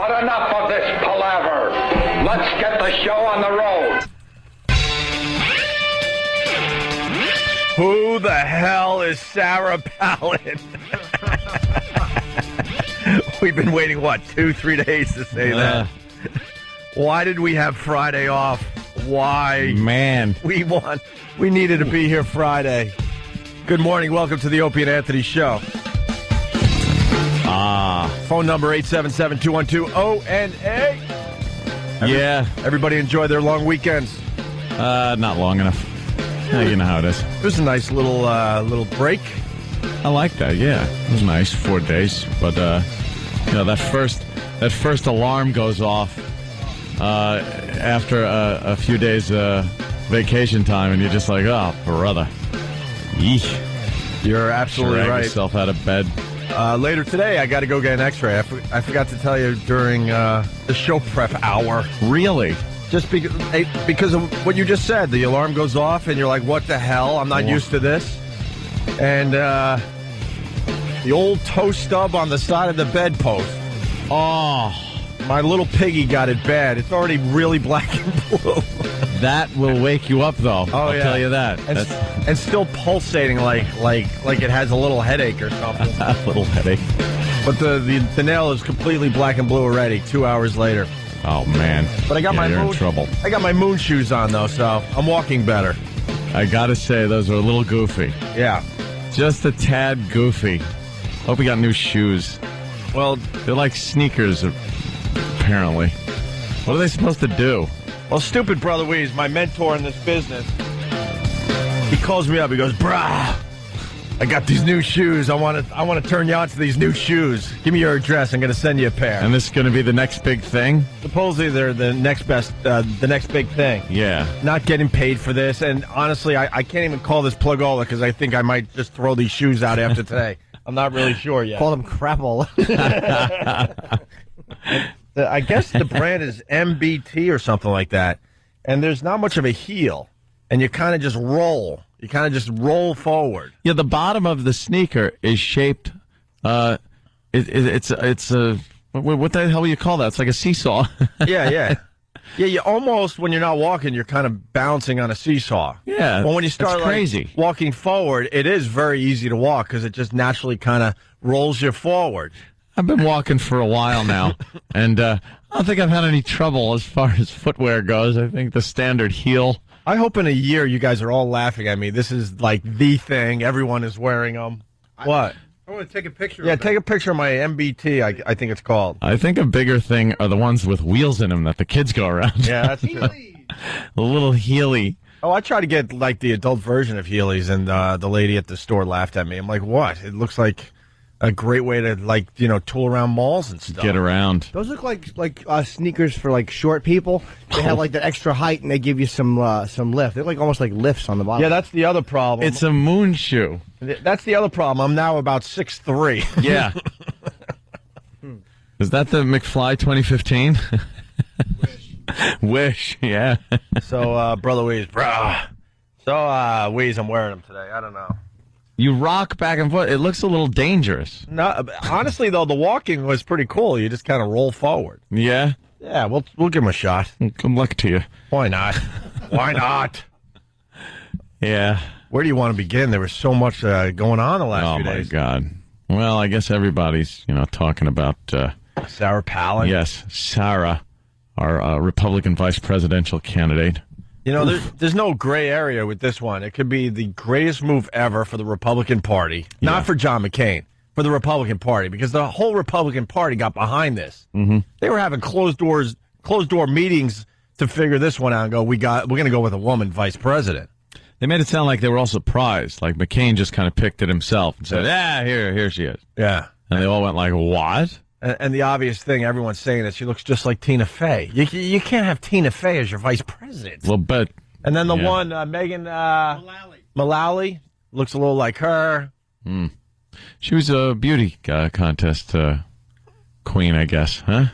But enough of this palaver. Let's get the show on the road. Who the hell is Sarah Palin? We've been waiting, 2-3 days to say that. Why did we have Friday off? Why? Man. We needed to be here Friday. Good morning. Welcome to the Opie and Anthony Show. Phone number 877-212-ONA. Yeah. Everybody enjoy their long weekends. Not long enough. You know how it is. It was a nice little break. I like that, yeah. It was nice, 4 days. But, that first alarm goes off after a few days vacation time, and you're just like, oh, brother. Yeesh. You're absolutely Drag right. yourself out of bed. Later today, I got to go get an x-ray. I forgot to tell you during the show prep hour. Really? Just because of what you just said. The alarm goes off, and you're like, what the hell? I'm not used to this. And the old toe stub on the side of the bedpost. Oh, my little piggy got it bad. It's already really black and blue. That will wake you up, though. I'll tell you that. And still pulsating like it has a little headache or something. A little headache. But the nail is completely black and blue already, 2 hours later. Oh, man. But I got you're in trouble. I got my moon shoes on, though, so I'm walking better. I got to say, those are a little goofy. Yeah. Just a tad goofy. Hope we got new shoes. Well, they're like sneakers, apparently. What are they supposed to do? Well, stupid Brother Weeze, my mentor in this business, he calls me up. He goes, brah, I got these new shoes. I want to turn you on to these new shoes. Give me your address. I'm going to send you a pair. And this is going to be the next big thing? Supposedly they're the next big thing. Yeah. Not getting paid for this. And honestly, I can't even call this plugola because I think I might just throw these shoes out after today. I'm not really sure yet. Call them crapola. I guess the brand is MBT or something like that. And there's not much of a heel. And you kind of just roll. You kind of just roll forward. Yeah, the bottom of the sneaker is shaped. It's a what the hell do you call that? It's like a seesaw. Yeah. Yeah, you almost, when you're not walking, you're kind of bouncing on a seesaw. Yeah, well, when you start crazy. Walking forward, it is very easy to walk because it just naturally kind of rolls you forward. I've been walking for a while now, and I don't think I've had any trouble as far as footwear goes. I think the standard heel. I hope in a year you guys are all laughing at me. This is like the thing. Everyone is wearing them. What? I want to take a picture of take a picture of my MBT, I think it's called. I think a bigger thing are the ones with wheels in them that the kids go around. Yeah, that's true. A little Healy. Oh, I tried to get like the adult version of Heelys, and the lady at the store laughed at me. I'm like, what? It looks like a great way to tool around malls and stuff. Get around. Those look like sneakers for like short people. They have like that extra height, and they give you some lift. They're like almost like lifts on the bottom. Yeah, that's the other problem. It's a moon shoe. That's the other problem. I'm now about 6'3". Yeah. Is that the McFly 2015? Wish, yeah. So, Brother Weeze, brah. So, Weeze, I'm wearing them today. I don't know. You rock back and forth. It looks a little dangerous. No, honestly, though, the walking was pretty cool. You just kind of roll forward. Yeah? Yeah, we'll give him a shot. Good luck to you. Why not? Why not? Yeah. Where do you want to begin? There was so much going on the last few days. Oh, my God. Well, I guess everybody's, talking about... Sarah Palin? Yes, Sarah, our Republican vice presidential candidate. There's no gray area with this one. It could be the greatest move ever for the Republican Party. Yeah. Not for John McCain, for the Republican Party, because the whole Republican Party got behind this. Mm-hmm. They were having closed door meetings to figure this one out and go, we're going to go with a woman vice president. They made it sound like they were all surprised. Like McCain just kind of picked it himself and said, here she is. Yeah. And they all went like, what? And the obvious thing, everyone's saying that she looks just like Tina Fey. You can't have Tina Fey as your vice president. Well, but... And then the one, Megan Mullally, looks a little like her. Mm. She was a beauty contest queen, I guess, huh?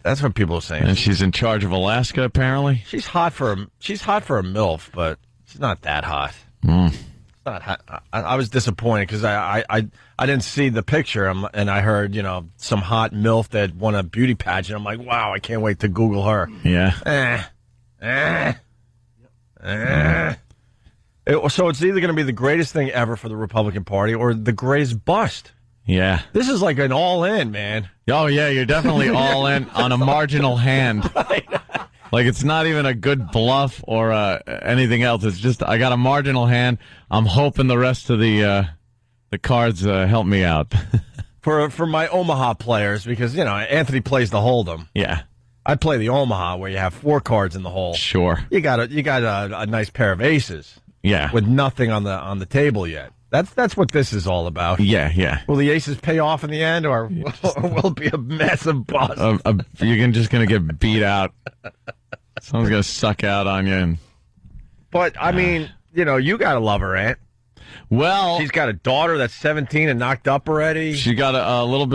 That's what people are saying. And she's in charge of Alaska, apparently. She's hot for a MILF, but she's not that hot. Mm. I was disappointed because I didn't see the picture, and I heard some hot MILF that won a beauty pageant. I'm like, wow, I can't wait to Google her. Yeah. So it's either going to be the greatest thing ever for the Republican Party or the greatest bust. Yeah. This is like an all-in, man. Oh, yeah, you're definitely all in on a marginal hand. Right. Like, it's not even a good bluff or anything else. It's just, I got a marginal hand. I'm hoping the rest of the cards help me out. For my Omaha players, because, Anthony plays the Hold'em. Yeah. I play the Omaha where you have 4 cards in the hole. Sure. You got a nice pair of aces. Yeah. With nothing on the table yet. That's what this is all about. Yeah. Will the aces pay off in the end, or will it be a massive bust? You're just going to get beat out. Someone's going to suck out on you. But, I mean, you got to love her, Aunt. Well, she's got a daughter that's 17 and knocked up already. She got a little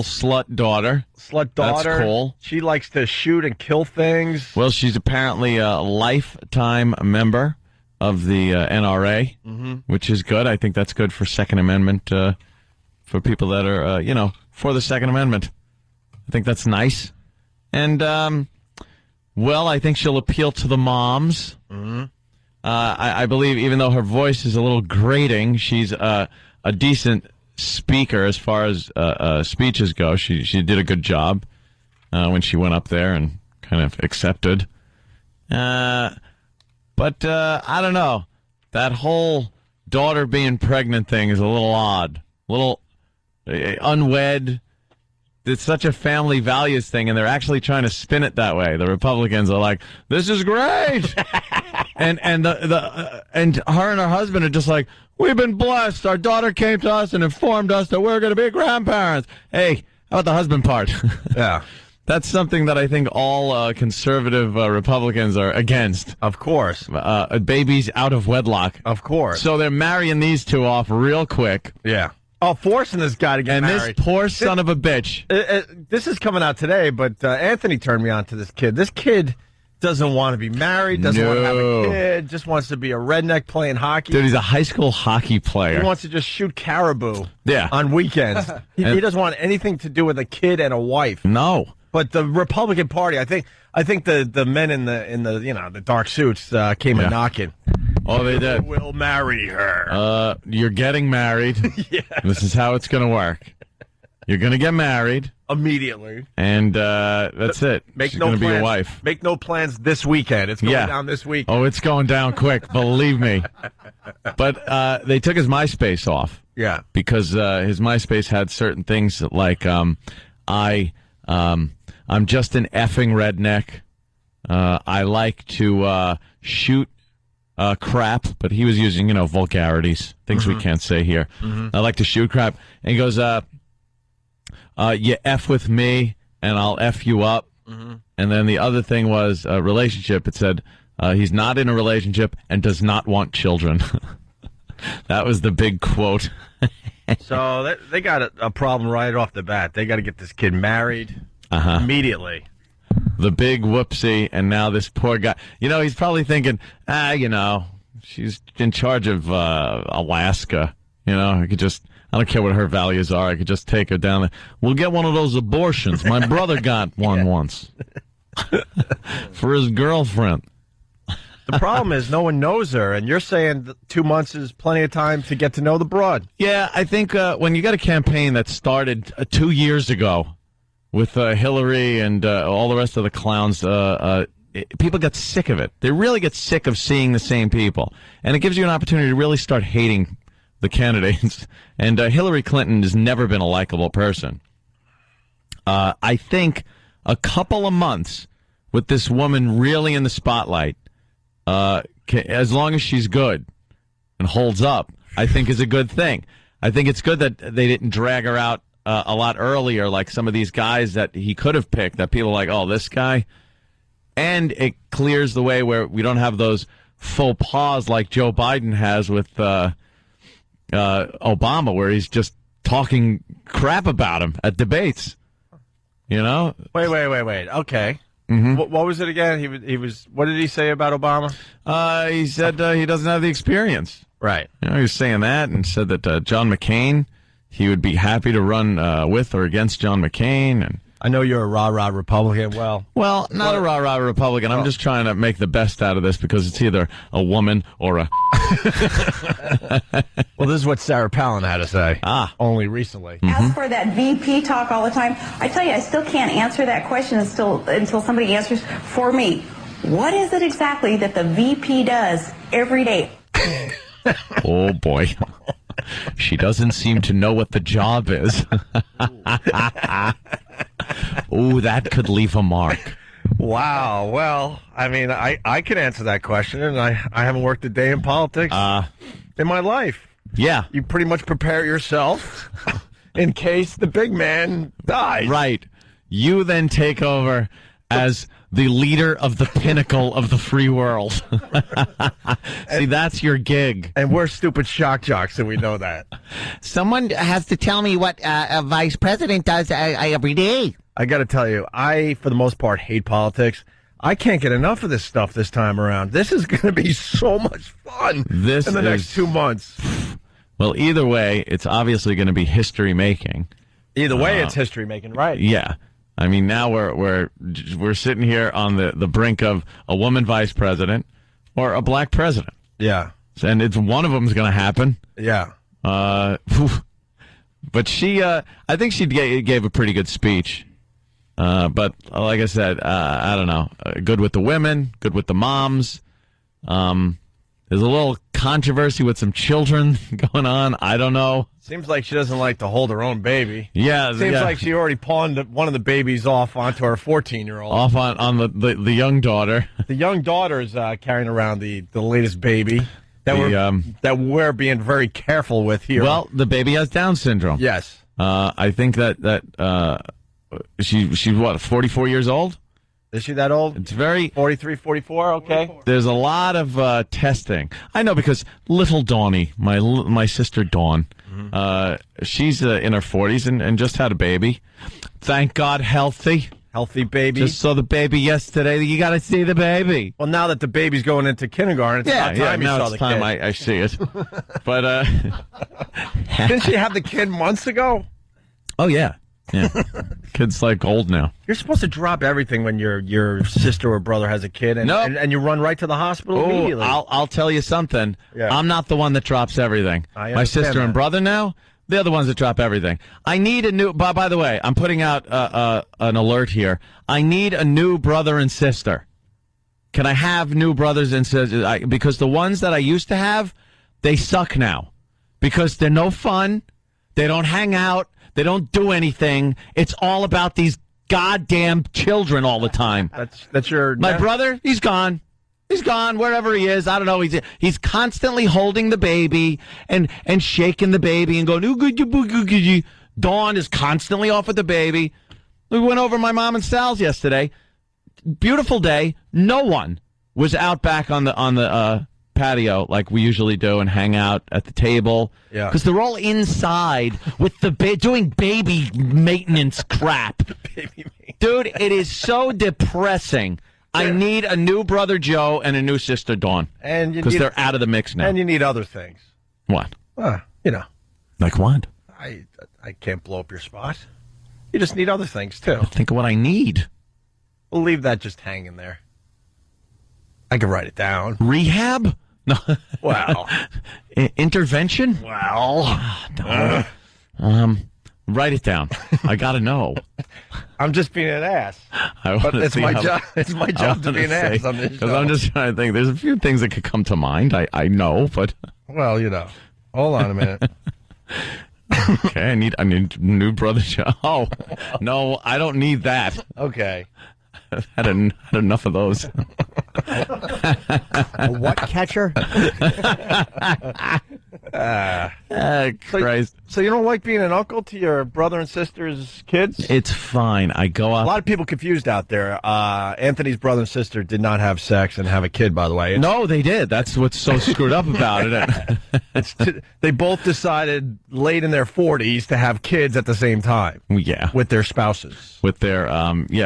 slut daughter. That's cool. She likes to shoot and kill things. Well, she's apparently a lifetime member of the NRA, which is good. I think that's good for Second Amendment, for people that are, for the Second Amendment. I think that's nice. And, I think she'll appeal to the moms. I believe, even though her voice is a little grating, she's a decent speaker as far as speeches go. She did a good job when she went up there and kind of accepted. But I don't know. That whole daughter being pregnant thing is a little odd. A little unwed. It's such a family values thing, and they're actually trying to spin it that way. The Republicans are like, "This is great," and her and her husband are just like, "We've been blessed. Our daughter came to us and informed us that we're going to be grandparents." Hey, how about the husband part? Yeah. That's something that I think all conservative Republicans are against. Of course. Babies out of wedlock. Of course. So they're marrying these two off real quick. Yeah. Oh, forcing this guy to get married. And this poor son of a bitch. This is coming out today, but Anthony turned me on to this kid. This kid doesn't want to be married, doesn't want to have a kid, just wants to be a redneck playing hockey. Dude, he's a high school hockey player. He wants to just shoot caribou on weekends. He doesn't want anything to do with a kid and a wife. No. But the Republican Party, I think the men in the dark suits came a knocking. Oh, they did. We'll marry her. You're getting married. Yes. This is how it's going to work. You're going to get married immediately, and that's it. She's going to be your wife. Make no plans this weekend. It's going down this week. Oh, it's going down quick. Believe me. But they took his MySpace off. Yeah, because his MySpace had certain things like I'm just an effing redneck. I like to shoot crap, but he was using, vulgarities, things we can't say here. I like to shoot crap. And he goes, you F with me, and I'll F you up. And then the other thing was a relationship. It said he's not in a relationship and does not want children. That was the big quote. So they got a problem right off the bat. They got to get this kid married immediately. The big whoopsie, and now this poor guy. He's probably thinking, she's in charge of Alaska. I don't care what her values are. I could just take her down there. We'll get one of those abortions. My brother got one once for his girlfriend. The problem is no one knows her, and you're saying that 2 months is plenty of time to get to know the broad. Yeah, I think when you got a campaign that started 2 years ago with Hillary and all the rest of the clowns, people get sick of it. They really get sick of seeing the same people. And it gives you an opportunity to really start hating the candidates. And Hillary Clinton has never been a likable person. I think a couple of months with this woman really in the spotlight, as long as she's good and holds up, I think is a good thing. I think it's good that they didn't drag her out a lot earlier, like some of these guys that he could have picked, that people are like, oh, this guy. And it clears the way where we don't have those faux pas like Joe Biden has with Obama, where he's just talking crap about him at debates. Wait. Okay. What was it again? He was. What did he say about Obama? He said he doesn't have the experience. Right. You know, he was saying that and said that John McCain, he would be happy to run with or against John McCain. And I know you're a rah-rah Republican. Well, not a rah-rah Republican. I'm just trying to make the best out of this because it's either a woman or a... Well, this is what Sarah Palin had to say. Only recently. As for that VP talk all the time, I tell you, I still can't answer that question until somebody answers for me. What is it exactly that the VP does every day? Oh, boy. She doesn't seem to know what the job is. Oh, that could leave a mark. Wow. Well, I mean, I can answer that question, and I haven't worked a day in politics in my life. Yeah. You pretty much prepare yourself in case the big man dies. Right. You then take over as the leader of the pinnacle of the free world. See, that's your gig. And we're stupid shock jocks, and we know that. Someone has to tell me what a vice president does every day. I got to tell you, I, for the most part, hate politics. I can't get enough of this stuff this time around. This is going to be so much fun in the next 2 months. Well, either way, it's obviously going to be history-making. Either way, it's history-making, right? Yeah. I mean, now we're sitting here on the brink of a woman vice president or a black president. Yeah. And it's one of them's going to happen. Yeah. But she, I think she gave a pretty good speech. But like I said, I don't know. Good with the women, good with the moms. There's a little controversy with some children going on. I don't know. Seems like she doesn't like to hold her own baby. Yeah. Seems like she already pawned one of the babies off onto her 14-year-old. Off on the young daughter. The young daughter's carrying around the latest baby that we're being very careful with here. Well, the baby has Down syndrome. Yes. I think that she's what, 44 years old? Is she that old? It's very 43, 44. Okay. 44. There's a lot of testing. I know because little Dawny, my sister Dawn, she's in her 40s and just had a baby. Thank God, healthy baby. Just saw the baby yesterday. You got to see the baby. Well, now that the baby's going into kindergarten, it's about time you saw the kid. I see it. But didn't she have the kid months ago? Oh yeah. Yeah, kid's like old now. You're supposed to drop everything when your sister or brother has a kid, and you run right to the hospital immediately. I'll tell you something. Yeah. I'm not the one that drops everything. My sister and brother now, they're the ones that drop everything. I need a new. By the way, I'm putting out an alert here. I need a new brother and sister. Can I have new brothers and sisters? Because the ones that I used to have, they suck now. Because they're no fun. They don't hang out. They don't do anything. It's all about these goddamn children all the time. That's your... My brother, he's gone. He's gone wherever he is. I don't know. He's constantly holding the baby and shaking the baby and going, ooh, good. Dawn is constantly off with the baby. We went over my mom and Sal's yesterday. Beautiful day. No one was out back on the patio like we usually do and hang out at the table. Yeah. Because they're all inside with doing baby maintenance crap. Dude, it is so depressing. I need a new brother Joe and a new sister Dawn. Because they're out of the mix now. And you need other things. What? Like what? I can't blow up your spot. You just need other things, too. Think of what I need. We'll leave that just hanging there. I can write it down. Rehab? No. Wow. Intervention? Well. Write it down. I got to know. I'm just being an ass. But it's my job. It's my job to be an ass on this show. Because I'm just trying to think. There's a few things that could come to mind. I know, but... Well, Hold on a minute. Okay, I need new brother Joe. Oh, no, I don't need that. Okay. I've had enough of those. A what catcher? Christ. So you don't like being an uncle to your brother and sister's kids? It's fine. I go A out. lot of people confused out there. Anthony's brother and sister did not have sex and have a kid, by the way. No, they did. That's what's so screwed up about it. They both decided late in their 40s to have kids at the same time. Yeah. With their spouses. With their,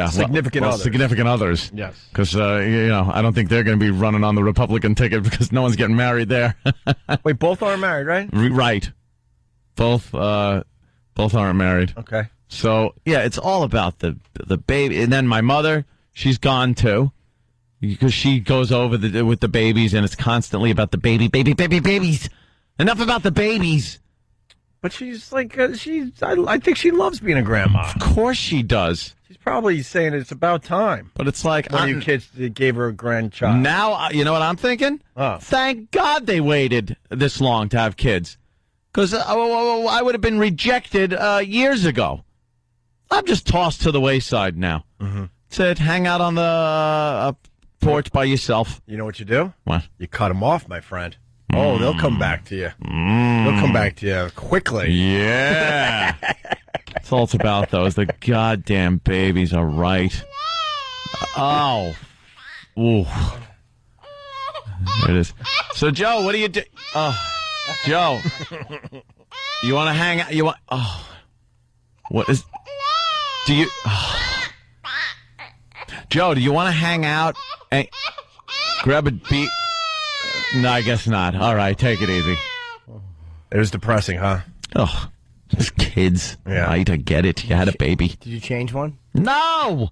Significant others. Significant others. Yes. Because, I don't think they're going to be running on the Republican ticket because no one's getting married there. Wait, both aren't married, right? Right. Both aren't married. Okay. So, yeah, it's all about the baby. And then my mother, she's gone too. Because she goes over with the babies, and it's constantly about the babies. Enough about the babies. But she's like, I think she loves being a grandma. Of course she does. She's probably saying it's about time. But it's like, one of you kids gave her a grandchild. Now, you know what I'm thinking? Oh. Thank God they waited this long to have kids. Because I would have been rejected years ago. I'm just tossed to the wayside now. Mm-hmm. Said, hang out on the porch by yourself. You know what you do? What? You cut them off, my friend. Oh, they'll come back to you. They'll come back to you quickly. Yeah. That's all it's about, though, is the goddamn babies are right. Oh. Ooh. There it is. So, Joe, what do you do? Oh, Joe. You want to hang out? You want? Oh. What is? Do you? Oh. Joe, do you want to hang out and grab a beat? No, I guess not. All right, take it easy. It was depressing, huh? Oh, just kids. Yeah. Right, I get it. You had a baby. Did you change one? No!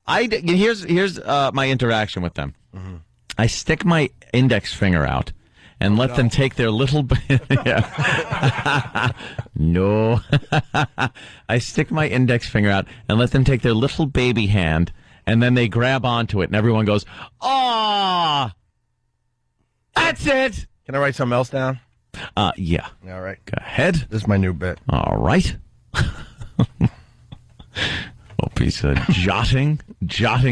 Here's my interaction with them. Mm-hmm. I stick my index finger out and let them take their little... No. I stick my index finger out and let them take their little baby hand, and then they grab onto it, and everyone goes, "Aw! That's it!" Can I write something else down? Yeah. All right. Go ahead. This is my new bit. All right. Opie's jotting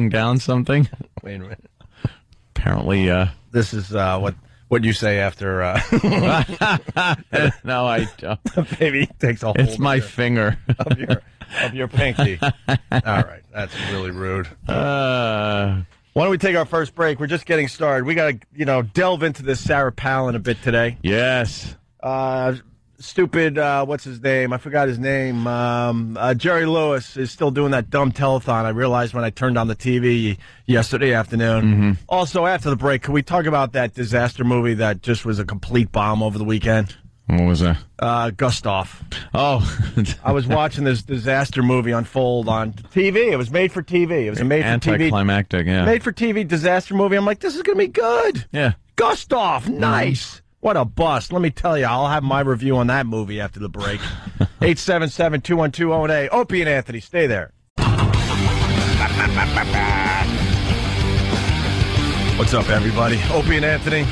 down something. Wait a minute. Apparently, this is what you say after. No, I don't. Baby takes a hold. It's my finger of your pinky. All right, that's really rude. Why don't we take our first break? We're just getting started. We got to, delve into this Sarah Palin a bit today. Yes. Stupid, what's his name? I forgot his name. Jerry Lewis is still doing that dumb telethon. I realized when I turned on the TV yesterday afternoon. Mm-hmm. Also, after the break, can we talk about that disaster movie that just was a complete bomb over the weekend? What was that? Gustav. Oh. I was watching this disaster movie unfold on TV. It was made for TV. It was a made for TV. Anticlimactic, yeah. Made for TV disaster movie. I'm like, this is going to be good. Yeah. Gustav, nice. What a bust. Let me tell you, I'll have my review on that movie after the break. 877-212-0-A. Opie and Anthony, stay there. What's up, everybody? Opie and Anthony,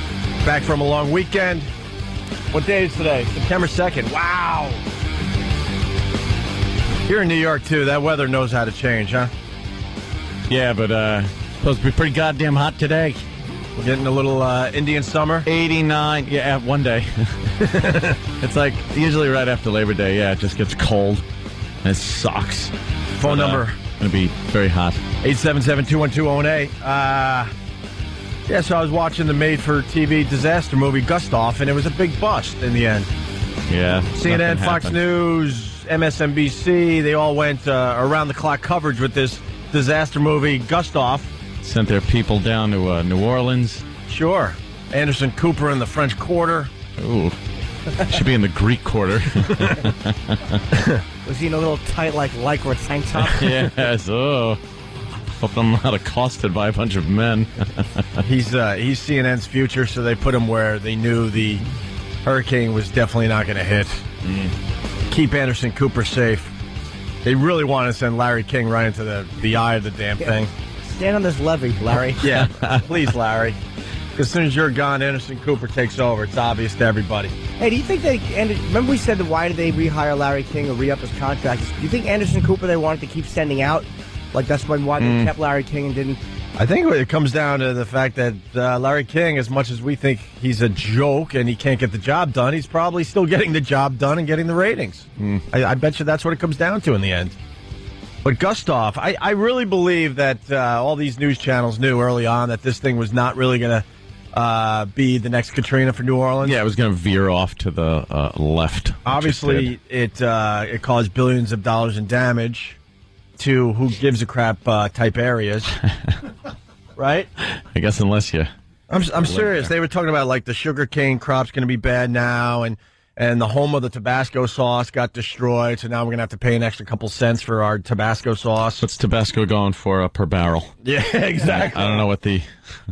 back from a long weekend. What day is today? September 2nd. Wow. Here in New York, too, that weather knows how to change, huh? Yeah, but supposed to be pretty goddamn hot today. We're getting a little Indian summer. 89. Yeah, one day. It's like usually right after Labor Day. Yeah, it just gets cold. And it sucks. Phone number. Going to be very hot. 877-212-0-A. Yeah, so I was watching the made-for-TV disaster movie Gustav, and it was a big bust in the end. Yeah. CNN, Fox News, MSNBC, they all went around-the-clock coverage with this disaster movie Gustav. Sent their people down to New Orleans. Sure. Anderson Cooper in the French Quarter. Ooh. Should be in the Greek Quarter. Was he in a little tight, lycra tank top? Yes. Oh. Hope I'm not accosted by a bunch of men. He's CNN's future, so they put him where they knew the hurricane was definitely not going to hit. Keep Anderson Cooper safe. They really want to send Larry King right into the eye of the damn thing. Stand on this levee, Larry. Yeah, please, Larry. Because as soon as you're gone, Anderson Cooper takes over. It's obvious to everybody. Hey, do you think remember we said why did they rehire Larry King or re-up his contract? Do you think Anderson Cooper they wanted to keep sending out? Like that's why they kept Larry King and didn't I think it comes down to the fact that Larry King, as much as we think he's a joke and he can't get the job done, he's probably still getting the job done and getting the ratings. I bet you that's what it comes down to in the end. But Gustav, I really believe that all these news channels knew early on that this thing was not really going to be the next Katrina for New Orleans. Yeah, it was going to veer off to the left. Obviously, it caused billions of dollars in damage to who gives a crap type areas, right? I guess unless you... I'm serious. They were talking about like the sugarcane crop's going to be bad now, and the home of the Tabasco sauce got destroyed, so now we're going to have to pay an extra couple cents for our Tabasco sauce. What's Tabasco going for per barrel? Yeah, exactly. I don't know what the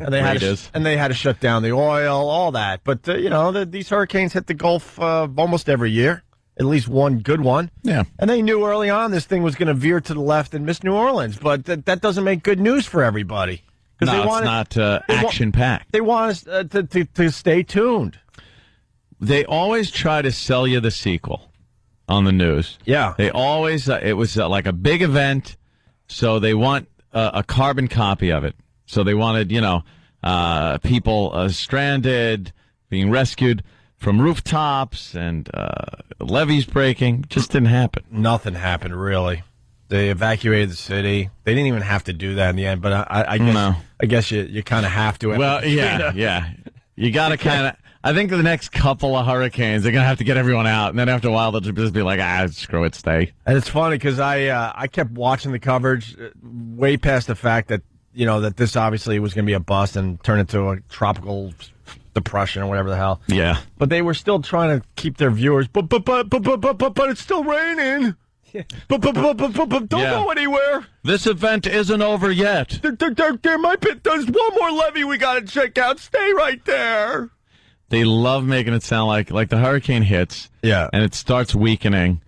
rate is. And they had to shut down the oil, all that. But, these hurricanes hit the Gulf almost every year. At least one good one. Yeah. And they knew early on this thing was going to veer to the left and miss New Orleans. But that doesn't make good news for everybody. No, it's not action-packed. They want us to stay tuned. They always try to sell you the sequel on the news. Yeah. They always, it was like a big event, so they want a carbon copy of it. So they wanted, people stranded, being rescued from rooftops and levees breaking. Just didn't happen. Nothing happened, really. They evacuated the city. They didn't even have to do that in the end, but I guess you kind of have to. Well, yeah. You got to kind of... I think the next couple of hurricanes, they're going to have to get everyone out, and then after a while, they'll just be like, screw it, stay. And it's funny, because I kept watching the coverage way past the fact that, that this obviously was going to be a bust and turn into a tropical depression or whatever the hell. Yeah. But they were still trying to keep their viewers, but it's still raining. Yeah. But don't go anywhere. This event isn't over yet. There might be, there's one more levee we got to check out. Stay right there. They love making it sound like the hurricane hits, and it starts weakening,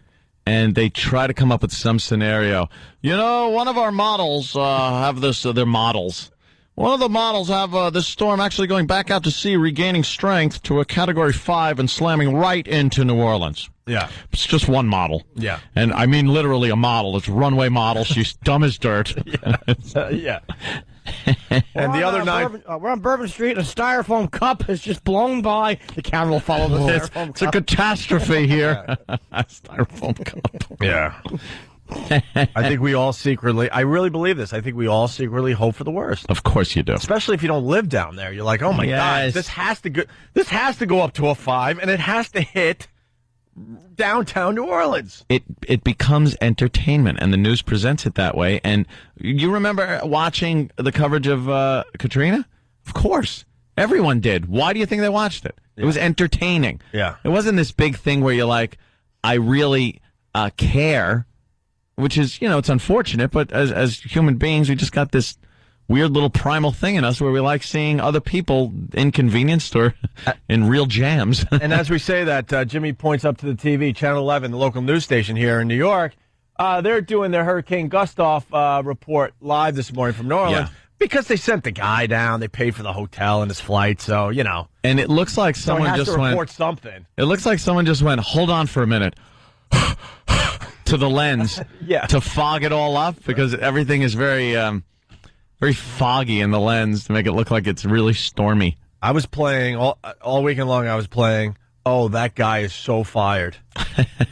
and they try to come up with some scenario. One of our models have this. They're models. One of the models have this storm actually going back out to sea, regaining strength to a Category 5 and slamming right into New Orleans. Yeah. It's just one model. Yeah. And I mean literally a model. It's a runway model. She's dumb as dirt. Yeah. And the other night... we're on Bourbon Street, and a styrofoam cup has just blown by. The camera will follow the styrofoam cup. It's a catastrophe here. A styrofoam cup. Yeah. I think we all secretly... I really believe this. I think we all secretly hope for the worst. Of course you do. Especially if you don't live down there. You're like, oh my God, this has to go up to a 5, and it has to hit downtown New Orleans. It becomes entertainment, and the news presents it that way. And you remember watching the coverage of Katrina? Of course. Everyone did. Why do you think they watched it? It was entertaining. Yeah. It wasn't this big thing where you're like, I really care, which is, it's unfortunate, but as human beings, we just got this weird little primal thing in us where we like seeing other people inconvenienced or in real jams. And as we say that, Jimmy points up to the TV, Channel 11, the local news station here in New York. They're doing their Hurricane Gustav report live this morning from New Orleans. Yeah. Because they sent the guy down, they paid for the hotel and his flight, so, And it looks like someone just report something. It looks like someone just went, hold on for a minute, to the lens to fog it all up, because everything is very... very foggy in the lens to make it look like it's really stormy. I was playing all weekend long. I was playing. Oh, that guy is so fired.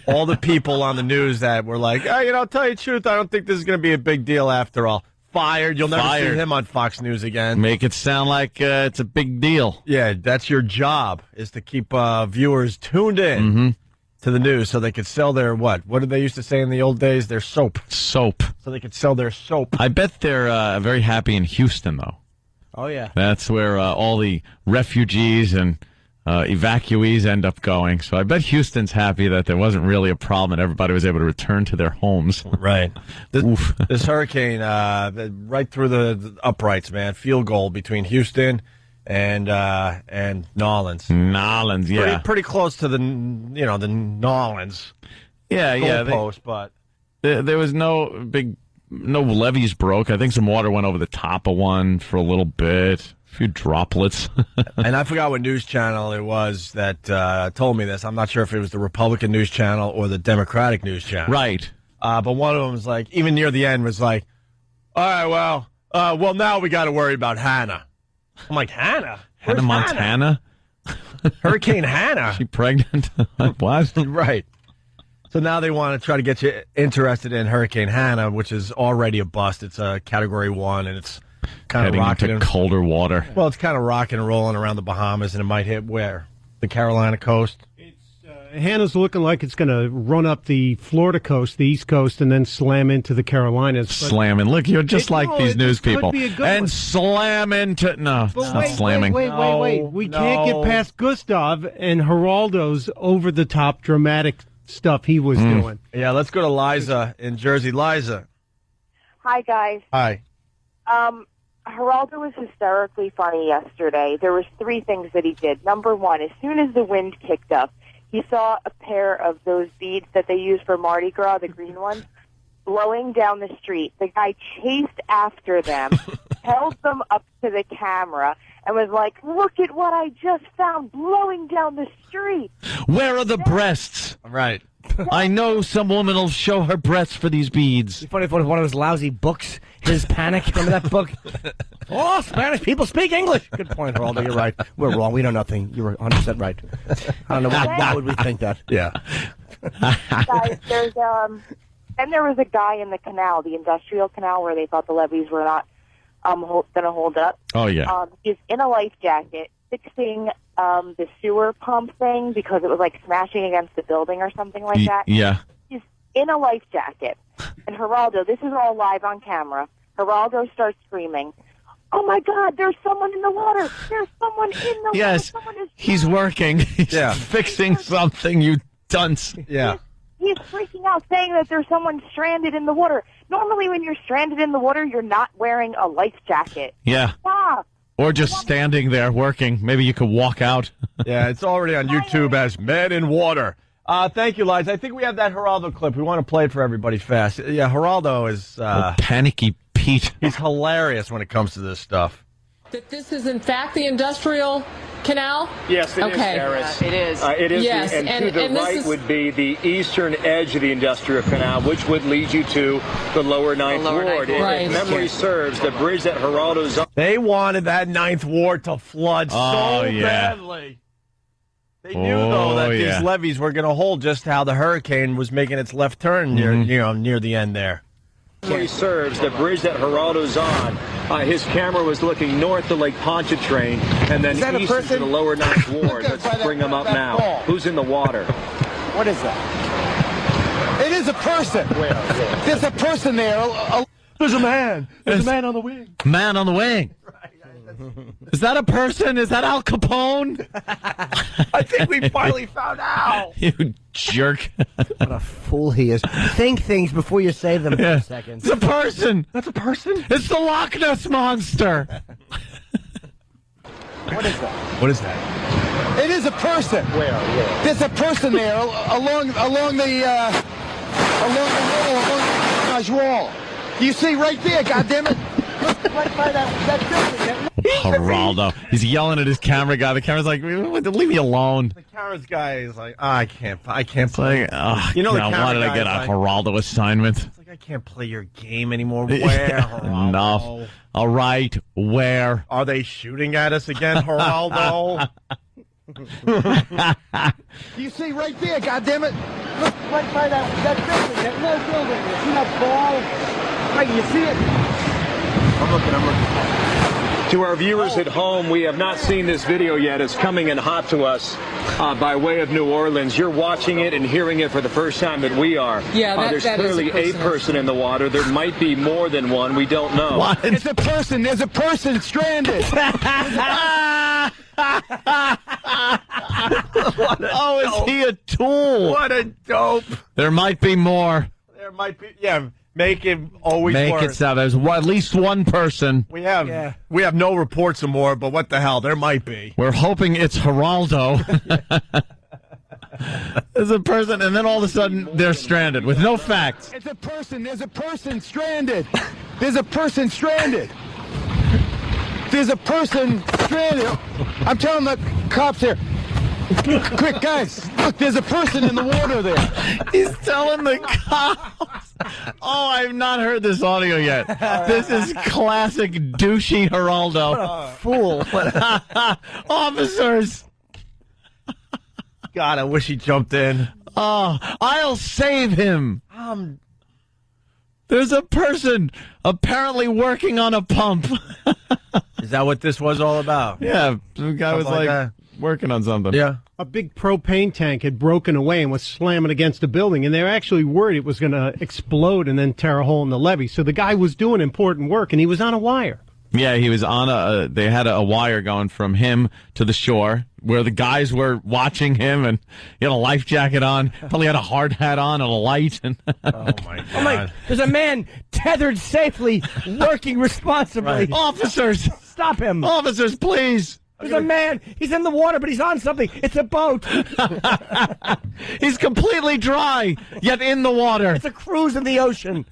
All the people on the news that were like, I'll tell you the truth. I don't think this is going to be a big deal after all. Fired. You'll never see him on Fox News again. Make it sound like it's a big deal. Yeah, that's your job, is to keep viewers tuned in to the news so they could sell their what? What did they used to say in the old days? Their soap. Soap. So they could sell their soap. I bet they're very happy in Houston, though. Oh, yeah. That's where all the refugees and evacuees end up going. So I bet Houston's happy that there wasn't really a problem and everybody was able to return to their homes. Right. This hurricane, right through the uprights, man. Field goal between Houston and Nolans. Nolans, yeah. Pretty close to the Nolans. Yeah. Post, but there was no levees broke. I think some water went over the top of one for a little bit. A few droplets. And I forgot what news channel it was that told me this. I'm not sure if it was the Republican news channel or the Democratic news channel. Right. But one of them was like, even near the end, was like, all right, well, Well, now we got to worry about Hannah. I'm like, Hannah? Hannah Montana? Hurricane Hannah. She pregnant? What? Right. So now they want to try to get you interested in Hurricane Hannah, which is already a bust. It's a Category 1, and it's kind of rocking into colder water. Well, it's kind of rocking and rolling around the Bahamas, and it might hit where? The Carolina coast? Hannah's looking like it's going to run up the Florida coast, the East Coast, and then slam into the Carolinas. Slamming. Look, you're just like these news people. And slam into... No, it's not slamming. Wait. We can't get past Gustav and Geraldo's over-the-top dramatic stuff he was doing. Yeah, let's go to Liza in Jersey. Liza. Hi, guys. Hi. Geraldo was hysterically funny yesterday. There was 3 things that he did. Number 1, as soon as the wind kicked up, he saw a pair of those beads that they use for Mardi Gras, the green ones, blowing down the street. The guy chased after them, held them up to the camera, and was like, look at what I just found blowing down the street. Where are the breasts? Right. I know some woman will show her breasts for these beads. It's funny if one of those lousy books, His Panic, remember that book? Oh, Spanish people speak English. Good point, Geraldo. You're right. We're wrong. We know nothing. You were 100% right. I don't know. Why would we think that? Yeah. Guys, and there was a guy in the canal, the industrial canal, where they thought the levees were not going to hold up. Oh, yeah. He's in a life jacket fixing the sewer pump thing because it was like smashing against the building or something like that. Yeah. He's in a life jacket. And Geraldo, this is all live on camera. Geraldo starts screaming, oh, my God, there's someone in the water. There's someone in the water. Yes, he's working. He's fixing something, you dunce. Yeah. He's freaking out, saying that there's someone stranded in the water. Normally when you're stranded in the water, you're not wearing a life jacket. Yeah. Stop. Or just standing there working. Maybe you could walk out. Yeah, it's already on YouTube as Men in Water. Thank you, Liza. I think we have that Geraldo clip. We want to play it for everybody fast. Yeah, Geraldo is... panicky Pete. He's hilarious when it comes to this stuff. That this is, in fact, the industrial canal? Yes, it is, Harris. It is. It is. Yes, and to the right would be the eastern edge of the industrial canal, which would lead you to the lower Ninth Ward. Right. If memory serves, the bridge that Geraldo's on. They wanted that Ninth Ward to flood so badly. They knew, though, that these levees were going to hold just how the hurricane was making its left turn near the end there. Memory serves, the bridge that Geraldo's on. His camera was looking north to Lake Pontchartrain and then east to the lower Ninth Ward. Let's bring him up now. Ball. Who's in the water? What is that? It is a person. Where? There's a person there. There's a man. There's a man on the wing. Man on the wing. Is that a person? Is that Al Capone? I think we finally found out. You jerk. What a fool he is. Think things before you say them for a second. It's a person. That's a person? It's the Loch Ness Monster. What is that? What is that? It is a person. Where? There's a person there along the wall. You see right there, goddammit. Right by that building. Geraldo. He's yelling at his camera guy. The camera's like, leave me alone. The camera's guy is like, I can't play. Like, you know, why did I get a Geraldo assignment? It's like, I can't play your game anymore. Where, Geraldo? Enough. All right, where? Are they shooting at us again, Geraldo? You see right there, goddammit. Look right by that building, that low building. You see that ball? Right, you see it? I'm looking. To our viewers at home, we have not seen this video yet. It's coming in hot to us by way of New Orleans. You're watching it and hearing it for the first time that we are. Yeah, there's clearly a person in the water. There might be more than one. We don't know. What? It's a person. There's a person stranded. Is he a tool? What a dope. There might be more. There might be, make it always Make worse. it so. There's at least one person. We have no reports of more, but what the hell? There might be. We're hoping it's Geraldo. There's a person, and then all of a sudden they're stranded with no facts. It's a person. There's a person stranded. There's a person stranded. There's a person stranded. I'm telling the cops here. Quick, guys. Look, there's a person in the water there. He's telling the cops. Oh, I've not heard this audio yet. This is classic douchey Geraldo. What a fool. Officers. God, I wish he jumped in. Oh, I'll save him. There's a person apparently working on a pump. Is that what this was all about? Yeah, the guy was like working on something. Yeah. A big propane tank had broken away and was slamming against a building, and they were actually worried it was going to explode and then tear a hole in the levee. So the guy was doing important work, and he was on a wire. Yeah, he was on they had a wire going from him to the shore where the guys were watching him, and he had a life jacket on, probably had a hard hat on and a light. And Oh, my God. There's a man tethered safely, working responsibly. Right. Officers! Stop him. Officers, please! There's a man. He's in the water, but he's on something. It's a boat. He's completely dry, yet in the water. It's a cruise in the ocean.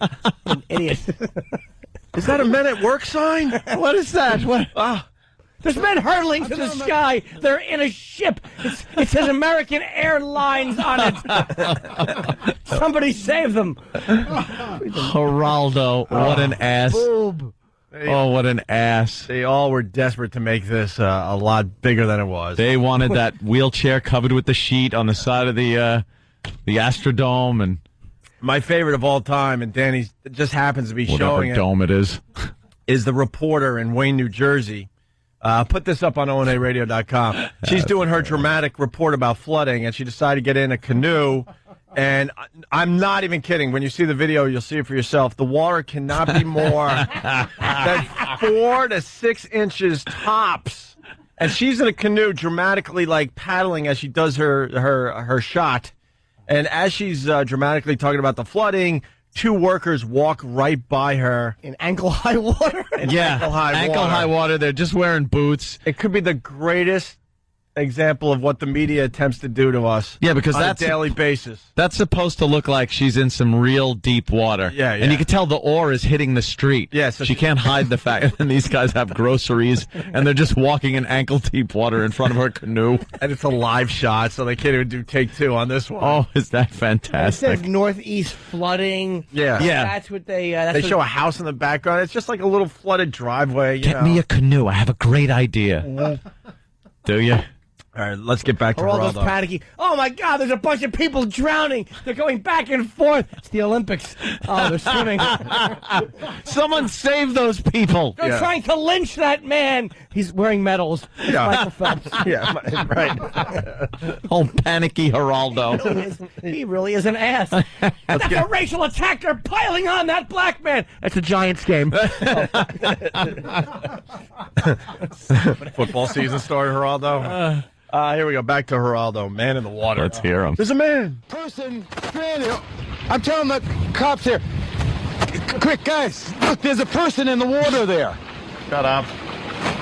An idiot. Is that a Men at Work sign? What is that? What? There's men hurtling to the sky. They're in a ship. It says American Airlines on it. Somebody save them. Geraldo, what an ass. Boob. Oh, what an ass. They all were desperate to make this a lot bigger than it was. They wanted that wheelchair covered with the sheet on the side of the Astrodome. And my favorite of all time, and Danny just happens to be showing whatever dome it is the reporter in Wayne, New Jersey. Put this up on onaradio.com. She's doing her dramatic report about flooding, and she decided to get in a canoe. And I'm not even kidding. When you see the video, you'll see it for yourself. The water cannot be more than 4 to 6 inches tops. And she's in a canoe dramatically, like, paddling as she does her shot. And as she's dramatically talking about the flooding, 2 workers walk right by her. In ankle-high water? Yeah, ankle-high water. They're just wearing boots. It could be the greatest example of what the media attempts to do to us. Yeah, because on that's a daily basis. That's supposed to look like she's in some real deep water. Yeah. And you can tell the oar is hitting the street. Yeah, so she can't hide the fact. And these guys have groceries, and they're just walking in ankle-deep water in front of her canoe. And it's a live shot, so they can't even do take 2 on this one. Oh, is that It fantastic? says northeast flooding. Yeah. That's what they... They show a house in the background. It's just like a little flooded driveway. Get me a canoe. I have a great idea. Do you? All right, let's get back to Geraldo's Geraldo. panicking. Oh, my God, there's a bunch of people drowning. They're going back and forth. It's the Olympics. Oh, they're swimming. Someone save those people. They're trying to lynch that man. He's wearing medals. It's Michael Phelps. Yeah, right. Oh, panicky Geraldo. He really is an ass. That's a racial attack. They're piling on that black man. That's a Giants game. Football season started, Geraldo. Here we go. Back to Geraldo. Man in the water. Let's hear him. There's a man. Person stranded. I'm telling the cops here. Quick, guys. Look, there's a person in the water there. Shut up.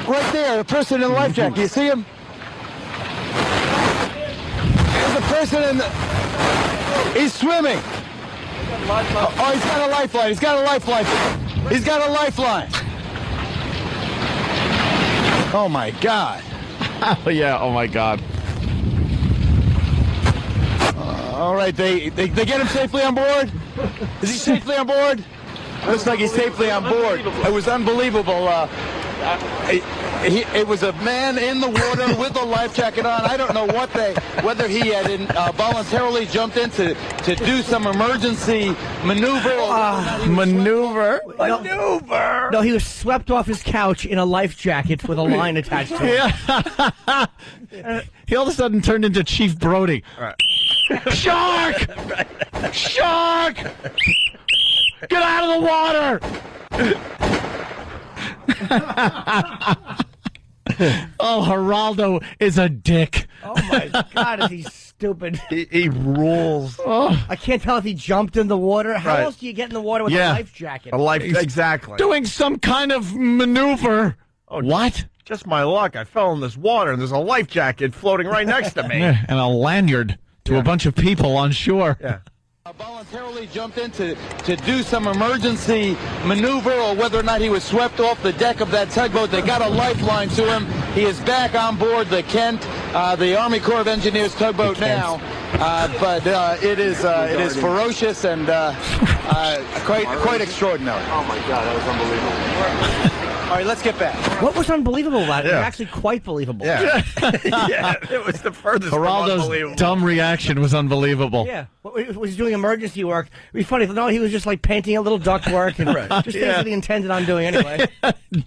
Right there, the person in the life jacket. You see him? There's a person in the... He's swimming. Oh, he's got a lifeline. He's got a lifeline. He's got a lifeline. Oh, my God. Oh, yeah. Oh, my God. All right, they get him safely on board? Is he safely on board? Looks like he's safely on board. It was unbelievable. It was a man in the water with a life jacket on. I don't know whether he had voluntarily jumped in to do some emergency maneuver. Maneuver? Maneuver! No, he was swept off his couch in a life jacket with a line attached to it. Yeah. He all of a sudden turned into Chief Brody. Right. Shark! Shark! Get out of the water! Oh, Geraldo is a dick. Oh, my God, is he stupid. He rules. Oh. I can't tell if he jumped in the water. How else do you get in the water with a life jacket? A life, exactly. Doing some kind of maneuver. Oh, what? Just my luck. I fell in this water, and there's a life jacket floating right next to me. Yeah, and a lanyard to a bunch of people on shore. Yeah. Voluntarily jumped in to do some emergency maneuver, or whether or not he was swept off the deck of that tugboat. They got a lifeline to him. He is back on board the Kent, the Army Corps of Engineers tugboat now. but it is ferocious and quite extraordinary. Oh my God, that was unbelievable. All right, let's get back. What was unbelievable about it? Yeah. It was actually quite believable. Yeah. Yeah, it was the furthest from unbelievable. Geraldo's dumb reaction was unbelievable. Yeah. Was he doing emergency work? It'd be funny. No, he was just like painting a little duct work and just things that he intended on doing anyway.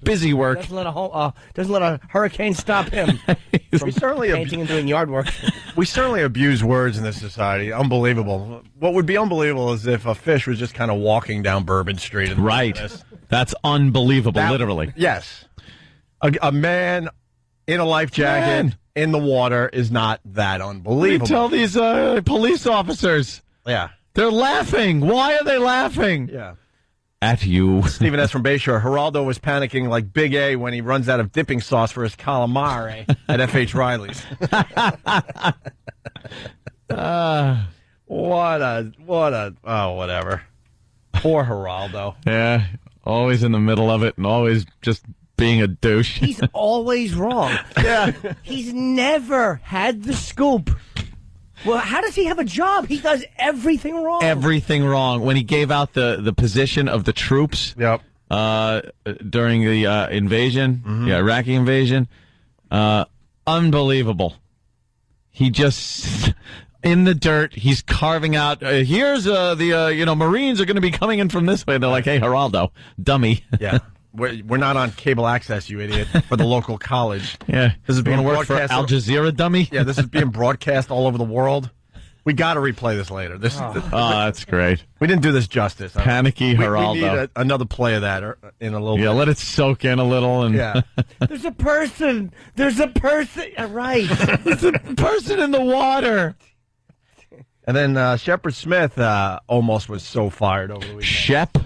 Busy work. Doesn't let a hurricane stop him from painting and doing yard work. We certainly abuse words in this society. Unbelievable. What would be unbelievable is if a fish was just kind of walking down Bourbon Street. Right. That's unbelievable, literally. Yes. A man in a life jacket in the water is not that unbelievable. You tell these police officers. Yeah. They're laughing. Why are they laughing? Yeah. At you. Stephen S. from Bayshore. Geraldo was panicking like Big A when he runs out of dipping sauce for his calamari at F.H. Riley's. Whatever. Poor Geraldo. Yeah. Always in the middle of it and always just being a douche. He's always wrong. Yeah. He's never had the scoop. Well, how does he have a job? He does everything wrong. Everything wrong. When he gave out the position of the troops during the invasion, the Iraqi invasion, unbelievable. He just... in the dirt, he's carving out, here's the Marines are going to be coming in from this way. They're like, hey, Geraldo, dummy. Yeah. We're not on cable access, you idiot, for the local college. Yeah. This is being work for broadcast. Al Jazeera, dummy? Yeah, this is being broadcast all over the world. We got to replay this later. That's great. We didn't do this justice. Panicky Geraldo. We need another play of that in a little bit. Yeah, let it soak in a little. And yeah. There's a person. Right. There's a person in the water. And then Shepard Smith almost was so fired over the weekend. Shep?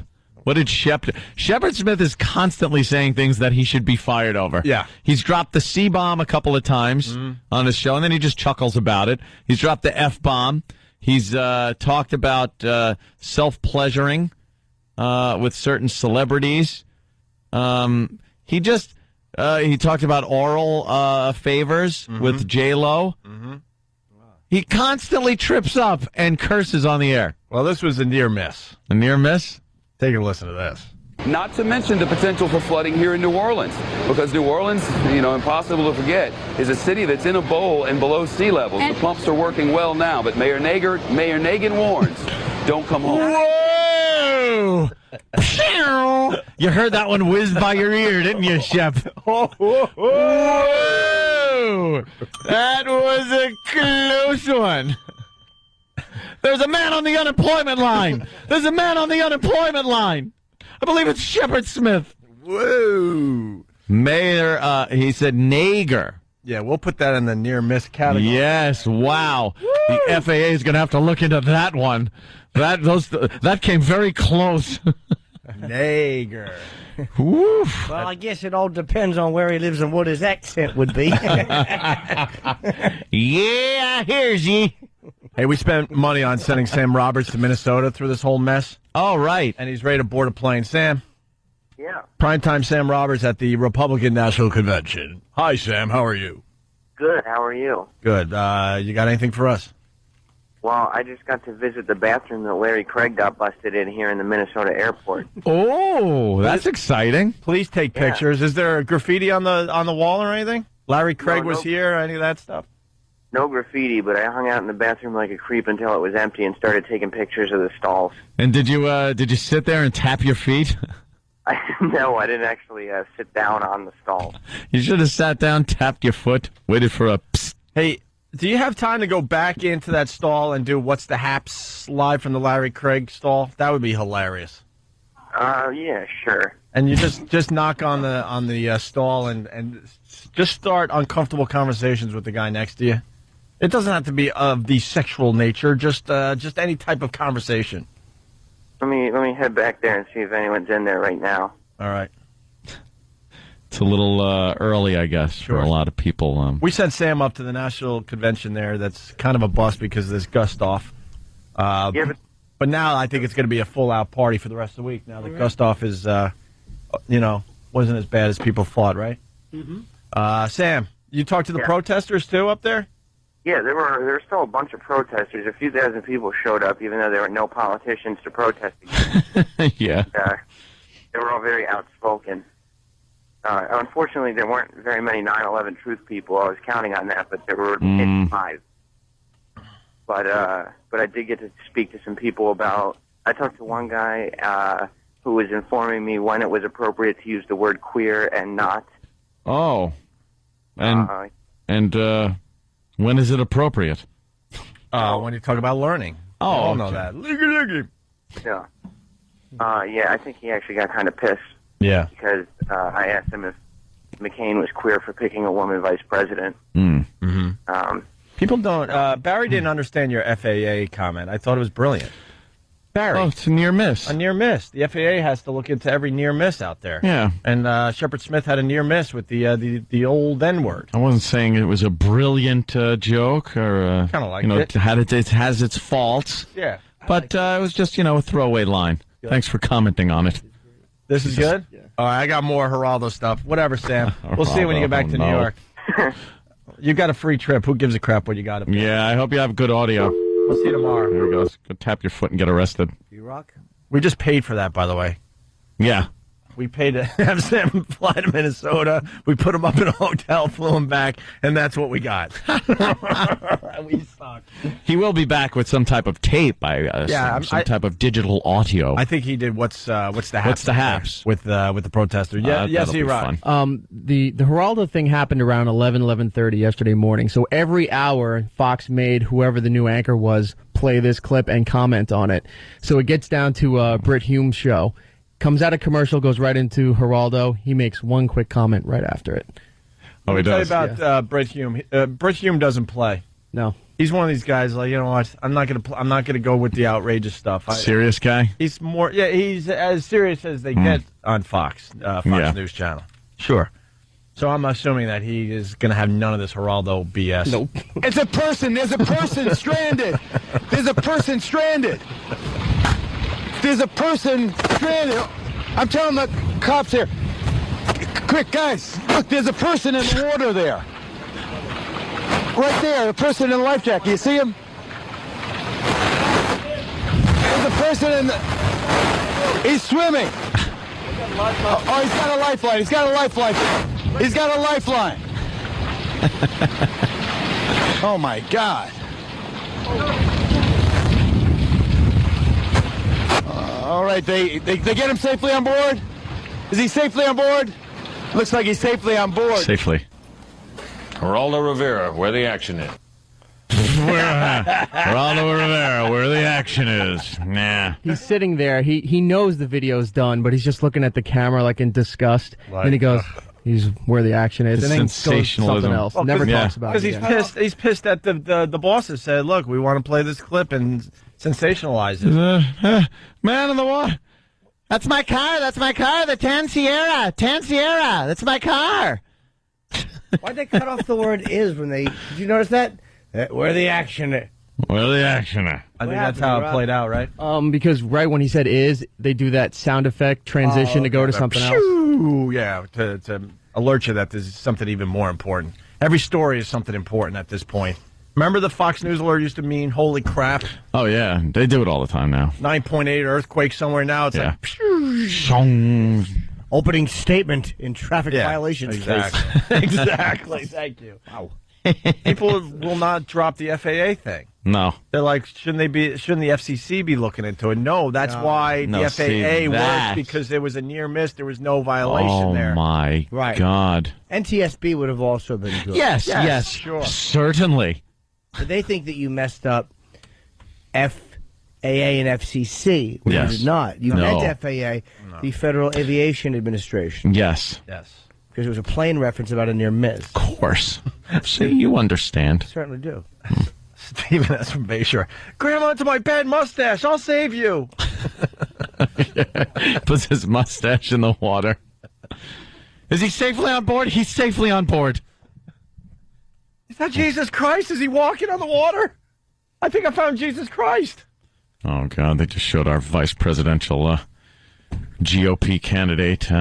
What did Shep do? Shepard Smith is constantly saying things that he should be fired over. Yeah. He's dropped the C-bomb a couple of times on his show, and then he just chuckles about it. He's dropped the F-bomb. He's talked about self-pleasuring with certain celebrities. He talked about oral favors with J-Lo. He constantly trips up and curses on the air. Well, this was a near miss. A near miss? Take a listen to this. Not to mention the potential for flooding here in New Orleans, because New Orleans, impossible to forget, is a city that's in a bowl and below sea level. The pumps are working well now, but Mayor Nagin warns, don't come home. Whoa! You heard that one whiz by your ear, didn't you, Shep? Whoa! That was a close one. There's a man on the unemployment line. There's a man on the unemployment line. I believe it's Shepard Smith. Whoa. Mayor, he said Nager. Yeah, we'll put that in the near miss category. Yes, wow. Woo! The FAA is going to have to look into that one. That came very close. Nager. Woof. Well, I guess it all depends on where he lives and what his accent would be. Yeah, here's ye. Hey, we spent money on sending Sam Roberts to Minnesota through this whole mess. Oh, right. And he's ready to board a plane. Sam? Yeah. Primetime Sam Roberts at the Republican National Convention. Hi, Sam. How are you? Good. How are you? Good. You got anything for us? Well, I just got to visit the bathroom that Larry Craig got busted in here in the Minnesota airport. Oh, that's exciting. Please take pictures. Is there graffiti on the wall or anything? Larry Craig was here, any of that stuff? No graffiti, but I hung out in the bathroom like a creep until it was empty and started taking pictures of the stalls. And did you sit there and tap your feet? No, I didn't actually sit down on the stalls. You should have sat down, tapped your foot, waited for a psst. Hey, do you have time to go back into that stall and do What's the Haps live from the Larry Craig stall? That would be hilarious. Yeah, sure. And you just knock on the stall and just start uncomfortable conversations with the guy next to you. It doesn't have to be of the sexual nature, just any type of conversation. Let me head back there and see if anyone's in there right now. All right. It's a little early, I guess, for a lot of people. We sent Sam up to the national convention there. That's kind of a bust because there's Gustav. But now I think it's going to be a full-out party for the rest of the week. Now that Gustav is, wasn't as bad as people thought, right? Mm-hmm. Sam, you talked to the protesters, too, up there? Yeah, there were still a bunch of protesters. A few thousand people showed up, even though there were no politicians to protest against. Yeah. They were all very outspoken. Unfortunately, there weren't very many 9/11 truth people. I was counting on that, but there were maybe 5. But I did get to speak to some people about. I talked to one guy who was informing me when it was appropriate to use the word queer and not. Oh, and when is it appropriate? When you talk about learning. Oh, I all know that. Yeah. I think he actually got kind of pissed. Yeah. Because I asked him if McCain was queer for picking a woman vice president. People don't. Barry didn't understand your FAA comment. I thought it was brilliant. Barry. Oh, it's a near miss. A near miss. The FAA has to look into every near miss out there. Yeah. And Shepard Smith had a near miss with the old N-word. I wasn't saying it was a brilliant joke or kind of like it has its faults. Yeah. But it was just a throwaway line. Good. Thanks for commenting on it. This is good? Yeah. All right, I got more Geraldo stuff. Whatever, Sam. We'll see you when you get back to New York. You got a free trip. Who gives a crap what you got? Yeah, I hope you have good audio. We'll see you tomorrow. There we go. Go tap your foot and get arrested. B-Rock? We just paid for that, by the way. Yeah. We paid to have Sam fly to Minnesota. We put him up in a hotel, flew him back, and that's what we got. We suck. He will be back with some type of tape, some type of digital audio. I think he did what's the haps? What's the haps? With the protester. Yeah, yes, he right. The Geraldo thing happened around 11:30 yesterday morning. So every hour, Fox made whoever the new anchor was play this clip and comment on it. So it gets down to Britt Hume's show. Comes out of commercial, goes right into Geraldo. He makes one quick comment right after it. Oh, he does. Tell you about Britt Hume. Britt Hume doesn't play. No, he's one of these guys. Like, you know what? I'm not gonna go with the outrageous stuff. Serious guy. He's more. Yeah, he's as serious as they get on Fox News Channel. Sure. So I'm assuming that he is going to have none of this Geraldo BS. Nope. It's a person. There's a person stranded. There's a person stranded. There's a person stranded. I'm telling the cops here. Quick, guys. Look, there's a person in the water there. Right there, the person in the life jacket. You see him? There's a person in the... He's swimming. Oh, he's got a lifeline. He's got a lifeline. He's got a lifeline. Oh, my God. All right, they get him safely on board? Is he safely on board? Looks like he's safely on board. Safely. Geraldo Rivera, where the action is. Geraldo Rivera, where the action is. Nah. He's sitting there. He knows the video's done, but he's just looking at the camera like in disgust. Like, and he goes, he's where the action is. And then sensationalism. Goes something else. Never talks about it. Because he's pissed. He's pissed that the bosses said, "Look, we want to play this clip and sensationalize it." Man in the water. That's my car. That's my car. The Tan Sierra. That's my car. Why'd they cut off the word "is" when they? Did you notice that? Where the action is. Where the action is. I think that's how it played out, right? Because right when he said "is," they do that sound effect transition to go to something else. Yeah, to alert you that there's something even more important. Every story is something important at this point. Remember the Fox News alert used to mean "holy crap"? Oh yeah, they do it all the time now. 9.8 earthquake somewhere now. It's like opening statement in traffic violations. Exactly. Exactly. Thank you. Wow. People will not drop the FAA thing. No. They're like, shouldn't the FCC be looking into it? No, that's why the FAA works, because there was a near miss. There was no violation there. Oh, my God. NTSB would have also been good. Yes, sure. Certainly. But they think that you messed up FAA and FCC, which you did not. You meant FAA, the Federal Aviation Administration. Yes. Because it was a plane reference about a near miss. Of course. So you understand. I certainly do. Stephen S. from Bayshore. Grab onto my bad mustache. I'll save you. Puts his mustache in the water. Is he safely on board? He's safely on board. Is that Jesus Christ? Is he walking on the water? I think I found Jesus Christ. Oh, God. They just showed our vice presidential GOP candidate.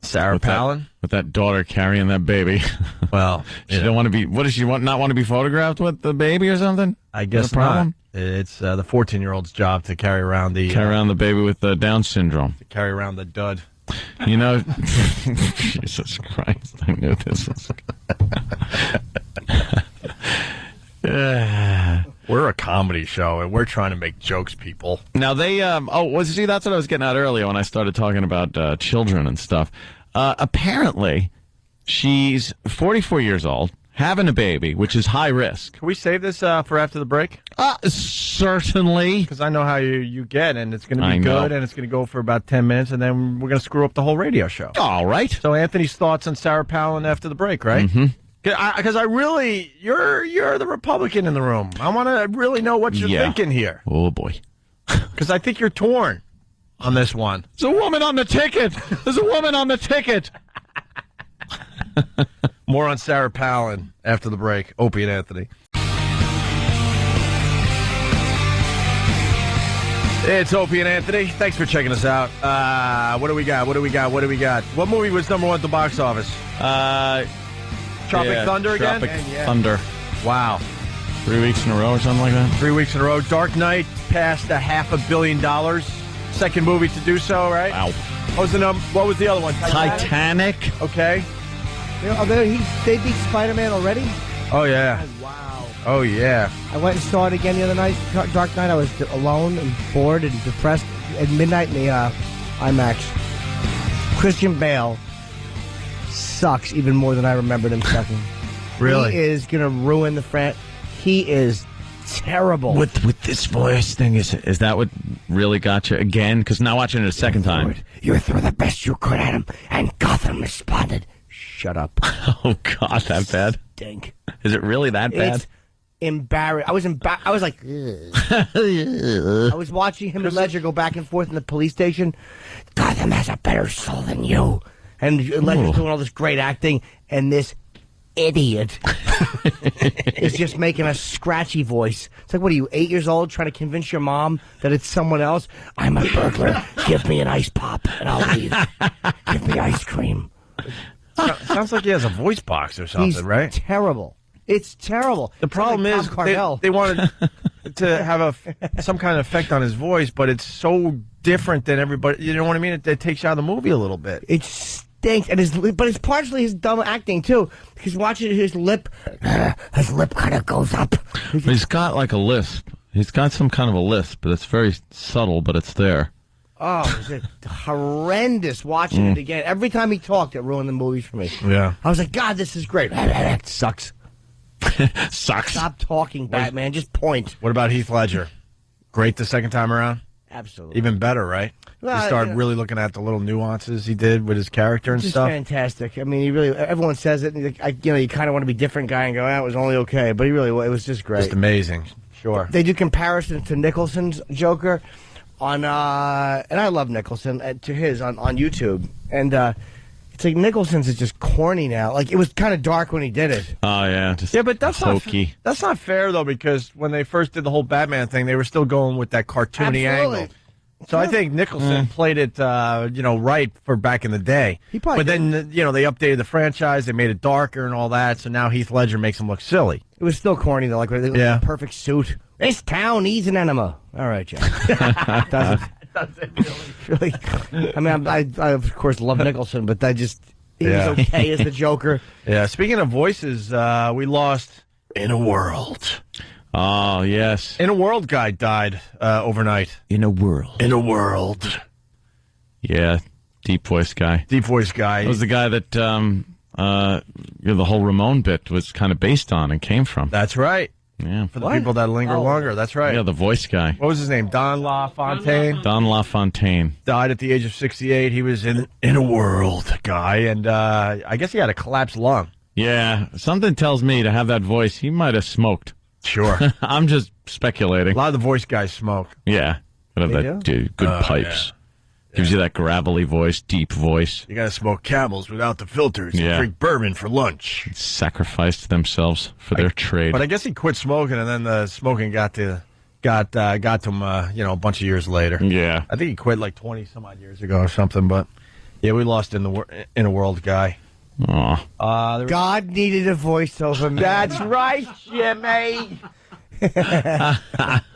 Sarah Palin? With that daughter carrying that baby. Well, she don't want to be. What does she want? Not want to be photographed with the baby or something? I guess not. It's the 14-year-old's job to carry around the baby with Down syndrome. To carry around the dud. You know, Jesus Christ! I knew this was. We're a comedy show, and we're trying to make jokes, people. Now they that's what I was getting at earlier when I started talking about children and stuff. Apparently, she's 44 years old, having a baby, which is high risk. Can we save this for after the break? Certainly. Because I know how you get, and it's going to be good, and it's going to go for about 10 minutes, and then we're going to screw up the whole radio show. All right. So Anthony's thoughts on Sarah Palin after the break, right? Mm-hmm. Because I really, you're the Republican in the room. I want to really know what you're thinking here. Oh, boy. Because I think you're torn on this one. There's a woman on the ticket. There's a woman on the ticket. More on Sarah Palin after the break. Opie and Anthony. It's Opie and Anthony. Thanks for checking us out. What do we got? What movie was number one at the box office? Tropic Thunder again? Tropic Thunder. Wow. 3 weeks in a row or something like that? 3 weeks in a row. Dark Knight passed $500 million. Second movie to do so, right? Wow. What was the other one? Titanic. Okay. They beat Spider-Man already? Oh, yeah. Oh, wow. Oh, yeah. I went and saw it again the other night, Dark Knight. I was alone and bored and depressed at midnight in the IMAX. Christian Bale sucks even more than I remembered him sucking. Really? He is going to ruin the franchise. He is terrible. With this voice thing, is that what really got you again? Because now watching it a second time. You threw the best you could at him, and Gotham responded. Shut up. Oh, God, that bad? Stink. Is it really that bad? It's embarrassed. I was like, ugh. I was watching him and Ledger go back and forth in the police station. Gotham has a better soul than you. And Ledger's doing all this great acting, and this idiot is just making a scratchy voice. It's like, what are you, 8 years old, trying to convince your mom that it's someone else? I'm a burglar. Give me an ice pop, and I'll leave. Give me ice cream. Sounds like he has a voice box or something, He's right? Terrible. It's terrible. The problem is they wanted to have some kind of effect on his voice, but it's so different than everybody. You know what I mean? It takes you out of the movie a little bit. It stinks, but it's partially his dumb acting too. Because watching his lip kind of goes up. He's got like a lisp. He's got some kind of a lisp, but it's very subtle, but it's there. Oh, it was horrendous watching it again. Every time he talked, it ruined the movies for me. Yeah. I was like, God, this is great. It sucks. Sucks. Stop talking, Batman. Just point. What about Heath Ledger? Great the second time around? Absolutely. Even better, right? Well, you start really looking at the little nuances he did with his character and stuff. Fantastic. I mean, everyone says it. And you kind of want to be a different guy and go, it was only okay. But it was just great. Just amazing. Sure. They do comparisons to Nicholson's Joker on, and I love Nicholson, to his on YouTube. And it's like Nicholson's is just corny now. Like, it was kind of dark when he did it. Oh, yeah. Just but that's hokey. That's not fair, though, because when they first did the whole Batman thing, they were still going with that cartoony angle. So I think Nicholson played it, right for back in the day. But then, they updated the franchise, they made it darker and all that, so now Heath Ledger makes him look silly. It was still corny, though, like a perfect suit. This town needs an enema. All right, Jack. Doesn't really. I mean, I of course love Nicholson, but he was okay as the Joker. Yeah. Speaking of voices, we lost In a World. Oh yes, In a World guy died overnight. In a World. Yeah, deep voice guy. Deep voice guy. It was the guy that the whole Ramon bit was kind of based on and came from. That's right. Yeah. For the people that linger longer, that's right. Yeah, the voice guy. What was his name? Don LaFontaine? Don LaFontaine. Died at the age of 68. He was in a World guy, and I guess he had a collapsed lung. Yeah, something tells me to have that voice, he might have smoked. Sure. I'm just speculating. A lot of the voice guys smoke. Yeah. Could have that good pipes. Yeah. Gives you that gravelly voice, deep voice. You got to smoke Camels without the filters and drink bourbon for lunch. Sacrificed themselves for their trade. But I guess he quit smoking, and then the smoking got to him, a bunch of years later. Yeah. I think he quit like 20 some odd years ago or something. But Yeah, we lost in a world guy. God needed a voiceover man. That's right, Jimmy.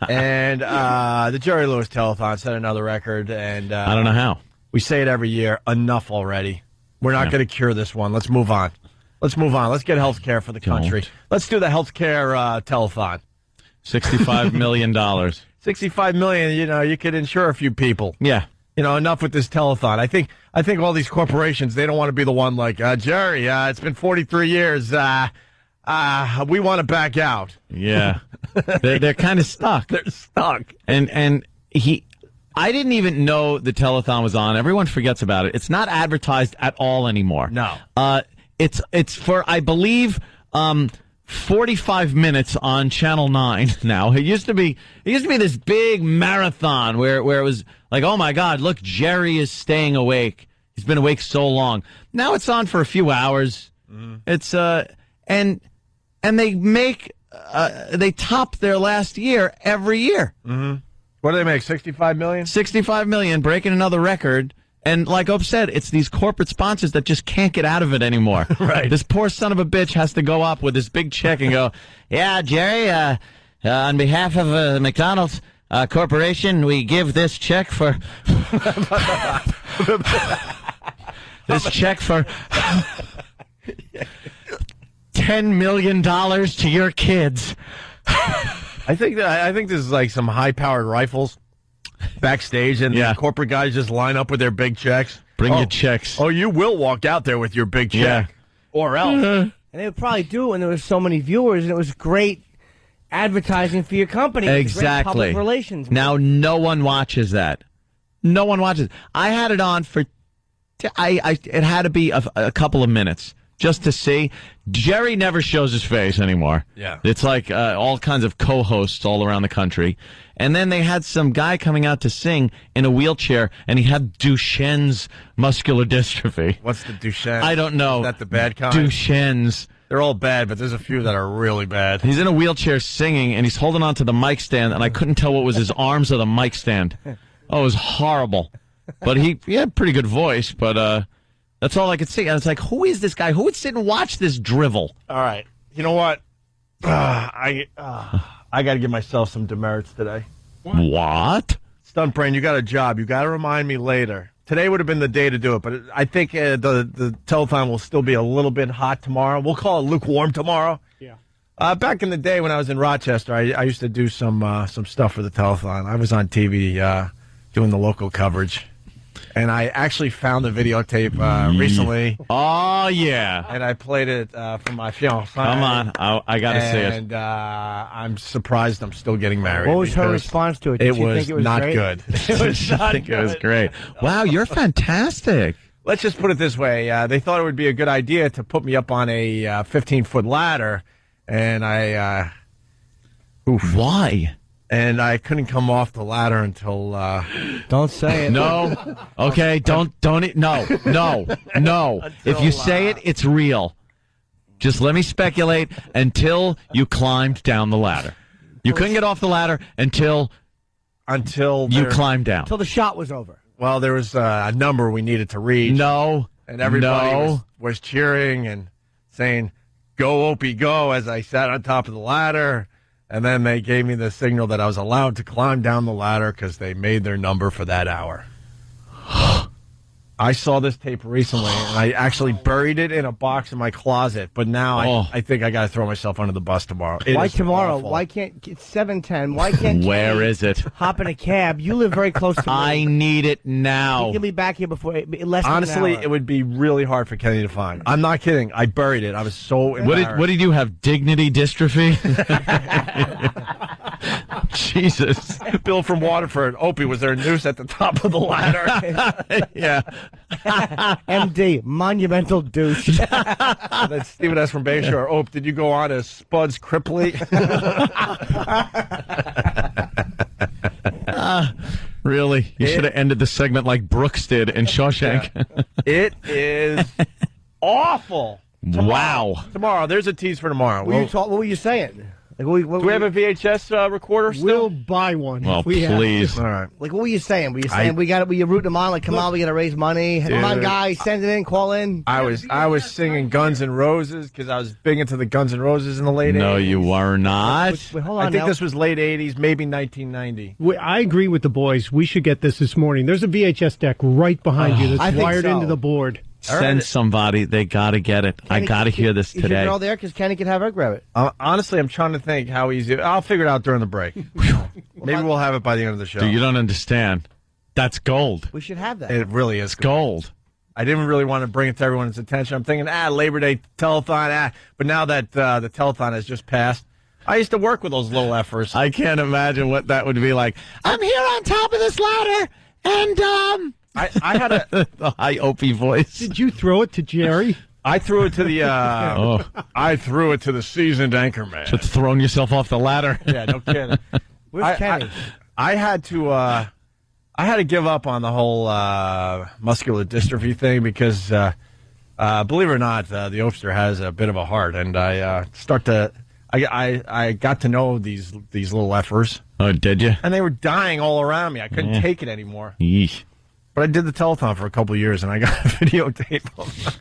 And the Jerry Lewis Telethon set another record, and I don't know how. We say it every year. Enough already. We're not going to cure this one. Let's move on. Let's move on. Let's get health care for the country. Let's do the health care telethon. $65 million. $65 million. You know, you could insure a few people. Yeah. You know, enough with this telethon. I think all these corporations, they don't want to be the one like, Jerry, it's been 43 years. We want to back out. Yeah. They're kind of stuck. They're stuck. And I didn't even know the telethon was on. Everyone forgets about it. It's not advertised at all anymore. No. It's for, I believe, 45 minutes on Channel 9 now. It used to be this big marathon where it was like, oh my God, look, Jerry is staying awake. He's been awake so long. Now it's on for a few hours. It's and they make they top their last year every year. What do they make? $65 million? $65 million, breaking another record. And like Opie said, it's these corporate sponsors that just can't get out of it anymore. Right. This poor son of a bitch has to go up with this big check and go, yeah, Jerry, on behalf of McDonald's Corporation, we give this check for... this check for... $10 million to your kids. I think this is like some high-powered rifles backstage, and the corporate guys just line up with their big checks. Bring your checks. Oh, you will walk out there with your big check. Or else. And they would probably do it when there was so many viewers, and it was great advertising for your company. Exactly. Great public relations. Now, no one watches that. No one watches. I had it on for... it had to be a couple of minutes just to see. Jerry never shows his face anymore. Yeah. It's like all kinds of co-hosts all around the country. And then they had some guy coming out to sing in a wheelchair, and he had Duchenne's muscular dystrophy. What's the Duchenne? I don't know. Is that the bad kind? Duchenne's. They're all bad, but there's a few that are really bad. He's in a wheelchair singing, and he's holding on to the mic stand, and I couldn't tell what was his arms or the mic stand. Oh, it was horrible. But he had a pretty good voice, but that's all I could see. And it's like, who is this guy? Who would sit and watch this drivel? All right. You know what? I got to give myself some demerits today. What? Stunt Brain, you got a job. You got to remind me later. Today would have been the day to do it, but I think the telethon will still be a little bit hot tomorrow. We'll call it lukewarm tomorrow. Yeah. Back in the day when I was in Rochester, I used to do some stuff for the telethon. I was on TV doing the local coverage. And I actually found the videotape recently. Oh, yeah. And I played it for my fiancée. Come on. I got to see it. And I'm surprised I'm still getting married. What was her response to it? Did she think it was not great? good. It was not good. It was great. Wow, you're fantastic. Let's just put it this way. They thought it would be a good idea to put me up on a 15-foot ladder. And I... Why? And I couldn't come off the ladder until... Don't say it. No. Okay, don't... No. If you say it, it's real. Just let me speculate until you climbed down the ladder. You couldn't get off the ladder until you climbed down. Until the shot was over. Well, there was a number we needed to reach. No. And everybody was cheering and saying, "Go, Opie, go," as I sat on top of the ladder. And then they gave me the signal that I was allowed to climb down the ladder because they made their number for that hour. I saw this tape recently, and I actually buried it in a box in my closet. But now I think I got to throw myself under the bus tomorrow. Why tomorrow? Awful. Why can't it's 7:10? Why can't Where is it? Hop in a cab? You live very close to me. I need it now. You can be back here before less. Honestly, than an hour. it would be really hard for Kenny to find. I'm not kidding. I buried it. I was so embarrassed. What did you have? Dignity dystrophy? Jesus. Bill from Waterford. Opie, was there a noose at the top of the ladder? Yeah. MD, monumental douche. That's Stephen S. from Bayshore. Opie, did you go on as Spazz Cripley? Really? You should have ended the segment like Brooks did in Shawshank. Yeah. It is awful. Wow. Tomorrow. There's a tease for tomorrow. What were you saying? Do we have a VHS recorder still? We'll buy one. Well, if we have please. to. All right. Like, what were you saying? Were you saying were you rooting them on? Like, come on, we got to raise money. Come on, guys, send it in, call in. I was singing Guns N' Roses because I was big into the Guns N' Roses in the late 80s. No, you were not. Wait, hold on I think now. this was late 80s, maybe 1990. I agree with the boys. We should get this morning. There's a VHS deck right behind you I that's think wired so. into the board. Send somebody. They got to get it. I got to hear this Is today. your girl there? Because Kenny can have her grab it. Honestly, I'm trying to think how easy. I'll figure it out during the break. Maybe we'll have it by the end of the show. Dude, you don't understand. That's gold. We should have that. It really is Gold. I didn't really want to bring it to everyone's attention. I'm thinking, Labor Day telethon, But now that the telethon has just passed, I used to work with those little effers. I can't imagine what that would be like. I'm here on top of this ladder, and I had a the high Opie voice. Did you throw it to Jerry? I threw it to the I threw it to the seasoned anchorman. Just throwing yourself off the ladder. Yeah, no kidding. Where's Kenny? I had to give up on the whole muscular dystrophy thing because believe it or not, the Opster has a bit of a heart, and I got to know these little effers. Oh, did you? And they were dying all around me. I couldn't take it anymore. Yeesh. But I did the telethon for a couple of years, and I got a videotape of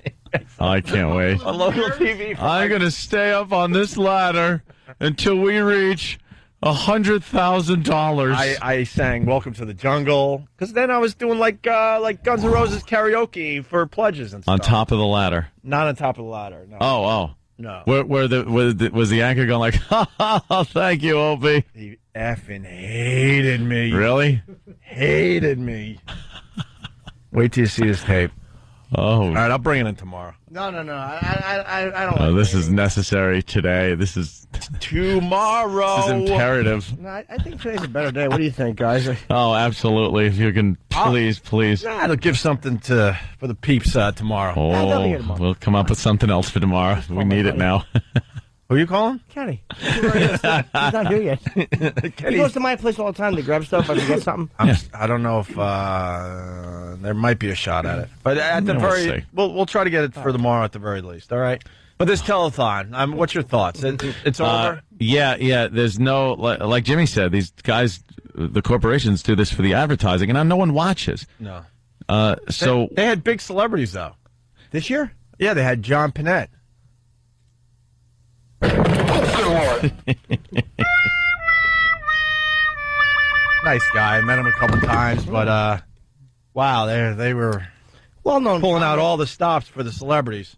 I can't wait. on local TV. I'm going to stay up on this ladder until we reach $100,000. I sang "Welcome to the Jungle" because then I was doing like Guns N' Roses karaoke for pledges and stuff. On top of the ladder. Not on top of the ladder. No. Oh. No. Was the anchor going like, ha, thank you, Opie? He effing hated me. Really? Hated me. Wait till you see this tape. Oh. All right, I'll bring it in tomorrow. No. I don't. Oh, this is necessary today. This is tomorrow. This is imperative. No, I think today's a better day. What do you think, guys? Oh, absolutely. If you can, please. It'll give something for the peeps tomorrow. Oh, we'll come up with something else for tomorrow. We need it now. Who are you calling? Kenny. He's not here yet. He goes to my place all the time to grab stuff. I forget something. I don't know if there might be a shot at it, but at the we'll try to get it for tomorrow at the very least. All right. But this telethon, what's your thoughts? It's over. Yeah. There's no like Jimmy said. These guys, the corporations do this for the advertising, and no one watches. No. So they had big celebrities though this year. Yeah, they had John Pinette. Nice guy. I met him a couple times, but wow, they were well known, pulling out all the stops for the celebrities.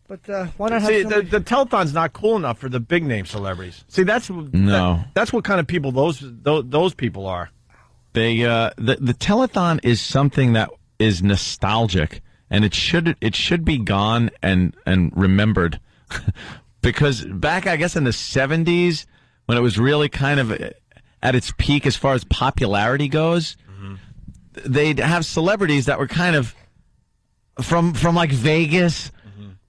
But why not have see the telethon's not cool enough for the big name celebrities. See, that's what kind of people those people are. They the telethon is something that is nostalgic, and it should be gone and remembered. Because back, I guess, in the 70s, when it was really kind of at its peak as far as popularity goes, they'd have celebrities that were kind of from like Vegas.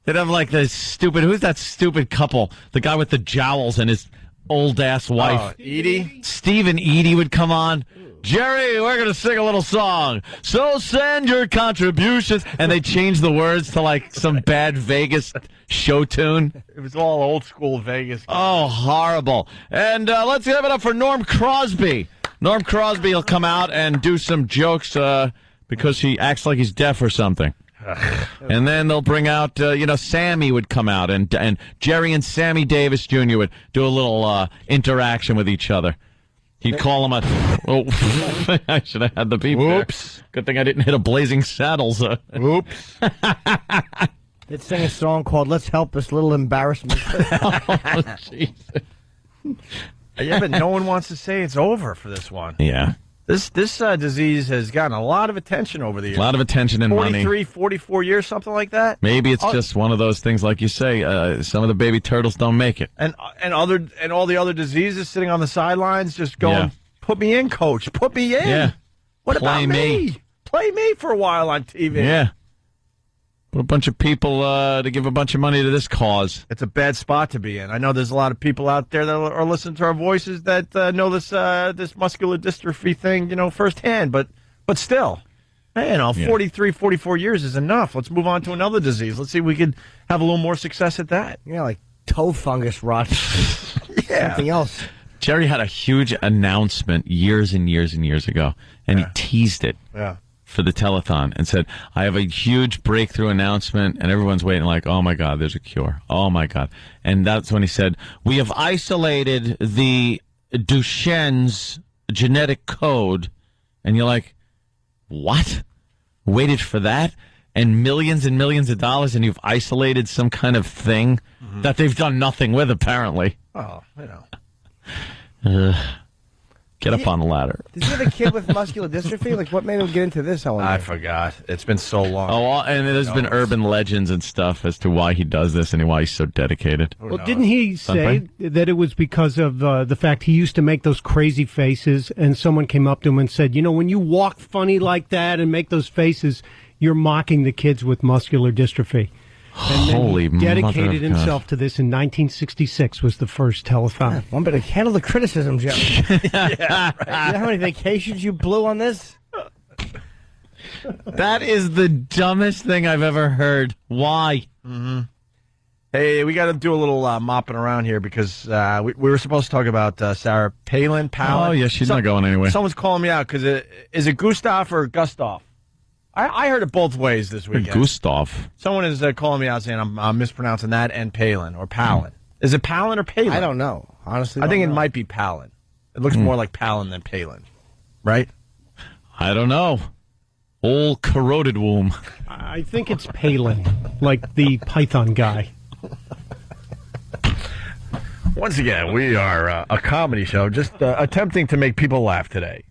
They'd have like who's that stupid couple? The guy with the jowls and his old-ass wife. Edie? Steve and Edie would come on. Jerry, we're going to sing a little song. So send your contributions. And they changed the words to like some bad Vegas show tune. It was all old school Vegas. Oh, horrible. And let's give it up for Norm Crosby. Norm Crosby will come out and do some jokes because he acts like he's deaf or something. And then they'll bring out, Sammy would come out, and Jerry and Sammy Davis Jr. would do a little interaction with each other. He'd call him I should have had the beep. Oops. There. Good thing I didn't hit a Blazing Saddles. Oops. They'd sing a song called "Let's Help This Little Embarrassment." Oh, Jesus. Yeah, but no one wants to say it's over for this one. Yeah. This disease has gotten a lot of attention over the years. A lot of attention and 43, 44 years, something like that. Maybe it's just one of those things, like you say, some of the baby turtles don't make it. And all the other diseases sitting on the sidelines just going, put me in, coach. Put me in. Yeah. What Play about me? Play me for a while on TV. Yeah. Put a bunch of people to give a bunch of money to this cause. It's a bad spot to be in. I know there's a lot of people out there that are listening to our voices that know this muscular dystrophy thing, firsthand. But still, 43, 44 years is enough. Let's move on to another disease. Let's see if we could have a little more success at that. Yeah, like toe fungus rot. something else. Jerry had a huge announcement years and years and years ago, and he teased it for the telethon and said, I have a huge breakthrough announcement, and everyone's waiting like, oh, my God, there's a cure. Oh, my God. And that's when he said, we have isolated the Duchenne's genetic code. And you're like, what? Waited for that? And millions of dollars, and you've isolated some kind of thing that they've done nothing with, apparently. Oh, you know. Get up on the ladder. Does he have a kid with muscular dystrophy? Like, what made him get into this? I forgot. It's been so long. Oh, and there's been urban legends and stuff as to why he does this and why he's so dedicated. Well, didn't he say that it was because of the fact he used to make those crazy faces, and someone came up to him and said, you know, when you walk funny like that and make those faces, you're mocking the kids with muscular dystrophy. And then Holy he dedicated mother of himself to this in 1966 was the first telethon. One bit of handle the criticism, Joe. Yeah, right. You know how many vacations you blew on this? That is the dumbest thing I've ever heard. Why? Hey, we got to do a little mopping around here because we were supposed to talk about Sarah Palin. Oh, yeah, she's not going anywhere. Someone's calling me out because is it Gustav or Gustav? I heard it both ways this weekend. Gustav. Someone is calling me out saying I'm mispronouncing that and Palin or Palin. Is it Palin or Palin? I don't know. Honestly, I think it might be Palin. It looks more like Palin than Palin, right? I don't know. Old corroded womb. I think it's Palin, like the Python guy. Once again, we are a comedy show just attempting to make people laugh today.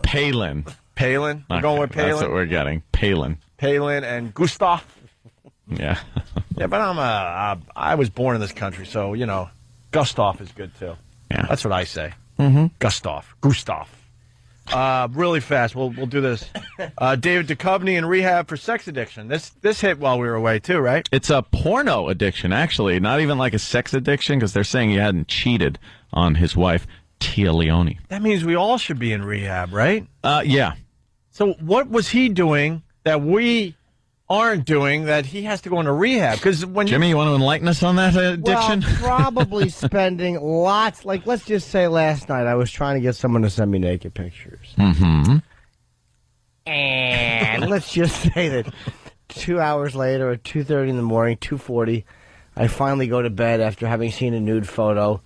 Palin. Palin? We're going with Palin? That's what we're getting. Palin. Palin and Gustav. Yeah. Yeah, but I was born in this country, so, you know, Gustav is good, too. Yeah. That's what I say. Gustav. Really fast, we'll do this. David Duchovny in rehab for sex addiction. This hit while we were away, too, right? It's a porno addiction, actually. Not even like a sex addiction, because they're saying he hadn't cheated on his wife, Tia Leone. That means we all should be in rehab, right? Yeah. So what was he doing that we aren't doing that he has to go into rehab? Because when Jimmy, you want to enlighten us on that addiction? Well, probably spending lots. Like, let's just say last night I was trying to get someone to send me naked pictures. And let's just say that 2 hours later at 2:30 in the morning, 2:40, I finally go to bed after having seen a nude photo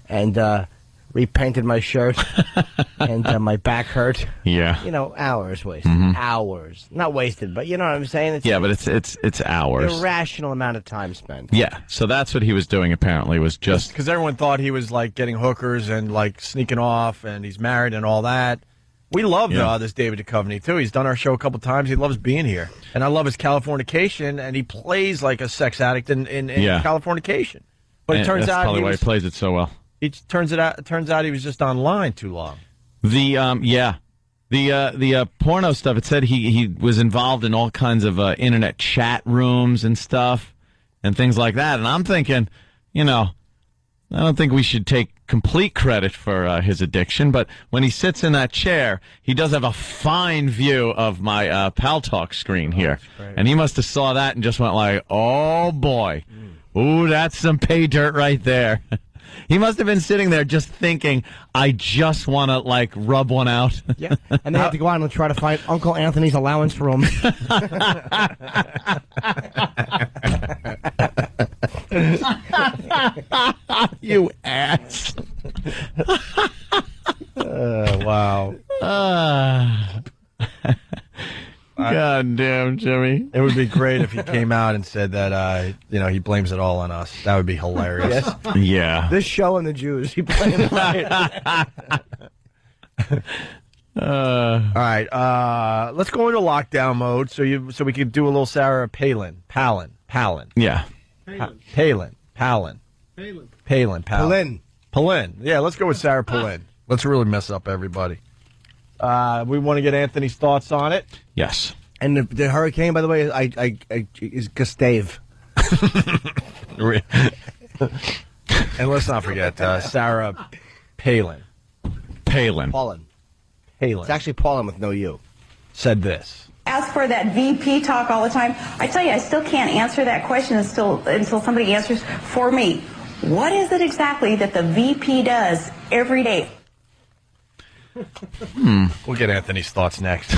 and repainted my shirt and my back hurt. Yeah. You know, hours wasted. Hours. Not wasted, but you know what I'm saying? But it's hours. Irrational amount of time spent. Yeah. So that's what he was doing, apparently, was just... Because everyone thought he was, like, getting hookers and, like, sneaking off, and he's married and all that. We love this David Duchovny, too. He's done our show a couple times. He loves being here. And I love his Californication, and he plays like a sex addict in Californication. But it turns that's out probably why he plays it so well. It turns out he was just online too long. The porno stuff. It said he was involved in all kinds of internet chat rooms and stuff and things like that. And I'm thinking, you know, I don't think we should take complete credit for his addiction. But when he sits in that chair, he does have a fine view of my Pal Talk screen here, and he must have saw that and just went like, "Oh boy, ooh, that's some pay dirt right there." He must have been sitting there just thinking, I just want to, like, rub one out. Yeah, and they had to go out and try to find Uncle Anthony's allowance room. You ass. Wow. God damn, Jimmy. It would be great if he came out and said that, he blames it all on us. That would be hilarious. Yes. Yeah. This show and the Jews. He blamed it right. All right. Let's go into lockdown mode so we could do a little Sarah Palin. Yeah. Palin. Yeah, let's go with Sarah Palin. Let's really mess up everybody. We want to get Anthony's thoughts on it. Yes. And the hurricane, by the way, is Gustav. And let's not forget Sarah Palin. Paulin. It's actually Paulin with no U. Said this. As for that VP talk all the time, I tell you, I still can't answer that question until somebody answers for me. What is it exactly that the VP does every day? We'll get Anthony's thoughts next.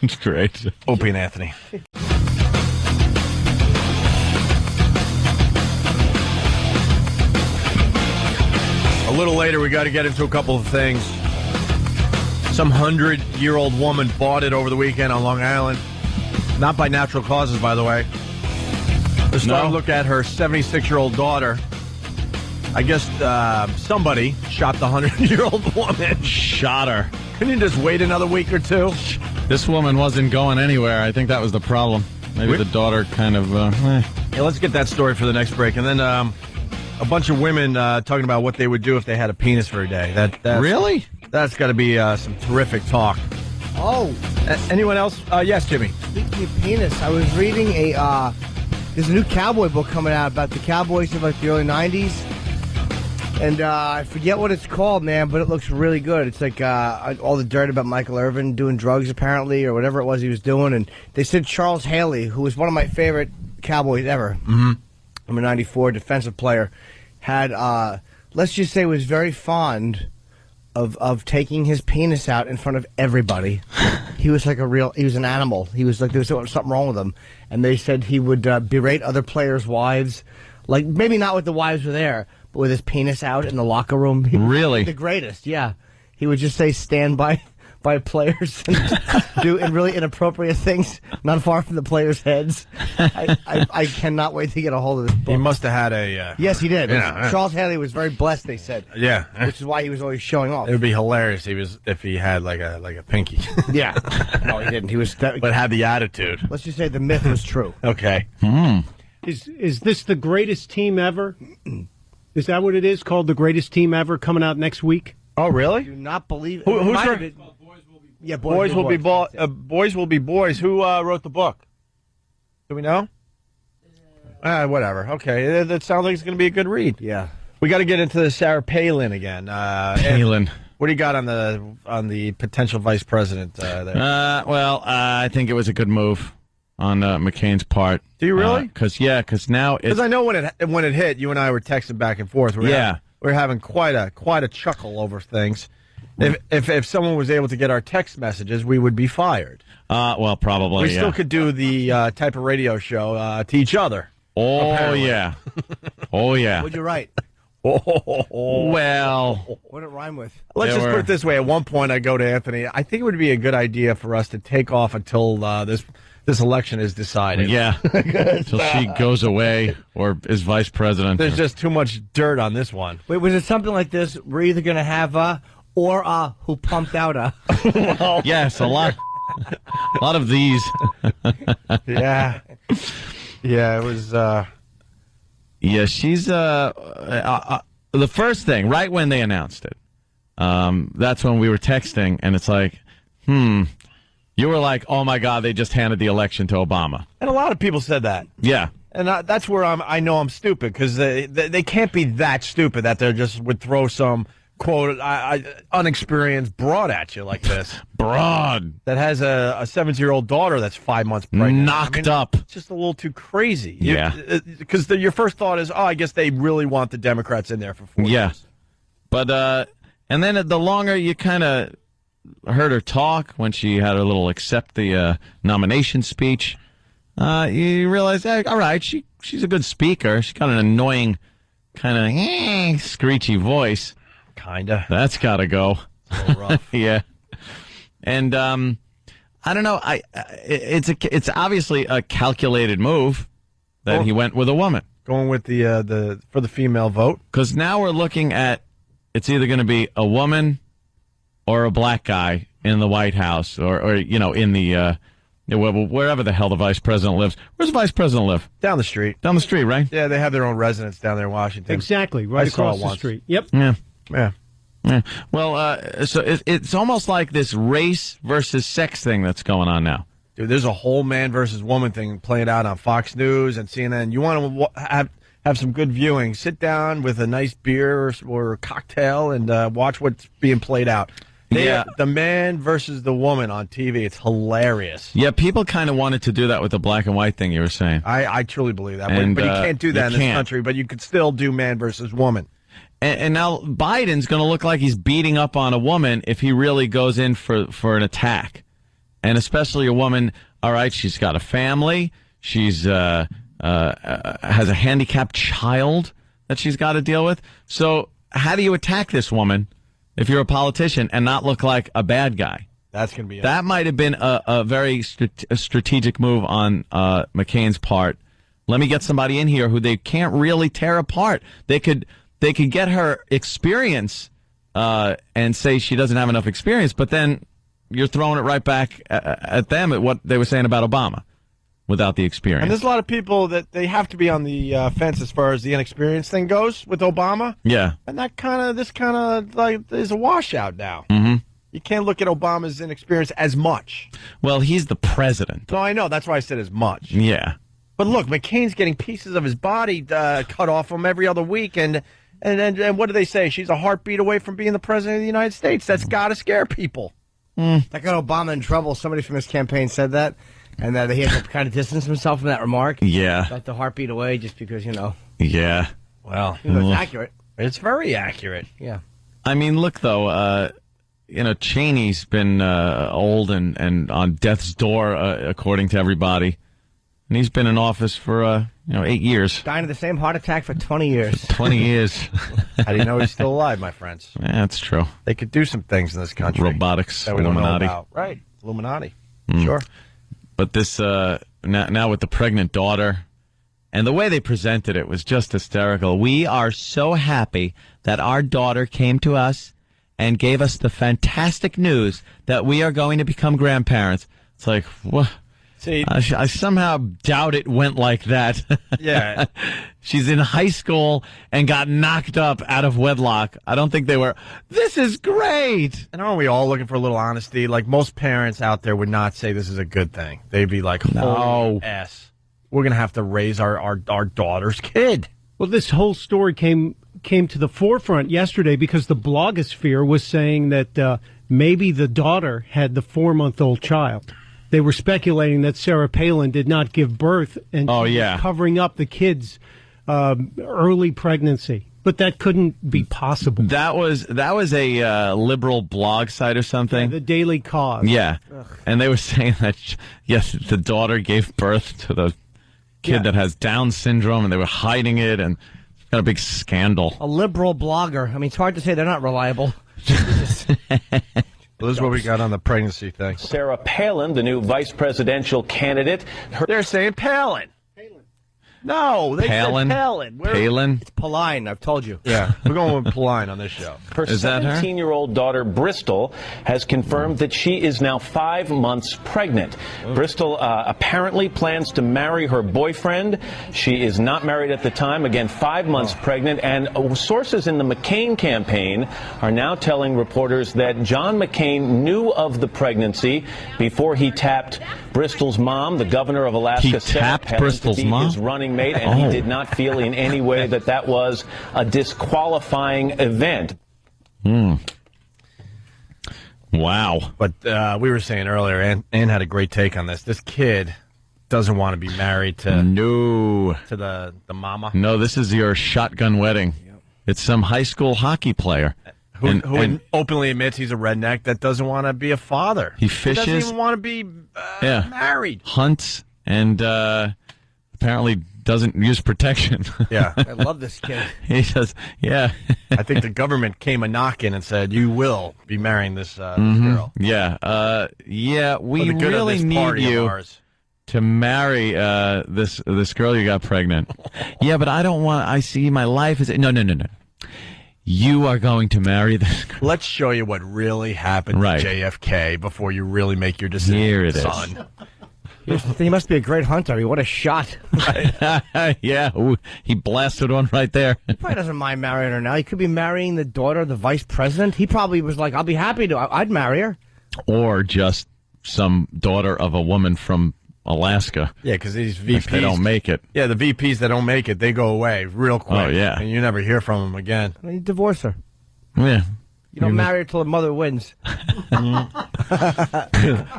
It's great. Opie and Anthony. A little later, we got to get into a couple of things. Some 100-year-old woman bought it over the weekend on Long Island. Not by natural causes, by the way. Let's start to look at her 76-year-old daughter. I guess somebody shot the 100-year-old woman. Shot her. Couldn't you just wait another week or two? This woman wasn't going anywhere. I think that was the problem. Maybe the daughter kind of... Yeah, let's get that story for the next break. And then a bunch of women talking about what they would do if they had a penis for a day. Really? That's got to be some terrific talk. Oh. Anyone else? Yes, Jimmy. Speaking of penis, I was reading there's a new cowboy book coming out about the cowboys of like the early 90s. And I forget what it's called, man, but it looks really good. It's like all the dirt about Michael Irvin doing drugs, apparently, or whatever it was he was doing. And they said Charles Haley, who was one of my favorite cowboys ever, number 94, defensive player, had, let's just say, was very fond of taking his penis out in front of everybody. He was like he was an animal. He was like, there was something wrong with him. And they said he would berate other players' wives, like maybe not with the wives were there, but with his penis out in the locker room. Really? The greatest, yeah. He would just say stand by players and do really inappropriate things not far from the players' heads. I cannot wait to get a hold of this book. He must have had a... yes, he did. Yeah, Charles Haley was very blessed, they said. Yeah. Which is why he was always showing off. It would be hilarious if he had like a pinky. Yeah. No, he didn't. He was... but had the attitude. Let's just say the myth was true. Okay. Is this the greatest team ever? Is that what it is, called The Greatest Team Ever, coming out next week? Oh, really? I do not believe... Who's your... Yeah, Boys will be boys. Who wrote the book? Do we know? Whatever. Okay, that sounds like it's going to be a good read. Yeah. We got to get into the Sarah Palin again. Palin. What do you got on the potential vice president there? Well, I think it was a good move on McCain's part. Do you really? Because now it's... Because I know when it hit, you and I were texting back and forth. We're having quite a chuckle over things. If someone was able to get our text messages, we would be fired. Well, probably. We still could do the type of radio show to each other. Oh, apparently. yeah. Oh, yeah. What'd you write? Well. What did it rhyme with? Let's just put it this way. At one point, I go to Anthony. I think it would be a good idea for us to take off until this election is decided. Yeah. Until she goes away or is vice president. There's just too much dirt on this one. Wait, was it something like this? We're either going to have or who pumped out a... Well, yes, a lot of these. Yeah. Yeah, it was... Yeah, she's... the first thing, right when they announced it, that's when we were texting, and it's like, you were like, oh my God, they just handed the election to Obama. And a lot of people said that. Yeah. And that's where I know I'm stupid, because they can't be that stupid that they just would throw some... quote, unexperienced broad at you like this. Broad. That has a 7-year-old daughter that's 5 months pregnant. Knocked up. It's just a little too crazy. Yeah. Because your first thought is, I guess they really want the Democrats in there for 4 years. But, and then the longer you kind of heard her talk when she had her little accept the nomination speech, you realize, hey, all right, she's a good speaker. She's got an annoying kind of screechy voice. Kinda. That's got to go. It's a little rough. Yeah. And I don't know. It's obviously a calculated move that he went with a woman. Going with the for the female vote. Because now we're looking at it's either going to be a woman or a black guy in the White House or in the wherever the hell the vice president lives. Where's the vice president live? Down the street. Down the street, right? Yeah, they have their own residence down there in Washington. Exactly, right across the street. Yep. Yeah. Yeah. Yeah. Well, so it's almost like this race versus sex thing that's going on now. Dude, there's a whole man versus woman thing playing out on Fox News and CNN. You want to have some good viewing. Sit down with a nice beer or a cocktail and watch what's being played out. The man versus the woman on TV. It's hilarious. Yeah, people kind of wanted to do that with the black and white thing you were saying. I truly believe that. And, but you can't do that in this can't. country, but you could still do man versus woman. And now Biden's going to look like he's beating up on a woman if he really goes in for an attack. And especially a woman, all right, she's got a family. She's has a handicapped child that she's got to deal with. So how do you attack this woman if you're a politician and not look like a bad guy? That's going to be it. That might have been a very strategic move on McCain's part. Let me get somebody in here who they can't really tear apart. They could get her experience and say she doesn't have enough experience, but then you're throwing it right back at them at what they were saying about Obama without the experience. And there's a lot of people that they have to be on the fence as far as the inexperience thing goes with Obama. Yeah. And this kind of like is a washout now. Mm-hmm. You can't look at Obama's inexperience as much. Well, he's the president. No, I know. That's why I said as much. Yeah. But look, McCain's getting pieces of his body cut off him every other week, and what do they say? She's a heartbeat away from being the president of the United States. That's got to scare people. That got Obama in trouble. Somebody from his campaign said that, and that he had to kind of distance himself from that remark. Yeah. Like the heartbeat away just because, Yeah. Well, it's accurate. It's very accurate. Yeah. I mean, look, though, Cheney's been old and on death's door, according to everybody. And he's been in office for, 8 years. Dying of the same heart attack for 20 years. 20 years. How do you know he's still alive, my friends? Yeah, that's true. They could do some things in this country. Robotics, that we don't know Illuminati. about. Right, Illuminati. Mm. Sure. But this, now with the pregnant daughter, and the way they presented it was just hysterical. We are so happy that our daughter came to us and gave us the fantastic news that we are going to become grandparents. It's like, what? See, I somehow doubt it went like that. Yeah. She's in high school and got knocked up out of wedlock. I don't think they were, this is great. And aren't we all looking for a little honesty? Like, most parents out there would not say this is a good thing. They'd be like, No. S. We're going to have to raise our daughter's kid. Well, this whole story came to the forefront yesterday because the blogosphere was saying that maybe the daughter had the 4-month-old child. They were speculating that Sarah Palin did not give birth and she was covering up the kid's early pregnancy. But that couldn't be possible. That was a liberal blog site or something. Yeah, the Daily Cause. Yeah. Ugh. And they were saying that, yes, the daughter gave birth to the kid that has Down syndrome, and they were hiding it, and got a big scandal. A liberal blogger. I mean, it's hard to say they're not reliable. Well, this is what we got on the pregnancy thing. Sarah Palin, the new vice presidential candidate. They're saying Palin. No, they Palin? said Palin. Palin? It's Palin, I've told you. Yeah, we're going with Palin on this show. Her Is that her? 17-year-old daughter, Bristol, has confirmed that she is now 5 months pregnant. Bristol apparently plans to marry her boyfriend. She is not married at the time. Again, 5 months pregnant. And sources in the McCain campaign are now telling reporters that John McCain knew of the pregnancy before he tapped Bristol's mom, the governor of Alaska. He tapped Bristol's mom? His running mate, and he did not feel in any way that was a disqualifying event. Wow. But we were saying earlier, Ann had a great take on this. This kid doesn't want to be married to the mama. No, this is your shotgun wedding. It's some high school hockey player. Who openly admits he's a redneck that doesn't want to be a father. He fishes. He doesn't even want to be married. Hunts and apparently doesn't use protection. Yeah. I love this kid. He says, yeah. I think the government came a-knocking and said, you will be marrying this girl. Yeah. We really need you to marry this girl you got pregnant. Yeah, but I don't want, I see my life as, no. You are going to marry this girl. Let's show you what really happened to JFK before you really make your decision, Here it is. son. He must be a great hunter. What a shot. Yeah. Ooh, he blasted one right there. He probably doesn't mind marrying her now. He could be marrying the daughter of the vice president. He probably was like, I'll be happy to. I'd marry her. Or just some daughter of a woman from Alaska. Yeah, because these VPs... If they don't make it. Yeah, the VPs that don't make it, they go away real quick. Oh, yeah. And you never hear from them again. You divorce her. Yeah. You don't marry her till her mother wins.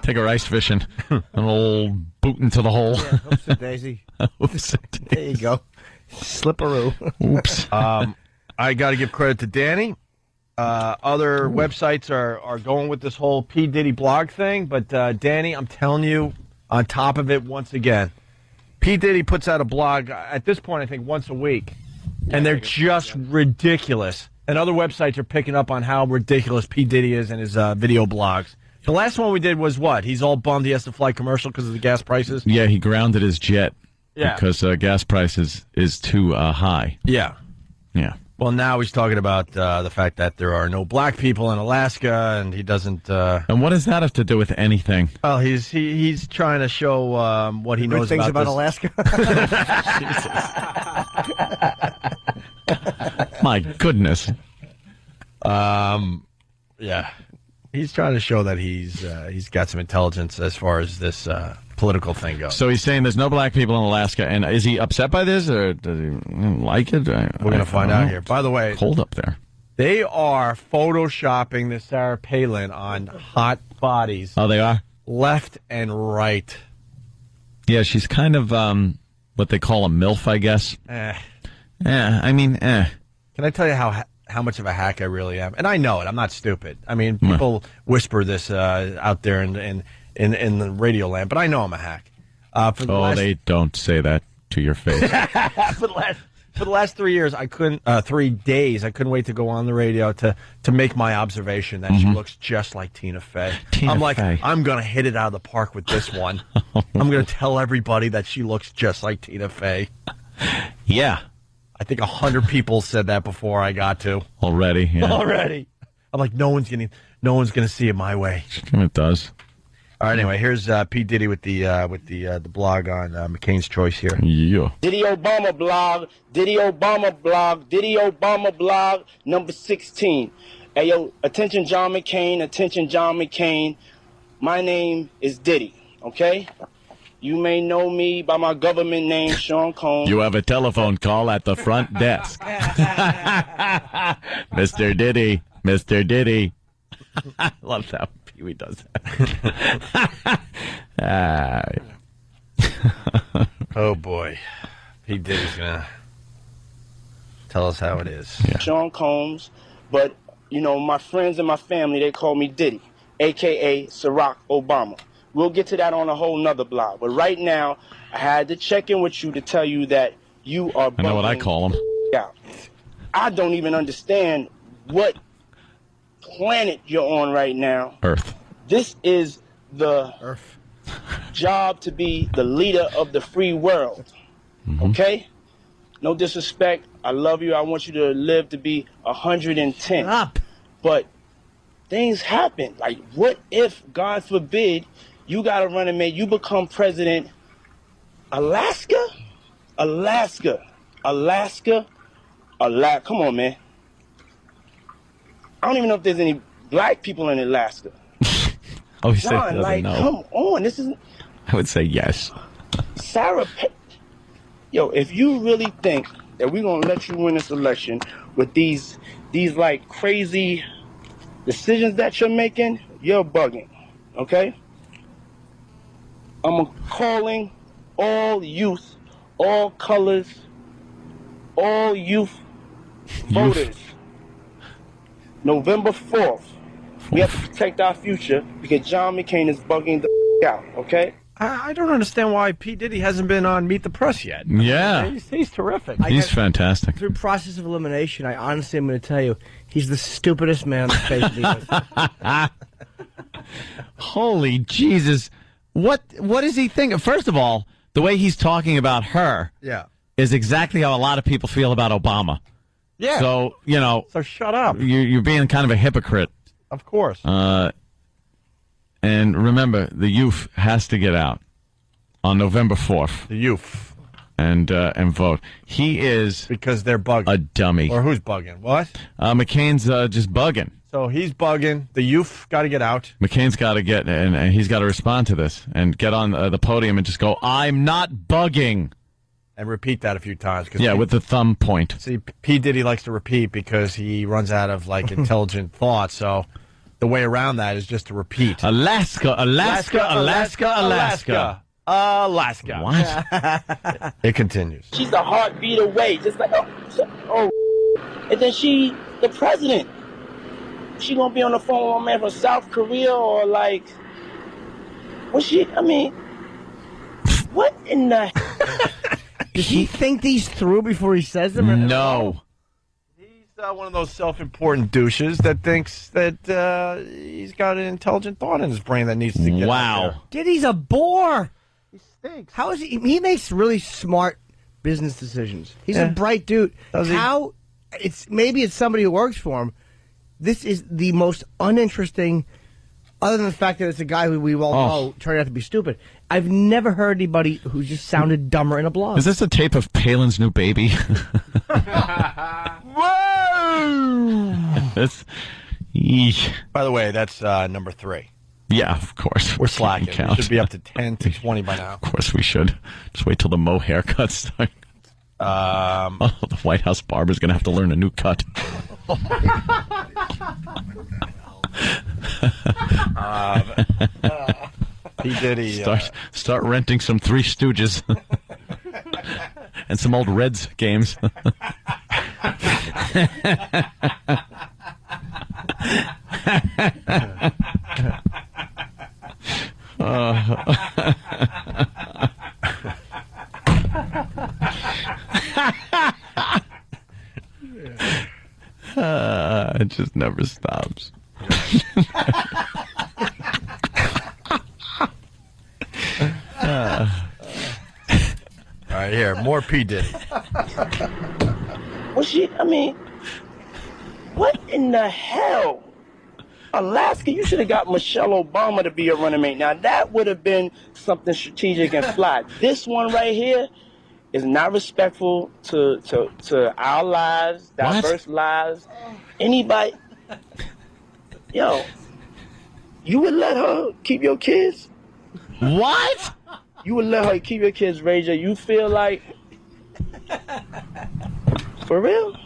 Take her ice fishing. An old boot into the hole. Yeah, oops a daisy. Oops. There you go. Slipperoo. Oops. I got to give credit to Danny. Other websites are going with this whole P. Diddy blog thing, but Danny, I'm telling you, on top of it once again. P. Diddy puts out a blog, at this point, I think, once a week, and they're just ridiculous. And other websites are picking up on how ridiculous P. Diddy is in his video blogs. The last one we did was what? He's all bummed he has to fly commercial because of the gas prices? Yeah, he grounded his jet Yeah. because gas prices is too high. Yeah. Yeah. Well, now he's talking about the fact that there are no black people in Alaska, and he doesn't... And what does that have to do with anything? Well, he's trying to show what he knows things about Alaska. My goodness. Yeah. He's trying to show that he's got some intelligence as far as this political thing goes. So he's saying there's no black people in Alaska, and is he upset by this, or does he like it? We're going to find out here. By the way, cold up there. They are photoshopping this Sarah Palin on hot bodies. Oh, they are? Left and right. Yeah, she's kind of what they call a MILF, I guess. Can I tell you how much of a hack I really am? And I know it. I'm not stupid. I mean, people whisper this out there in the radio land, but I know I'm a hack. They don't say that to your face. For the last 3 years, I couldn't. 3 days, I couldn't wait to go on the radio to make my observation that she looks just like Tina Fey. I'm gonna hit it out of the park with this one. I'm gonna tell everybody that she looks just like Tina Fey. Yeah. I think 100 people said that before I got to. Already, yeah. Already. I'm like, no one's gonna see it my way. It does. All right, anyway, here's P. Diddy with the blog on McCain's Choice here. Yeah. Diddy Obama blog, Diddy Obama blog, Diddy Obama blog, number 16. Hey, yo, attention John McCain. My name is Diddy, okay? You may know me by my government name, Sean Combs. You have a telephone call at the front desk. Mr. Diddy. Mr. Diddy. I love that. Pee-wee does that. Oh, boy. P. Diddy's going to tell us how it is. Yeah. Sean Combs. But, you know, my friends and my family, they call me Diddy, a.k.a. Barack Obama. We'll get to that on a whole nother blog. But right now, I had to check in with you to tell you that you are I know what I call them. Yeah. I don't even understand what planet you're on right now. Earth. This is the Earth job to be the leader of the free world. Okay? No disrespect. I love you. I want you to live to be 110. Up. But things happen. Like, what if, God forbid, you got to run and you become president? Alaska? Come on, man. I don't even know if there's any black people in Alaska. Oh, he said he John, doesn't like, know. come on. This isn't... I would say yes. Sarah, yo, if you really think that we're going to let you win this election with these like crazy decisions that you're making, you're bugging, okay? I'm calling all youth, all colors, all youth voters. November 4th, we have to protect our future because John McCain is bugging the out, okay? I don't understand why P. Diddy hasn't been on Meet the Press yet. Yeah. He's terrific. He's fantastic. Through process of elimination, I honestly am going to tell you, he's the stupidest man on the face of the earth. Holy Jesus. What does he think? First of all, the way he's talking about her is exactly how a lot of people feel about Obama. Yeah. So, you know. So shut up. You're being kind of a hypocrite. Of course. And remember, the youth has to get out on November 4th. The youth. And vote. He is... Because they're bugging. A dummy. Or who's bugging? What? McCain's just bugging. So he's bugging. The youth got to get out. McCain's got to get... And he's got to respond to this and get on the podium and just go, I'm not bugging. and repeat that a few times. Yeah, with the thumb point. See, P. Diddy likes to repeat because he runs out of like intelligent thought. So the way around that is just to repeat. Alaska. What? It continues. She's a heartbeat away, just like, oh. And then she, the president. She gonna be on the phone with a man from South Korea or like, what in the... Does he think these through before he says them? No. He's one of those self-important douches that thinks that he's got an intelligent thought in his brain that needs to get out there. Diddy's a bore. He stinks. How is he? He makes really smart business decisions. He's a bright dude. How? Maybe it's somebody who works for him. This is the most uninteresting, other than the fact that it's a guy who we all know turned out to be stupid. I've never heard anybody who just sounded dumber in a blog. Is this a tape of Palin's new baby? Whoa! By the way, that's number 3. Yeah, of course. We're slacking. We should be up to 10 to 20 by now. Of course we should. Just wait till the Mo haircut starts. The White House barber's going to have to learn a new cut. P. Diddy. Start renting some Three Stooges. And some old Reds games. It just never stops. All right, here, more P. Diddy. What in the hell? Alaska, you should have got Michelle Obama to be your running mate. Now, that would have been something strategic and fly. This one right here is not respectful to our lives, diverse lives. Anybody. Yo, you would let her keep your kids? What? You would let her keep your kids, Raja? You feel like... For real?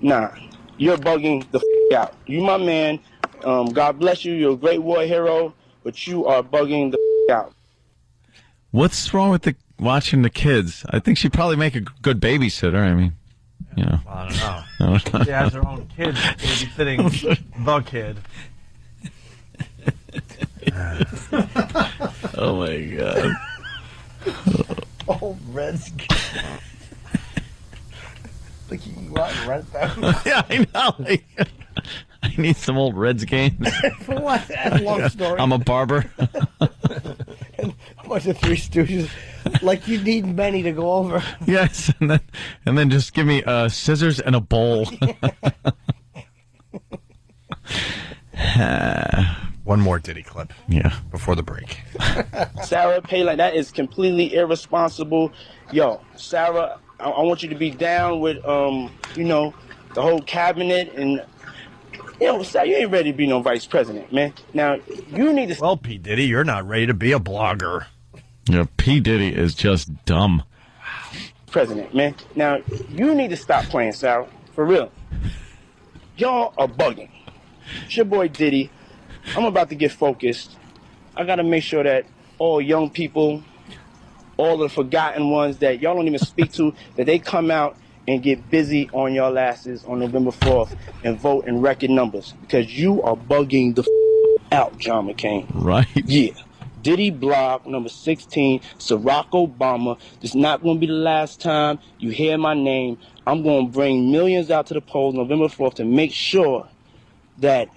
Nah, you're bugging the out. You my man. God bless you. You're a great war hero, but you are bugging the out. What's wrong with watching the kids? I think she'd probably make a good babysitter. I mean, you know. I don't know. She has her own kids babysitting the kid. Oh my God. Old Reds. Like you want rent them? Yeah, I know. I need some old Reds games. For what? That's a long story. I'm a barber. And a bunch of Three Stooges. Like you need many to go over. Yes, and then just give me scissors and a bowl. One more Diddy clip. Yeah. Before the break. Sarah Palin, that is completely irresponsible. Yo, Sarah, I want you to be down with, the whole cabinet and... Sarah, you ain't ready to be no vice president, man. Now, you need to... Well, P. Diddy, you're not ready to be a blogger. Yeah, P. Diddy is just dumb. President, man. Now, you need to stop playing, Sarah. For real. Y'all are bugging. It's your boy Diddy. I'm about to get focused. I got to make sure that all young people, all the forgotten ones that y'all don't even speak to, that they come out and get busy on y'all asses on November 4th and vote in record numbers because you are bugging the out, John McCain. Right. Yeah. Diddy blog number 16, Barack Obama. This is not going to be the last time you hear my name. I'm going to bring millions out to the polls November 4th to make sure that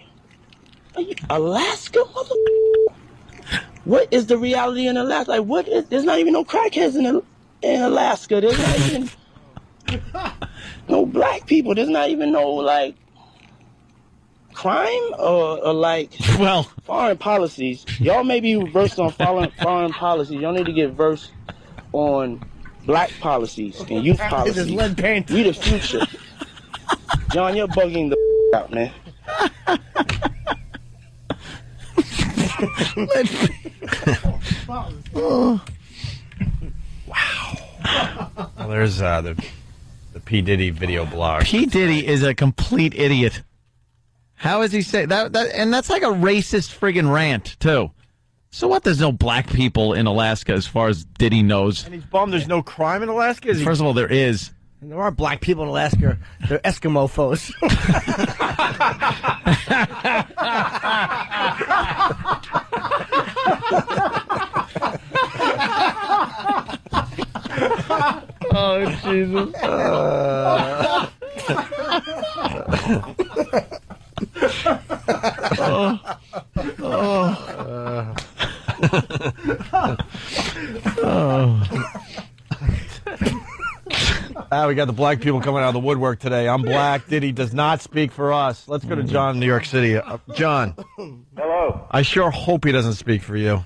Alaska, what is the reality in Alaska? Like, there's not even no crackheads in Alaska. There's not even no black people. There's not even no, like, crime or like, foreign policies. Y'all may be versed on foreign policies. Y'all need to get versed on black policies and youth policies. We the future. John, you're bugging the out, man. Wow. Well, there's the P. Diddy video blog. P. Diddy is a complete idiot. How is he say that? And that's like a racist friggin' rant, too. So what? There's no black people in Alaska as far as Diddy knows. And he's bummed there's no crime in Alaska? First of all, there is. And there are black people in Alaska. They're Eskimo foes. Oh, Jesus. We got the black people coming out of the woodwork today. I'm black. Diddy does not speak for us. Let's go to John in New York City. John. Hello. I sure hope he doesn't speak for you.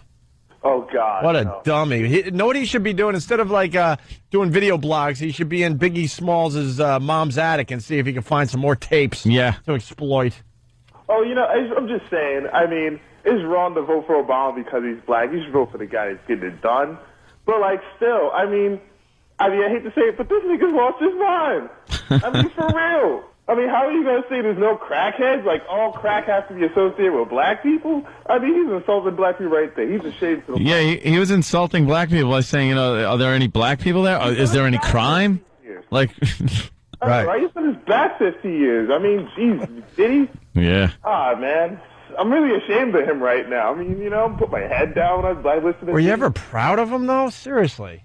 Oh, God. What a dummy. Know what he should be doing? Instead of, doing video blogs, he should be in Biggie Smalls' mom's attic and see if he can find some more tapes to exploit. Oh, I'm just saying, it's wrong to vote for Obama because he's black. You should vote for the guy that's getting it done. But, still, I hate to say it, but this nigga's lost his mind. For real. How are you going to say there's no crackheads? All crack has to be associated with black people? He's insulting black people right there. He's ashamed to the Yeah, he was insulting black people by saying, are there any black people there? Is there any crime? Right. He's been his back 50 years. Jeez, did he? Yeah. Man. I'm really ashamed of him right now. Put my head down when I was black listening. Were you ever proud of him, though? Seriously.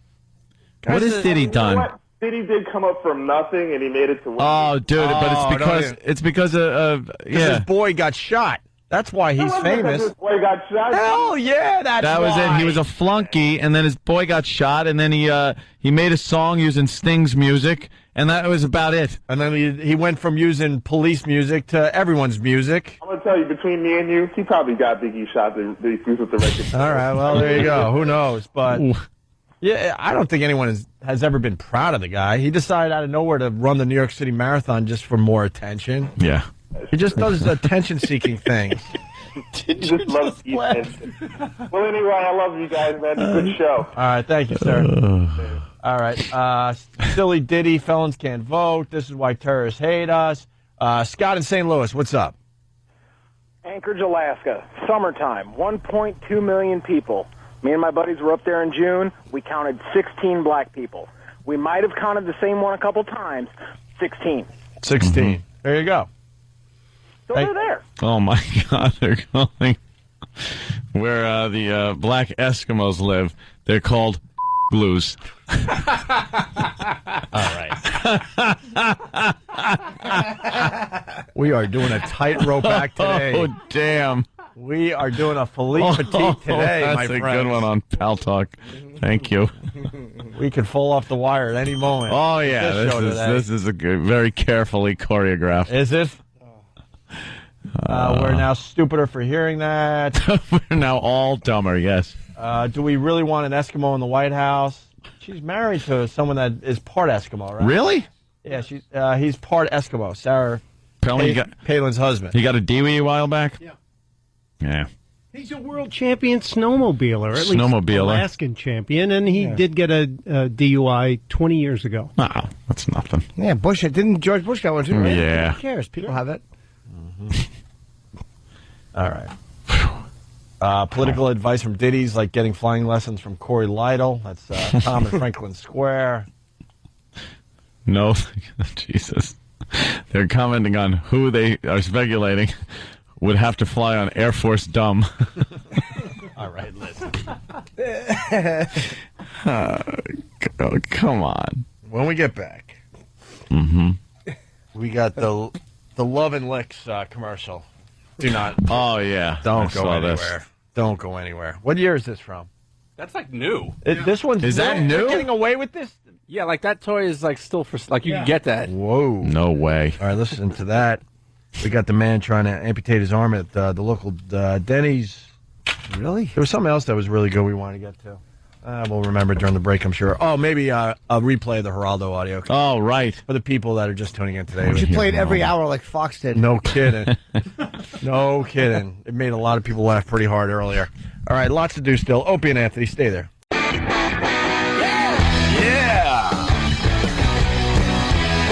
What has Diddy done? Diddy did come up from nothing, and he made it to win. Oh, dude, but it's because his boy got shot. That's why he's famous. His boy got shot. Hell yeah, that was it. He was a flunky, and then his boy got shot, and then he made a song using Sting's music, and that was about it. And then he went from using police music to everyone's music. I'm gonna tell you, between me and you, he probably got Biggie shot that he flew with the record. All right, well there you go. Who knows? But. Yeah, I don't think anyone has ever been proud of the guy. He decided out of nowhere to run the New York City Marathon just for more attention. Yeah. He just does attention-seeking things. He just loves attention. Well, anyway, I love you guys, man. Good show. All right, thank you, sir. All right, silly Diddy, felons can't vote. This is why terrorists hate us. Scott in St. Louis, what's up? Anchorage, Alaska, summertime, 1.2 million people. Me and my buddies were up there in June. We counted 16 black people. We might have counted the same one a couple times. 16. 16. Mm-hmm. There you go. So they're there. Oh, my God. They're going where the black Eskimos live. They're called blues. All right. We are doing a tightrope act today. Oh, damn. We are doing a Philippe Petit today, my friend. That's a good one on Pal Talk. Thank you. We could fall off the wire at any moment. Oh, yeah. This is a good, very carefully choreographed. Is it? We're now stupider for hearing that. We're now all dumber, yes. Do we really want an Eskimo in the White House? She's married to someone that is part Eskimo, right? Really? Yeah, he's part Eskimo. Sarah Palin's husband. He got a DUI a while back? Yeah. Yeah. He's a world champion snowmobiler, at least Alaskan champion, and he did get a DUI 20 years ago. Oh, that's nothing. Yeah, didn't George Bush got one too, right? Yeah. Who cares? People have it. Mm-hmm. All right. Political advice from Diddy's like getting flying lessons from Corey Lytle. That's Tom in Franklin Square. No, Jesus. They're commenting on who they are speculating would have to fly on Air Force Dumb. All right, listen. Oh, come on. When we get back, we got the Love and Licks commercial. Do not. Oh, yeah. Don't go anywhere. Don't go anywhere. What year is this from? That's new. This one's Is that new? They're getting away with this? Yeah, that toy is still for you can get that. Whoa. No way. All right, listen to that. We got the man trying to amputate his arm at the local Denny's. Really? There was something else that was really good we wanted to get to. We'll remember during the break, I'm sure. Oh, maybe a replay of the Geraldo audio. Oh, right. For the people that are just tuning in today. We should play it every hour like Fox did. No kidding. No kidding. It made a lot of people laugh pretty hard earlier. All right, lots to do still. Opie and Anthony, stay there. Yeah!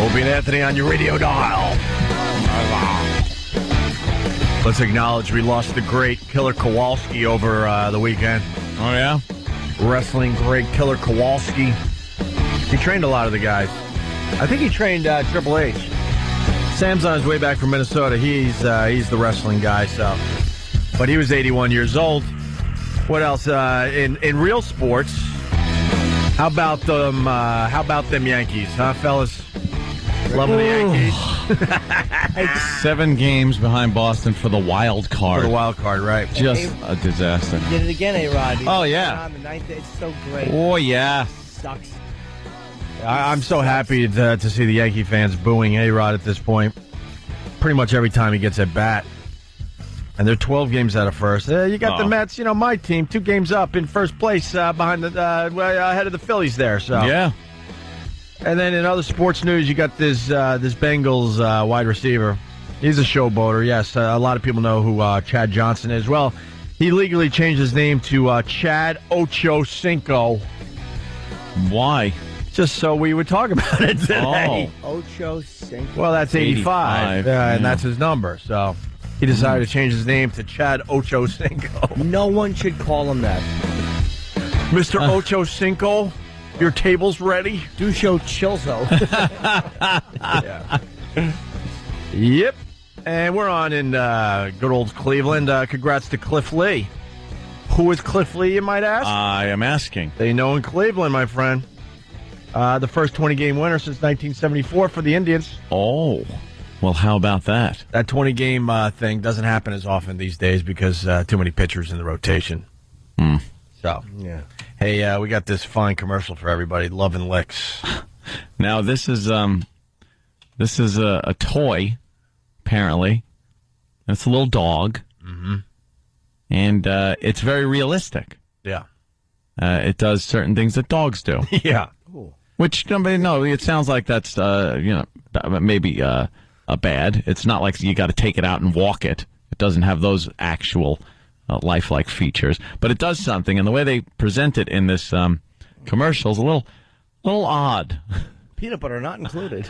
Opie and Anthony on your radio dial. Let's acknowledge we lost the great Killer Kowalski over the weekend. Oh, yeah? Wrestling great Killer Kowalski. He trained a lot of the guys. I think he trained Triple H. Sam's on his way back from Minnesota. He's the wrestling guy, so. But he was 81 years old. What else? In real sports, how about them Yankees, huh, fellas? Loving the Yankees. 7 games behind Boston for the wild card. For the wild card, right. Just a disaster. Did it again, A-Rod. Oh, yeah. On the ninth, it's so great. Oh, yeah. Sucks. I'm so happy to see the Yankee fans booing A-Rod at this point. Pretty much every time he gets at bat. And they're 12 games out of first. You got the Mets, my team, 2 games up in first place behind ahead of the Phillies there. So yeah. And then in other sports news, you got this Bengals wide receiver. He's a showboater, yes. A lot of people know who Chad Johnson is. Well, he legally changed his name to Chad Ochocinco. Why? Just so we would talk about it today. Oh. Ochocinco. Well, that's 85. And that's his number, so he decided to change his name to Chad Ochocinco. No one should call him that. Mr. Ochocinco, your table's ready. Ducho Chilzo. Yeah. Yep. And we're on in good old Cleveland. Congrats to Cliff Lee. Who is Cliff Lee, you might ask? I am asking. They know in Cleveland, my friend. The first 20-game winner since 1974 for the Indians. Oh. Well, how about that? That 20-game thing doesn't happen as often these days because too many pitchers in the rotation. So, yeah. Hey, we got this fine commercial for everybody. Love and Licks. Now, this is a toy, apparently. It's a little dog. Mm-hmm. And it's very realistic. Yeah. It does certain things that dogs do. Yeah. Which, it sounds like that's, maybe bad. It's not like you got to take it out and walk it. It doesn't have those actual lifelike features. But it does something, and the way they present it in this commercial is a little odd. Peanut butter not included.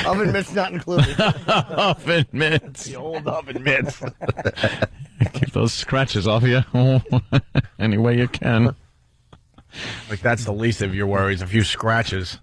Oven mitts not included. Oven mitts. The old oven mitts. Keep those scratches off you any way you can. Like that's the least of your worries, a few scratches.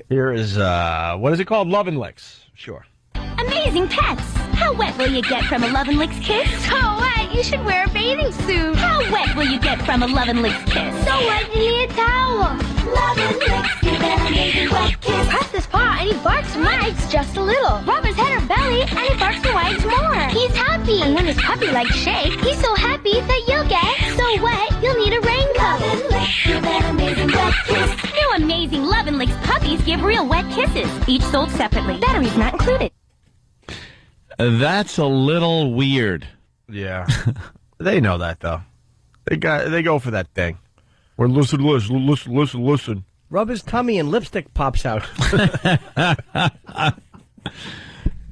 Here is, what is it called? Love and Licks. Sure. Amazing pets! How wet will you get from a Love and Licks kiss? So wet, you should wear a bathing suit. How wet will you get from a Love and Licks kiss? So wet, you need a towel. Love and Licks, give an amazing wet kiss. Press his paw and he barks and wags just a little. Rub his head or belly and he barks and wags more. He's happy. And when his puppy legs shake, he's so happy that you'll get so wet, you'll need a raincoat. Love and Licks, give an amazing wet kiss. New amazing Love and Licks puppies give real wet kisses. Each sold separately. Batteries not included. That's a little weird. Yeah. They know that, though. They go for that thing. Or listen. Rub his tummy and lipstick pops out.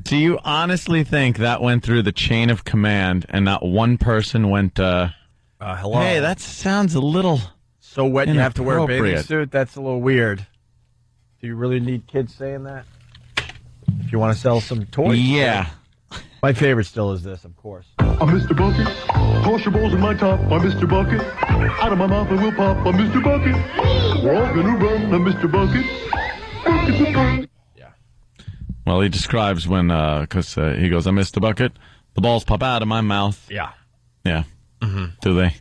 Do you honestly think that went through the chain of command and not one person went, hello? Hey, that sounds a little so wet you have to wear a bathing inappropriate. suit? That's a little weird. Do you really need kids saying that? If you want to sell some toys? Yeah. My favorite still is this, of course. I'm Mr. Bucket. Toss your balls in my top. I'm Mr. Bucket. Out of my mouth I will pop. I'm Mr. Bucket. We're all gonna run. I'm Mr. Bucket. Bucket's a bucket. Yeah. Well, he describes when, because he goes, I missed the bucket. The balls pop out of my mouth. Yeah. Yeah. Mm-hmm. Do they?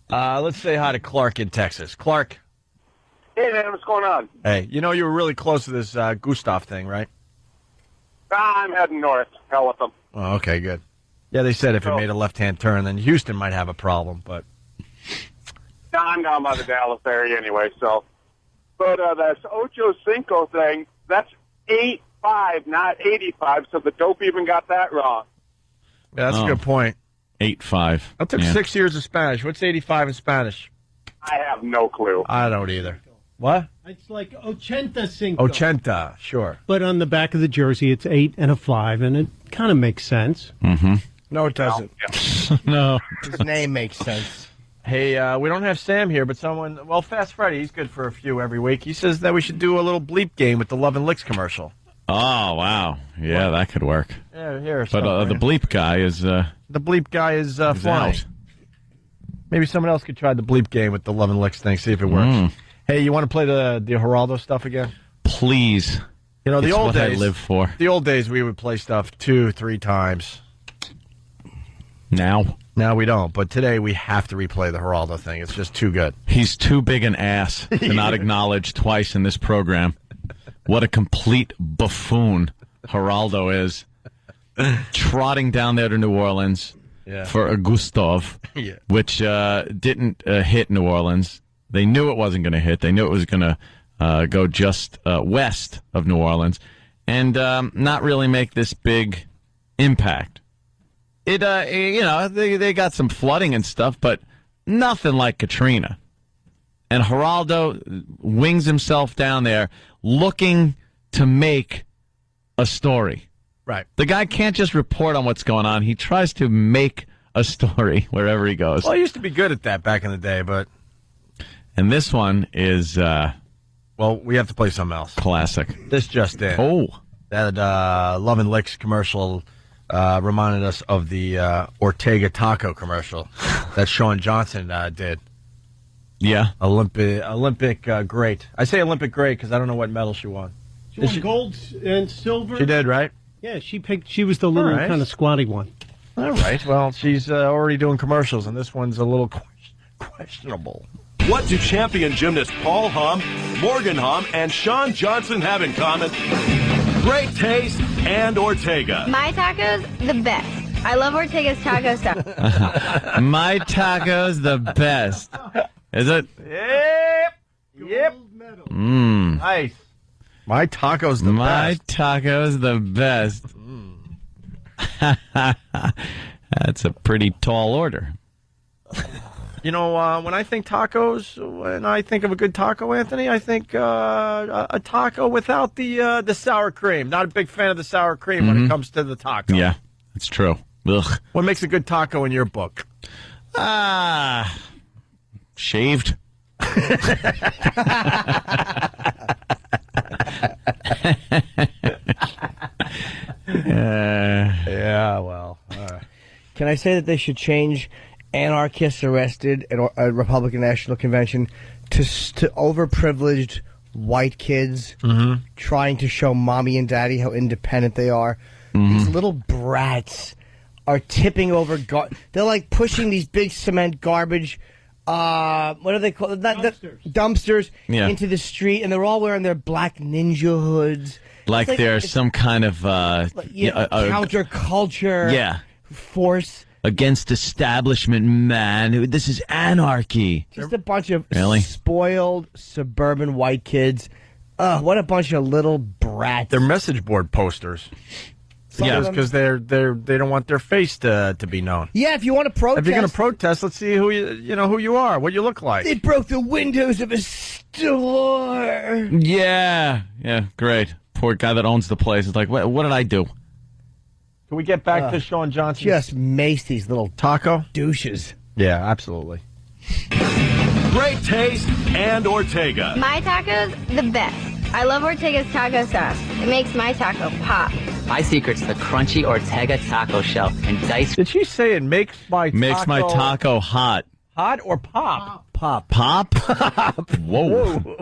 Let's say hi to Clark in Texas. Clark. Hey, man, what's going on? Hey, you were really close to this Gustav thing, right? I'm heading north. Hell with them. Oh, okay, good. Yeah, they said if it made a left-hand turn, then Houston might have a problem, but... I'm down by the Dallas area anyway, so... But that Ochocinco thing, that's 8-5, not 85, so the dope even got that wrong. Yeah, that's a good point. 8-5. I took 6 years of Spanish. What's 85 in Spanish? I have no clue. I don't either. What? It's like 85. 80, sure. But on the back of the jersey, it's 8 and a 5, and it kind of makes sense. Mm-hmm. No, it doesn't. No. His name makes sense. Hey, we don't have Sam here, but someone... Well, Fast Freddy, he's good for a few every week. He says that we should do a little bleep game with the Love and Licks commercial. Oh, wow. Yeah, that could work. Yeah, here. But the bleep guy is... the bleep guy is flying. out. Maybe someone else could try the bleep game with the Love and Licks thing, see if it works. Hey, you want to play the Geraldo stuff again? Please. You know, the It's old what days... I live for. The old days, we would play stuff 2-3 times. Now? Now we don't, but today we have to replay the Geraldo thing. It's just too good. He's too big an ass to not acknowledge twice in this program what a complete buffoon Geraldo is. Trotting down there to New Orleans for a Gustav, which didn't hit New Orleans. They knew it wasn't going to hit. They knew it was going to go just west of New Orleans and not really make this big impact. It, they got some flooding and stuff, but nothing like Katrina. And Geraldo wings himself down there looking to make a story. Right. The guy can't just report on what's going on. He tries to make a story wherever he goes. Well, he used to be good at that back in the day, but... And this one is... well, we have to play something else. Classic. This just in. Oh. That Love and Licks commercial... reminded us of the Ortega taco commercial that Sean Johnson did. Yeah. Olympic great. I say Olympic great because I don't know what medal she won. She won gold and silver. She did, right? Yeah, she was the little kind of squatty one. All right. Well, she's already doing commercials, and this one's a little questionable. What do champion gymnast Paul Hom, Morgan Hom, and Sean Johnson have in common? Great taste and Ortega. My tacos, the best. I love Ortega's taco stuff. My taco's the best. Is it? Yep. Nice. My taco's the best. My taco's the best. That's a pretty tall order. You know, when I think tacos, when I think of a good taco, Anthony, I think a taco without the sour cream. Not a big fan of the sour cream when it comes to the taco. Yeah, that's true. Ugh. What makes a good taco in your book? Shaved. Yeah, well. Can I say that they should change anarchists arrested at a Republican National Convention to overprivileged white kids trying to show mommy and daddy how independent they are? These little brats are tipping over. They're like pushing these big cement garbage. What are they called? Dumpsters into the street, and they're all wearing their black ninja hoods. Like they're some kind of counterculture force against establishment, man. This is anarchy. Just a bunch of Really? spoiled suburban white kids. What a bunch of little brats. They're message board posters. Because they don't want their face to be known. Yeah, if you want to protest. If you're going to protest, let's see who you are, what you look like. They broke the windows of a store. Yeah, great. Poor guy that owns the place is like, what did I do? Can we get back to Sean Johnson? Just mace these little taco douches. Yeah, absolutely. Great taste and Ortega. My tacos, the best. I love Ortega's taco sauce. It makes my taco pop. My secret's the crunchy Ortega taco shell and diced. Did she say it makes my taco hot? Hot or pop? Pop. Pop? Whoa.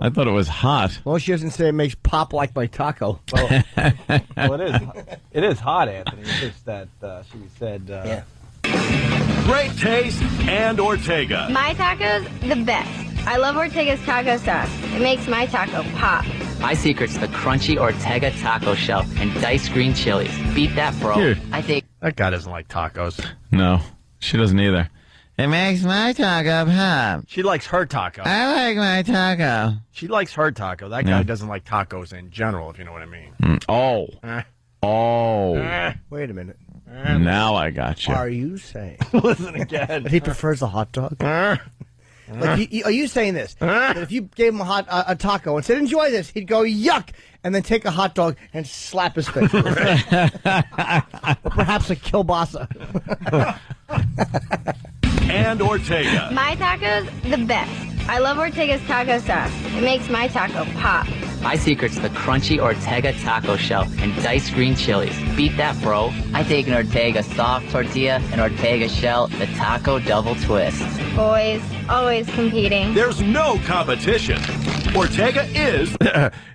I thought it was hot. Well, she doesn't say it makes pop like my taco. Well, it is hot, Anthony. It's just that she said... Great taste and Ortega. My tacos, the best. I love Ortega's taco sauce. It makes my taco pop. My secret's the crunchy Ortega taco shell and diced green chilies. Beat that, bro. Dude. I think that guy doesn't like tacos. No, she doesn't either. It makes my taco pop. She likes her taco. I like my taco. She likes her taco. That guy doesn't like tacos in general, if you know what I mean. Wait a minute. Now I got you. Are you saying? Listen again. That he prefers a hot dog? Like, are you saying this? That if you gave him a taco and said, enjoy this, he'd go, yuck, and then take a hot dog and slap his face. Or perhaps a kielbasa. And Ortega. My tacos, the best. I love Ortega's taco sauce. It makes my taco pop. My secret's the crunchy Ortega taco shell and diced green chilies. Beat that, bro. I take an Ortega soft tortilla, an Ortega shell, the taco double twist. Boys, always competing. There's no competition. Ortega is...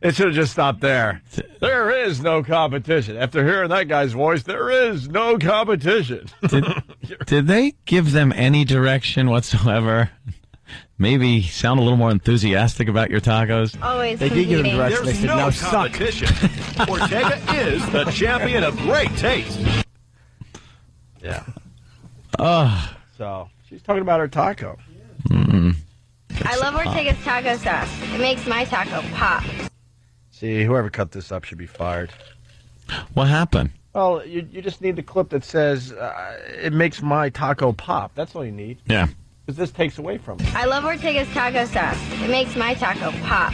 It should have just stopped there. There is no competition. After hearing that guy's voice, there is no competition. Did they give them any direction whatsoever? Maybe sound a little more enthusiastic about your tacos. Always They did give him competing. direction. They There's said, no now suck. competition. Ortega is the champion of great taste. Yeah. Oh. So, she's talking about her taco. I love Ortega's taco sauce. It makes my taco pop. See, whoever cut this up should be fired. What happened? Well, you just need the clip that says, it makes my taco pop. That's all you need. Yeah. Because this takes away from it. I love Ortega's taco sauce. It makes my taco pop.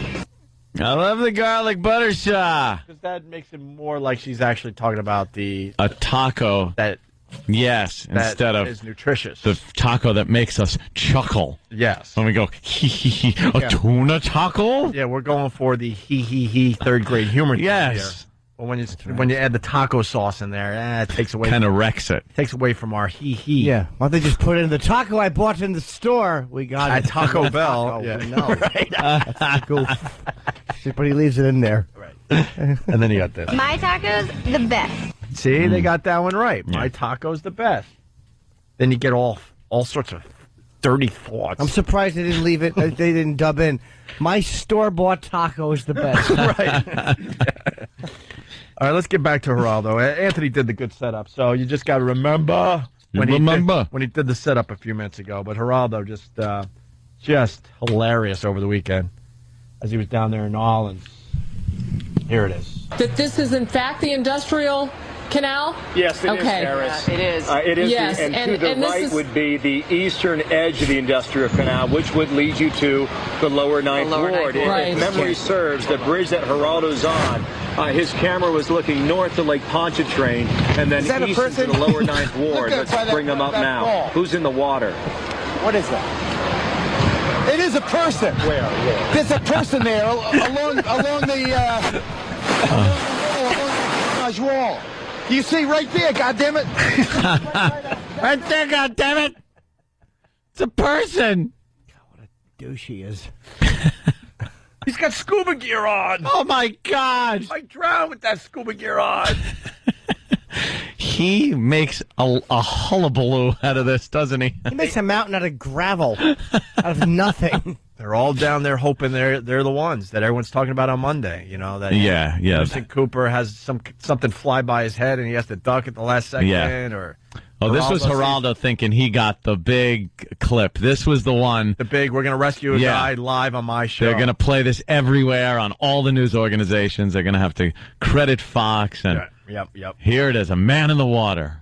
I love the garlic butter shah. Because that makes it more like she's actually talking about A taco. that Instead of is nutritious. the taco that makes us chuckle. Yes. When we go, a tuna taco? Yeah, we're going for the he third grade humor. Yes. But when you add the taco sauce in there, it takes away. Kind of wrecks it. Takes away from our he. Yeah, why don't they just put it in the taco I bought in the store? We got At it. Taco Bell. Taco, Yeah. we know. Right. That's the goof. But he leaves it in there. Right. And then you got this. My tacos, the best. See, they got that one right. My taco's the best. Then you get all sorts of dirty thoughts. I'm surprised they didn't leave it. They didn't dub in. My store-bought taco is the best. Right. All right, let's get back to Geraldo. Anthony did the good setup, so you just got to remember when he did the setup a few minutes ago. But Geraldo just hilarious over the weekend as he was down there in New Orleans. Here it is. That this is in fact the industrial canal? Yes, it is, okay. Harris. It is. It is. Yes, and and- to the and this right is- would be the eastern edge of the industrial canal, which would lead you to the lower Ninth lower Ward. Ninth Ward. If memory serves, the bridge that Geraldo's on, his camera was looking north to Lake Pontchartrain and then Is that a east to person? the lower Ninth Ward. Look Let's bring them up that now. wall. Who's in the water? What is that? It is a person. Where? There's a person there along the garage wall. You see right there, goddammit. Right there, goddammit. It's a person. Douche he is. He's got scuba gear on. Oh, my God. I drown with that scuba gear on. He makes a hullabaloo out of this, doesn't he? He makes a mountain out of gravel, out of nothing. They're all down there hoping they're the ones that everyone's talking about on Monday. You know that. Yeah. Anderson Cooper has something fly by his head and he has to duck at the last second. Yeah. Or this was sees- Geraldo thinking he got the big clip. This was the one. The big, we're going to rescue a guy live on my show. They're going to play this everywhere on all the news organizations. They're going to have to credit Fox. And Yep. here it is, a man in the water.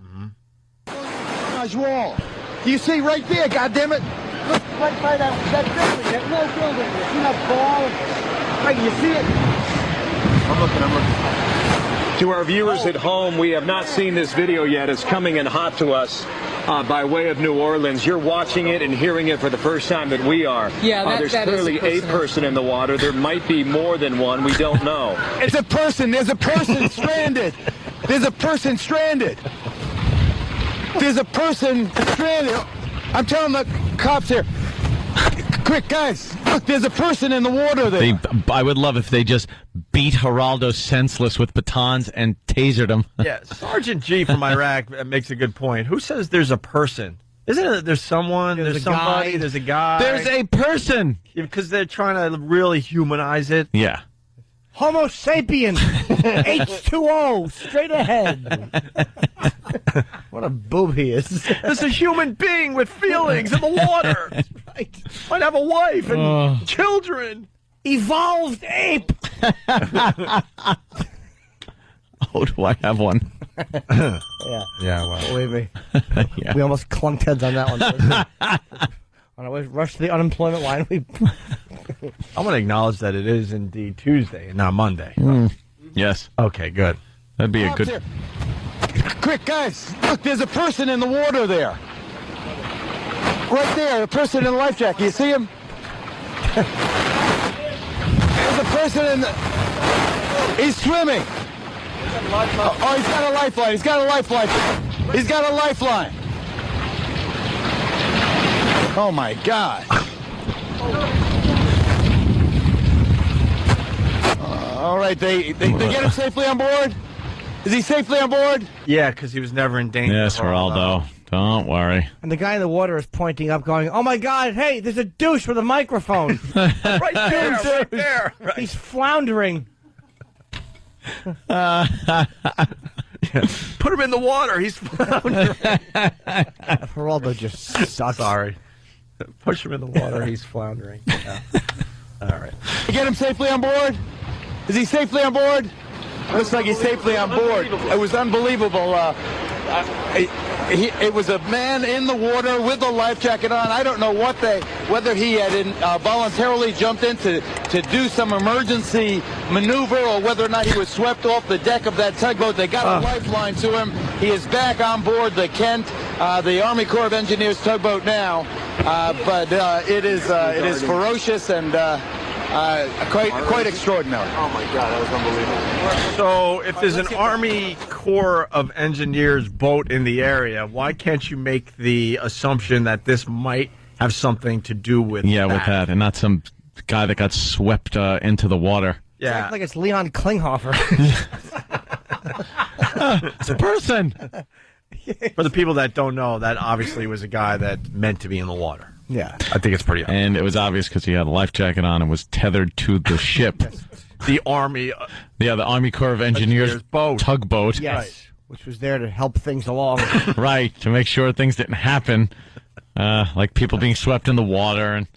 Garage wall. You see right there, goddammit. Look right by that building, that little building. You see that ball? Right, you see it? I'm looking. To our viewers at home, we have not seen this video yet. It's coming in hot to us by way of New Orleans. You're watching it and hearing it for the first time that we are. Yeah, there's that is clearly a person in the water. There might be more than one. We don't know. It's a person. There's a person stranded. There's a person stranded. There's a person stranded. I'm telling the cops here. Quick, guys. Look, there's a person in the water there. I would love if they just beat Geraldo senseless with batons and tasered him. Yeah, Sergeant G from Iraq makes a good point. Who says there's a person? Isn't it there's someone, there's somebody, guy. there's a guy? There's a person. Because they're trying to really humanize it. Yeah. Homo sapien. H2O. Straight ahead. What a boob he is. There's a human being with feelings in the water. Right. Might have a wife and children. Evolved ape. Oh, do I have one? Yeah. Yeah, well. Believe me. Yeah. We almost clunked heads on that one. On our way we rush to the unemployment line. I want to acknowledge that it is indeed Tuesday and not Monday. Yes. Okay, good. That'd be a Cops good... here. Quick, guys, look, there's a person in the water there. Right there, a person in a life jacket. You see him? There's a person in the... He's swimming. Oh, he's got a lifeline. He's got a lifeline. He's got a lifeline. Oh, my God. All right, they get him safely on board? Is he safely on board? Yeah, because he was never in danger. Yes, Geraldo. Don't worry. And the guy in the water is pointing up, going, "Oh my God! Hey, there's a douche with a microphone." Right there, right there. Right. He's floundering. Put him in the water. He's floundering. Geraldo just sucks. Sorry. Push him in the water. He's floundering. Yeah. All right. You get him safely on board? Is he safely on board? Looks like he's safely on board. It was unbelievable. It was a man in the water with a life jacket on. I don't know whether he had voluntarily jumped in to do some emergency maneuver or whether or not he was swept off the deck of that tugboat. They got a lifeline to him. He is back on board the Kent, the Army Corps of Engineers tugboat now. But it is ferocious and quite extraordinary. Oh my God, that was unbelievable. So, if there's an Army Corps of Engineers boat in the area, why can't you make the assumption that this might have something to do with that? with that, and not some guy that got swept into the water. Yeah. Like it's Leon Klinghoffer. It's a person. For the people that don't know, that obviously was a guy that meant to be in the water. Yeah. I think it's pretty obvious. And it was obvious because he had a life jacket on and was tethered to the ship. The Army. The Army Corps of Engineers boat. Tugboat. Yes. Right. Which was there to help things along. Right, to make sure things didn't happen. Like people being swept in the water and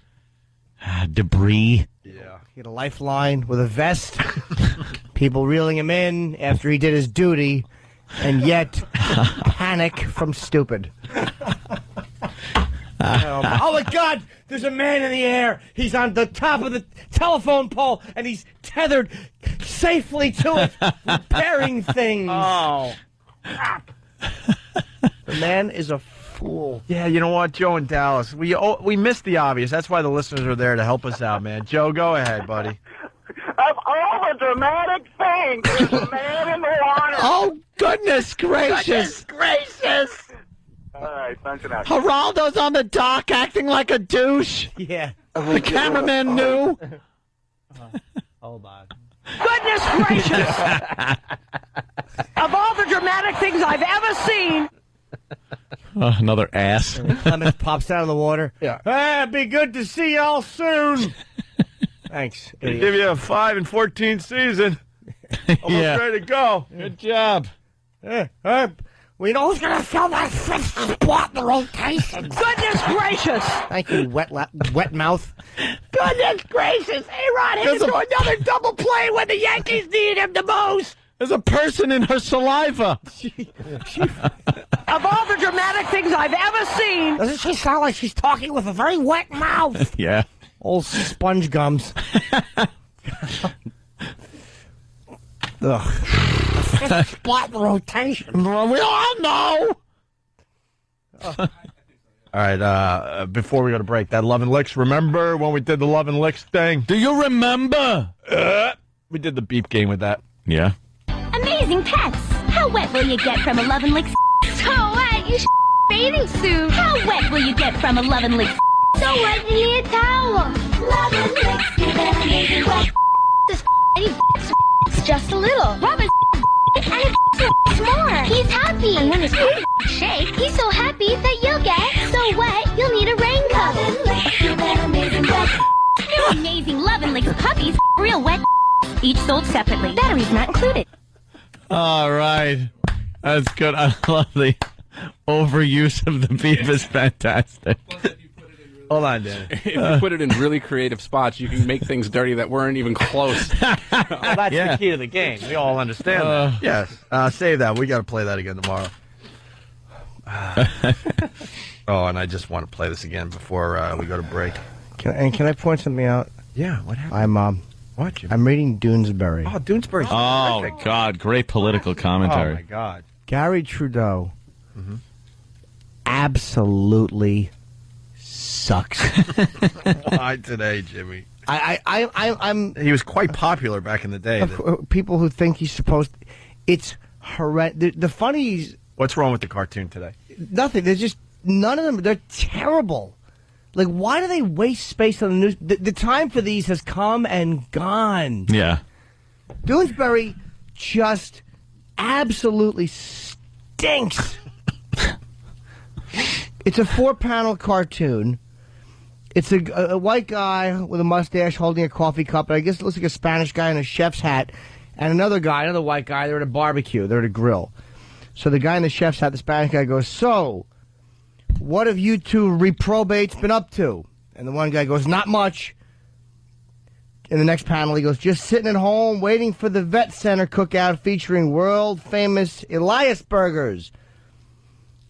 debris. Yeah. He had a lifeline with a vest. People reeling him in after he did his duty. And yet, panic from stupid. Oh my God! There's a man in the air. He's on the top of the telephone pole, and he's tethered safely to it, repairing things. Oh, crap! The man is a fool. Yeah, you know what, Joe in Dallas, we missed the obvious. That's why the listeners are there to help us out, man. Joe, go ahead, buddy. Of all the dramatic things, there's a man in the water. Oh, goodness gracious. Goodness gracious. All right, thanks for that. Geraldo's on the dock acting like a douche. Yeah. The cameraman knew. Hold on. Goodness gracious! Of all the dramatic things I've ever seen. Another ass. Clemens pops out of the water. Yeah. Hey, be good to see y'all soon. Thanks. They give you a 5 and 14 season. Almost ready to go. Good job. We know who's going to fill that fifth spot in the rotation. Goodness gracious! Thank you, wet mouth. Goodness gracious! A-Rod hit into another double play when the Yankees need him the most. There's a person in her saliva. Of all the dramatic things I've ever seen. Doesn't she sound like she's talking with a very wet mouth? Yeah. Old sponge gums. Ugh. Fifth spot in the rotation. We all know. All right, before we go to break, that Love and Licks, remember when we did the Love and Licks thing? Do you remember? We did the beep game with that. Yeah. Amazing pets. How wet will you get from a Love and Licks? So wet, you bathing suit. How wet will you get from a Love and Licks? So wet, you need a towel. Love and Licks, give an amazing wet. This it's just a little. Rub his and it more. He's happy. And when his shake, he's so happy that you'll get so wet you'll need a raincoat. Love and Licks, give an amazing wet. New amazing Love and Licks puppies, real wet. Each sold separately. Batteries not included. All right. That's good. I love the overuse of the beep is fantastic. Hold on, Danny. If you put it in really creative spots, you can make things dirty that weren't even close. Well, that's the key to the game. We all understand that. Yes. Save that. We got to play that again tomorrow. Oh, and I just want to play this again before we go to break. Can I point something out? Yeah, what happened? I'm reading Doonesbury. Oh, Doonesbury's Oh, terrific. God, great political commentary. Oh, my God. Gary Trudeau absolutely sucks. Why today, Jimmy? I'm. He was quite popular back in the day. People who think he's supposed. It's horrendous. The funnies. What's wrong with the cartoon today? Nothing. There's just none of them. They're terrible. Like, why do they waste space on the news? The time for these has come and gone. Yeah. Doonesbury just absolutely stinks. It's a 4-panel cartoon. It's a white guy with a mustache holding a coffee cup. And I guess it looks like a Spanish guy in a chef's hat. And another white guy. They're at a barbecue. They're at a grill. So the guy in the chef's hat, the Spanish guy, goes, "So, what have you two reprobates been up to?" And the one guy goes, "Not much." In the next panel, he goes, "Just sitting at home waiting for the vet center cookout featuring world-famous Elias burgers."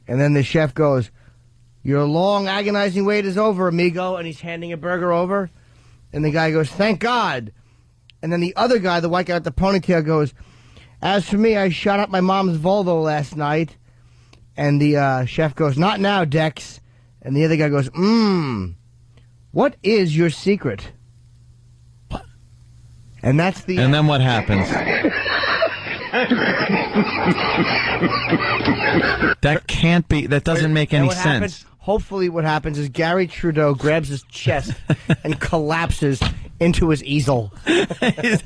And then the chef goes, "Your long, agonizing wait is over, amigo." And he's handing a burger over. And the guy goes, "Thank God." And then the other guy, the white guy with the ponytail, goes, "As for me, I shot up my mom's Volvo last night." And the chef goes, "Not now, Dex." And the other guy goes, "What is your secret?" And that's the. And then what happens? That can't be. That doesn't make any sense. Happens, hopefully, what happens is Gary Trudeau grabs his chest and collapses into his easel. His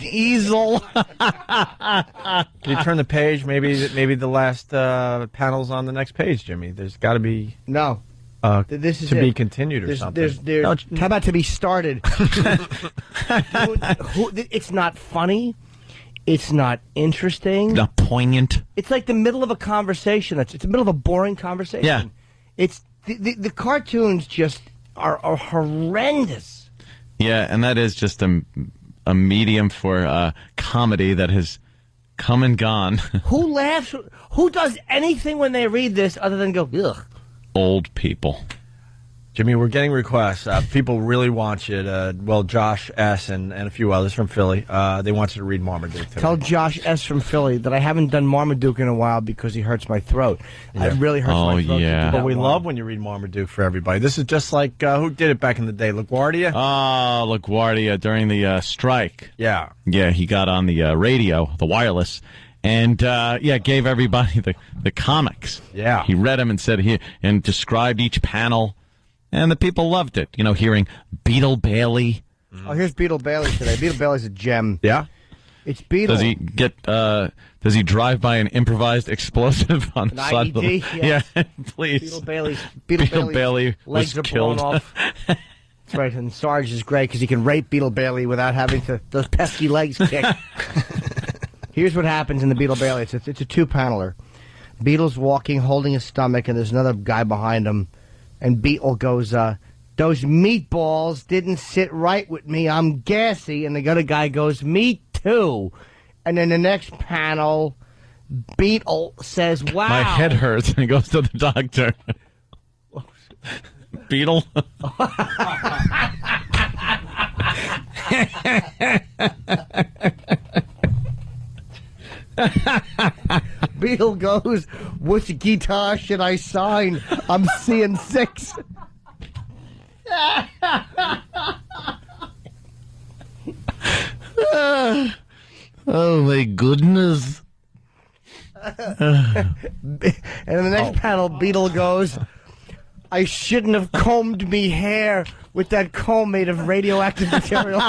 easel. Can you turn the page? Maybe the last panel's on the next page, Jimmy. There's got to be no. This is to it. be continued or something. How about to be started? It's not funny. It's not interesting. Not poignant. It's like the middle of a conversation. It's the middle of a boring conversation. Yeah. It's the cartoons just are horrendous. Yeah, and that is just a medium for comedy that has come and gone. Who laughs? Who does anything when they read this other than go, ugh? Old people. Jimmy, we're getting requests. People really want you to, well, Josh S. and a few others from Philly, they want you to read Marmaduke today. Tell Josh S. from Philly that I haven't done Marmaduke in a while because he hurts my throat. Yeah. It really hurts my throat. Yeah. But we love when you read Marmaduke for everybody. This is just like, who did it back in the day? LaGuardia? Oh, LaGuardia during the strike. Yeah. Yeah, he got on the radio, the wireless, and gave everybody the comics. Yeah. He read them and said and described each panel. And the people loved it, hearing Beetle Bailey. Oh, here's Beetle Bailey today. Beetle Bailey's a gem. Yeah? It's Beetle. Does he drive by an improvised explosive on the side of the... Yeah. Yeah, please. Beetle Bailey legs was are killed. blown off. That's right, and Sarge is great because he can rape Beetle Bailey without having those pesky legs kicked. Here's what happens in the Beetle Bailey. It's a 2-paneler. Beetle's walking, holding his stomach, and there's another guy behind him. And Beetle goes, "Those meatballs didn't sit right with me. I'm gassy." And the other guy goes, "Me too." And then the next panel, Beetle says, "Wow. My head hurts," and he goes to the doctor. Beetle? Beetle goes, "Which guitar should I sign? I'm seeing 6." Oh, my goodness. And in the next panel, Beetle goes, "I shouldn't have combed me hair with that comb made of radioactive material."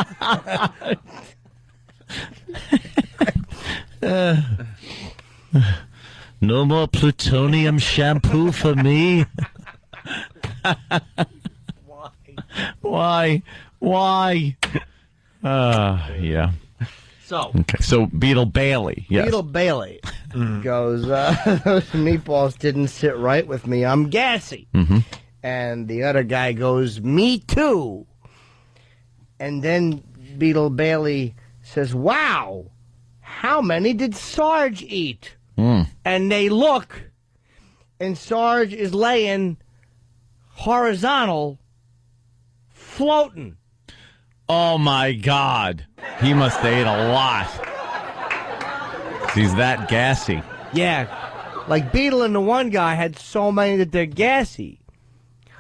No more plutonium shampoo for me. Why? Yeah. So Beetle Bailey. Yes. Beetle Bailey goes, "Those meatballs didn't sit right with me. I'm gassy." Mm-hmm. And the other guy goes, "Me too." And then Beetle Bailey says, "Wow, how many did Sarge eat?" And they look, and Sarge is laying horizontal, floating. Oh, my God. He must have ate a lot. He's that gassy. Yeah. Like Beetle and the one guy had so many that they're gassy.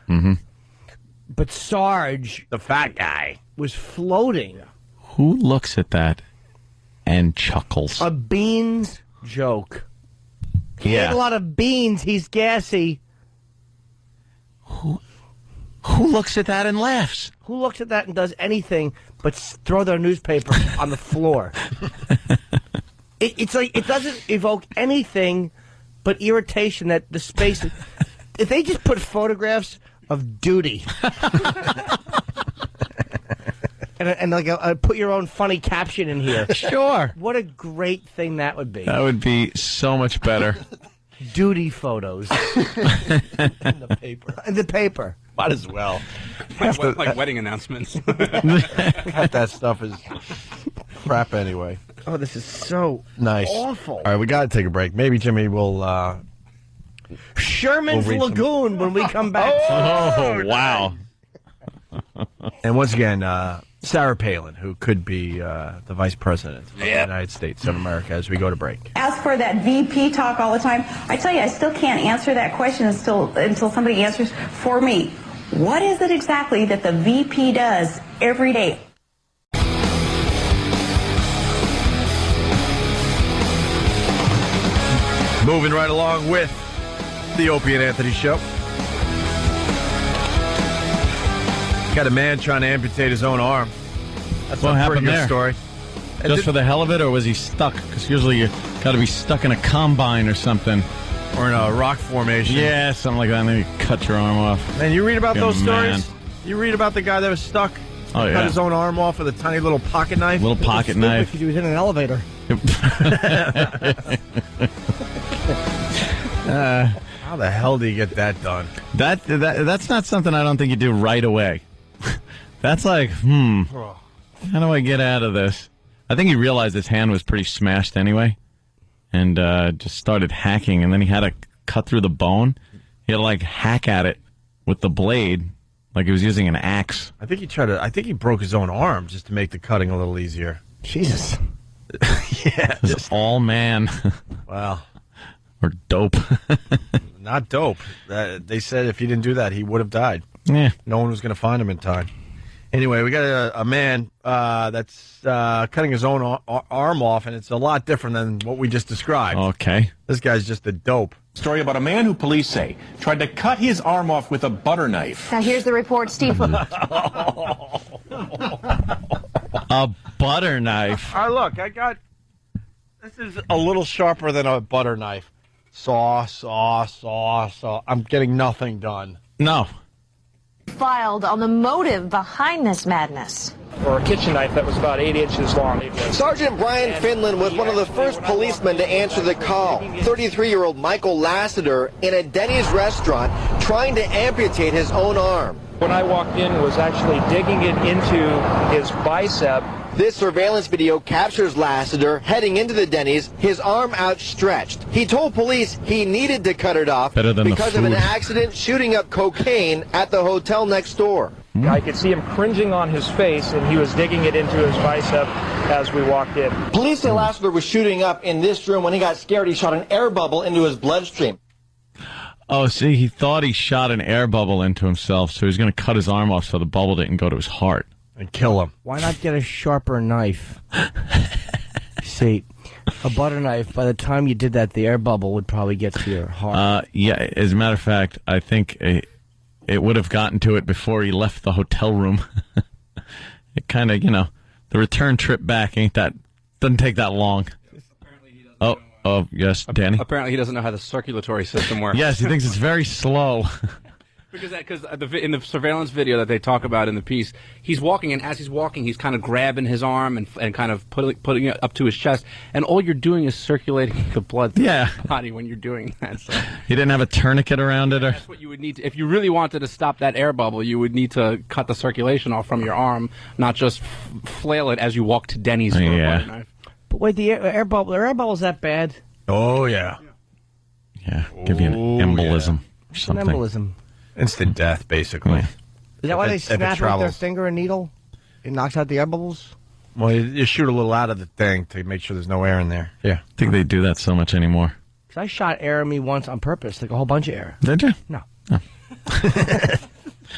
Mm-hmm. But Sarge, the fat guy, was floating. Who looks at that and chuckles? A beans joke. He Yeah. ate a lot of beans. He's gassy. Who looks at that and laughs? Who looks at that and does anything but throw their newspaper on the floor? It's like it doesn't evoke anything but irritation that the space. If they just put photographs of duty and like put your own funny caption in here, Sure. What a great thing that would be. That would be so much better. Duty photos in the paper. In the paper. Might as well. Like wedding announcements. Half that stuff is crap anyway. Oh, this is so nice. awful. All right, we got to take a break. Maybe Jimmy will. Sherman's we'll read Lagoon when we come back. Oh, wow. And once again, Sarah Palin, who could be the vice president of the United States of America as we go to break. As for that VP talk all the time, I tell you, I still can't answer that question until somebody answers for me. What is it exactly that the VP does every day? Moving right along with the Opie and Anthony Show. Got a man trying to amputate his own arm. That's What a happened pretty good there? story. Just for the hell of it, or was he stuck? Because usually you got to be stuck in a combine or something. Or in a rock formation. Yeah, something like that. And then you cut your arm off. Man, you read about Be a those man. stories? You read about the guy that was stuck? Oh, yeah. Cut his own arm off with a tiny little pocket knife? Little pocket knife. Because he was in an elevator. How the hell do you get that done? That's not something I don't think you do right away. That's like, how do I get out of this? I think he realized his hand was pretty smashed anyway, and just started hacking, and then he had to cut through the bone. He had to, like, hack at it with the blade, like he was using an axe. I think he broke his own arm just to make the cutting a little easier. Jesus. Yeah. Just all man. Wow. Or dope. Not dope. They said if he didn't do that, he would have died. Yeah. No one was going to find him in time. Anyway, we got a man that's cutting his own arm off, and it's a lot different than what we just described. Okay. This guy's just a dope. Story about a man who police say tried to cut his arm off with a butter knife. Now here's the report, Steve. A butter knife. Look, this is a little sharper than a butter knife. Saw. I'm getting nothing done. No. Filed on the motive behind this madness. Or a kitchen knife that was about 8 inches long. Sergeant Brian Finland was one of the first policemen to answer the call. 33-year-old Michael Lassiter in a Denny's restaurant trying to amputate his own arm. When I walked in, was actually digging it into his bicep. This surveillance video captures Lassiter heading into the Denny's, his arm outstretched. He told police he needed to cut it off because of an accident shooting up cocaine at the hotel next door. I could see him cringing on his face, and he was digging it into his bicep as we walked in. Police say Lassiter was shooting up in this room. When he got scared, he shot an air bubble into his bloodstream. Oh, see, he thought he shot an air bubble into himself, so he was going to cut his arm off so the bubble didn't go to his heart. And kill him. Why not get a sharper knife? See, a butter knife, by the time you did that, the air bubble would probably get to your heart. Yeah, as a matter of fact, I think it would have gotten to it before he left the hotel room. It kind of, the return trip back doesn't take that long. Oh, yes, Danny? Apparently he doesn't know how the circulatory system works. Yes, he thinks it's very slow. Because in the surveillance video that they talk about in the piece, he's walking, and as he's walking, he's kind of grabbing his arm and kind of putting it up to his chest, and all you're doing is circulating the blood through your body when you're doing that. So He didn't have a tourniquet around it? Or? that's what you would need to, if you really wanted to stop that air bubble, you would need to cut the circulation off from your arm, not just flail it as you walk to Denny's for a butter knife. But wait, the air bubble's that bad? Oh, yeah. Yeah, give you an embolism or It's something. an embolism. Instant death, basically. Is that why they If it snap it with their travels. finger and needle? It knocks out the air bubbles? Well, you shoot a little out of the thing to make sure there's no air in there. Yeah. I think they do that so much anymore. Because I shot air in me once on purpose, like a whole bunch of air. Did you? No.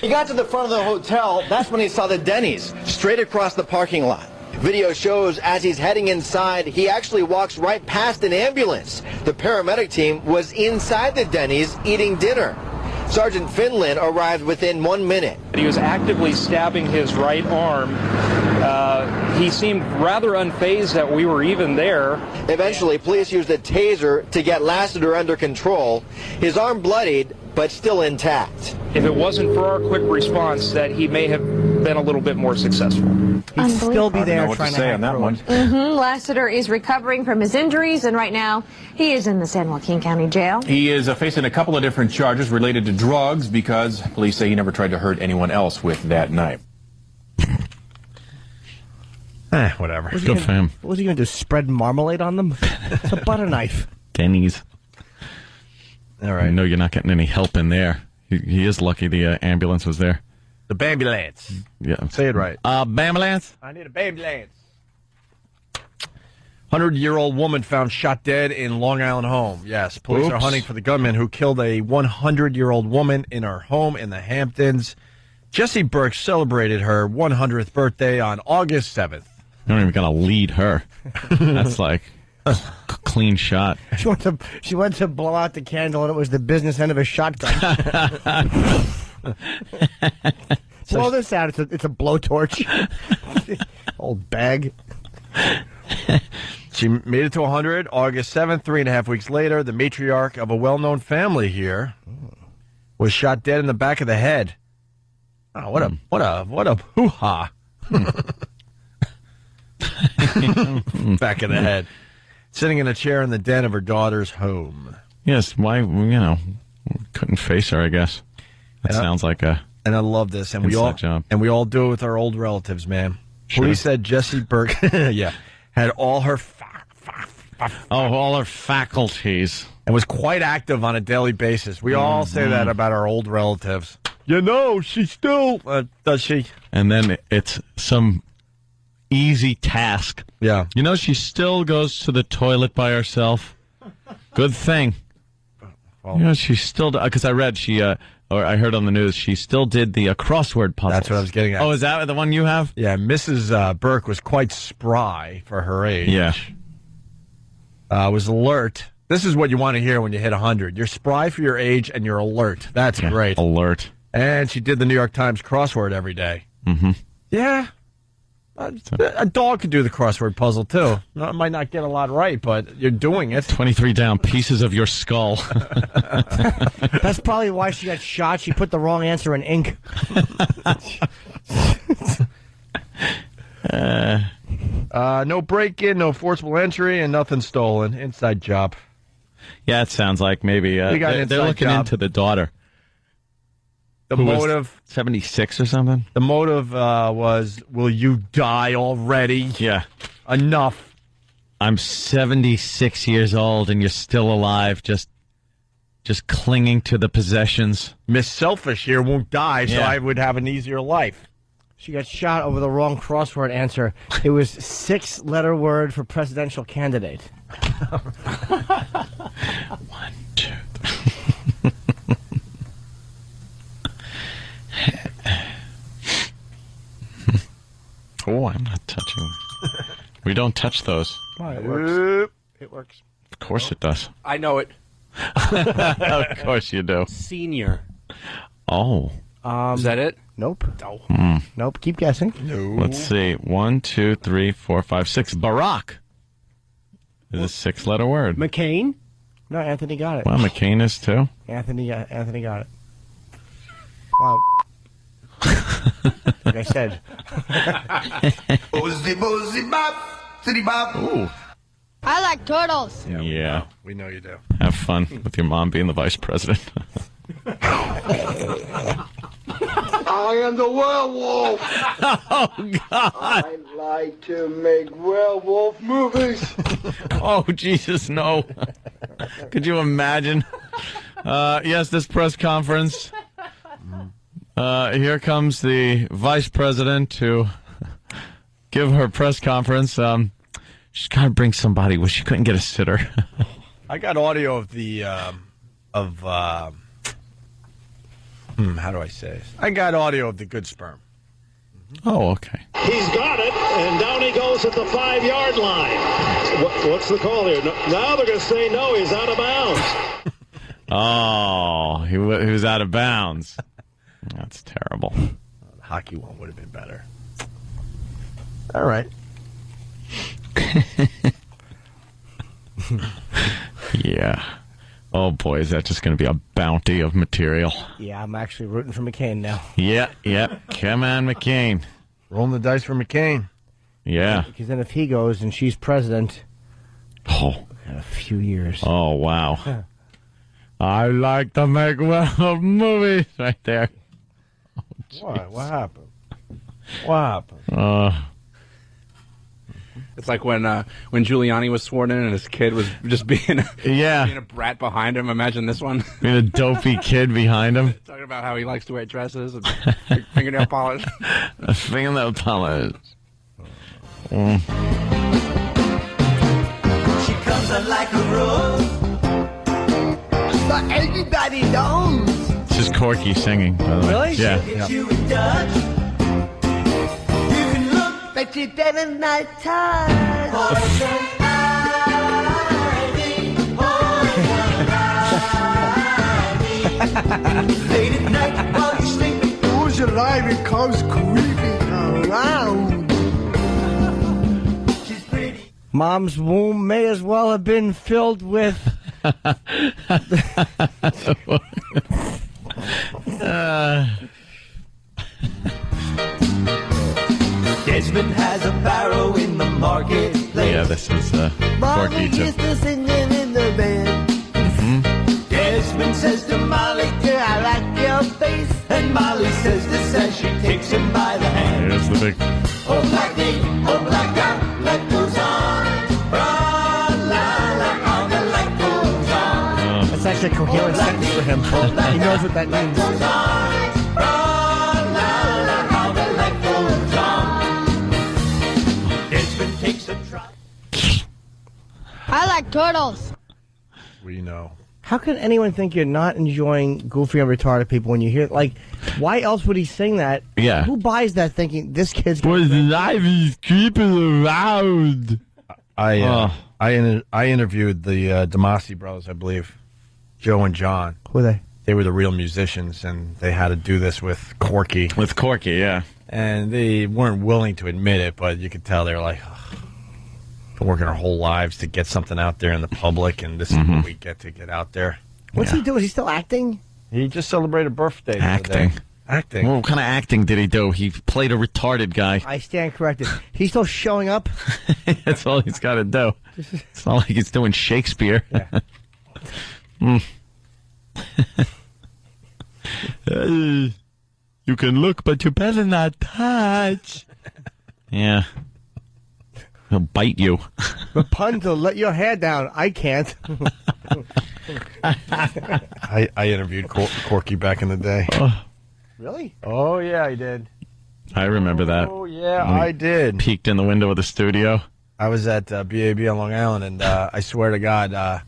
He got to the front of the hotel. That's when he saw the Denny's straight across the parking lot. Video shows as he's heading inside, he actually walks right past an ambulance. The paramedic team was inside the Denny's eating dinner. Sergeant Finland arrived within 1 minute. He was actively stabbing his right arm. He seemed rather unfazed that we were even there. Eventually, police used a taser to get Lassiter under control. His arm bloodied, but still intact. If it wasn't for our quick response, that he may have been a little bit more successful. He'd still be there trying to hack through it. Lassiter is recovering from his injuries, and right now he is in the San Joaquin County Jail. He is facing a couple of different charges related to drugs because police say he never tried to hurt anyone else with that knife. Whatever. Good for him. What was he going to do, spread marmalade on them? It's a butter knife. Denny's. All right. I know you're not getting any help in there. He is lucky the ambulance was there. The Bambulance. Yeah. Say it right. Bambulance? I need a Bambulance. 100-year-old woman found shot dead in Long Island home. Yes, police are hunting for the gunman who killed a 100-year-old woman in her home in the Hamptons. Jessie Burke celebrated her 100th birthday on August 7th. You're not even going to lead her. That's like a clean shot. She went to blow out the candle, and it was the business end of a shotgun. Blow this out. It's a blowtorch. Old bag. She made it to 100 August 7th. 3.5 weeks later, the matriarch of a well-known family here was shot dead in the back of the head. Oh, what a hoo-ha. Back of the head. Sitting in a chair in the den of her daughter's home. Yes, why, couldn't face her, I guess. That sounds like a... And I love this, and we all do it with our old relatives, man. Sure. Police said Jessie Burke, had all her all her faculties, and was quite active on a daily basis. We all say that about our old relatives. You know, she still does she? And then it's some easy task. Yeah, you know, she still goes to the toilet by herself. Good thing. Well, you know, she still because I read or I heard on the news, she still did the crossword puzzle. That's what I was getting at. Oh, is that the one you have? Yeah, Mrs. Burke was quite spry for her age. Yeah. Was alert. This is what you want to hear when you hit 100. You're spry for your age, and you're alert. That's great. Alert. And she did the New York Times crossword every day. Mm-hmm. Yeah. A dog could do the crossword puzzle, too. It might not get a lot right, but you're doing it. 23 down, pieces of your skull. That's probably why she got shot. She put the wrong answer in ink. No break-in, no forcible entry, and nothing stolen. Inside job. Yeah, it sounds like maybe they're looking into the daughter. The motive... 76 or something? The motive was, will you die already? Yeah. Enough. I'm 76 years old and you're still alive, just clinging to the possessions. Miss Selfish here won't die, so I would have an easier life. She got shot over the wrong crossword answer. It was 6-letter word for presidential candidate. 1, 2, 3. Oh, I'm not touching. We don't touch those. Oh, it works. It works. Of course it does. I know it. Of course you do. Senior. Oh. Is that it? Nope. No. Nope. Keep guessing. No. Let's see. 1, 2, 3, 4, 5, 6. Barack is a 6-letter word. McCain? No, Anthony got it. Well, McCain is too. Anthony got it. Wow. Like I said. Ooh. I like turtles. Yeah. We know you do. Have fun with your mom being the vice president. I am the werewolf. Oh, God. I like to make werewolf movies. Oh, Jesus, no. Could you imagine? Yes, this press conference Here comes the vice president to give her press conference. She's got to bring somebody. Well, she couldn't get a sitter. I got audio of the how do I say this? I got audio of the good sperm. Oh, okay. He's got it, and down he goes at the 5-yard line. What's the call here? Now they're going to say no, he's out of bounds. Oh, he was out of bounds. That's terrible. The hockey one would have been better. All right. Yeah. Oh, boy, is that just going to be a bounty of material? Yeah, I'm actually rooting for McCain now. Yeah. Come on, McCain. Rolling the dice for McCain. Yeah. Because then if he goes and she's president, in a few years. Oh, wow. I like to make well movies right there. Why? What happened? What happened? It's like when Giuliani was sworn in and his kid was just being a brat behind him. Imagine this one. Being a dopey kid behind him. Talking about how he likes to wear dresses and fingernail polish. Fingernail polish. She comes out like a rose, but everybody knows. This is Corky singing, by the way. Really? Yeah. You in Dutch. You can look, but you better not touch. Poison ivy, late at night while you're sleeping. Who's alive and comes creeping around? She's pretty. Mom's womb may as well have been filled with... Desmond has a barrow in the marketplace. Yeah, this is Corky, Molly too. used to singing in the band. Desmond says to Molly, girl, I like your face. And Molly says this as she takes him by the hand. Here's the big... Oh, black day, oh, black out, light goes on. That's actually a coherent sentence for him. He knows what that means. I like turtles. We know. How can anyone think you're not enjoying goofy and retarded people when you hear, like, why else would he sing that? Yeah. Who buys that thinking this kid's Boys, life is creeping around. I interviewed the DeMasi brothers, I believe, Joe and John. Who are they? They were the real musicians, and they had to do this with Corky. With Corky, yeah. And they weren't willing to admit it, but you could tell they were like, been working our whole lives to get something out there in the public, and this is what we get to get out there. What's he doing? Is he still acting? He just celebrated a birthday. Acting. Acting. Well, what kind of acting did he do? He played a retarded guy. I stand corrected. He's still showing up? That's all he's got to do. It's not like he's doing Shakespeare. Yeah. You can look, but you better not touch. Yeah. He'll bite you. Rapunzel, let your hair down. I can't. I interviewed Corky back in the day. Really? Oh, yeah, I did. I remember that. Oh, yeah, I did. Peeked in the window of the studio. I was at BAB on Long Island, and I swear to God,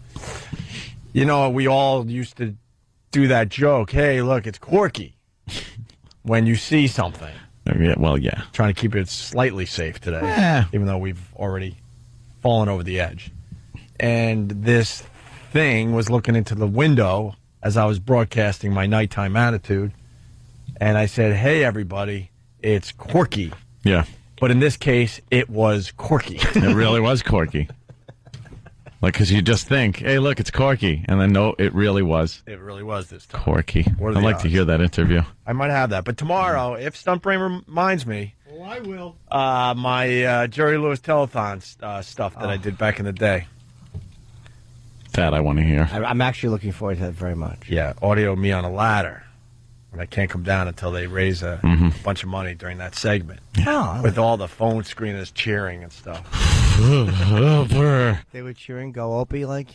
you know, we all used to do that joke. Hey, look, it's Corky. When you see something. Yeah, well, yeah. Trying to keep it slightly safe today, even though we've already fallen over the edge. And this thing was looking into the window as I was broadcasting my nighttime attitude. And I said, hey, everybody, it's Corky. Yeah. But in this case, it was Corky. It really was Corky. Like, because you just think, hey, look, it's Corky. And then, no, it really was. It really was this time. Corky. What are I'd the like odds? to hear that interview. I might have that. But tomorrow, if Stuntbrain reminds me, Oh, I will. my Jerry Lewis Telethon stuff that I did back in the day. That I want to hear. I'm actually looking forward to that very much. Yeah, audio of me on a ladder. And I can't come down until they raise a bunch of money during that segment. Oh, with all the phone screeners cheering and stuff. They were cheering, go Opie, like?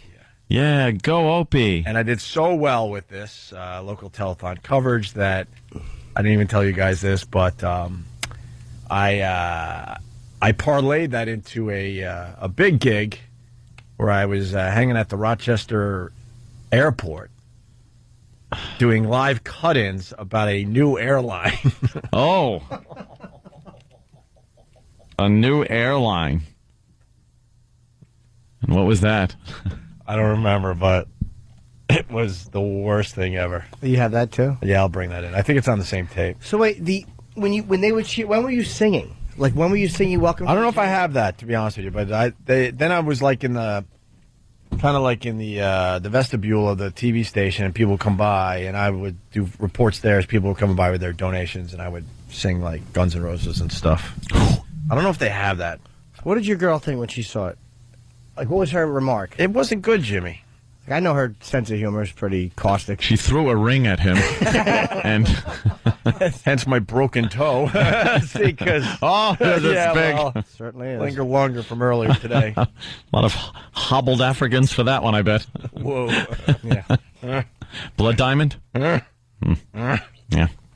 Yeah, go Opie. And I did so well with this local telethon coverage that I didn't even tell you guys this, but I parlayed that into a big gig where I was hanging at the Rochester airport doing live cut-ins about a new airline. Oh. A new airline. And what was that? I don't remember, but it was the worst thing ever. You have that too? Yeah, I'll bring that in. I think it's on the same tape. So wait, when they would cheer, when were you singing? Like when were you singing "Welcome"? I don't know if I have that, to be honest with you, but then I was like in the the vestibule of the TV station, and people would come by, and I would do reports there as people were coming by with their donations, and I would sing like Guns N' Roses and stuff. I don't know if they have that. What did your girl think when she saw it? Like, what was her remark? It wasn't good, Jimmy. Like, I know her sense of humor is pretty caustic. She threw a ring at him, and hence my broken toe. See, because it's big. Well, certainly is. Linger longer from earlier today. A lot of hobbled Africans for that one, I bet. Whoa. Yeah. Blood diamond? Yeah.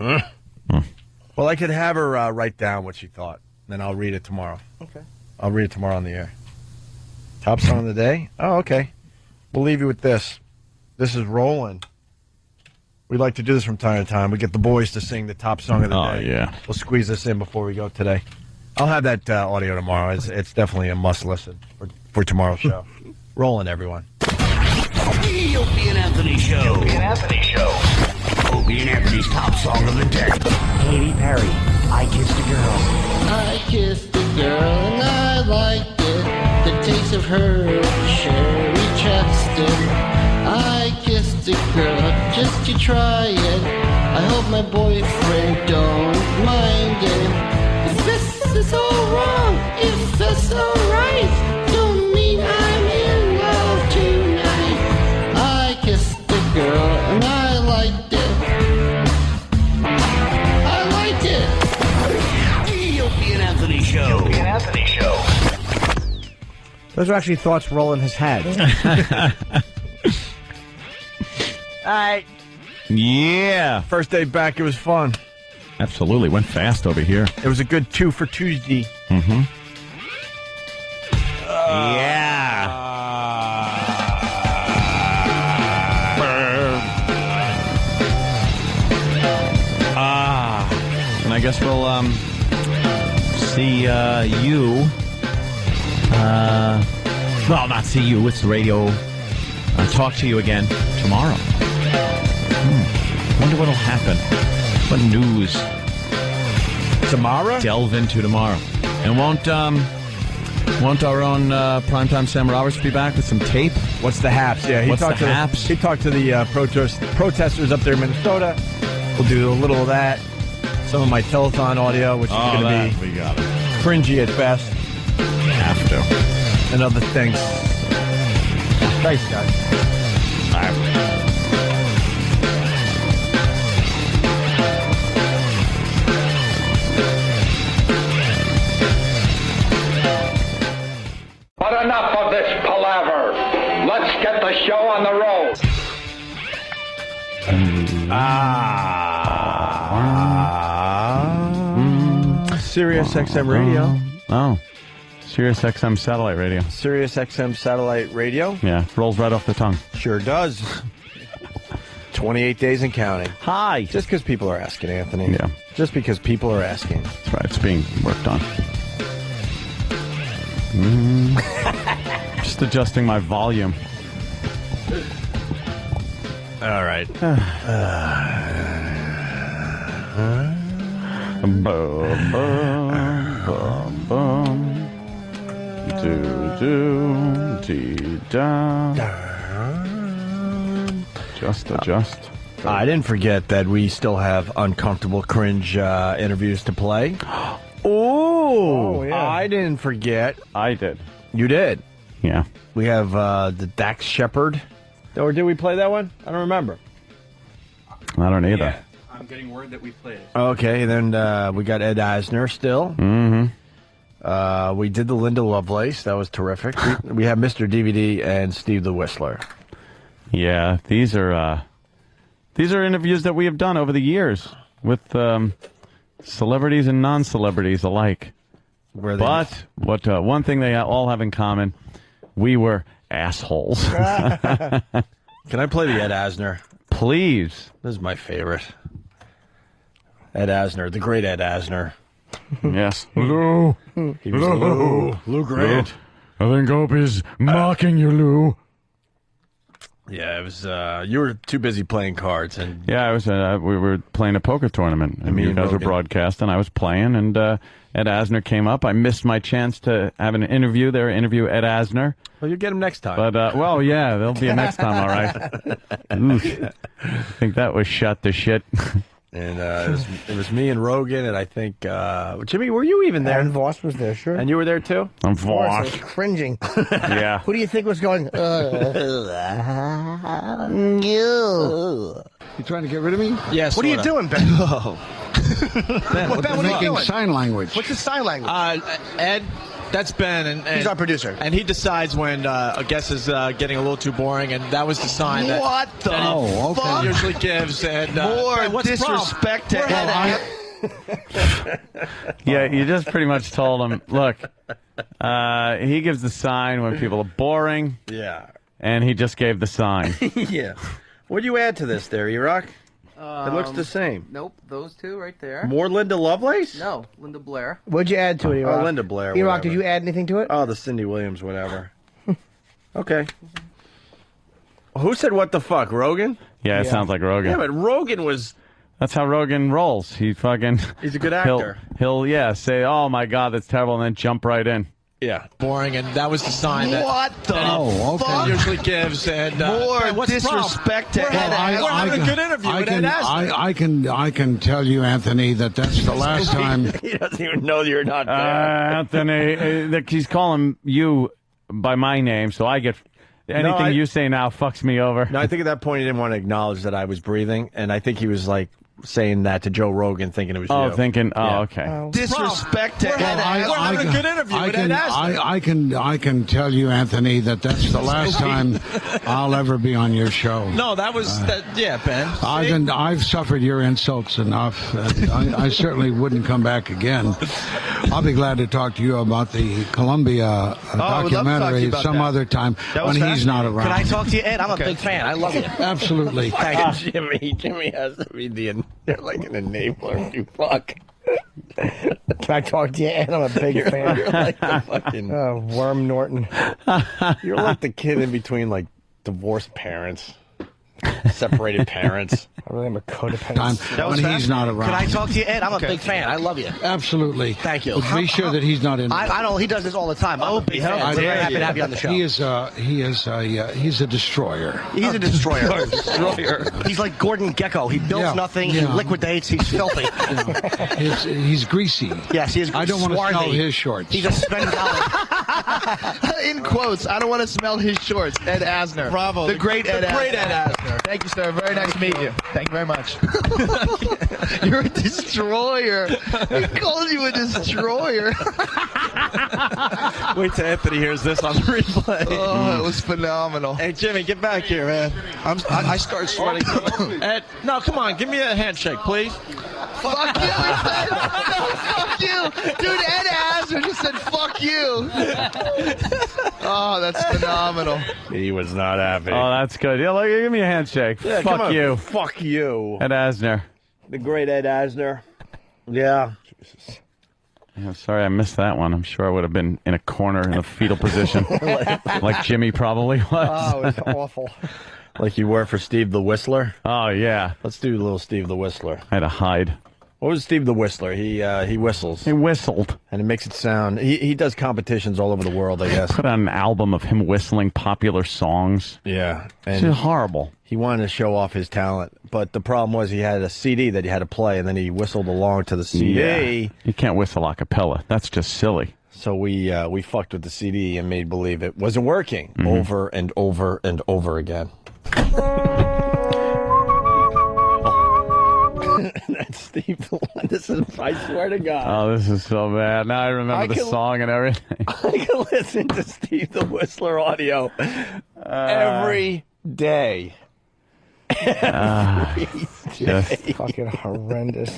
Well, I could have her write down what she thought, then I'll read it tomorrow. Okay. I'll read it tomorrow on the air. Top song of the day? Oh, okay. We'll leave you with this. This is Roland. We like to do this from time to time. We get the boys to sing the top song of the day. Oh, yeah. We'll squeeze this in before we go today. I'll have that audio tomorrow. It's definitely a must listen for tomorrow's show. Roland, everyone. The Opie and Anthony Show. Opie and Anthony Show. Opie and Anthony's top song of the day. Katy Perry, I Kissed a Girl. I kissed a girl and I liked it. The taste of her cherry chested. I kissed a girl just to try it. I hope my boyfriend don't mind it. If this is all wrong, if that's alright, don't mean I'm in love tonight. I kissed a girl and I liked it. I liked it. The Opie and Anthony Show. Opie and Anthony Show. Those are actually thoughts Roland has had. All right. Yeah. First day back, it was fun. Absolutely. Went fast over here. It was a good 2 for Tuesday. Mm-hmm. And I guess we'll see you. Well, not see you. It's the radio. Talk to you again tomorrow. Wonder what'll happen. What news? Tomorrow? Delve into tomorrow. And won't our own Primetime Sam Roberts be back with some tape? What's the haps? Yeah, he talked to the protesters up there in Minnesota. We'll do a little of that. Some of my telethon audio, which is going to be we got it. Cringy at best. Have to. And other things. Thanks, guys. All right. But enough of this palaver. Let's get the show on the road. Sirius XM Radio. Oh. Sirius XM Satellite Radio. Sirius XM Satellite Radio. Yeah, rolls right off the tongue. Sure does. 28 days and counting. Hi. Just because people are asking, Anthony. Yeah. Just because people are asking. That's right. It's being worked on. Just adjusting my volume. All right. Just adjust. I didn't forget that we still have uncomfortable cringe interviews to play. Oh, yeah. I didn't forget. I did. You did? Yeah. We have the Dax Shepard. Or did we play that one? I don't remember. I don't either. Yeah, I'm getting word that we played it. Okay, then we got Ed Asner still. Mm-hmm. We did the Linda Lovelace. That was terrific. We have Mr. DVD and Steve the Whistler. Yeah, these are interviews that we have done over the years. with celebrities and non-celebrities alike. But one thing they all have in common, we were assholes. Can I play the Ed Asner? Please. This is my favorite. Ed Asner, the great Ed Asner. Yes. Lou. He was Lou Grant. I think Opie's mocking you, Lou. Yeah, it was. You were too busy playing cards, and I was. We were playing a poker tournament, and you guys were broadcasting. I was playing, and Ed Asner came up. I missed my chance to have an interview there. Interview Ed Asner. Well, you'll get him next time. But there'll be a next time. All right. Oof. I think that was shut to shit. And it was me and Rogan, and I think Jimmy, were you even there? And Voss was there, sure. And you were there too? I'm Of course, I Voss. was cringing. Yeah. Who do you think was going? You trying to get rid of me? Yes. What are you doing, Ben? Ben, what are you making doing? sign language. What's the sign language? Ed, that's Ben, and He's our producer. and he decides when a guest is getting a little too boring, and that was the sign that What the that he usually gives. And more what's the problem? disrespect to Ed. Yeah, you just pretty much told him, look, he gives the sign when people are boring. Yeah. And he just gave the sign. Yeah. What do you add to this there, E-Rock? It looks the same. Nope, those two right there. More Linda Lovelace? No, Linda Blair. What'd you add to it, E-Rock? Oh, Linda Blair. E-Rock, whatever. did you add anything to it? Oh, the Cindy Williams, whatever. Okay. Who said what the fuck? Rogan? Yeah, it sounds like Rogan. Yeah, but Rogan was... That's how Rogan rolls. He fucking... He's a good actor. He'll say, oh my God, that's terrible, and then jump right in. Yeah. Boring, and that was the sign that he usually gives. And more what's disrespect to Ed. We're having a good interview with Ed Asner. I can tell you, Anthony, that's the last time. He doesn't even know you're not there. Anthony, he's calling you by my name, so I get... Anything you say now fucks me over. No, I think at that point he didn't want to acknowledge that I was breathing, and I think he was like saying that to Joe Rogan, thinking it was you. Okay. Disrespect to Ed. We're having a good interview with Ed Asner. I can tell you, Anthony, that's the last time I'll ever be on your show. No, that was yeah, Ben. I've suffered your insults enough. I certainly wouldn't come back again. I'll be glad to talk to you about the Columbia documentary some other time when he's not around. Can I talk to you, Ed? I'm a big fan. I love you. Absolutely. Jimmy has to be they're like an enabler. You fuck. Can I talk to you, Ed? I'm a big fan. You're like the fucking Worm Norton. You're like the kid in between like divorced parents. Separated parents. I really am a codependent. When he's not around. Can I talk to you, Ed? I'm a big fan. I love you. Absolutely. Thank you. But be sure that he's not in. I know he does this all the time. I'm a big fan. I'm very happy to have you on the show. He's a destroyer. He's a destroyer. Destroyer. He's like Gordon Gekko. He builds nothing. He liquidates. He's filthy. He's greasy. Yes, he is. I don't want to smell his shorts. He just spends In quotes, I don't want to smell his shorts. Ed Asner. Bravo. The great Ed Asner. Great Ed Asner. Thank you, sir. Very nice to meet you. Thank you very much. You're a destroyer. He called you a destroyer. Wait till Anthony hears this on the replay. Oh, it was phenomenal. Hey, Jimmy, get back here, man. I start sweating. Ed, no, come on. Give me a handshake, please. Fuck you. No, fuck you. Dude, Ed Asner just said fuck you. Oh, that's phenomenal. He was not happy. Oh, that's good. Yeah, look, give me a handshake. Yeah, Fuck you. Fuck you. Ed Asner. The great Ed Asner. Yeah. Jesus. I'm sorry I missed that one. I'm sure I would have been in a corner in a fetal position, like Jimmy probably was. Oh, it was awful. Like you were for Steve the Whistler? Oh, yeah. Let's do a little Steve the Whistler. I had to hide. What was Steve the Whistler? He whistles. He whistled. And it makes it sound... He does competitions all over the world, I guess. Put on an album of him whistling popular songs. Yeah. It's horrible. He wanted to show off his talent, but the problem was he had a CD that he had to play, and then he whistled along to the CD. Yeah. You can't whistle a cappella. That's just silly. So we fucked with the CD and made believe it wasn't working over and over and over again. That's Steve the one. This is, I swear to God. Oh, this is so bad. Now I remember the song and everything. I can listen to Steve the Whistler audio every day. Just fucking horrendous.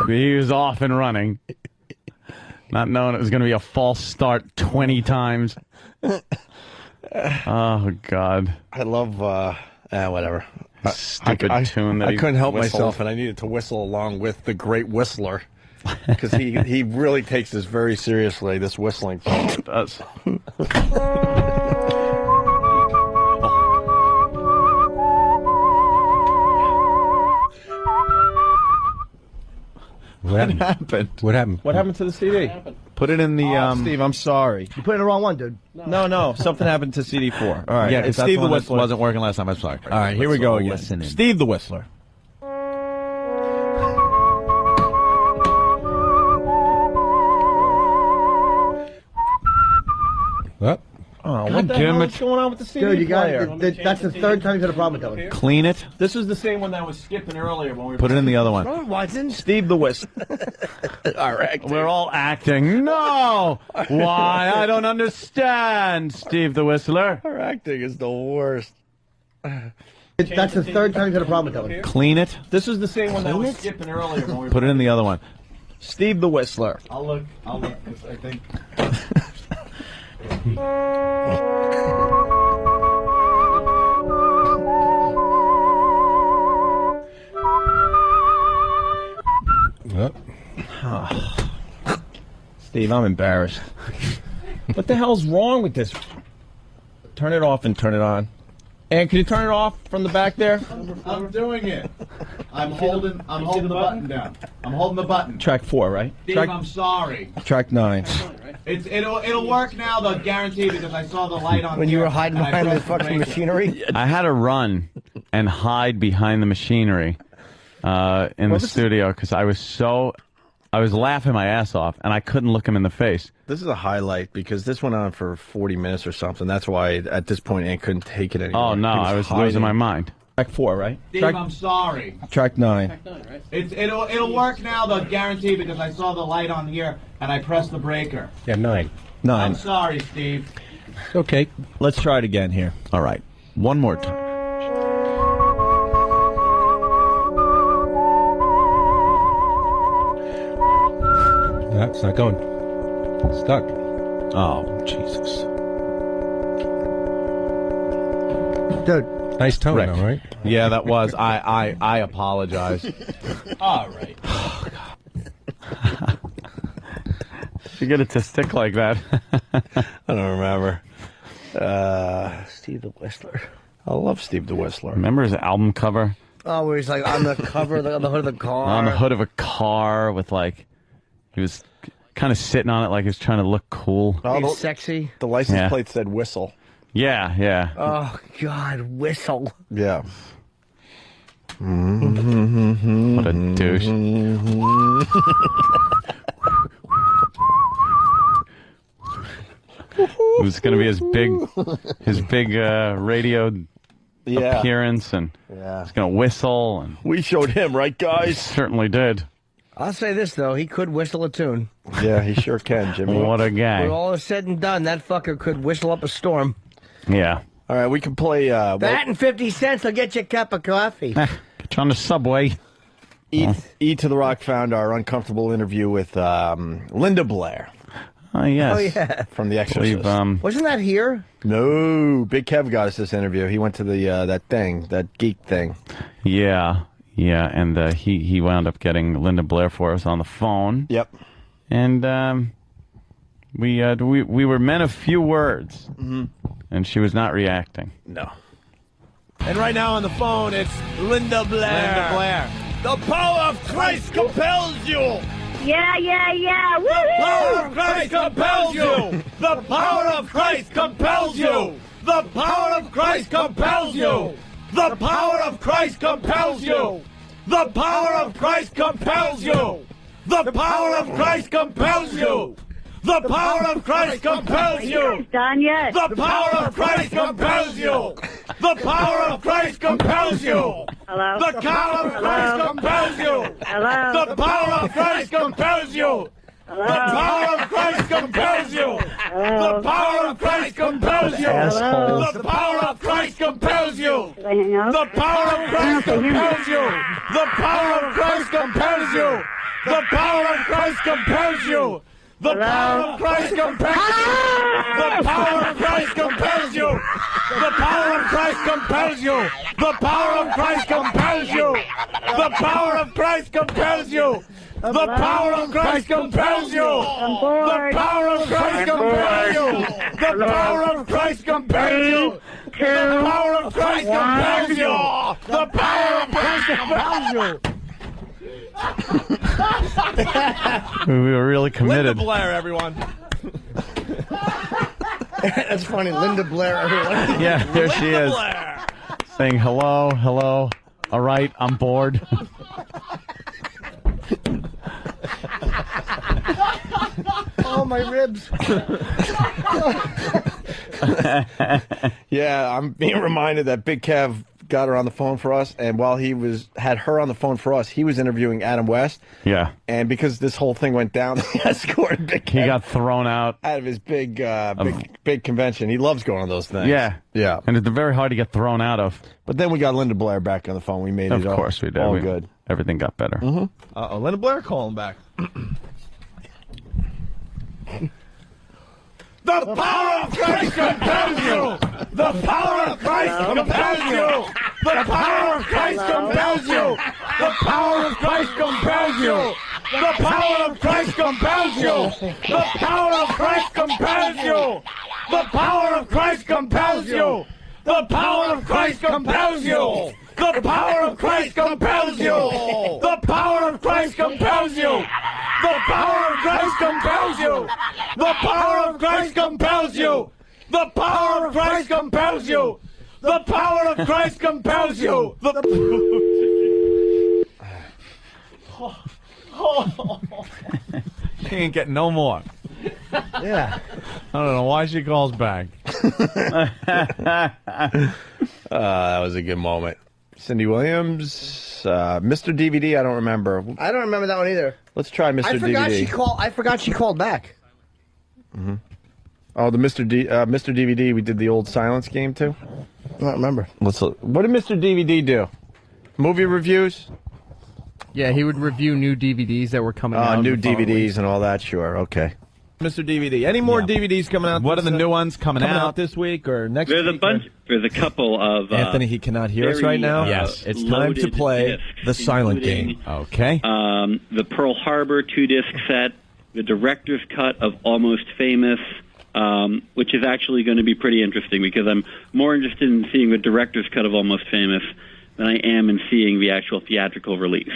He was off and running, not knowing it was going to be a false start 20 times. Oh, God. I love, whatever. Stupid tune that I he couldn't help whistled. myself, and I needed to whistle along with the great whistler. Because he really takes this very seriously, this whistling thing. He does. What happened? What happened? What happened to the CD? Put it in the. Steve, I'm sorry. You put in the wrong one, dude. No. Something happened to CD4. All right. Yeah, it's Steve Steve the the Whistler Whistler. wasn't working last time. I'm sorry. All right, here we go again. Listening. Steve the Whistler. What? Oh, what the hell is going on with the CD Dude, you got player? that's the third time you've had a problem with that one. Clean it. This is the same one that was skipping earlier when we were Put it in the other one. No, it wasn't. Steve the Whistler. All right. We're all acting. No! Why? I don't understand, Steve the Whistler. Our acting is the worst. That's the third time you've had a problem with that one. Clean it. This is the same one that was skipping earlier when we were Put it in the other one. Steve the Whistler. I'll look. I think. Steve, I'm embarrassed. What the hell's wrong with this? Turn it off and turn it on. And can you turn it off from the back there? I'm doing it. I'm holding the button down. I'm holding the button. Track 4, right? Steve, I'm sorry. Track 9. It'll work now, though, guaranteed, because I saw the light on. When you were hiding behind the fucking machinery? I had to run and hide behind the machinery in the studio because I was laughing my ass off, and I couldn't look him in the face. This is a highlight because this went on for 40 minutes or something. That's why at this point I couldn't take it anymore. Oh, no, I was losing my mind. Track 4, right? Steve, I'm sorry. Track 9. It'll work now, though, guaranteed, because I saw the light on here, and I pressed the breaker. Yeah, 9. 9. I'm sorry, Steve. Okay. Let's try it again here. All right. One more time. It's not going. It's stuck. Oh, Jesus. Dude. Nice tone, Rick. though, right? Yeah, that was. I apologize. All right. Oh, God. You get it to stick like that. I don't remember. Steve the Whistler. I love Steve the Whistler. Remember his album cover? Oh, where he's like on the cover, on the hood of the car. On the hood of a car with, like, he was kind of sitting on it like he was trying to look cool. He's sexy. The license plate said whistle. Yeah, yeah. Oh, God, whistle. Yeah. What a douche. It was going to be his big radio appearance, and he's going to whistle. And we showed him, right, guys? Certainly did. I'll say this, though. He could whistle a tune. Yeah, he sure can, Jimmy. What a guy. When all is said and done, that fucker could whistle up a storm. Yeah. All right, we can play... that and 50 cents will get you a cup of coffee. Get you on the subway. E to the Rock found our uncomfortable interview with Linda Blair. Oh, yes. Oh, yeah. From The Exorcist. Wasn't that here? No. Big Kev got us this interview. He went to the that geek thing. Yeah. Yeah, and he wound up getting Linda Blair for us on the phone. Yep. And we were men of few words, and she was not reacting. No. And right now on the phone, it's Linda Blair. Linda Blair. The power of Christ compels you. Yeah, yeah, yeah. Woo-hoo! The power of Christ compels you. The power of Christ compels you. The power of Christ compels you. The power of Christ compels you. The power of Christ compels you. The power of Christ compels you. The power of Christ compels you. Done yet? The power of Christ compels you. The power of Christ compels you. Hello? The power of Christ compels you. Hello? The power of Christ compels you. The power of Christ compels you. The power of Christ compels you. The power of Christ compels you. The power of Christ compels you. The power of Christ compels you. The power of Christ compels you. The power of Christ compels you. The power of Christ compels you. The power of Christ compels you. The power of Christ compels you. The power of Christ compels you. The power of Christ compels you. The power of Christ compels you. The power of Christ compels you. The power of Christ compels you. The power of Christ compels you. We were really committed. Linda Blair, everyone. That's funny, Linda Blair, everyone. Yeah, there she is. Blair. Saying hello, hello. All right, I'm bored. Oh, my ribs. Yeah, I'm being reminded that Big Kev got her on the phone for us, and while he had her on the phone for us, he was interviewing Adam West. Yeah. And because this whole thing went down, he escorted Big Kev. He got thrown out of his big convention. He loves going on those things. Yeah. Yeah. And it's very hard to get thrown out of. But then we got Linda Blair back on the phone. We made it Of course we did. all good. Everything got better. Mm-hmm. Uh-oh, Linda Blair calling back. The power of Christ compels you. The power of Christ compels you. The power of Christ compels you. The power of Christ compels you. The power of Christ compels you. The power of Christ compels you. The power of Christ compels you. The power of Christ compels you. The power of Christ compels you. The power of Christ compels you. The power of Christ compels you. The power of Christ compels you. The power of Christ compels you. The power of Christ compels you. He ain't getting no more. Yeah. I don't know why she calls back. That was a good moment. Cindy Williams, Mr. DVD, I don't remember. I don't remember that one either. Let's try Mr. DVD. I forgot she called back. Mm-hmm. Oh, the Mr. DVD, we did the old silence game too? I don't remember. What did Mr. DVD do? Movie reviews? Yeah, he would review new DVDs that were coming out. New DVDs and all that, sure, okay. Mr. DVD. Any more DVDs coming out? What are the new ones coming out this week or next There's week? a bunch. There's a couple of. Anthony, he cannot hear us right now. Yes. It's time to play the silent game. Okay. The Pearl Harbor 2-disc set, the director's cut of Almost Famous, which is actually going to be pretty interesting because I'm more interested in seeing the director's cut of Almost Famous than I am in seeing the actual theatrical release.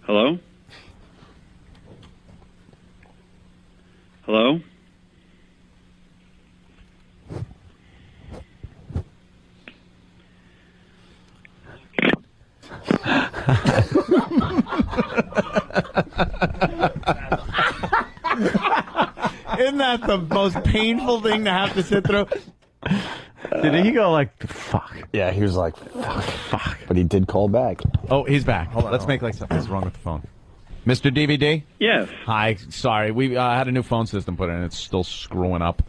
Hello? Hello? Isn't that the most painful thing to have to sit through? Did he go like, fuck? Yeah, he was like, fuck. But he did call back. Oh, he's back. Hold on. Let's make like something's wrong with the phone. Mr. DVD? Yes. Hi. Sorry. We had a new phone system put in. It's still screwing up.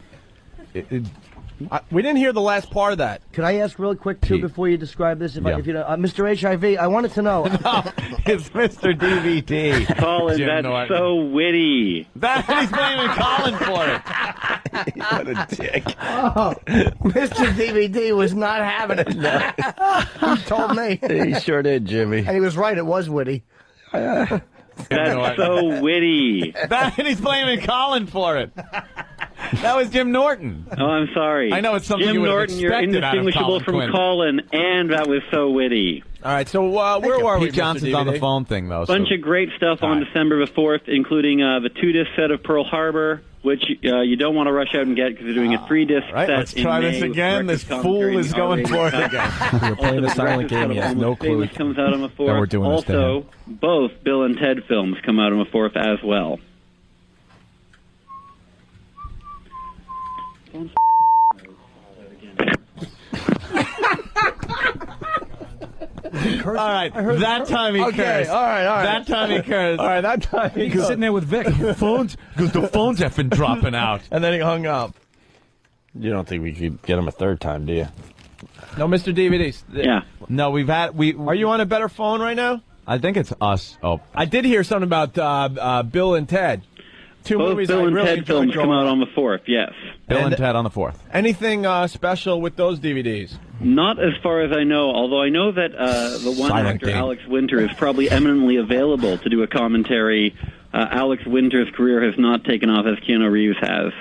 We didn't hear the last part of that. Could I ask really quick, too, before you describe this? If you know, Mr. HIV, I wanted to know. No, it's Mr. DVD. Colin, Jim that's Norton. so witty. He's blaming Colin for it. What a dick. Oh, Mr. DVD was not having it. He told me. He sure did, Jimmy. And he was right, it was witty. That's so witty. And he's blaming Colin for it. That was Jim Norton. Oh, I'm sorry. I know it's something Jim you would have Norton, you're expected out of indistinguishable Colin from Quinn. Colin, and that was so witty. All right, so where are we, Pete Johnson's Mr. on the DVD? phone thing, though. Bunch of great stuff on December the 4th, including the 2-disc set of Pearl Harbor, which you don't want to rush out and get because they're doing a 3-disc Right, set let's in try May this with again. director's This commentary fool and is going R-rated for it cut. again. We're playing the silent game. He has no clue. Famous comes out on the 4th. Then we're doing this to also, both Bill and Ted films come out on the 4th as well. cursing. All right, that time he cursed. Okay, all right. That time he cursed. All right, that time he He's sitting there with Vic. Phones, because the phones have been dropping out. And then he hung up. You don't think we could get him a third time, do you? No, Mr. DVDs. Yeah. No, Are you on a better phone right now? I think it's us. Oh, I did hear something about Bill and Ted. Two Both movies Bill I and really Ted films enjoyed come growing out up. on the 4th, yes. Bill and Ted on the 4th. Anything special with those DVDs? Not as far as I know, although I know that the one Silent actor, game. Alex Winter, is probably eminently available to do a commentary. Alex Winter's career has not taken off as Keanu Reeves has.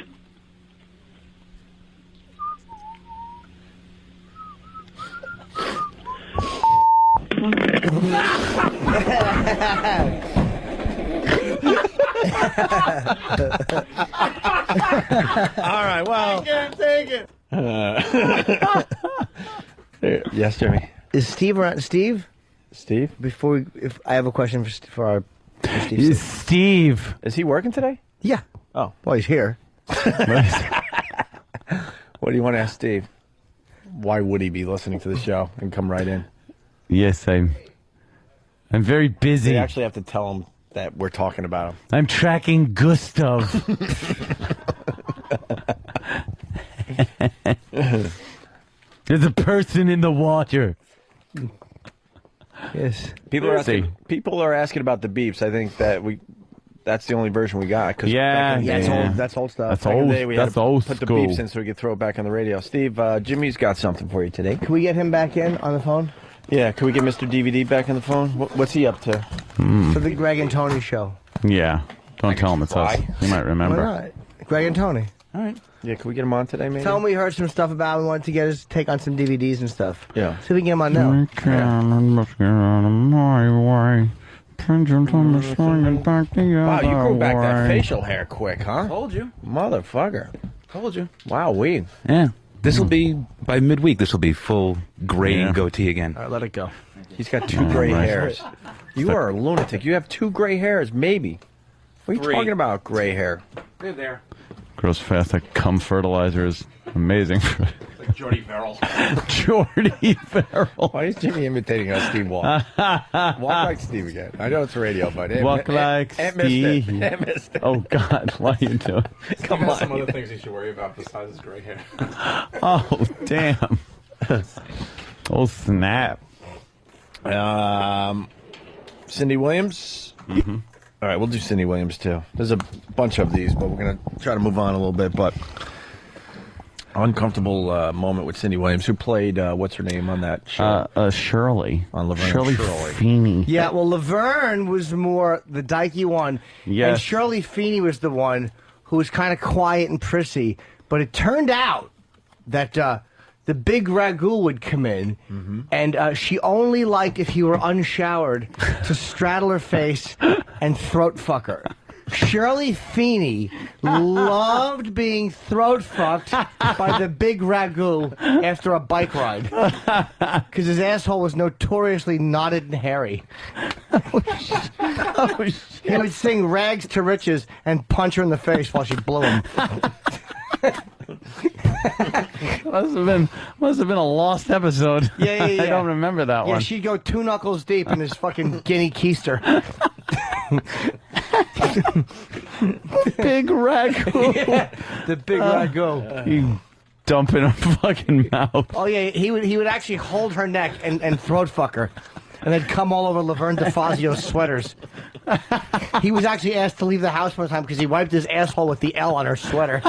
All right, well. I can't take it. Yes, Jimmy. Is Steve around? Steve? Before if I have a question for our for Steve. Steve. Is he working today? Yeah. Oh. Well, he's here. What do you want to ask Steve? Why would he be listening to the show and come right in? Yes, I'm very busy. We actually have to tell him that we're talking about him. I'm tracking Gustav. There's a person in the water. Yes. People are asking about the beeps. I think that's the only version we got. Cause That's old stuff. That's back in old. the day, we That's had to old put the school. beeps in so we could throw it back on the radio. Steve, Jimmy's got something for you today. Can we get him back in on the phone? Yeah, can we get Mr. DVD back on the phone? What's he up to? For the Greg and Tony show. Yeah. Don't tell him it's us. He might remember. Why not? Greg and Tony. All right. Yeah, can we get him on today, maybe? Tell him we heard some stuff about him. We wanted to get his take on some DVDs and stuff. Yeah. See if we can get him on now. Must get out of my way. Pendulum swinging back the other Wow, you grew back that way. facial hair quick, huh? Told you. Motherfucker. Told you. Wow, weed. Yeah. This will be, by midweek, this will be full gray and goatee again. All right, let it go. He's got two gray hairs. You are a lunatic. You have two gray hairs, maybe. What are you talking about, gray hair? They're there. Grows fast. That cum fertilizer is amazing. Like Jordy Verrill. Jordy Verrill. Why is Jimmy imitating how Steve walks? Walk like Steve again. I know it's radio, but Walk like Steve. Missed it. Oh God, what are you doing? Come on. Some other things you should worry about besides his gray hair. Oh damn. Oh snap. Cindy Williams. Mm-hmm. All right, we'll do Cindy Williams too. There's a bunch of these, but we're gonna try to move on a little bit. But uncomfortable moment with Cindy Williams, who played what's her name on that show? Shirley. On Laverne and Shirley. Feeney. Yeah, well, Laverne was more the dykey one. Yes. And Shirley Feeney was the one who was kind of quiet and prissy. But it turned out that the big ragu would come in, and she only liked if you were unshowered to straddle her face and throat fuck her. Shirley Feeney loved being throat fucked by the big ragu after a bike ride because his asshole was notoriously knotted and hairy. He would sing rags to riches and punch her in the face while she blew him. Must have been a lost episode. Yeah. I don't remember that one. Yeah, she'd go 2 knuckles deep in his fucking guinea keister. Big ragu. Yeah, the big ragu. You dump in her fucking mouth. Oh yeah, he would actually hold her neck and throat fuck her, and then come all over Laverne DeFazio's sweaters. He was actually asked to leave the house one time because he wiped his asshole with the L on her sweater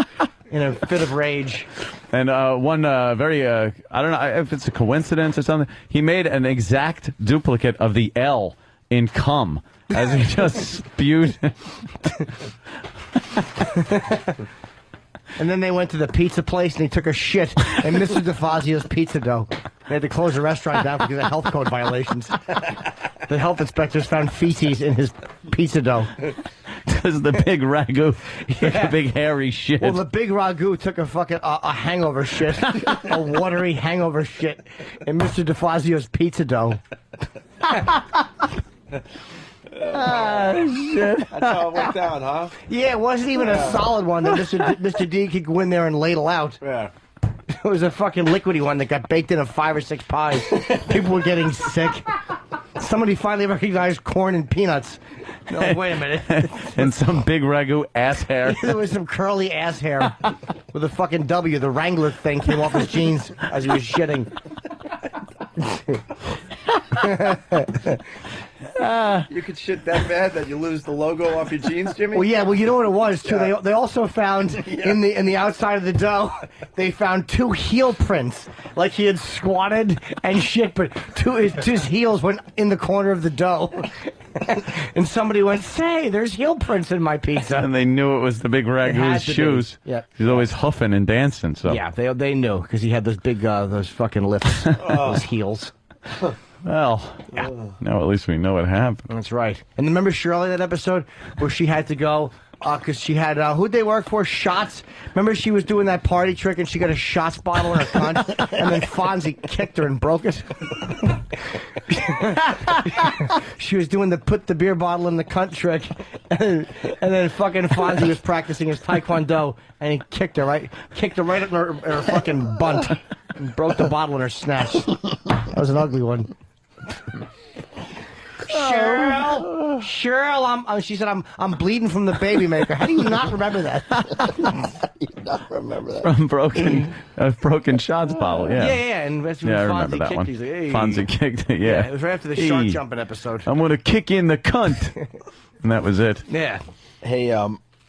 in a fit of rage. And one very, I don't know if it's a coincidence or something, he made an exact duplicate of the L in cum as he just spewed. And then they went to the pizza place and he took a shit in Mr. DeFazio's pizza dough. They had to close the restaurant down because of health code violations. The health inspectors found feces in his pizza dough. Because of the big ragu. The big hairy shit. Well, the big ragu took a fucking a hangover shit, a watery hangover shit in Mr. DeFazio's pizza dough. Shit. That's how it went down, huh? Yeah, it wasn't even a solid one that Mr. D could go in there and ladle out. Yeah. It was a fucking liquidy one that got baked into 5 or 6 pies. People were getting sick. Somebody finally recognized corn and peanuts. No, wait a minute. And some big ragu ass hair. There was some curly ass hair with a fucking W. The Wrangler thing came off his jeans as he was shitting. You could shit that bad that you lose the logo off your jeans, Jimmy? Well, yeah. Well, you know what it was too. They also found in the outside of the dough, they found 2 heel prints, like he had squatted and shit, but his heels went in the corner of the dough. And somebody went, "Say, there's heel prints in my pizza." And they knew it was the big ragu's shoes. Yeah, he's always huffing and dancing. So yeah, they knew because he had those big those fucking lifts, those heels. Well, now at least we know what happened. That's right. And remember Shirley, that episode where she had to go because she had who'd they work for? Shots. Remember she was doing that party trick and she got a shots bottle in her cunt, and then Fonzie kicked her and broke it. She was doing the put the beer bottle in the cunt trick, and then fucking Fonzie was practicing his taekwondo, and he kicked her right in her fucking bunt, and broke the bottle in her snatch. That was an ugly one. Cheryl, she said, I'm bleeding from the baby maker. How do you not remember that? You not remember that? From broken shots bottle, yeah. Yeah, and that's when I Fonzie remember that kicked. one. He's like, hey. Fonzie kicked it, yeah. It was right after the shark jumping episode. I'm going to kick you in the cunt. And that was it. Yeah. Hey,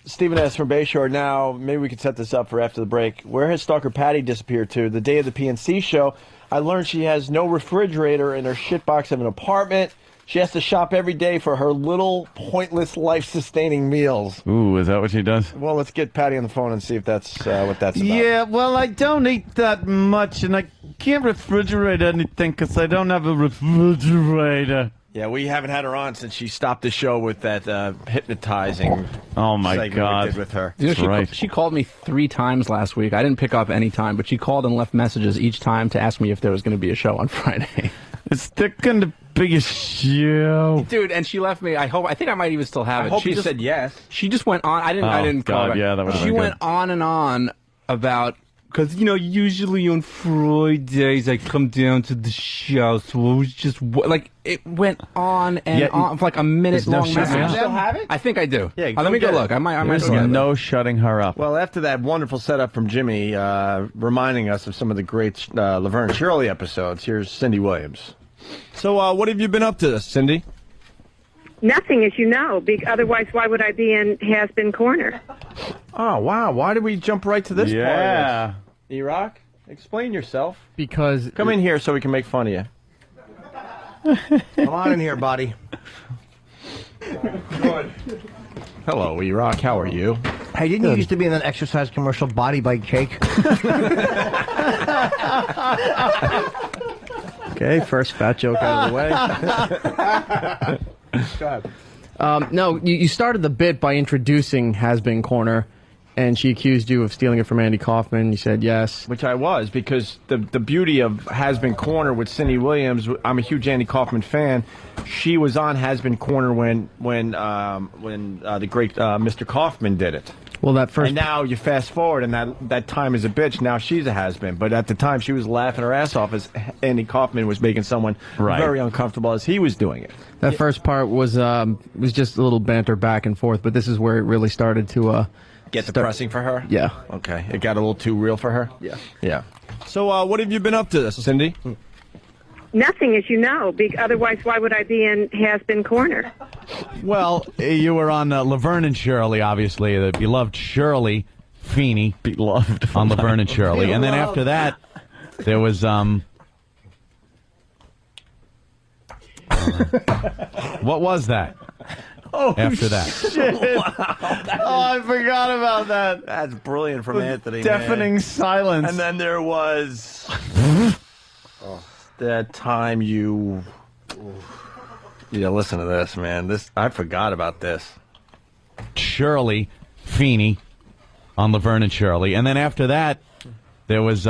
Stephen S. from Bayshore. Now, maybe we could set this up for after the break. Where has Stalker Patty disappeared to? The day of the PNC show, I learned she has no refrigerator in her shitbox of an apartment. She has to shop every day for her little pointless life-sustaining meals. Ooh, is that what she does? Well, let's get Patty on the phone and see if that's what that's about. Yeah, well, I don't eat that much, and I can't refrigerate anything because I don't have a refrigerator. Yeah, we haven't had her on since she stopped the show with that hypnotizing. Oh my segment God! we did with her. You know, she called me 3 times last week. I didn't pick up any time, but she called and left messages each time to ask me if there was going to be a show on Friday. It's going to be a show, dude. And she left me. I think I might even still have it. I hope she you said yes. She just went on. I didn't call God, her. yeah, that would have She been went good. on and on about. Because, you know, usually on Fridays I come down to the show, so it was just, like, it went on and on for like a minute-long message. You still have it? I think I do. Yeah, let me go look. I might There's go get it. no shutting her up. Well, after that wonderful setup from Jimmy, reminding us of some of the great Laverne and Shirley episodes, here's Cindy Williams. So, what have you been up to, Cindy? Nothing, as you know. Otherwise, why would I be in Has-Been Corner? Oh, wow. Why did we jump right to this part? Yeah. E-Rock, explain yourself. Because... Come in here so we can make fun of you. Come on in here, buddy. Good. Hello, E-Rock. How are you? Hey, didn't you used to be in that exercise commercial, Body Bite Cake? Okay, first fat joke out of the way. No, you started the bit by introducing Has-Been Corner, and she accused you of stealing it from Andy Kaufman. You said yes. Which I was, because the beauty of Has-Been Corner with Cindy Williams, I'm a huge Andy Kaufman fan. She was on Has-Been Corner when the great Mr. Kaufman did it. Well, that first... And now you fast forward, and that time is a bitch. Now she's a has-been. But at the time, she was laughing her ass off as Andy Kaufman was making someone very uncomfortable as he was doing it. That first part was just a little banter back and forth, but this is where it really started to... Get depressing for her? Yeah. Okay. It got a little too real for her? Yeah. Yeah. So what have you been up to, Cindy? Nothing, as you know. Otherwise, why would I be in Has-Been Corner? Well, you were on Laverne and Shirley, obviously, the beloved Shirley Feeney. Beloved. On Laverne and Shirley. And then after that, there was... what was that? Oh, after that. Shit. Wow, I forgot about that. That's brilliant from Anthony. Deafening silence. And then there was that time you... Yeah, listen to this, man. I forgot about this. Shirley Feeney on Laverne and Shirley. And then after that, there was...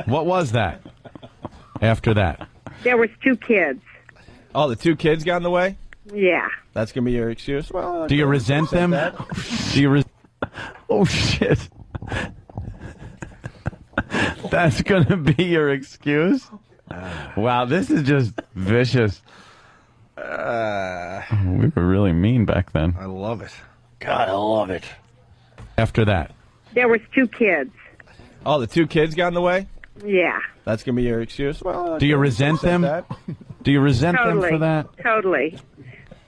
what was that? After that. There was 2 kids. Oh, the 2 kids got in the way? Yeah. That's going to be your excuse? Well, do you resent them? Oh, shit. That's going to be your excuse? Wow, this is just vicious. We were really mean back then. I love it. God, I love it. After that. There was 2 kids. Oh, the 2 kids got in the way? Yeah. That's going to be your excuse? Well, do you resent them? Do you resent them for that? Totally.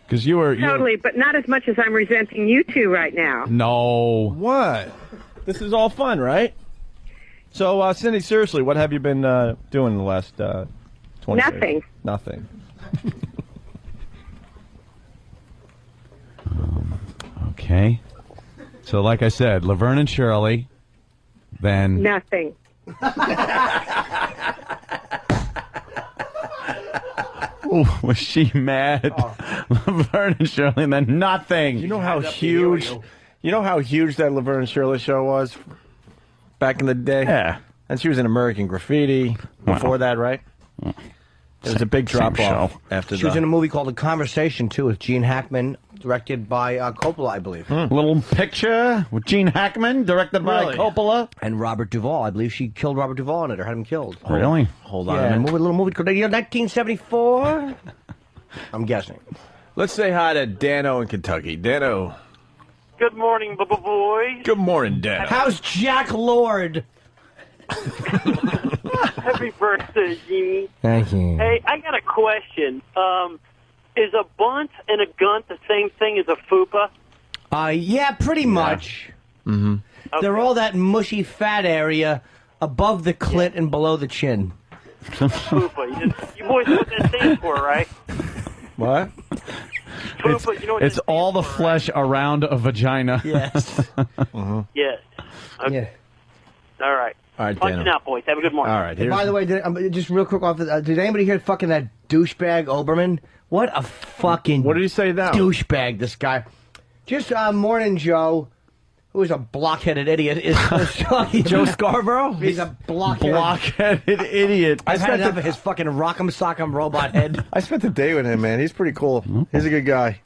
Because you were... Totally, but not as much as I'm resenting you 2 right now. No. What? This is all fun, right? So, Cindy, seriously, what have you been doing the last 20 Nothing. days? Nothing. Okay. So, like I said, Laverne and Shirley, then... Nothing. Ooh, was she mad? Laverne and Shirley, and then nothing. You know how huge... You know how huge that Laverne and Shirley show was back in the day? Yeah. And she was in American Graffiti before that, right? It was a big drop-off after that. She was in a movie called The Conversation, too, with Gene Hackman, directed by Coppola, I believe. Little picture with Gene Hackman, directed by Coppola. And Robert Duvall. I believe she killed Robert Duvall in it, or had him killed. Really? Hold on Yeah, a minute. a little movie called 1974? I'm guessing. Let's say hi to Dano in Kentucky. Dano. Good morning, boy. Good morning, Dano. How's Jack Lord? Happy birthday, Jeni. Thank you. Hey, I got a question. Is a bunt and a gunt the same thing as a fupa? Yeah, pretty much. Mm-hmm. Okay. They're all that mushy fat area above the clit and below the chin. Fupa. You boys know what that stands for, right? What? Fupa, you know what It's that all the stands for, flesh around a vagina. Yes. right? Yes. Okay. Yeah. All right. All right, Punching Dano. out, boys. Have a good morning. All right. And by the way, just real quick off did anybody hear fucking that douchebag Oberman? What a fucking What did he say now? douchebag, this guy. Just Morning Joe, who is a blockheaded idiot, is Joe Scarborough? He's a blockheaded Blockheaded idiot. I've had enough of his fucking rock'em sock'em robot head. I spent the day with him, man. He's pretty cool. He's a good guy.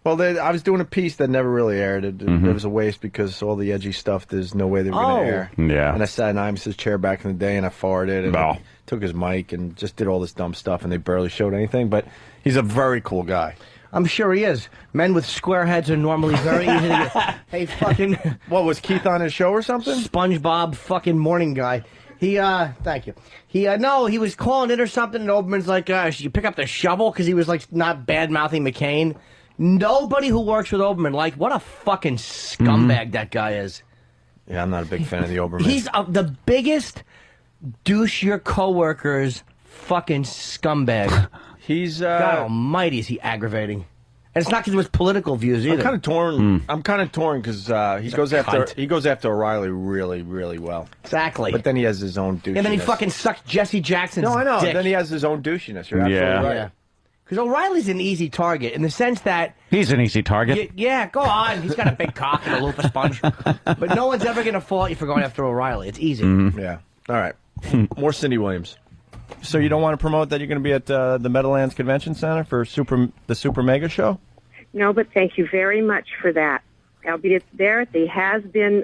Well, I was doing a piece that never really aired. It was a waste because all the edgy stuff, there's no way they were going to air. Yeah. And I sat in Imos's chair back in the day, and I farted, and I took his mic, and just did all this dumb stuff, and they barely showed anything. But he's a very cool guy. I'm sure he is. Men with square heads are normally very easy to get. Hey, fucking... What, was Keith on his show or something? SpongeBob fucking morning guy. He, thank you. He, no, he was calling in or something, and Oberman's like, should you pick up the shovel? Because he was, like, not bad-mouthing McCain. Nobody who works with Oberman, like, what a fucking scumbag that guy is. Yeah, I'm not a big fan of the Oberman. He's the biggest douche your coworkers fucking scumbag. He's, God almighty, is he aggravating. And it's not because of his political views either. I'm kind of torn. I'm kind of torn because he goes after O'Reilly really, really well. Exactly. But then he has his own douchiness. And then he fucking sucks Jesse Jackson's No, I know. dick. Then he has his own douchiness. You're absolutely right. Yeah. Because O'Reilly's an easy target in the sense that... He's an easy target. Yeah, go on. He's got a big cock and a loofah sponge. But no one's ever going to fault you for going after O'Reilly. It's easy. Yeah. All right. More Cindy Williams. So you don't want to promote that you're going to be at the Meadowlands Convention Center for the Super Mega Show? No, but thank you very much for that. I'll be there at the has-been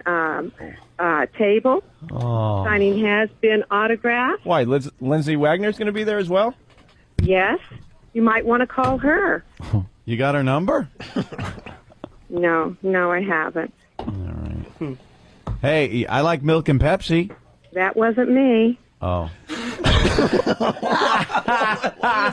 table. Oh. Signing has-been autograph. Why, Lindsay Wagner's going to be there as well? Yes. You might want to call her. You got her number? No, I haven't. Hey, I like milk and Pepsi. That wasn't me. Oh. What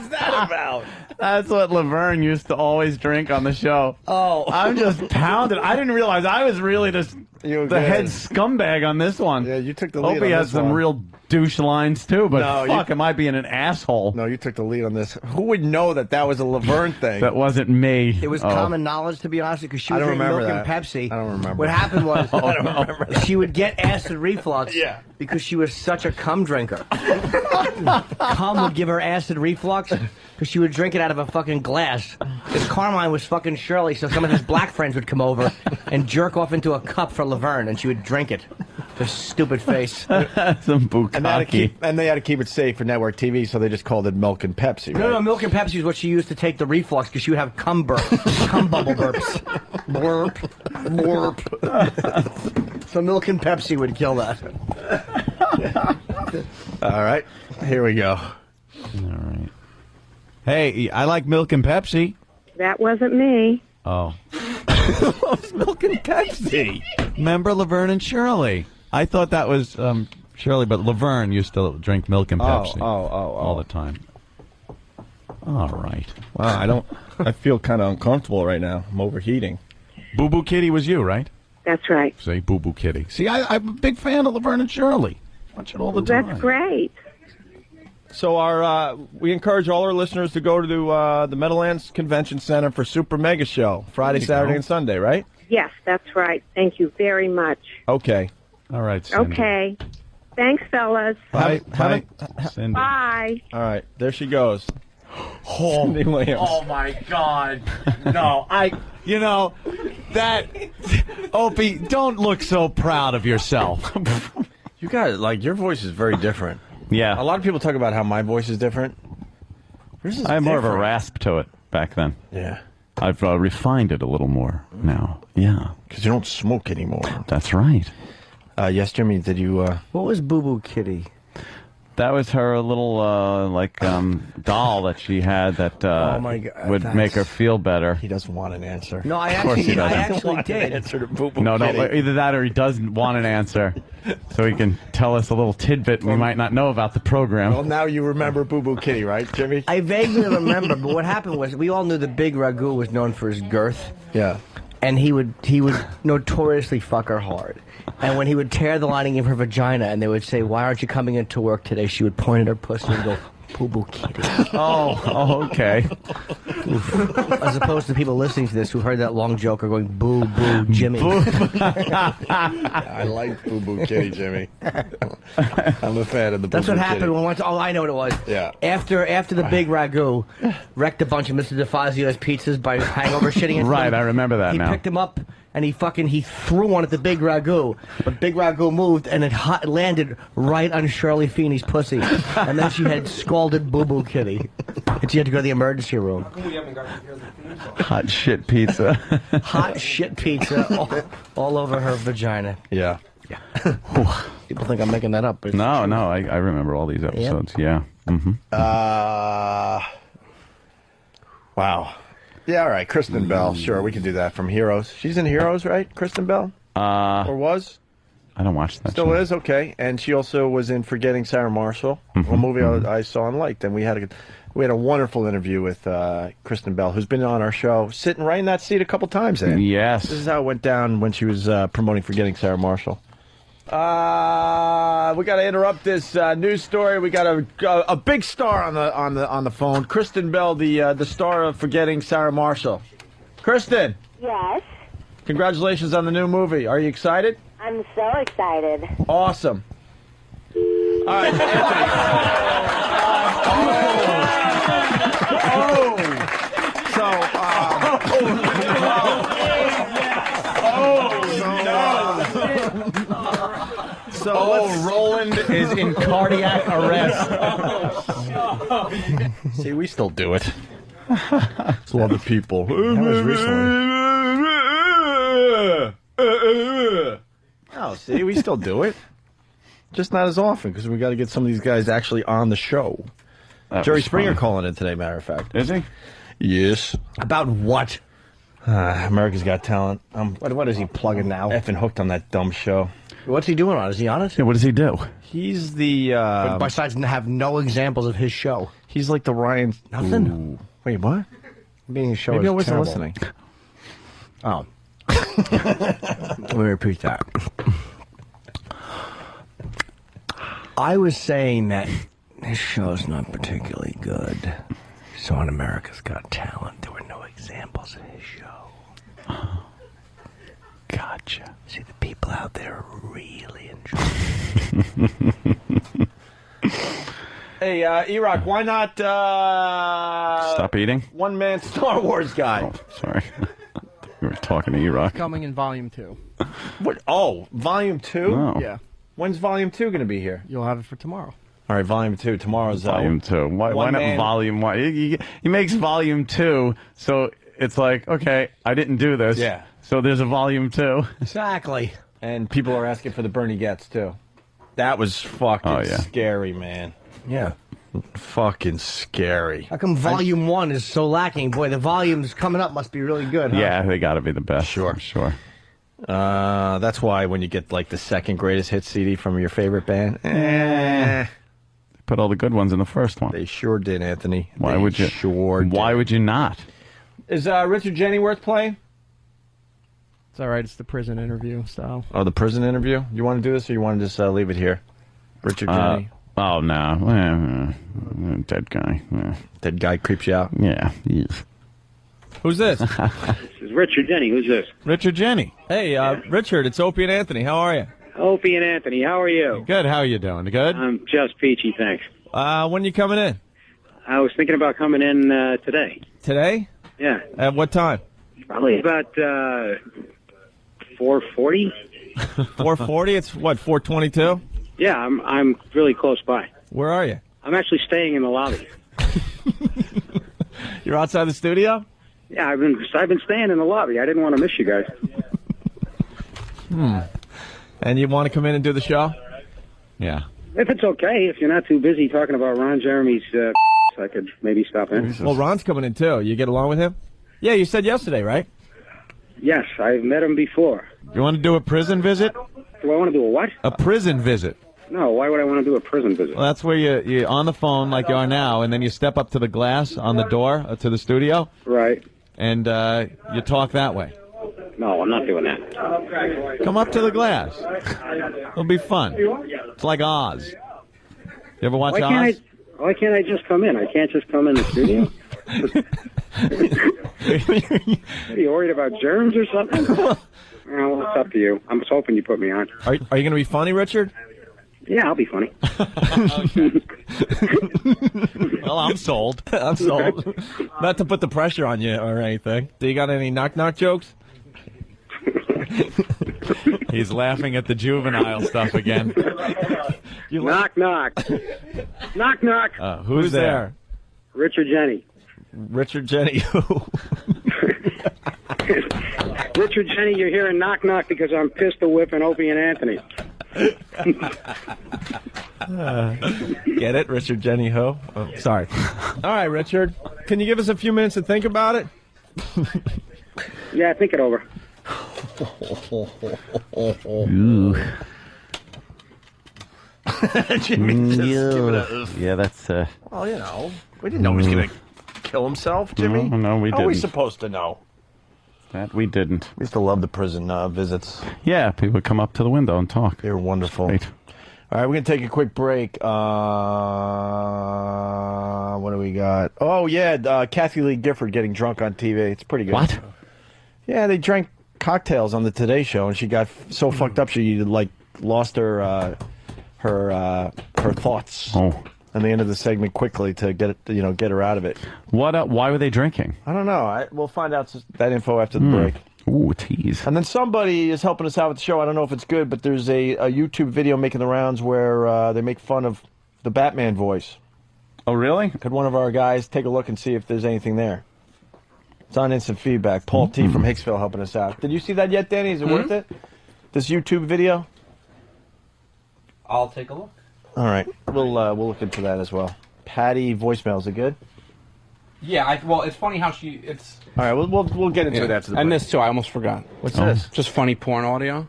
is that about? That's what Laverne used to always drink on the show. Oh. I'm just pounded. I didn't realize I was really just the head scumbag on this one. Yeah, you took the lead Opie on has this some one. real douche lines too, but No, fuck, am I being an asshole? No, you took the lead on this. Who would know that was a Laverne thing? That wasn't me. It was common knowledge, to be honest, because she I was don't drinking milk remember and Pepsi. I don't remember. What happened was I don't remember that. she would get acid reflux because she was such a cum drinker. Cum would give her acid reflux because she would drink it out of a fucking glass. Because Carmine was fucking Shirley, so some of his black friends would come over and jerk off into a cup for Laverne, and she would drink it. Her stupid face. Some bukkake. And they had to keep it safe for network TV, so they just called it Milk and Pepsi. Right? No, Milk and Pepsi is what she used to take the reflux because she would have cum bubble burps. Blurp, blurp. So Milk and Pepsi would kill that. All right, here we go. All right. Hey, I like milk and Pepsi. That wasn't me. Oh. Milk and Pepsi. Remember Laverne and Shirley? I thought that was Shirley, but Laverne used to drink milk and Pepsi. All the time. All right. Wow, I feel kind of uncomfortable right now. I'm overheating. Boo Boo Kitty was you, right? That's right. Say Boo Boo Kitty. See, I'm a big fan of Laverne and Shirley. Watch it all the time. That's great. So we encourage all our listeners to go to the Meadowlands Convention Center for Super Mega Show Friday, Saturday, and Sunday, right? Yes, that's right. Thank you very much. Okay. All right, Cindy. Okay. Thanks, fellas. Bye. Cindy. Bye. All right, there she goes. Cindy Williams. Oh my God! No, Opie, don't look so proud of yourself. You guys, your voice is very different. Yeah. A lot of people talk about how my voice is different. I have more of a rasp to it back then. Yeah. I've refined it a little more now. Yeah. Because you don't smoke anymore. That's right. Yes, Jimmy, did you... What was Boo Boo Kitty? That was her little, doll that she had that Oh my God, would make her feel better. He doesn't want an answer. No, I Of course he actually doesn't. did. Answer to Boo Boo No, Kitty. either that or he doesn't want an answer. So he can tell us a little tidbit we might not know about the program. Well, now you remember Boo Boo Kitty, right, Jimmy? I vaguely remember, but what happened was we all knew the Big Ragu was known for his girth. Yeah. And he would notoriously fuck her hard. And when he would tear the lining of her vagina and they would say, "Why aren't you coming into work today?" she would point at her pussy and go, "Boo Boo Kitty." Okay. As opposed to people listening to this who heard that long joke are going, "Boo Boo Jimmy." I like Boo Boo Kitty, Jimmy. I'm a fan of the Boo Boo Kitty. That's what happened when once. Oh, I know what it was. Yeah. After the Big Ragu wrecked a bunch of Mr. DeFazio's pizzas by hangover shitting into Right, them, I remember that he now. picked him up and he threw one at the Big Ragu, but Big Ragu moved and it landed right on Shirley Feeney's pussy, and then she had scalded Boo Boo Kitty, and she had to go to the emergency room. Hot shit pizza. Hot shit pizza all over her vagina. Yeah. People think I'm making that up. But No, I remember all these episodes. Yeah. Mm-hmm. Wow. Yeah, all right. Kristen Bell. Sure, we can do that from Heroes. She's in Heroes, right? Kristen Bell? Or was? I don't watch that Still show. is? Okay. And she also was in Forgetting Sarah Marshall, a movie I saw and liked. And we had a wonderful interview with Kristen Bell, who's been on our show, sitting right in that seat a couple times. Yes. This is how it went down when she was promoting Forgetting Sarah Marshall. We got to interrupt this news story. We got a big star on the phone, Kristen Bell, the star of Forgetting Sarah Marshall. Kristen, Yes, congratulations on the new movie. Are you excited? I'm so excited. Awesome. All right, Anthony. Roland is in cardiac arrest. See, we still do it. It's love the people. That was recently. Oh, see, we still do it. Just not as often, because we got to get some of these guys actually on the show. Jerry Springer calling in today, matter of fact. Is he? Yes. About what? America's Got Talent. What is he plugging now? Effing hooked on that dumb show. What's he doing on it? Is he on it? Yeah, what does he do? He's the... But besides have no examples of his show. He's like the Ryan... Nothing? Ooh. Wait, what? Being a show Maybe is I wasn't terrible. listening. Oh. Let me repeat that. I was saying that this show's not particularly good. So on America's Got Talent, there were no examples of his show. Gotcha. See, the people out there are really enjoying it. Hey, E-Rock, why not... Stop eating? One-man Star Wars guy. Oh, sorry. We were talking to E-Rock. Coming in Volume 2. What? Oh, Volume 2? Oh. Yeah. When's Volume 2 going to be here? You'll have it for tomorrow. All right, Volume 2. Tomorrow's... Volume 2. Why not Volume 1? He makes Volume 2, so it's like, okay, I didn't do this. Yeah. So there's a Volume 2. Exactly. And people are asking for the Bernie Getz, too. That was fucking scary, man. Yeah. Fucking scary. How come Volume 1 is so lacking? Boy, the volumes coming up must be really good, huh? Yeah, they got to be the best. Sure. Sure. That's why when you get like the second greatest hit CD from your favorite band, put all the good ones in the first one. They sure did, Anthony. Why would you? Why would you not? Is Richard Jeni worth playing? It's all right. It's the prison interview style. Oh, the prison interview? You want to do this, or you want to just leave it here? Richard Jeni? Oh, no. Dead guy. Dead guy creeps you out? Yeah. Who's this? This is Richard Jeni. Who's this? Richard Jeni. Hey, Richard, it's Opie and Anthony. How are you? Opie and Anthony, how are you? Good. How are you doing? Good? I'm just peachy, thanks. When are you coming in? I was thinking about coming in today. Today? Yeah. At what time? Probably about 4:40. 4:40? It's what, 4:22? Yeah, I'm really close by. Where are you? I'm actually staying in the lobby. You're outside the studio? Yeah, I've been staying in the lobby. I didn't want to miss you guys. And you want to come in and do the show? Yeah. If it's okay, if you're not too busy talking about Ron Jeremy's, I could maybe stop in. Well, Ron's coming in too. You get along with him? Yeah, you said yesterday, right? Yes, I've met him before. You want to do a prison visit? Do I want to do a what? A prison visit. No, why would I want to do a prison visit? Well, that's where you're on the phone like you are now, and then you step up to the glass on the door to the studio. Right. And you talk that way. No, I'm not doing that. Come up to the glass. It'll be fun. It's like Oz. You ever watch Oz? Why can't I just come in? I can't just come in the studio? Are you worried about germs or something? Well, it's up to you. I'm just hoping you put me on. Are you going to be funny, Richard? Yeah, I'll be funny. Well, I'm sold. I'm sold. Not to put the pressure on you or anything. Do you got any knock-knock jokes? He's laughing at the juvenile stuff again. Knock, knock. Knock, knock. Who's there? Richard Jeni. Richard Jeni who? Richard Jeni, you're hearing knock, knock because I'm pistol whipping Opie and Anthony. Get it? Richard Jeni who? Oh, sorry. All right, Richard. Can you give us a few minutes to think about it? Yeah, think it over. Yeah, that's... Well, you know, we didn't know he was going to kill himself, Jimmy. No, we didn't. How are we supposed to know? That we didn't. We used to love the prison visits. Yeah, people would come up to the window and talk. They were wonderful. Great. All right, we're going to take a quick break. What do we got? Oh, yeah, Kathie Lee Gifford getting drunk on TV. It's pretty good. What? Yeah, they drank cocktails on the Today Show, and she got so fucked up she lost her thoughts. Oh. And they ended the segment quickly to get her out of it. What? Why were they drinking? I don't know. We'll find out that info after the break. Ooh, tease. And then somebody is helping us out with the show. I don't know if it's good, but there's a YouTube video making the rounds where they make fun of the Batman voice. Oh, really? Could one of our guys take a look and see if there's anything there? It's on instant feedback. Paul T. from Hicksville helping us out. Did you see that yet, Danny? Is it worth it? This YouTube video? I'll take a look. All right. We'll look into that as well. Patty voicemail, is it good? Yeah, well, it's funny how it's... All right, we'll get into it after the break. And this, too, I almost forgot. What's this? Just funny porn audio.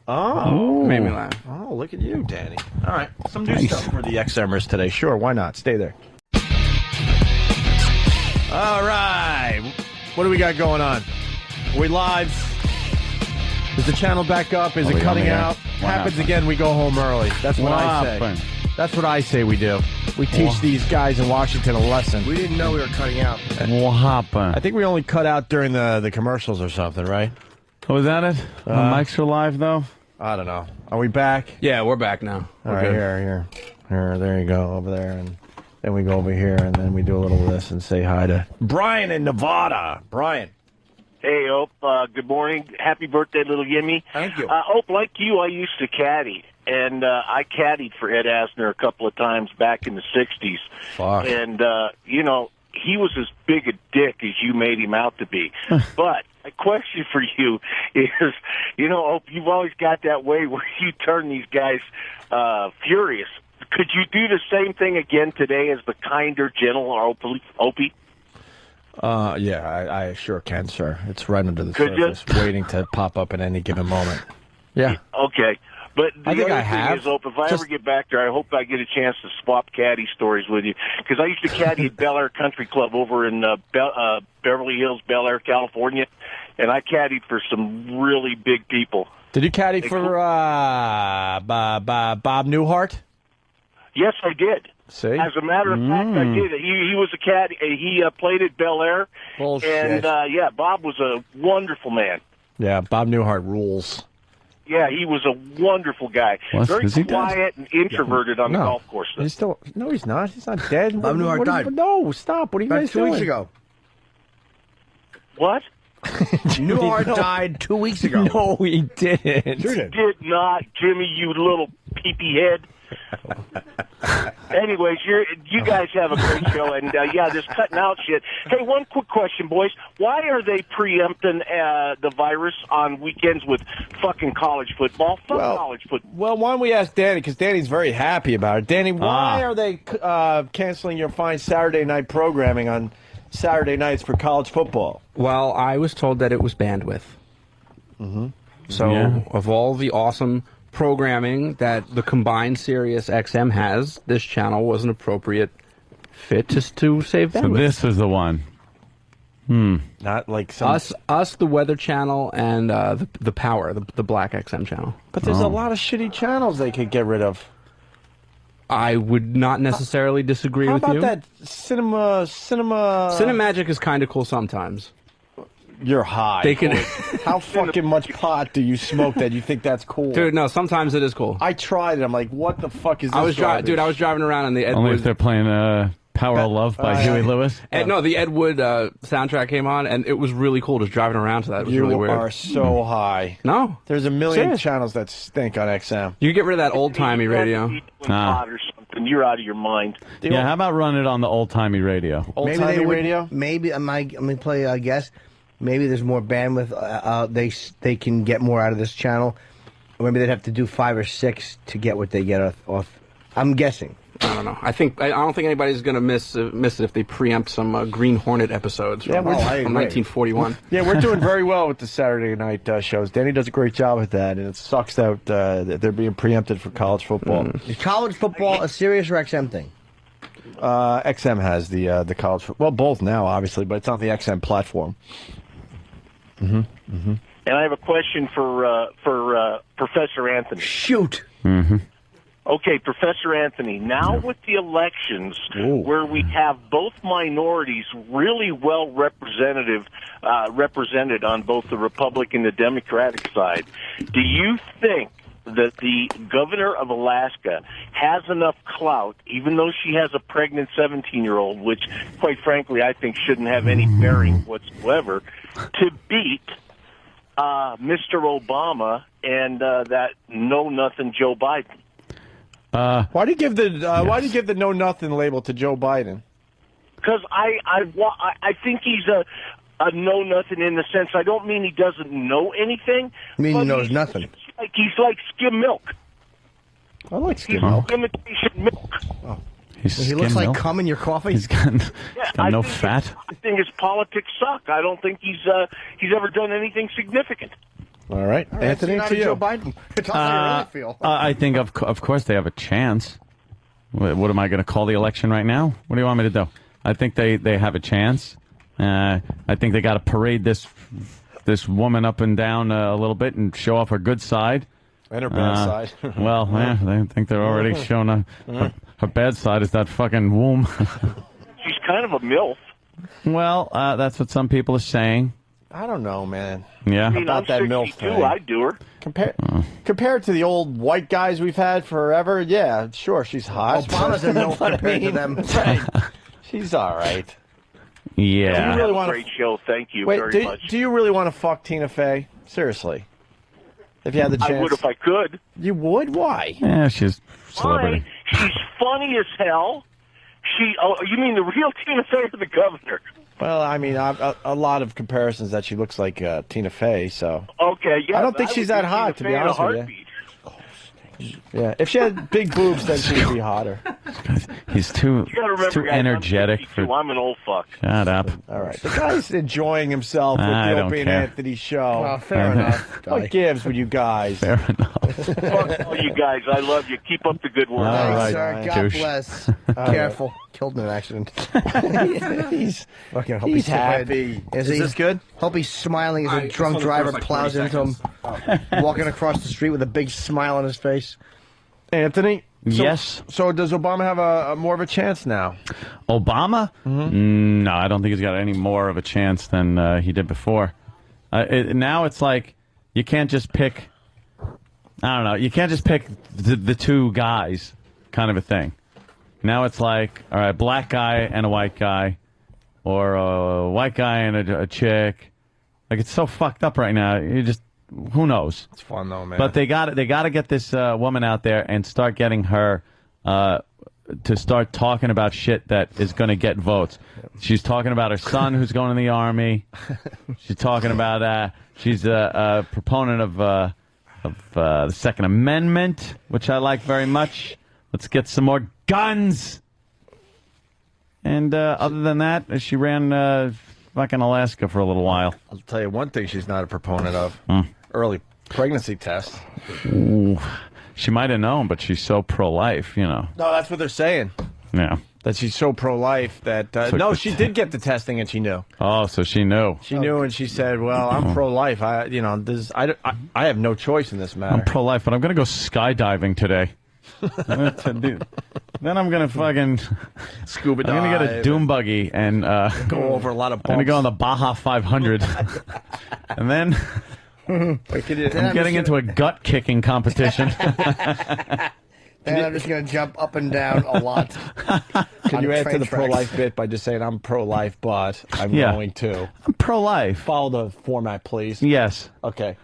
Oh. Made me laugh. Oh, look at you, Danny. All right. Some new stuff for the XMers today. Sure, why not? Stay there. All right. What do we got going on? Are we live? Is the channel back up? Is it cutting out? Happens again, we go home early. That's what I say. That's what I say we do. We teach these guys in Washington a lesson. We didn't know we were cutting out. What happened? I think we only cut out during the commercials or something, right? Oh, is that it? The mics are live, though? I don't know. Are we back? Yeah, we're back now. All right, here. There you go, over there. And then we go over here, and then we do a little of this and say hi to Brian in Nevada. Brian. Hey, Ope. Good morning. Happy birthday, little Yimmy. Thank you. Ope, like you, I used to caddy. And I caddied for Ed Asner a couple of times back in the 60s. Fuck. And, he was as big a dick as you made him out to be. But My question for you is, you've always got that way where you turn these guys furious. Could you do the same thing again today as the kinder, gentle Opie? Yeah, I sure can, sir. It's right under the Could surface, waiting to pop up at any given moment. Yeah. Okay. But the I think other I have. thing is, Opie, if I ever get back there, I hope I get a chance to swap caddy stories with you. Because I used to caddy at Bel Air Country Club over in Beverly Hills, Bel Air, California. And I caddied for some really big people. Did you caddy for Bob Newhart? Yes, I did. See? As a matter of fact, I did. He was a caddy. He played at Bel Air. Bullshit. And, Bob was a wonderful man. Yeah, Bob Newhart rules. Yeah, he was a wonderful guy. Very quiet and introverted on the golf course. He's still no, he's not. He's not dead. Bob Newhart died. No, stop. What are you About guys 2 doing? weeks ago. What? Newhart died 2 weeks ago. No, he didn't. Did not, Jimmy, you little peepee head. Anyways, you guys have a great show, and this cutting out shit. Hey, one quick question, boys. Why are they preempting the virus on weekends with fucking college football? Fuck college football. Well, why don't we ask Danny, because Danny's very happy about it. Danny, why are they canceling your fine Saturday night programming on Saturday nights for college football? Well, I was told that it was bandwidth. Mm-hmm. So, of all the awesome programming that the combined Sirius XM has, this channel was an appropriate fit to save bandwidth. So this was the one. Not like some... Us, the Weather Channel, and the Power, the Black XM channel. But there's a lot of shitty channels they could get rid of. I would not necessarily disagree with you. How about that Cinema... Cinemagic is kind of cool sometimes. You're high. They can. How fucking much pot do you smoke that you think that's cool? Dude, no, sometimes it is cool. I tried it. I'm like, what the fuck is this I was driving around and the Ed Only Wood... if they're playing Power of Love by Huey Lewis. No, the Ed Wood soundtrack came on, and it was really cool just driving around to that. It was really weird. You are so high. No. There's a million Serious. channels that stink on XM. You get rid of that old-timey radio. Pot or something. You're out of your mind. Yeah, how about run it on the old-timey radio? Old-timey radio? Maybe, let me play a guess. Maybe there's more bandwidth. They can get more out of this channel. Or maybe they'd have to do 5 or 6 to get what they get off. I'm guessing. I don't know. I don't think anybody's going to miss it if they preempt some Green Hornet episodes from 1941. Yeah, we're doing very well with the Saturday night shows. Danny does a great job with that, and it sucks that they're being preempted for college football. Is college football a Sirius or XM thing? XM has the college football. Well, both now, obviously, but it's on the XM platform. And I have a question for Professor Anthony. Shoot. Okay, Professor Anthony, now with the elections where we have both minorities really well represented on both the Republican and the Democratic side, do you think that the governor of Alaska has enough clout, even though she has a pregnant 17-year-old, which, quite frankly, I think shouldn't have any bearing whatsoever, to beat Mr. Obama and that know-nothing Joe Biden? Why do you give the know nothing label to Joe Biden? Because I think he's a know nothing in the sense I don't mean he doesn't know anything. I mean he knows nothing. He's like skim milk. I like skim milk. Imitation milk. Oh. He looks like cum in your coffee. He's got no fat. I think his politics suck. I don't think he's ever done anything significant. All right, Anthony, so to you. Joe Biden. Tell me how you really feel. I think, of course, they have a chance. What am I going to call the election right now? What do you want me to do? I think they have a chance. I think they got to parade this woman up and down a little bit and show off her good side. And her bad side. Well, they think they're already showing her bad side is that fucking womb. She's kind of a MILF. Well, that's what some people are saying. I don't know, man. Yeah. I mean, about that MILF thing. I'd do her. Compared to the old white guys we've had forever, yeah, sure, she's hot. Obama's a MILF compared to them. Right. She's all right. Yeah. Do you really want great show. Thank you Wait, very much. Do you really want to fuck Tina Fey? Seriously. If you had the chance. I would if I could. You would? Why? Yeah, she's a celebrity. Why? She's funny as hell. You mean the real Tina Fey or the governor? Well, I mean, a lot of comparisons that she looks like Tina Fey, so. Okay, yeah. I don't think she's that hot, to be honest with you. Yeah, if she had big boobs, then she'd be hotter. He's too energetic for. I'm an old fuck. Shut up. All right, the guy's enjoying himself with I the don't Opie and care. Anthony show. Oh, fair enough. What gives with you guys? Fair enough. Fuck all you guys. I love you. Keep up the good work. All right, Sir, God douche. bless. Careful. Killed in an accident. he's Fucking hope he's so bad. happy. Is this good? Hope he's smiling as a I drunk saw the driver first, like, plows 20 into him, walking across the street with a big smile on his face. Anthony? Yes. So does Obama have a more of a chance now? Obama? Mm-hmm. No, I don't think he's got any more of a chance than he did before. Now it's like you can't just pick. I don't know. You can't just pick the two guys, kind of a thing. Now it's like, all right, black guy and a white guy, or a white guy and a chick. Like, it's so fucked up right now. You just, who knows? It's fun though, man. But they got to get this woman out there and start getting her to start talking about shit that is going to get votes. She's talking about her son who's going in the army. She's talking about she's a proponent of the Second Amendment, which I like very much. Let's get some more guns. And other than that, she ran fucking Alaska for a little while. I'll tell you one thing she's not a proponent of. Early pregnancy tests. Ooh, she might have known, but she's so pro-life, you know. No, that's what they're saying. Yeah. That she's so pro-life that... no, she did get the testing and she knew. Oh, so she knew. She knew and she said, well, I'm pro-life. I have no choice in this matter. I'm pro-life, but I'm going to go skydiving today. Then I'm going to fucking... Scuba dive. I'm going to get a doom buggy and... go over a lot of bumps. I'm going to go on the Baja 500. And then... I'm getting into a gut-kicking competition. And I'm just going to jump up and down a lot. Can you add to the pro-life bit by just saying, I'm pro-life, but I'm going to... I'm pro-life. Follow the format, please. Yes. Okay.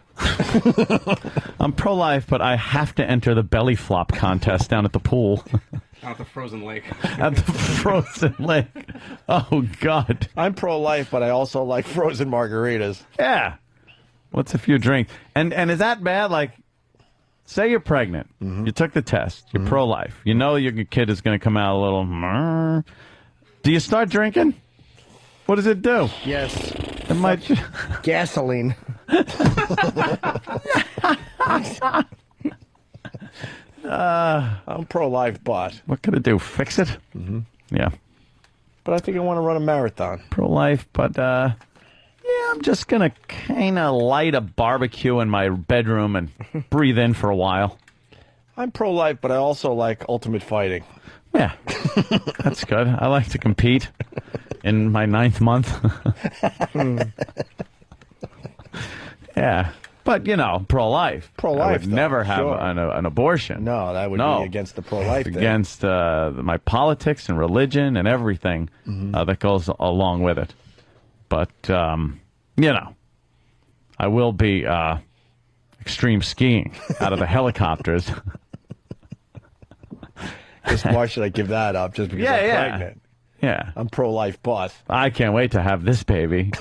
I'm pro-life, but I have to enter the belly flop contest down at the pool. At the frozen lake. At the frozen lake. Oh, God. I'm pro-life, but I also like frozen margaritas. Yeah. What's a few drinks? And is that bad? Like, say you're pregnant. You took the test. You're pro-life. You know your kid is going to come out a little... Do you start drinking? What does it do? Yes. It might... Gasoline. I'm pro-life, but... What could it do? Fix it? Yeah. But I think I want to run a marathon. Pro-life, but... Yeah, I'm just going to kind of light a barbecue in my bedroom and breathe in for a while. I'm pro-life, but I also like ultimate fighting. Yeah, that's good. I like to compete in my 9th month. Yeah, but, you know, pro-life. Pro-life, I would though, never have sure. an abortion. No, that would be against the pro-life thing. Against my politics and religion and everything that goes along with it. But, you know, I will be extreme skiing out of the helicopters. Why should I give that up just because I'm pregnant? Yeah. I'm pro-life, but... I can't wait to have this baby.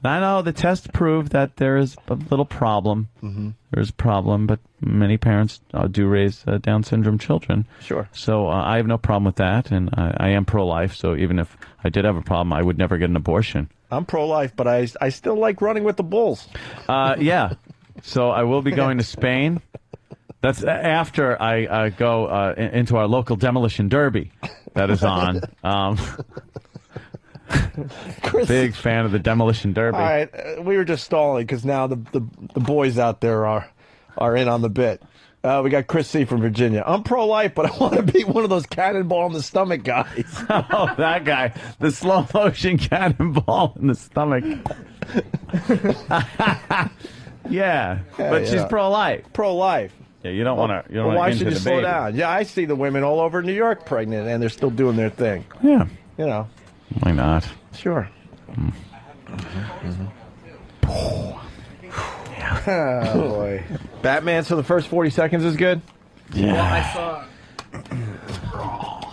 I know the test proved that there is a little problem. There's a problem, but many parents do raise Down syndrome children. Sure. So I have no problem with that, and I am pro-life, so even if I did have a problem, I would never get an abortion. I'm pro-life, but I still like running with the bulls. Yeah. So I will be going to Spain. That's after I go into our local demolition derby that is on. Big fan of the demolition derby. All right, we were just stalling because now the boys out there are in on the bit. We got Chris C. from Virginia. I'm pro-life, but I want to be one of those cannonball in the stomach guys. Oh, that guy. The slow motion cannonball in the stomach. Yeah, but she's pro-life. Pro-life. Yeah, you don't want to. Why should you slow down? Yeah, I see the women all over New York pregnant, and they're still doing their thing. Yeah. You know. Why not? Sure. Oh, boy. Batman, so the first 40 seconds is good? Yeah. Well, I saw...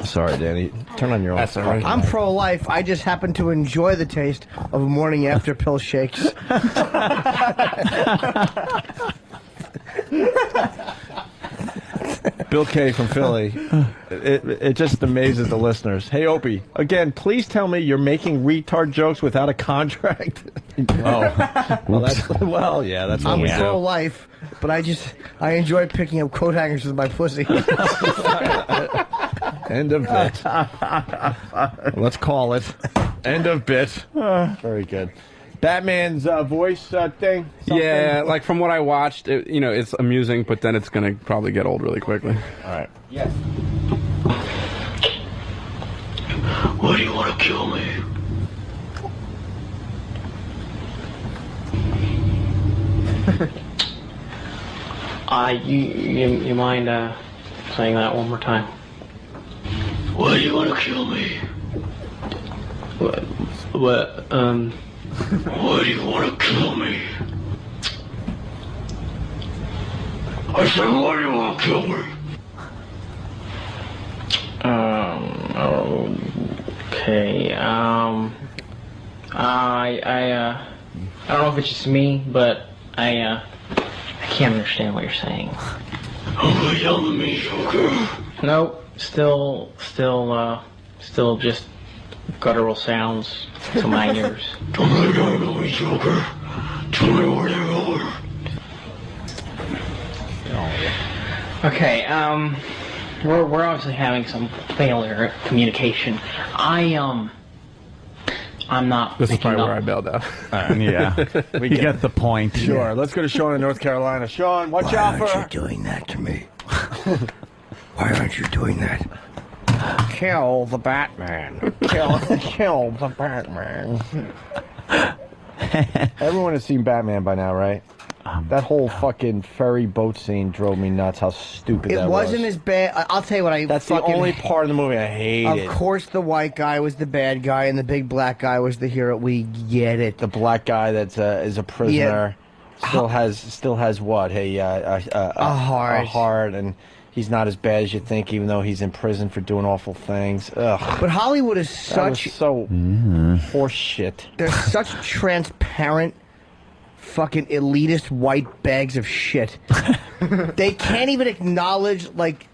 Sorry, Danny. Turn on your own. That's all right. I'm pro-life. I just happen to enjoy the taste of morning after pill shakes. Bill K from Philly. It just amazes the listeners. Hey, Opie, again, please tell me you're making retard jokes without a contract. Well, yeah, that's what I'm we do. pro-life, but I enjoy picking up coat hangers with my pussy. End of bit. Let's call it. End of bit. Very good. Batman's voice thing? Something? Yeah, like from what I watched, it's amusing, but then it's going to probably get old really quickly. All right. Yes. Why do you want to kill me? You mind saying that one more time? Why do you want to kill me? What? Why do you want to kill me? I said, why do you want to kill me? Okay. I don't know if it's just me, but I can't understand what you're saying. Okay, yell at me, Joker. Nope. Still just guttural sounds to my ears. Don't lay down on me, Joker. Tell me where they're going. Okay, we're obviously having some failure at communication. I'm not. This is picking probably up. where I bailed out. Yeah, we get the point. Sure. Let's go to Sean in North Carolina. Sean, watch out for... Why aren't you doing that to me? Why aren't you doing that? Kill the Batman. Kill the Batman. Everyone has seen Batman by now, right? That whole fucking ferry boat scene drove me nuts. How stupid that was. It wasn't as bad. I'll tell you what. That's the only part of the movie I hated. Of course, the white guy was the bad guy, and the big black guy was the hero. We get it. The black guy that is a prisoner still has what? Hey, a heart, and he's not as bad as you think, even though he's in prison for doing awful things. Ugh. But Hollywood is such horse shit. They're such transparent, fucking elitist white bags of shit. They can't even acknowledge like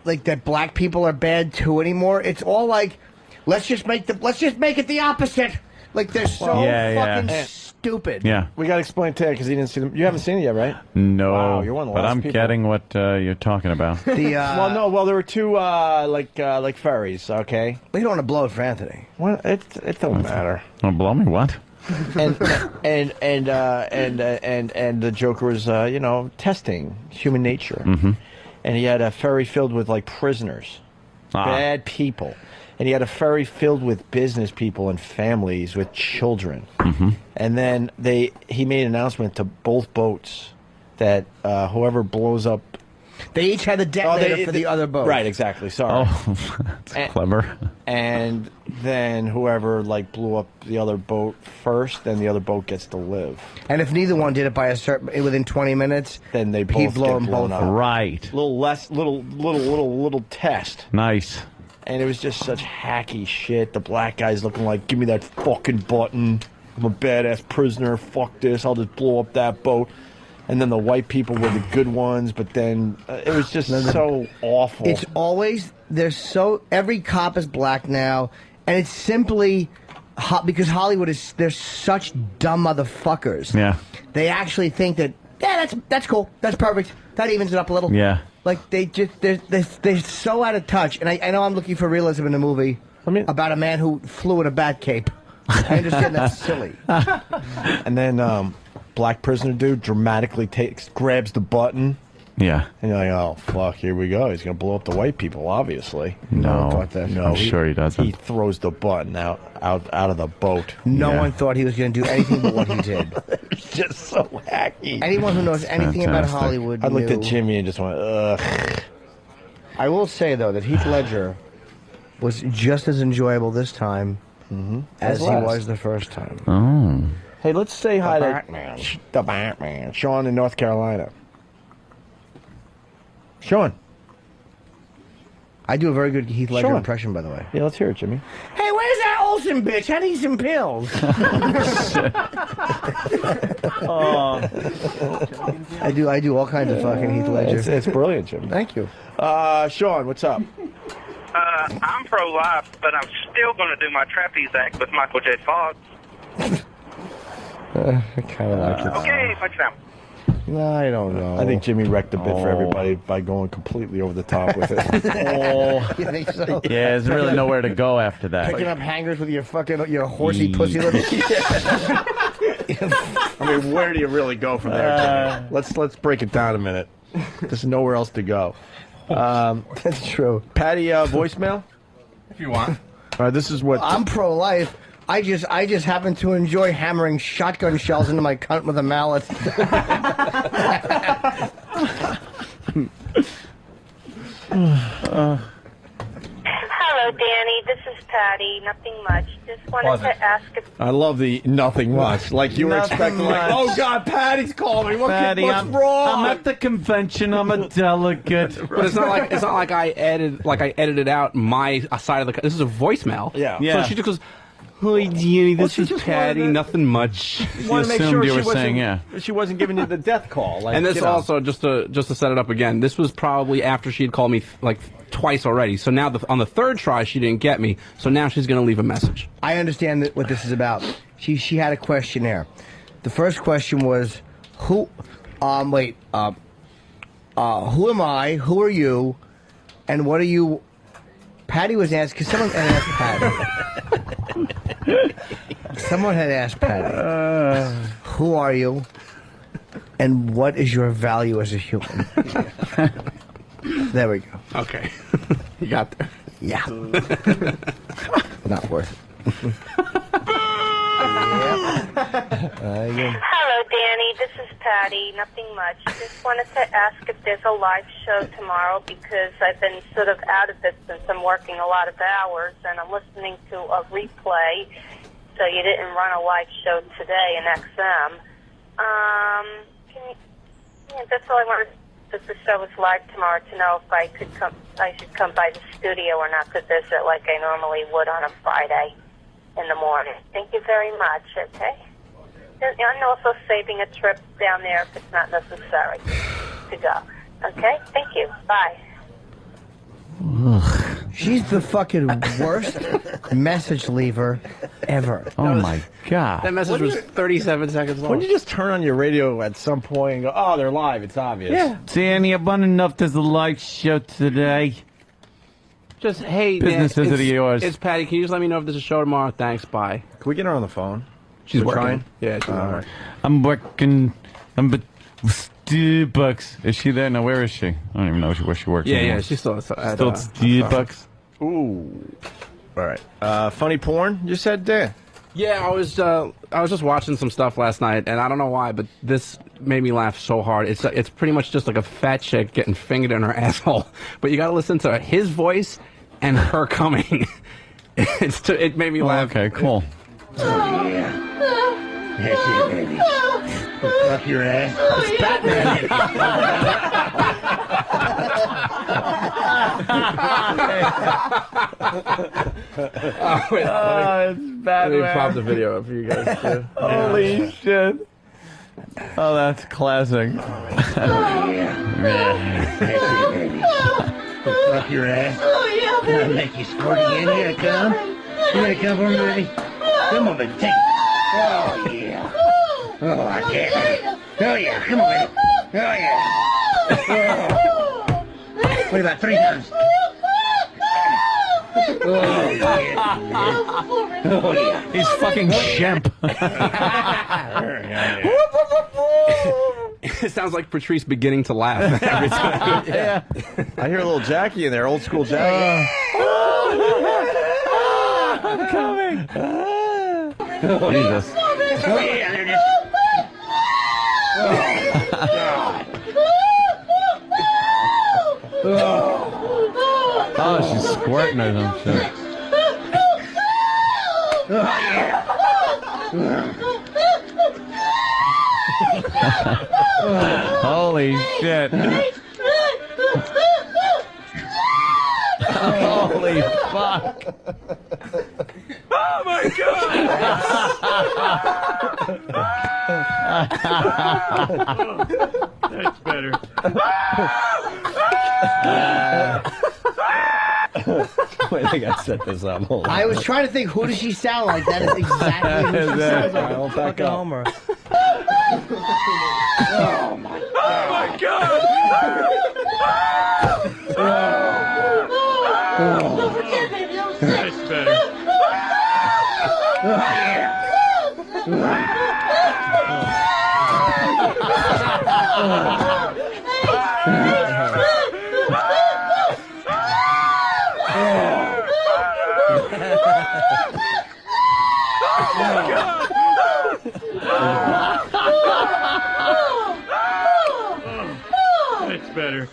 that black people are bad too anymore. It's all like, let's just make it the opposite. Like they're so fucking stupid. Yeah. We got to explain to Ted because he didn't see them. You haven't seen it yet, right? No. Wow, you're one of the but last I'm people. getting what you're talking about. Well, there were two like ferries. Okay. We don't want to blow it for Anthony. Well, it don't matter. Don't blow me. What? and the Joker was testing human nature, and he had a ferry filled with like prisoners, bad people, and he had a ferry filled with business people and families with children, and then he made an announcement to both boats that whoever blows up. They each had a detonator for the other boat. Right, exactly. Sorry. Oh, that's clever. And then whoever blew up the other boat first, then the other boat gets to live. And if neither one did it by within 20 minutes, then they both he'd blow get them blown both up. up. Right. Little test. Nice. And it was just such hacky shit. The black guy's looking like, give me that fucking button. I'm a badass prisoner. Fuck this. I'll just blow up that boat. And then the white people were the good ones, but then it was just so awful. It's always, every cop is black now, and it's simply because Hollywood they're such dumb motherfuckers. Yeah. They actually think that, that's cool, that's perfect, that evens it up a little. Yeah. Like, they're so out of touch, and I know I'm looking for realism in a movie about a man who flew in a bat cape. I understand that's silly. And then, black prisoner dude dramatically grabs the button. Yeah. And you're like, oh, fuck, here we go. He's going to blow up the white people, obviously. No, I'm he, sure he doesn't. He throws the button out of the boat. No one thought he was going to do anything but what he did. It's just so hacky. Anyone who knows anything about Hollywood I looked knew. at Jimmy and just went, ugh. I will say, though, that Heath Ledger was just as enjoyable this time as he was the first time. Oh. Hey, let's say hi to the Batman. Sean in North Carolina. Sean. I do a very good Heath Ledger Sure. impression, by the way. Yeah, let's hear it, Jimmy. Hey, where's that Olsen bitch? I need some pills. I do all kinds of fucking Heath Ledger. It's brilliant, Jimmy. Thank you. Sean, what's up? I'm pro-life, but I'm still going to do my trapeze act with Michael J. Fox. I kind of like it. Okay, much now. No, I don't know. I think Jimmy wrecked the bit for everybody by going completely over the top with it. You think so? Yeah, there's really nowhere to go after that. Picking up hangers with your horsey pussy lips. I mean, where do you really go from there, Jimmy? Let's break it down a minute. There's nowhere else to go. That's true. Patty, voicemail? If you want. All right, this is what... I'm pro-life. I just happen to enjoy hammering shotgun shells into my cunt with a mallet. Hello, Danny. This is Patty. Nothing much. Just wanted to ask if... I love the nothing much. Like you were Nothing expecting, like, much. oh, God, Patty's calling. Patty, What's wrong? I'm at the convention. I'm a delegate. But it's not like I edited out my side of the. This is a voicemail. Yeah. So she just goes, "Hi, Jenny. This she is just Patty. Nothing much." Want to make assumed sure you she were wasn't, saying, yeah. she wasn't giving you the death call. Like, And this you know. also just to set it up again. This was probably after she had called me like twice already. So now on the third try she didn't get me. So now she's going to leave a message. I understand what this is about. She had a questionnaire. The first question was, who am I? Who are you? And what are you? Patty was asked, because someone had asked Patty. Someone had asked Patty, who are you? And what is your value as a human? There we go. Okay. You got there. Yeah. Not worth it. Hello, Danny. This is Patty. Nothing much. Just wanted to ask if there's a live show tomorrow because I've been sort of out of it since I'm working a lot of hours and I'm listening to a replay. So you didn't run a live show today in XM. That's all I wanted. If the show was live tomorrow, to know if I should come by the studio or not to visit like I normally would on a Friday in the morning. Thank you very much, okay? And I'm also saving a trip down there if it's not necessary to go. Okay? Thank you. Bye. She's the fucking worst message leaver ever. Oh, my God. That message was 37 seconds long. Wouldn't you just turn on your radio at some point and go, oh, they're live, it's obvious. Yeah. Danny, I've won enough. There's a live show today. Just, hey, Business Dan, is yours. It's Patty. Can you just let me know if there's a show tomorrow? Thanks. Bye. Can we get her on the phone? She's We're working. trying? Yeah, she's All working. I'm working. I'm Starbucks. Is she there? No, where is she? I don't even know where she works. Yeah, anymore. yeah, she's still at Starbucks. Ooh. All right. Funny porn, you said, Dan? Yeah, I was just watching some stuff last night, and I don't know why, but this made me laugh so hard. It's pretty much just like a fat chick getting fingered in her asshole, but you got to listen to his voice and her coming. It made me laugh. Okay, cool. Oh, yeah. That's it, baby. Up your ass. It's Batman. It's bad. Let me pop the video up for you guys too. Holy shit. Oh, that's classic. That's it, baby. Up your ass. I'll make you squirt again. Here I come. You gonna come for me, baby? Come on, baby. Take it. Oh, yeah. Oh, I get it. Oh, yeah. Come on, baby. Oh, yeah. Oh. What about 3 times? Oh, yeah. Oh, yeah. He's fucking Shemp. It sounds like Patrice beginning to laugh every time. Yeah. I hear a little Jackie in there, old school Jackie. I'm coming. Oh, Jesus. Oh, yeah, there it is. Oh, God. Oh, she's squirting or some shit. Oh, yeah. Holy shit. Oh, Holy fuck. Oh my God! That's better. Wait, I gotta set this up. Hold on. I was trying to think, who does she sound like? That is exactly who she sounds like. I'll back Fucking up. Homer. Oh my God! That's better. That's better.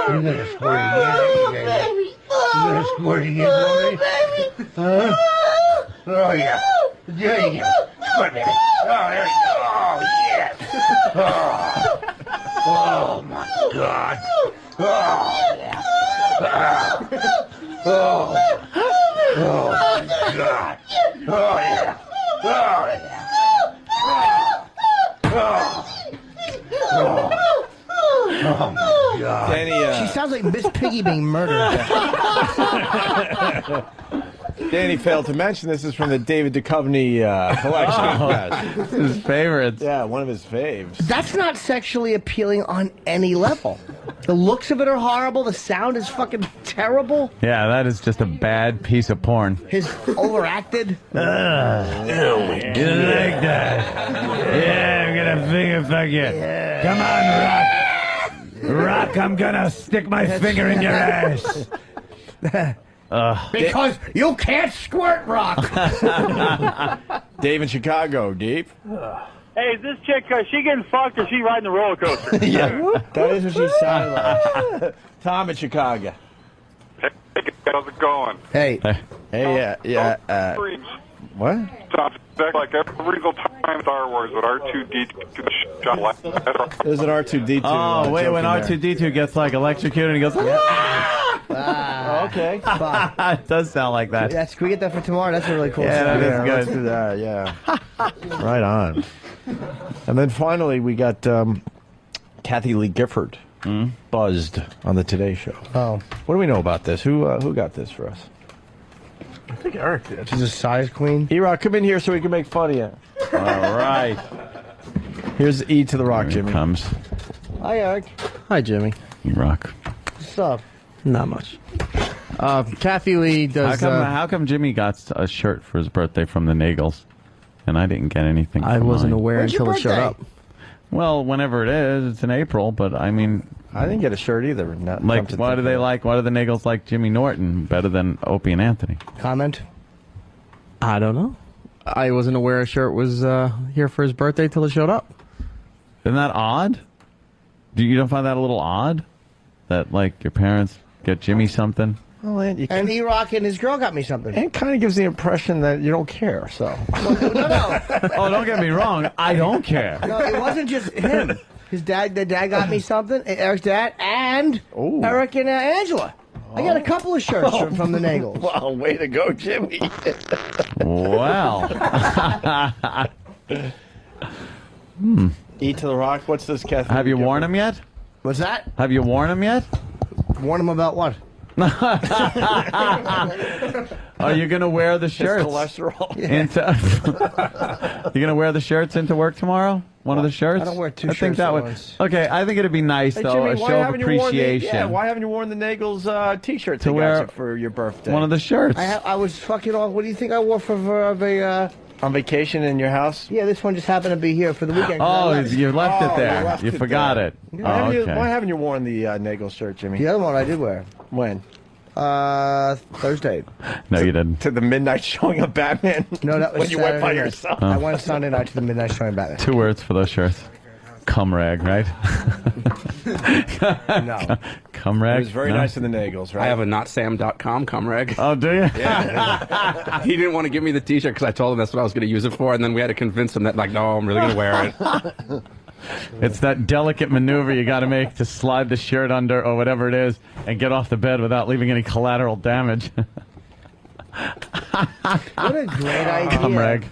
You're gonna squirt again, baby. You're gonna squirt again, baby. Huh? Oh, yeah. There you go. Squirt, baby. Oh, there you go. Oh, yes. Oh, my God. Oh, yeah. Oh, my God. Oh, yeah. Oh, yeah. Oh, my God. Danny, She sounds like Miss Piggy being murdered. Danny failed to mention this is from the David Duchovny collection. Yes. His favorites. Yeah, one of his faves. That's not sexually appealing on any level. The looks of it are horrible. The sound is fucking terrible. Yeah, that is just a bad piece of porn. His overacted. You like that? Yeah, I'm gonna finger fuck you. Come on, Rock. Rock, I'm gonna stick my finger in your ass. Because you can't squirt, Rock. Dave in Chicago, Deep. Hey, is this chick, she getting fucked or she riding the roller coaster? Yeah, that is what she sounded like. Tom in Chicago. Hey, how's it going? Hey. Hey, yeah. What? Sounds like every single time Star Wars, but R2D2 shot left. There's an R2D2. Oh, wait, when R2D2 gets like electrocuted and he goes, okay. It does sound like that. Yeah, can we get that for tomorrow? That's a really cool Yeah, song. that is good. Let's do that, yeah. Right on. And then finally, we got Kathie Lee Gifford buzzed on the Today Show. Oh. What do we know about this? Who got this for us? I think Eric did. She's a size queen. E-Rock, come in here so we can make fun of you. All right. Here's E to the Rock, Here Jimmy. comes Hi, Eric. Hi, Jimmy. E-Rock. What's up? Not much. Kathie Lee does. How come Jimmy got a shirt for his birthday from the Nagels, and I didn't get anything? I from wasn't mine? aware When's your until it showed birthday? up. Well, whenever it is, it's in April. But I mean, I didn't get a shirt either. like, why do they like? Why do the Nagels like Jimmy Norton better than Opie and Anthony? Comment? I don't know. I wasn't aware a shirt was here for his birthday till it showed up. Isn't that odd? You don't find that a little odd? That like your parents get Jimmy something? Well, and E-Rock and his girl got me something. It kind of gives the impression that you don't care, so. No. Oh, don't get me wrong. I don't care. No, it wasn't just him. The dad got me something, Eric's dad, and Eric and Angela. I got a couple of shirts from the Nagels. Wow, way to go, Jimmy. Wow. E to the Rock, what's this, Kathie? Have you worn him yet? What's that? Have you worn him yet? Warn him about what? Are you going to wear the shirts? Cholesterol. You're going to wear the shirts into work tomorrow? One of the shirts? I don't wear two I think shirts that at would. once. Okay, I think it'd be nice Hey, though, Jimmy, a why show of haven't you worn appreciation. why haven't you worn the Nagels T-shirt to wear for your birthday? one of the shirts. I was fucking off. What do you think I wore for on vacation in your house? Yeah, this one just happened to be here for the weekend. Oh, you left it there. left You it forgot there. it. Why, Oh, okay. why haven't you worn the Nagels shirt, Jimmy? The other one I did wear. When? Thursday. No, you didn't. To the midnight showing of Batman? No, that was when you went by Saturday night. yourself. I went Sunday night to the midnight showing Batman. 2 words for those shirts. Cum rag, right? No. Cum rag? It was very nice in the Nagels, right? I have a notsam.com cum rag. Oh, do you? Yeah. He didn't want to give me the T-shirt because I told him that's what I was going to use it for, and then we had to convince him that, like, no, I'm really going to wear it. It's that delicate maneuver you got to make to slide the shirt under or whatever it is and get off the bed without leaving any collateral damage. What a great idea. Cum rag.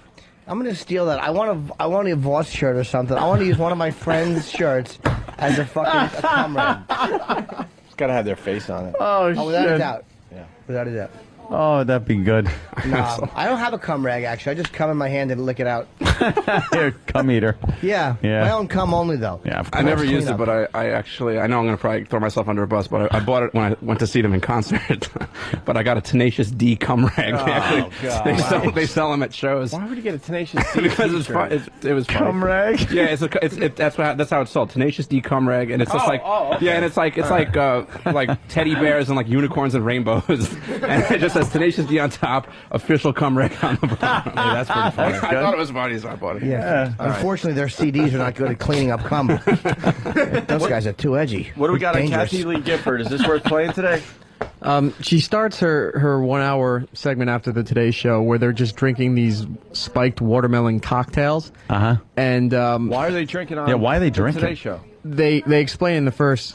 I'm going to steal that. I want a Voss shirt or something. I want to use one of my friends' shirts as a fucking cum rag. It's got to have their face on it. Oh, without shit. a doubt. Yeah. Without a doubt. Oh, that'd be good. No, I don't have a cum rag, actually. I just cum in my hand and lick it out. Here, cum eater. Yeah. My own cum only, though. Yeah, I never used it, but I actually, I know I'm going to probably throw myself under a bus, but I bought it when I went to see them in concert. But I got a Tenacious D cum rag. God. They sell them at shows. Why would you get a Tenacious D Because it's fun. It was fun. Cum rag? Yeah, that's how it's sold. Tenacious D cum rag, and it's just okay. yeah, and it's like teddy bears and like unicorns and rainbows, and it just says Tenacious D on top, official cum rag on the bottom. Hey, that's pretty funny. I thought it was funny, so I bought it. Yeah. Unfortunately, their CDs are not good at cleaning up cum. Those guys are too edgy. What do we got on Dangerous. Kathie Lee Gifford? Is this worth playing today? She starts her 1 hour segment after the Today Show where they're just drinking these spiked watermelon cocktails. And why are they drinking on? Yeah, why are they drinking? Today Show. They explain in the first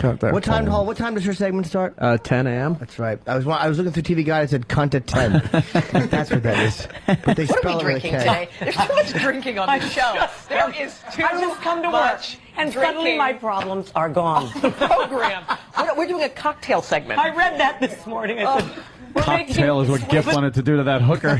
cocktail. What time, Hall? What time does her segment start? 10 a.m. That's right. I was looking through TV Guide. It said cunt at 10. That's what that is. But they What spell are we it with a drinking K. today? There's too much drinking on this show. There is too I just come to work, much and drinking. suddenly my problems are gone. The program. We're doing a cocktail segment. I read that this morning. I said, Cocktail is what Giff wanted to do to that hooker,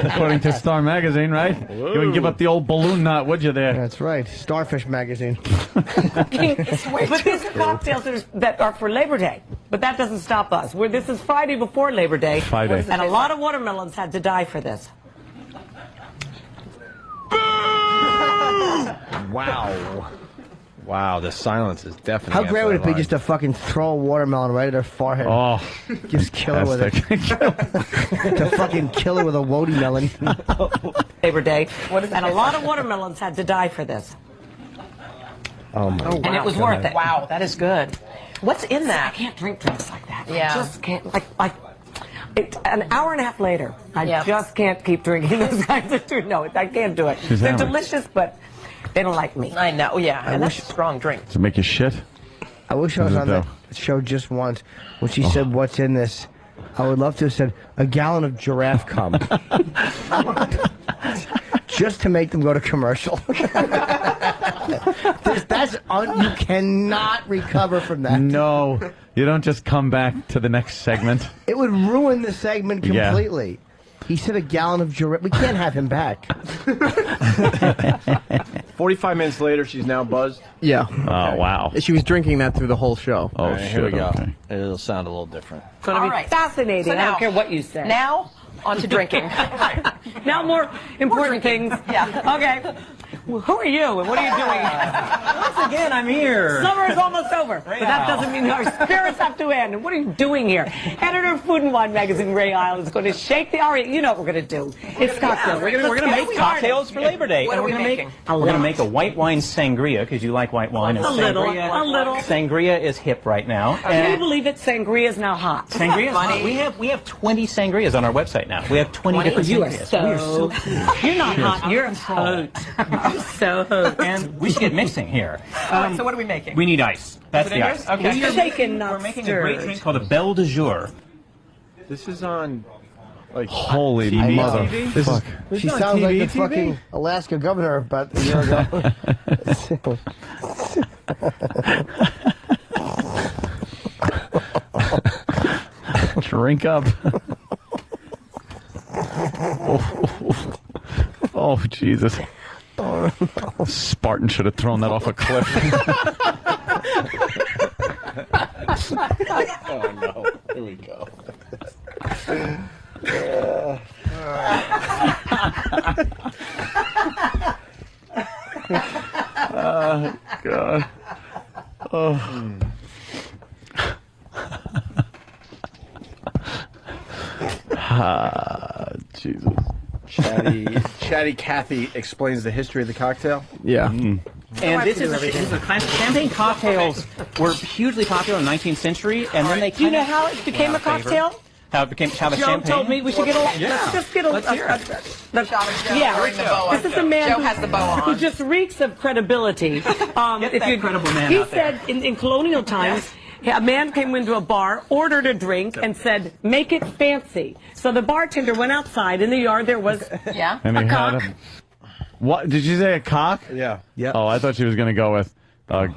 according to Star Magazine, right? You wouldn't give up the old balloon knot, would you there? That's right. Starfish Magazine. but these are cocktails that are for Labor Day. But that doesn't stop us. This is Friday before Labor Day. Friday. And a lot of watermelons had to die for this. Wow. Wow, the silence is definitely. How great would it be just to fucking throw a watermelon right at her forehead? Oh, just kill her with it. To fucking kill her with a woody melon. Labor Day. And a lot of watermelons had to die for this. Oh my God. And it was worth it. Wow, that is good. What's in that? I can't drink drinks like that. Yeah. I just can't. An hour and a half later, I just can't keep drinking those kinds of food. No, I can't do it. They're delicious, but they don't like me. I know, yeah. And that's a strong drink. Does it make you shit? I wish I was on that show just once when she said, "What's in this?" I would love to have said a gallon of giraffe cum, just to make them go to commercial. You cannot recover from that. No, you don't just come back to the next segment. It would ruin the segment completely. He said a gallon of giraffe. We can't have him back. 45 minutes later, she's now buzzed. Yeah. Oh, wow. She was drinking that through the whole show. Oh, All right, here we go. Okay. It'll sound a little different. It's going to be fascinating. So I now, don't care what you say. Now, on to drinking. Now more important things. Yeah. Okay. Well, who are you and what are you doing? Once again, I'm here. Summer is almost over, but that doesn't mean our spirits have to end. And what are you doing here? Editor of Food and Wine magazine, Ray Isle, is going to shake the aria. You know what we're going to do. It's cocktails. We're going to make cocktails for Labor Day. What and are we we're making? We're going to make a white wine sangria because you like white wine. And A little. Sangria is hip right now. Can you believe it? Sangria is now hot. Sangria is hot. We have 20 sangrias on our website now. We have 20 different You are sangrias. You're not hot. You're hot. You're so hot. And we should get mixing here. So what are we making? We need ice. That's the ice. Okay. We're making a great drink called a Belle de Jour. This is on, like, holy TV? mother. She sounds like the fucking Alaska governor about a year ago. Drink up. Oh, Jesus. Spartan should have thrown that off a cliff. Oh, no. Here we go. Oh, God. Oh. Jesus. Chatty Kathy explains the history of the cocktail. Yeah. And this is a classic. Champagne cocktails were hugely popular in the 19th century, and then they Do you know how it became a cocktail? How the Joe champagne? told me we should get a. Let's just get a. Let's hear it. Yeah, this is a man Joe has the bow on. who just reeks of credibility. Get that credible man He out there. said in colonial times, a man came into a bar, ordered a drink, and said, "Make it fancy." So the bartender went outside. In the yard, there was And he a cock. had What did you say? A cock? Yeah. Yeah. Oh, I thought she was going to go with a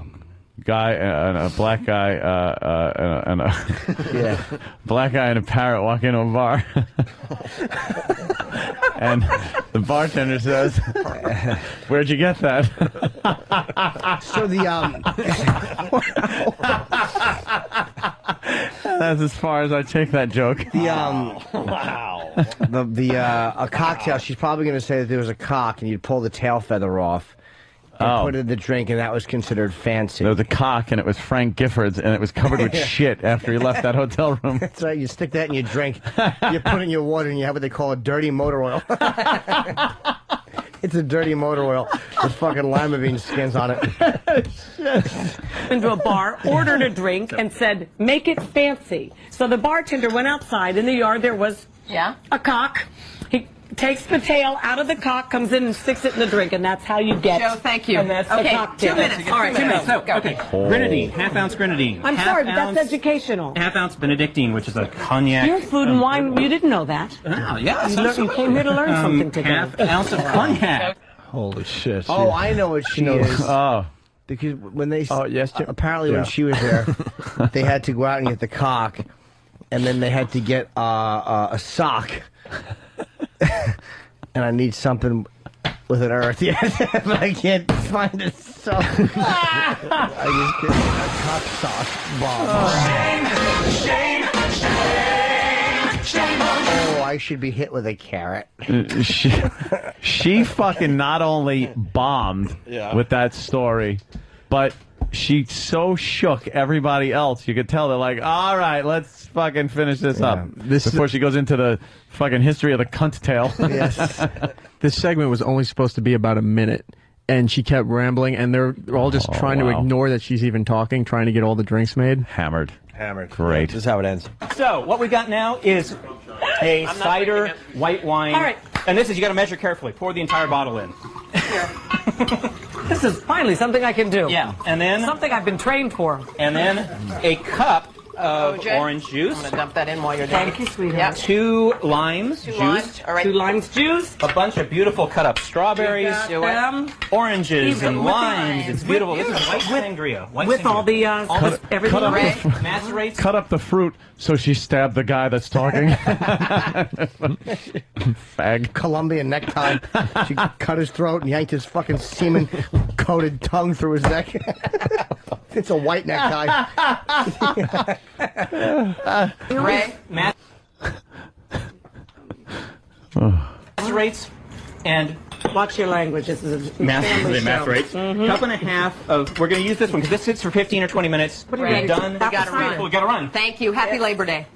guy, a black guy, and a Yeah. black guy and a parrot walk into a bar, and the bartender says, "Where'd you get that?" So the That's as far as I take that joke. a cocktail. She's probably going to say that there was a cock, and you'd pull the tail feather off and put it in the drink, and that was considered fancy. There was a cock, and it was Frank Gifford's, and it was covered with shit after he left that hotel room. That's right. You stick that in your drink. You put it in your water, and you have what they call a dirty motor oil. It's a dirty motor oil with fucking lima bean skins on it. Into a bar, ordered a drink, and said, "Make it fancy." So the bartender went outside. In the yard, there was a cock. He takes the tail out of the cock, comes in and sticks it in the drink, and that's how you get. Joe, thank you. And that's Okay, the cocktail. 2 minutes. All right, 2 minutes. So, Go. okay, grenadine, half-ounce grenadine. I'm half sorry, but ounce, that's educational. Half-ounce Benedictine, which is a cognac. You're food and wine. You didn't know that. Oh, yes, You came here to learn something today. Half ounce of cognac. Holy shit. Oh, I know what she is. Oh. Because when they yes, Jim? apparently when Yeah. she was there, they had to go out and get the cock, and then they had to get a sock. And I need something with an earth, yeah, but I can't find it. So I just get a cock sock bomb. Shame. Oh, I should be hit with a carrot. She fucking not only bombed with that story, but she so shook everybody else. You could tell they're like, all right, let's fucking finish this up. Before she goes into the fucking history of the cunt tale. Yes. This segment was only supposed to be about a minute. And she kept rambling, and they're all just trying to ignore that she's even talking, trying to get all the drinks made. Hammered. Great. This is how it ends. So, what we got now is a cider white wine. All right. And this is, you got to measure carefully. Pour the entire bottle in. This is finally something I can do. Yeah. And then something I've been trained for. And then a cup of OJ, orange juice. I'm going to dump that in while you're doing it. Thank you, sweetheart. 2 limes Two juice. limes, all right. 2 limes juice. A bunch of beautiful cut up strawberries. Do it. Oranges Even and with the limes. limes. It's beautiful. This is white sangria. White With all the everything. Cut up Red. macerates. Cut up the fruit so she stabbed the guy that's talking. Fag. Colombian necktie. She cut his throat and yanked his fucking semen-coated tongue through his neck. It's a white necktie. Ray? Macerates and watch your language. This is a family show. macerates. Cup and a half of. We're going to use this one because this sits for 15 or 20 minutes. What are We're you done. We got to run. We got to run. Thank you. Happy Labor Day.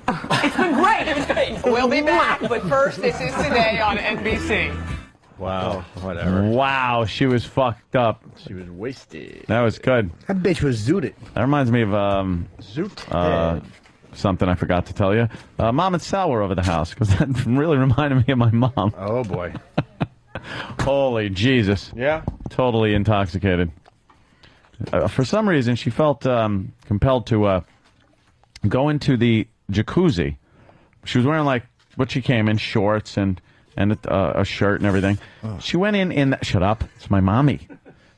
It's been great. We'll be back, but first, this is Today on NBC. Wow. Whatever. Wow, she was fucked up. She was wasted. That was good. That bitch was zooted. That reminds me of Zooted. something I forgot to tell you. Mom and Sal were over the house because that really reminded me of my mom. Oh boy. Holy Jesus. Yeah. Totally intoxicated. For some reason, she felt compelled to go into the jacuzzi. She was wearing like what she came in, shorts and a shirt and everything. She went in that. Shut up. It's my mommy.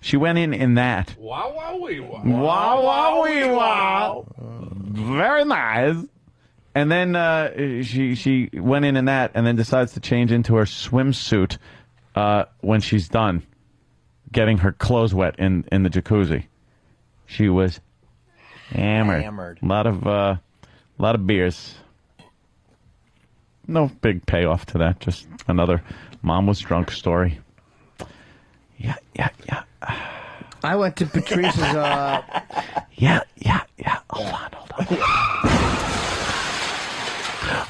She went in that. Wow, wow, wee, wow. Wow, wow, wee, wow. Very nice. And then she went in that and then decides to change into her swimsuit when she's done getting her clothes wet in the jacuzzi. She was hammered. A lot of beers. No big payoff to that. Just another mom was drunk story. Yeah. I went to Patrice's. Yeah. Hold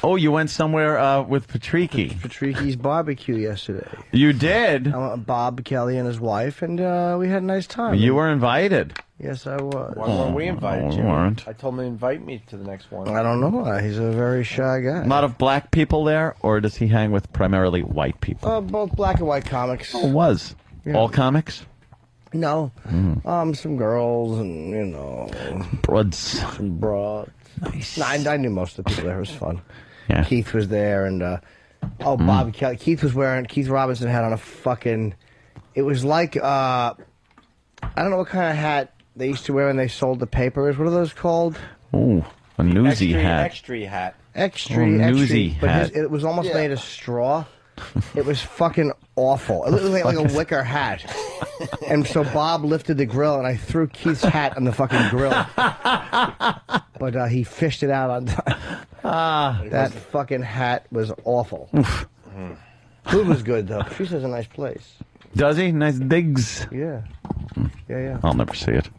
on. Oh, you went somewhere with Patricky. Patricky's barbecue yesterday. You did? I went with Bob Kelly and his wife, and we had a nice time. You were invited. Yes, I was. Why weren't we invited, Jimmy? Weren't. I told him to invite me to the next one. I don't know. He's a very shy guy. A lot of black people there, or does he hang with primarily white people? Both black and white comics. Oh, was. Yeah. All comics? No. Some girls and, Broads. Some broads. Nice. No, I knew most of the people there. It was fun. Yeah. Keith was there, and, Bobby Kelly. Keith Robinson had on a fucking, it was like, I don't know what kind of hat they used to wear when they sold the papers. What are those called? Ooh, a newsy hat. Extra hat. Extra newsy But hat. it was almost made of straw. It was fucking awful. It looked like a wicker hat. And so Bob lifted the grill, and I threw Keith's hat on the fucking grill. But he fished it out on time. That fucking hat was awful. Food was good, though. She says a nice place. Does he? Nice digs. Yeah. Yeah. I'll never see it.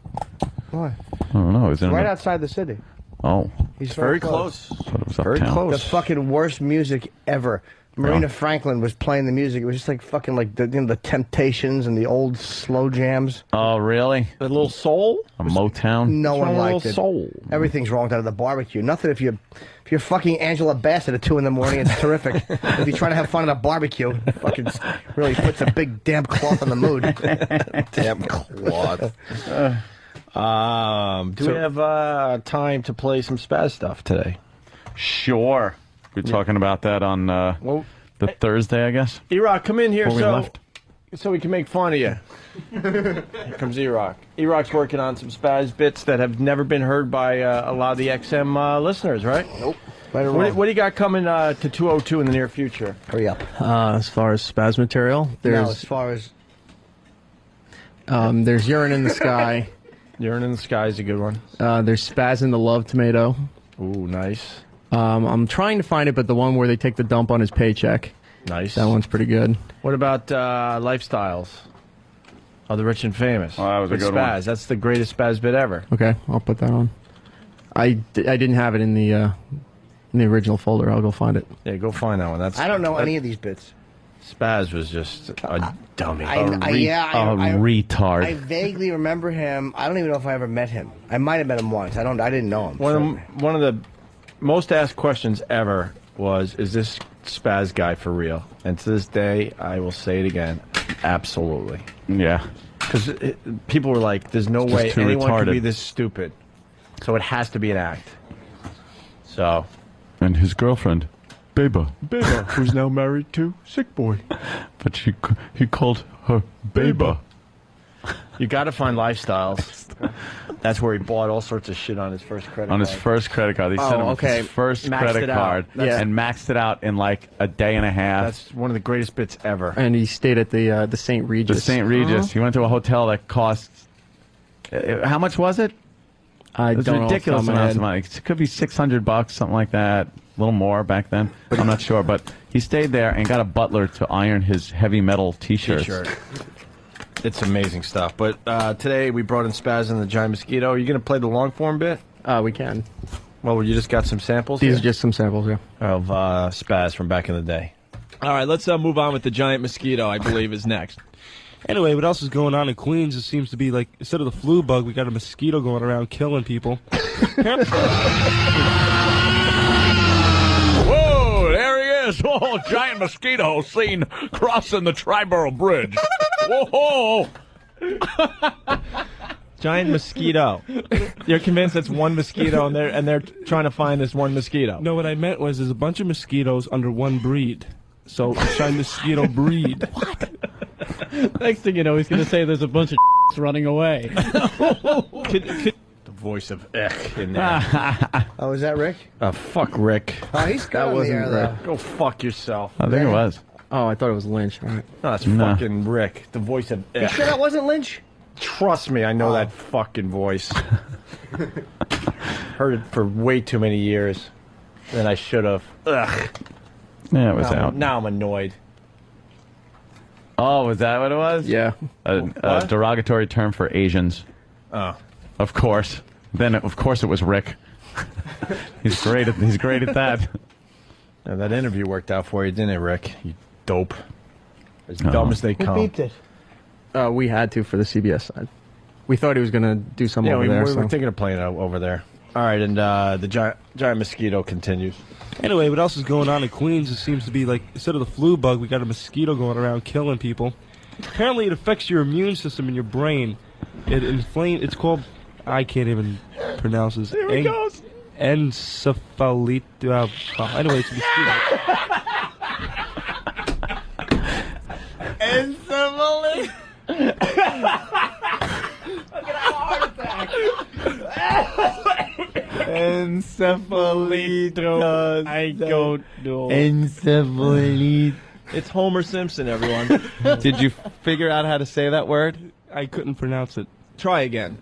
Why? I don't know. Is it Right outside the city. Oh. He's Very close. Thought it was Very uptown. The fucking worst music ever. Marina Franklin was playing the music. It was just like fucking like the Temptations and the old slow jams. Oh, really? A little soul? A Motown? No one liked it. Soul. Everything's wrong out of the barbecue. Nothing if you're fucking Angela Bassett at 2 in the morning. It's terrific. If you're trying to have fun at a barbecue, it fucking really puts a big damp cloth on the mood. Damp cloth. Do we have time to play some Spazz stuff today? Sure. We're talking about that on the Thursday, I guess. E-Rock, come in here Before we left. so we can make fun of you. Here comes E-Rock. E-Rock's working on some Spazz bits that have never been heard by a lot of the XM listeners, right? Nope. What do you got coming to 202 in the near future? Hurry up. As far as Spazz material, there's As far as there's Urine in the Sky. Urine in the Sky is a good one. There's Spazz in the Love Tomato. Ooh, nice. I'm trying to find it, but the one where they take the dump on his paycheck. Nice. That one's pretty good. What about Lifestyles of the Rich and Famous? Oh, that was a With good Spazz. one. That's the greatest Spazz bit ever. Okay, I'll put that on. I didn't have it in the original folder. I'll go find it. Yeah, go find that one. I don't know any of these bits. Spazz was just a dummy. I retard. I vaguely remember him. I don't even know if I ever met him. I might have met him once. I didn't know him. One of the most asked questions ever was, is this Spazz guy for real? And to this day, I will say it again, absolutely. Yeah. Because people were like, there's no way too anyone retarded. could be this stupid. So it has to be an act. So. And his girlfriend, Beba. Beba, who's now married to Sick Boy. But he called her Beba. You got to find Lifestyles. That's where he bought all sorts of shit on his first credit card. On his first credit card. He sent him his first Maxed credit it out. card and maxed it out in like a day and a half. That's one of the greatest bits ever. And he stayed at the St. Regis. The St. Regis. He went to a hotel that cost... how much was it? I It's don't know off the ridiculous top of my amounts head. of money. It could be $600, something like that. A little more back then. I'm not sure. But he stayed there and got a butler to iron his heavy metal T-shirts. It's amazing stuff. But today we brought in Spazz and the Giant Mosquito. Are you going to play the long form bit? We can. Well, you just got some samples These here? are just some samples, yeah. Of Spazz from back in the day. All right, let's move on with the Giant Mosquito, I believe, is next. Anyway, what else is going on in Queens? It seems to be like, instead of the flu bug, we got a mosquito going around killing people. Whoa, there he is. Oh, giant mosquito seen crossing the Triborough Bridge. Whoa. Giant mosquito. You're convinced it's one mosquito, and they're trying to find this one mosquito. No, what I meant was there's a bunch of mosquitoes under one breed. So, giant mosquito breed. What? Next thing you know, he's going to say there's a bunch of running away. The voice of Eck in there. Oh, is that Rick? Fuck Rick. Oh, he's good on the air, though. Go fuck yourself. I think it was. Oh, I thought it was Lynch. All right. No, that's fucking Rick. The voice of You Eck. sure that wasn't Lynch? Trust me, I know that fucking voice. Heard it for way too many years. Than I should have. Ugh. Yeah, it was out. Now I'm annoyed. Oh, was that what it was? Yeah. A derogatory term for Asians. Oh. Of course. Then, of course, it was Rick. He's great at that. Yeah, that interview worked out for you, didn't it, Rick? You dope. As Oh. dumb as they Who come. beeped it? We had to for the CBS side. We thought he was going to do something Yeah, over we there. were so. thinking of playing it over there. All right, and the giant mosquito continues. Anyway, what else is going on in Queens? It seems to be like, instead of the flu bug, we got a mosquito going around killing people. Apparently, it affects your immune system in your brain. It inflames. It's called, I can't even pronounce this. Here it goes. Encephalite. Anyway, it's a mosquito. Encephalite. Encephalito. I don't know. Encephalite. It's Homer Simpson, everyone. Did you figure out how to say that word? I couldn't pronounce it. Try again.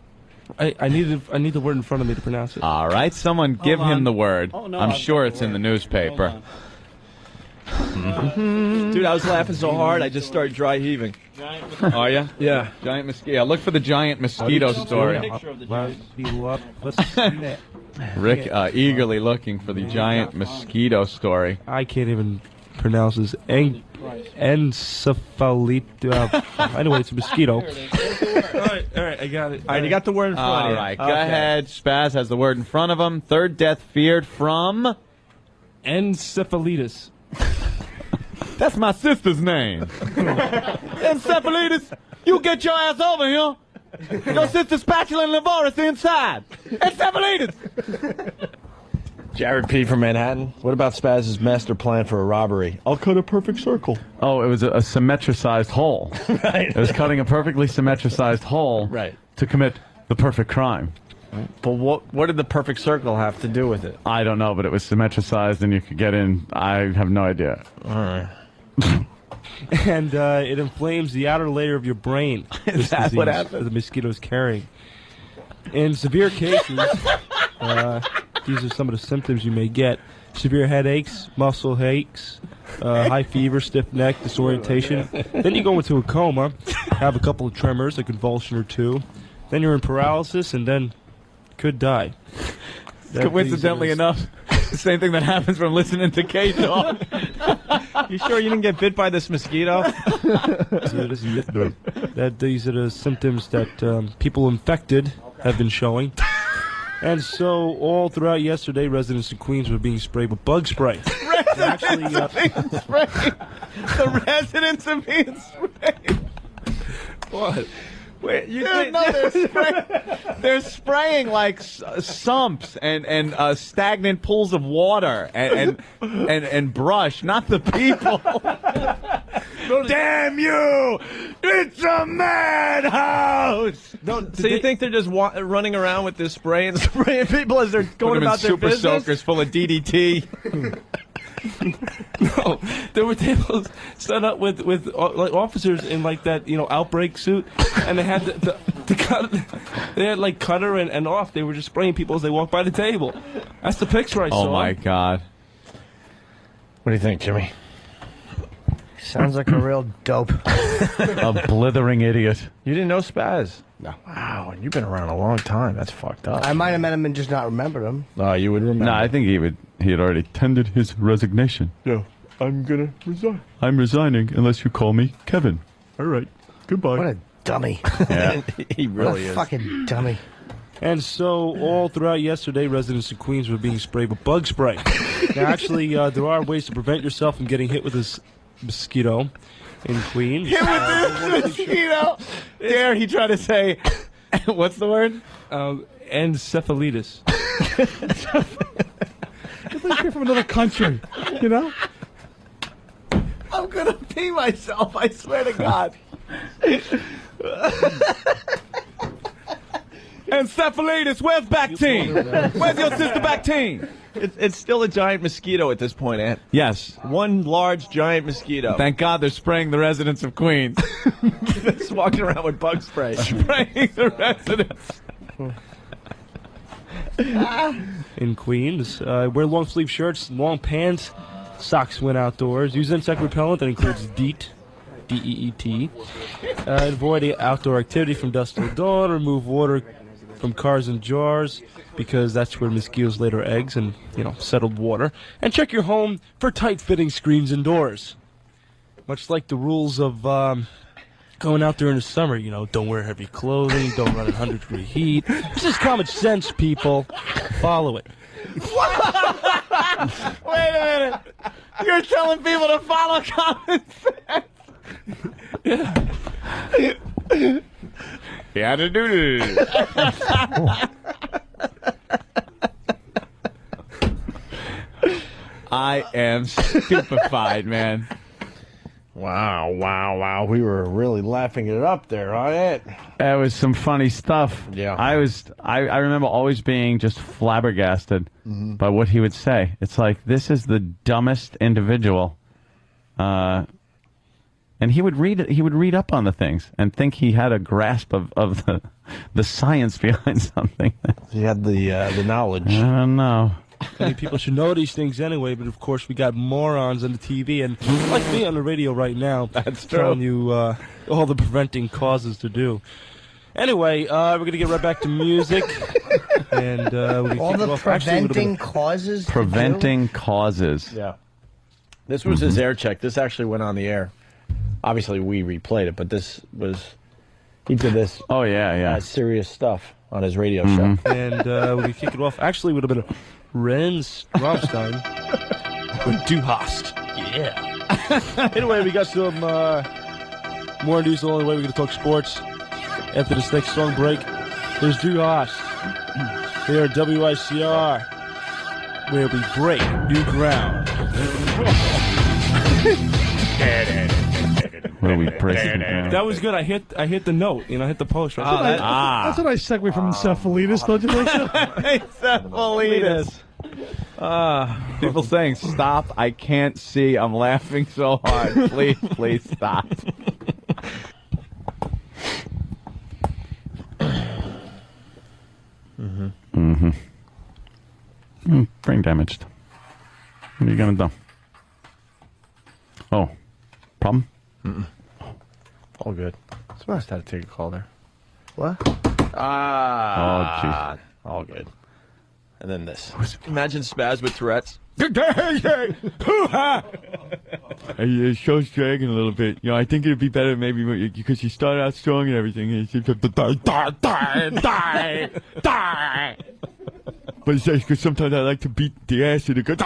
I need the word in front of me to pronounce it. All right, someone give him the word. Oh, no, I'm I've sure got it's the in the newspaper. Dude, I was laughing so hard I just started dry heaving. Are you? Yeah. Giant mosquito. Look for the giant mosquito story. Rick eagerly looking for the giant mosquito story. I can't even pronounce this. Encephalite. Anyway, it's a mosquito. All right, I got it. All right, you got the word in front of All you. right, go Okay. ahead. Spazz has the word in front of him. Third death feared from... Encephalitis. That's my sister's name. Encephalitis, you get your ass over here. Your sister's spatula and laboratory inside. Encephalitis. Jared P. from Manhattan. What about Spazz's master plan for a robbery? I'll cut a perfect circle. Oh, it was a symmetricized hole. Right. It was cutting a perfectly symmetricized hole to commit the perfect crime. But what did the perfect circle have to do with it? I don't know, but it was symmetricized and you could get in. I have no idea. All right. And it inflames the outer layer of your brain. Is that what happened? That the mosquito's carrying. In severe cases, these are some of the symptoms you may get: severe headaches, muscle aches, high fever, stiff neck, disorientation. Then you go into a coma, have a couple of tremors, a convulsion or two. Then you're in paralysis, and then could die. Coincidentally enough, the same thing that happens from listening to K-Dog. You sure you didn't get bit by this mosquito? These are the symptoms that people infected have been showing. And so, all throughout yesterday, residents of Queens were being sprayed with bug spray. Actually, The residents are being sprayed. What? Wait, you Dude, no, they're spraying like sumps and stagnant pools of water and brush, not the people. Damn you! It's a madhouse! So you think they're just running around with this spray and spraying people as they're going about their super business? soakers full of DDT. No, there were tables set up with like officers in like that outbreak suit, and they had the cut. They had like cutter and off. They were just spraying people as they walked by the table. That's the picture I saw. Oh my God! What do you think, Jimmy? Sounds like a real dope. A blithering idiot. You didn't know Spazz? No. Wow, you've been around a long time. That's fucked up. I might have met him and just not remembered him. No, you would remember. No, I think he had already tendered his resignation. No, I'm gonna resign. I'm resigning unless you call me Kevin. All right, goodbye. What a dummy. Yeah. He What really a is. fucking dummy. And so, all throughout yesterday, residents of Queens were being sprayed with bug spray. Now, actually, there are ways to prevent yourself from getting hit with this mosquito in Queens. Hit with this mosquito. Dare he try to say, what's the word? Encephalitis. It's like you're from another country, you know? I'm gonna pee myself, I swear to God. Encephalitis, where's Bactine? Where's your sister Bactine? It's still a giant mosquito at this point, Ant. Yes. One large giant mosquito. Thank God they're spraying the residents of Queens. Just walking around with bug spray. Spraying the residents. In Queens, wear long sleeve shirts, long pants, socks when outdoors. Use insect repellent that includes DEET, D-E-E-T. Avoid outdoor activity from dusk till dawn. Remove water from cars and jars, because that's where mosquitoes lay their eggs in, settled water. And check your home for tight-fitting screens indoors. Much like the rules of going out there in the summer, don't wear heavy clothing, don't run in 100-degree heat. It's just common sense, people. Follow it. Wait a minute. You're telling people to follow common sense. Yeah, to do this. I am stupefied, man. Wow. We were really laughing it up there, on it. That was some funny stuff. Yeah. I remember always being just flabbergasted by what he would say. It's like, this is the dumbest individual. And he would read up on the things and think he had a grasp of the science behind something. He had the knowledge. I don't know. Many people should know these things anyway, but of course we got morons on the TV and like me on the radio right now. That's true. Telling you all the preventing causes to do. Anyway, we're going to get right back to music. And all the preventing causes. Preventing causes. Yeah. This was his air check. This actually went on the air. Obviously, we replayed it, but he did this. Oh, yeah. Serious stuff on his radio show. And we're going to kick it off. Actually, would have been a Renz Rammstein with Du Hast. Yeah. Anyway, we got some more news. The only way we're going to talk sports. After this next song break, there's Du Hast. Here at WICR, where we break new ground. Where we break new ground. That was good. I hit the note. I hit the post. Right? That's a nice segue from Encephalitis, don't you think so? Encephalitis. People saying, stop, I can't see, I'm laughing so hard. Please stop. Brain damaged. What are you going to do? Oh, problem? All good. Spazz had to take a call there. What? Oh, jeez. All good. And then this. Imagine Spazz with Tourette's. Your show's dragging a little bit. I think it'd be better maybe because you started out strong and everything. But it's because sometimes I like to beat the ass of the girls.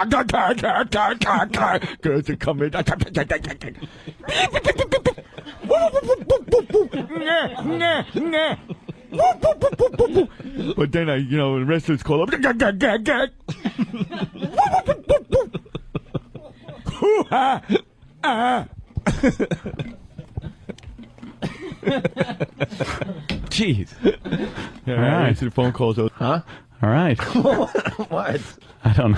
Girls that come in. But then the wrestlers call up. Jeez. All right. Answer the phone calls. Huh? All right. What? I don't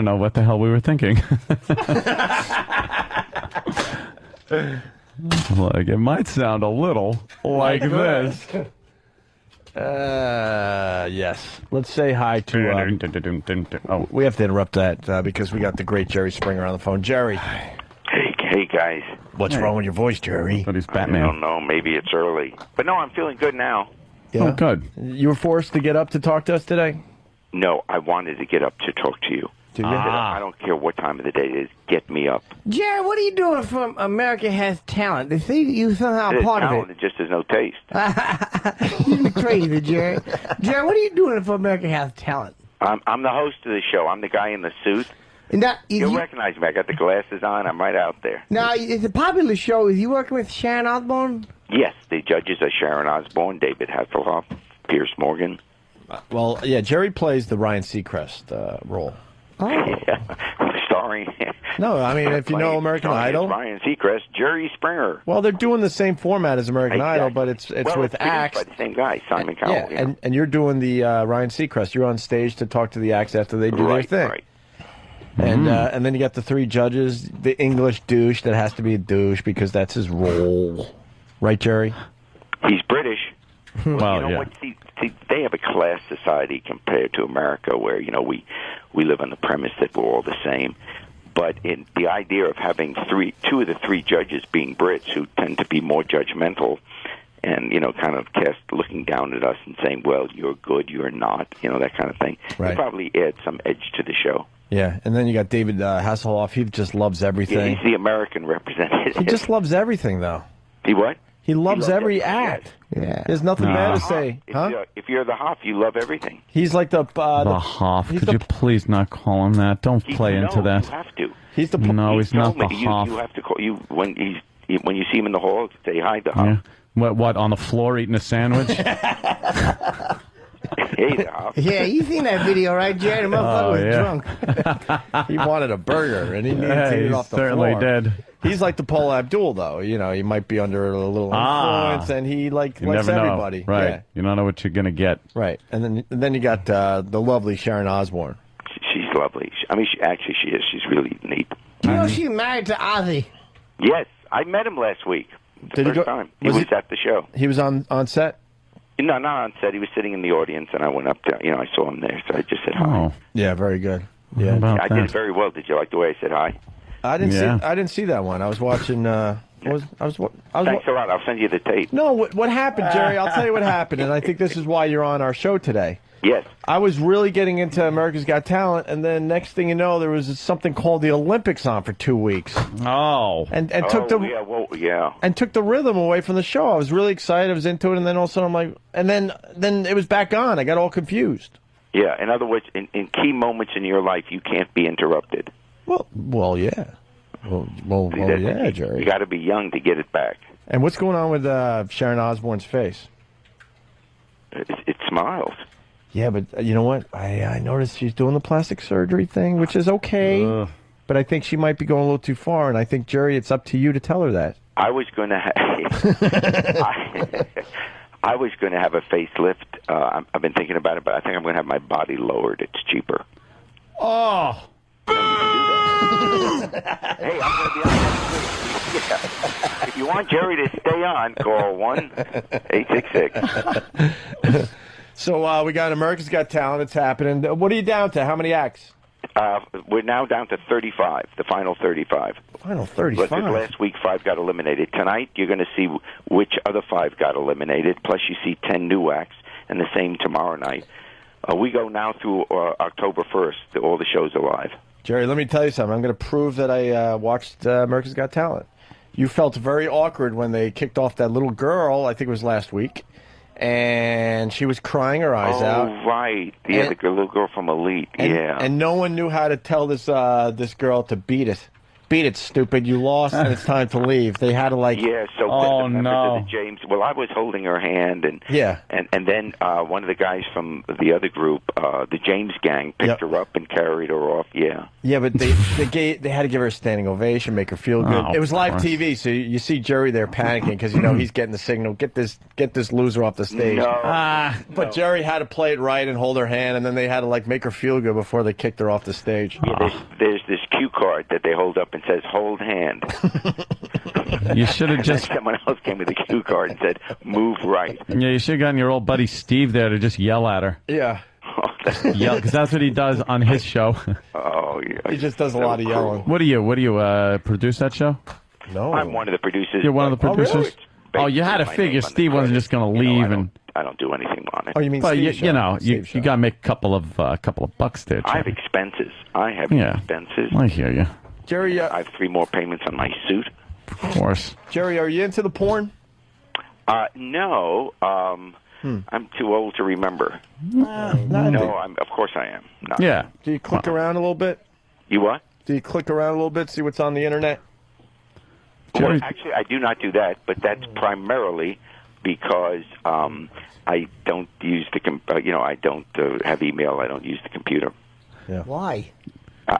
know what the hell we were thinking. Like, it might sound a little like this. Yes. Let's say hi to. We have to interrupt that because we got the great Jerry Springer on the phone. Jerry. Hey guys. What's wrong with your voice, Jerry? But he's Batman. I don't know. Maybe it's early. But no, I'm feeling good now. Yeah. Oh, good. You were forced to get up to talk to us today? No, I wanted to get up to talk to you. Did you? I don't care what time of the day it is. Get me up. Jerry, what are you doing from America Has Talent? They say you somehow a part of it. It just has no taste. You're crazy, Jerry. Jerry, what are you doing for America Has Talent? I'm the host of the show. I'm the guy in the suit. You'll recognize me. I got the glasses on. I'm right out there. Now, it's a popular show. Is you working with Sharon Osbourne? Yes, the judges are Sharon Osbourne, David Hasselhoff, Pierce Morgan. Well, yeah, Jerry plays the Ryan Seacrest role. Oh. Yeah. Starring. No, I mean, if you know American Idol. Ryan Seacrest, Jerry Springer. Well, they're doing the same format as American Idol, but it's with acts. By the same guy, Simon Cowell. Yeah, and you're doing the Ryan Seacrest. You're on stage to talk to the acts after they do their thing. Right. And then you got the three judges, the English douche that has to be a douche because that's his role. Right, Jerry? He's British. Well, you know what? See, they have a class society compared to America where, we live on the premise that we're all the same. But in the idea of having two of the three judges being Brits who tend to be more judgmental and kind of looking down at us and saying, well, you're good, you're not, that kind of thing. Right. It probably adds some edge to the show. Yeah, and then you got David Hasselhoff. He just loves everything. Yeah, he's the American representative. He just loves everything, though. He what? He loves every act. Yeah. There's nothing bad to say. If you're the Hoff, you love everything. He's like the Hoff. Could you please not call him that? Don't play into that. You have to. He's the No, he's not the Hoff. You have to call you when you see him in the hall. Say hi to Hoff. Yeah. What on the floor eating a sandwich? Hey, the Hoff. Yeah, you seen that video, right, Jerry? The motherfucker was drunk. He wanted a burger, and he needed to eat it off the certainly floor. did. He's like the Paul Abdul, though. He might be under a little influence, and he You likes never know. everybody. Right. Yeah. You don't know what you're going to get. Right. And then you got the lovely Sharon Osbourne. She's lovely. I mean, she is. She's really neat. You know she's married to Ozzy. Yes, I met him last week. Did he First go? time. He was at the show. He was on set? No, not on set. He was sitting in the audience, and I went up there. I saw him there, so I just said hi. Oh. Yeah, very good. How Yeah, about I that? did it very well. Did you like the way I said hi? I didn't see that one. I was watching. Thanks a lot. I'll send you the tape. No, what happened, Jerry? I'll tell you what happened, and I think this is why you're on our show today. Yes. I was really getting into America's Got Talent, and then next thing you know, there was something called the Olympics on for 2 weeks. Oh. And took the and took the rhythm away from the show. I was really excited. I was into it, and then all of a sudden I'm like, and then it was back on. I got all confused. Yeah. In other words, in key moments in your life, you can't be interrupted. Well, yeah. Well, yeah, Jerry. You got to be young to get it back. And what's going on with Sharon Osbourne's face? It smiles. Yeah, but you know what? I noticed she's doing the plastic surgery thing, which is okay. But I think she might be going a little too far, and I think, Jerry, it's up to you to tell her that. I was going to I was going to have a facelift. I've been thinking about it, but I think I'm going to have my body lowered. It's cheaper. Oh. Hey, I'm going to be on next week. Yeah. If you want Jerry to stay on, call 1-866. So we got America's Got Talent. It's happening. What are you down to? How many acts? We're now down to 35, the final 35. Final 35? Last week, 5 got eliminated. Tonight, you're going to see which other 5 got eliminated, plus you see 10 new acts, and the same tomorrow night. We go now through October 1st. All the shows are live. Jerry, let me tell you something. I'm going to prove that I watched America's Got Talent. You felt very awkward when they kicked off that little girl, I think it was last week, and she was crying her eyes out. Oh, right. Yeah, the little girl from Elite. And no one knew how to tell this girl to beat it. Beat it, stupid. You lost, and it's time to leave. They had to, Yeah, so oh, the members no. of the James... Well, I was holding her hand, and yeah. and then one of the guys from the other group, the James gang, picked her up and carried her off, yeah. Yeah, but they had to give her a standing ovation, make her feel good. Oh, It was live of course. TV, so you see Jerry there panicking because he's getting the signal. Get this loser off the stage. No. But Jerry had to play it right and hold her hand, and then they had to make her feel good before they kicked her off the stage. Yeah, there's this cue card that they hold up and says, hold hand. You should have And just... then someone else came with a cue card and said, move right. Yeah, you should have gotten your old buddy Steve there to just yell at her. Yeah. Yell, because that's what he does on his show. Oh, yeah. He just does a lot of yelling. What do you produce that show? No. I'm one of the producers. You're one of the producers? Oh, you had to my figure name on the Steve wasn't just going to leave and... I don't do anything on it. Oh, you mean Well, Steve's show? you know, Steve's you got to make a couple of bucks there, I have Jerry. expenses. I have Yeah. expenses. I hear you. Jerry, I have 3 more payments on my suit. Of course. Jerry, are you into the porn? No. I'm too old to remember. Of course I am. No. Yeah. Do you click around a little bit? You what? Do you click around a little bit, see what's on the internet? Well, actually, I do not do that, but that's primarily because I don't use I don't have email. I don't use the computer. Yeah. Why?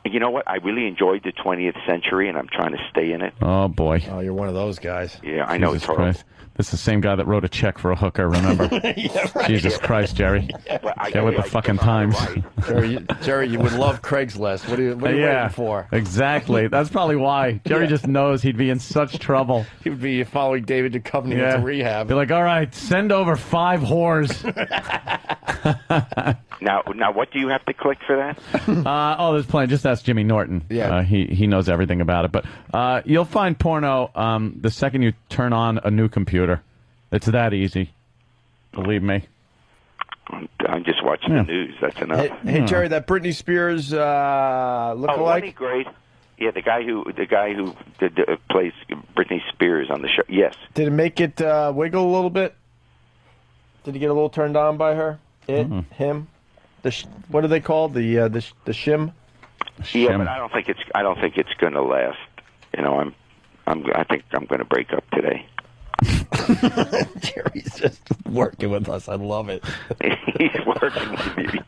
You know what? I really enjoyed the 20th century, and I'm trying to stay in it. Oh, boy. Oh, you're one of those guys. Yeah, I know. Jesus It's horrible. Christ. This is the same guy that wrote a check for a hooker, remember? Yeah, right. Jesus Christ, Jerry. Get with the fucking times. Jerry, you would love Craigslist. What are you waiting for? Exactly. That's probably why. Jerry just knows he'd be in such trouble. He would be following David Duchovny into rehab. Be like, all right, send over 5 whores. Now, what do you have to click for that? There's plenty. Just ask Jimmy Norton. Yeah. He knows everything about it. But you'll find porno the second you turn on a new computer. It's that easy. Believe me. I'm just watching the news. That's enough. Hey, Jerry, that Britney Spears Oh, lookalike. wasn't he great? Yeah, the guy who plays Britney Spears on the show. Yes. Did it make it wiggle a little bit? Did he get a little turned on by her? Him? What are they called? The shim? Yeah, but I don't think it's going to last. You know, I think I'm going to break up today. Jerry's just working with us. I love it. He's working with me.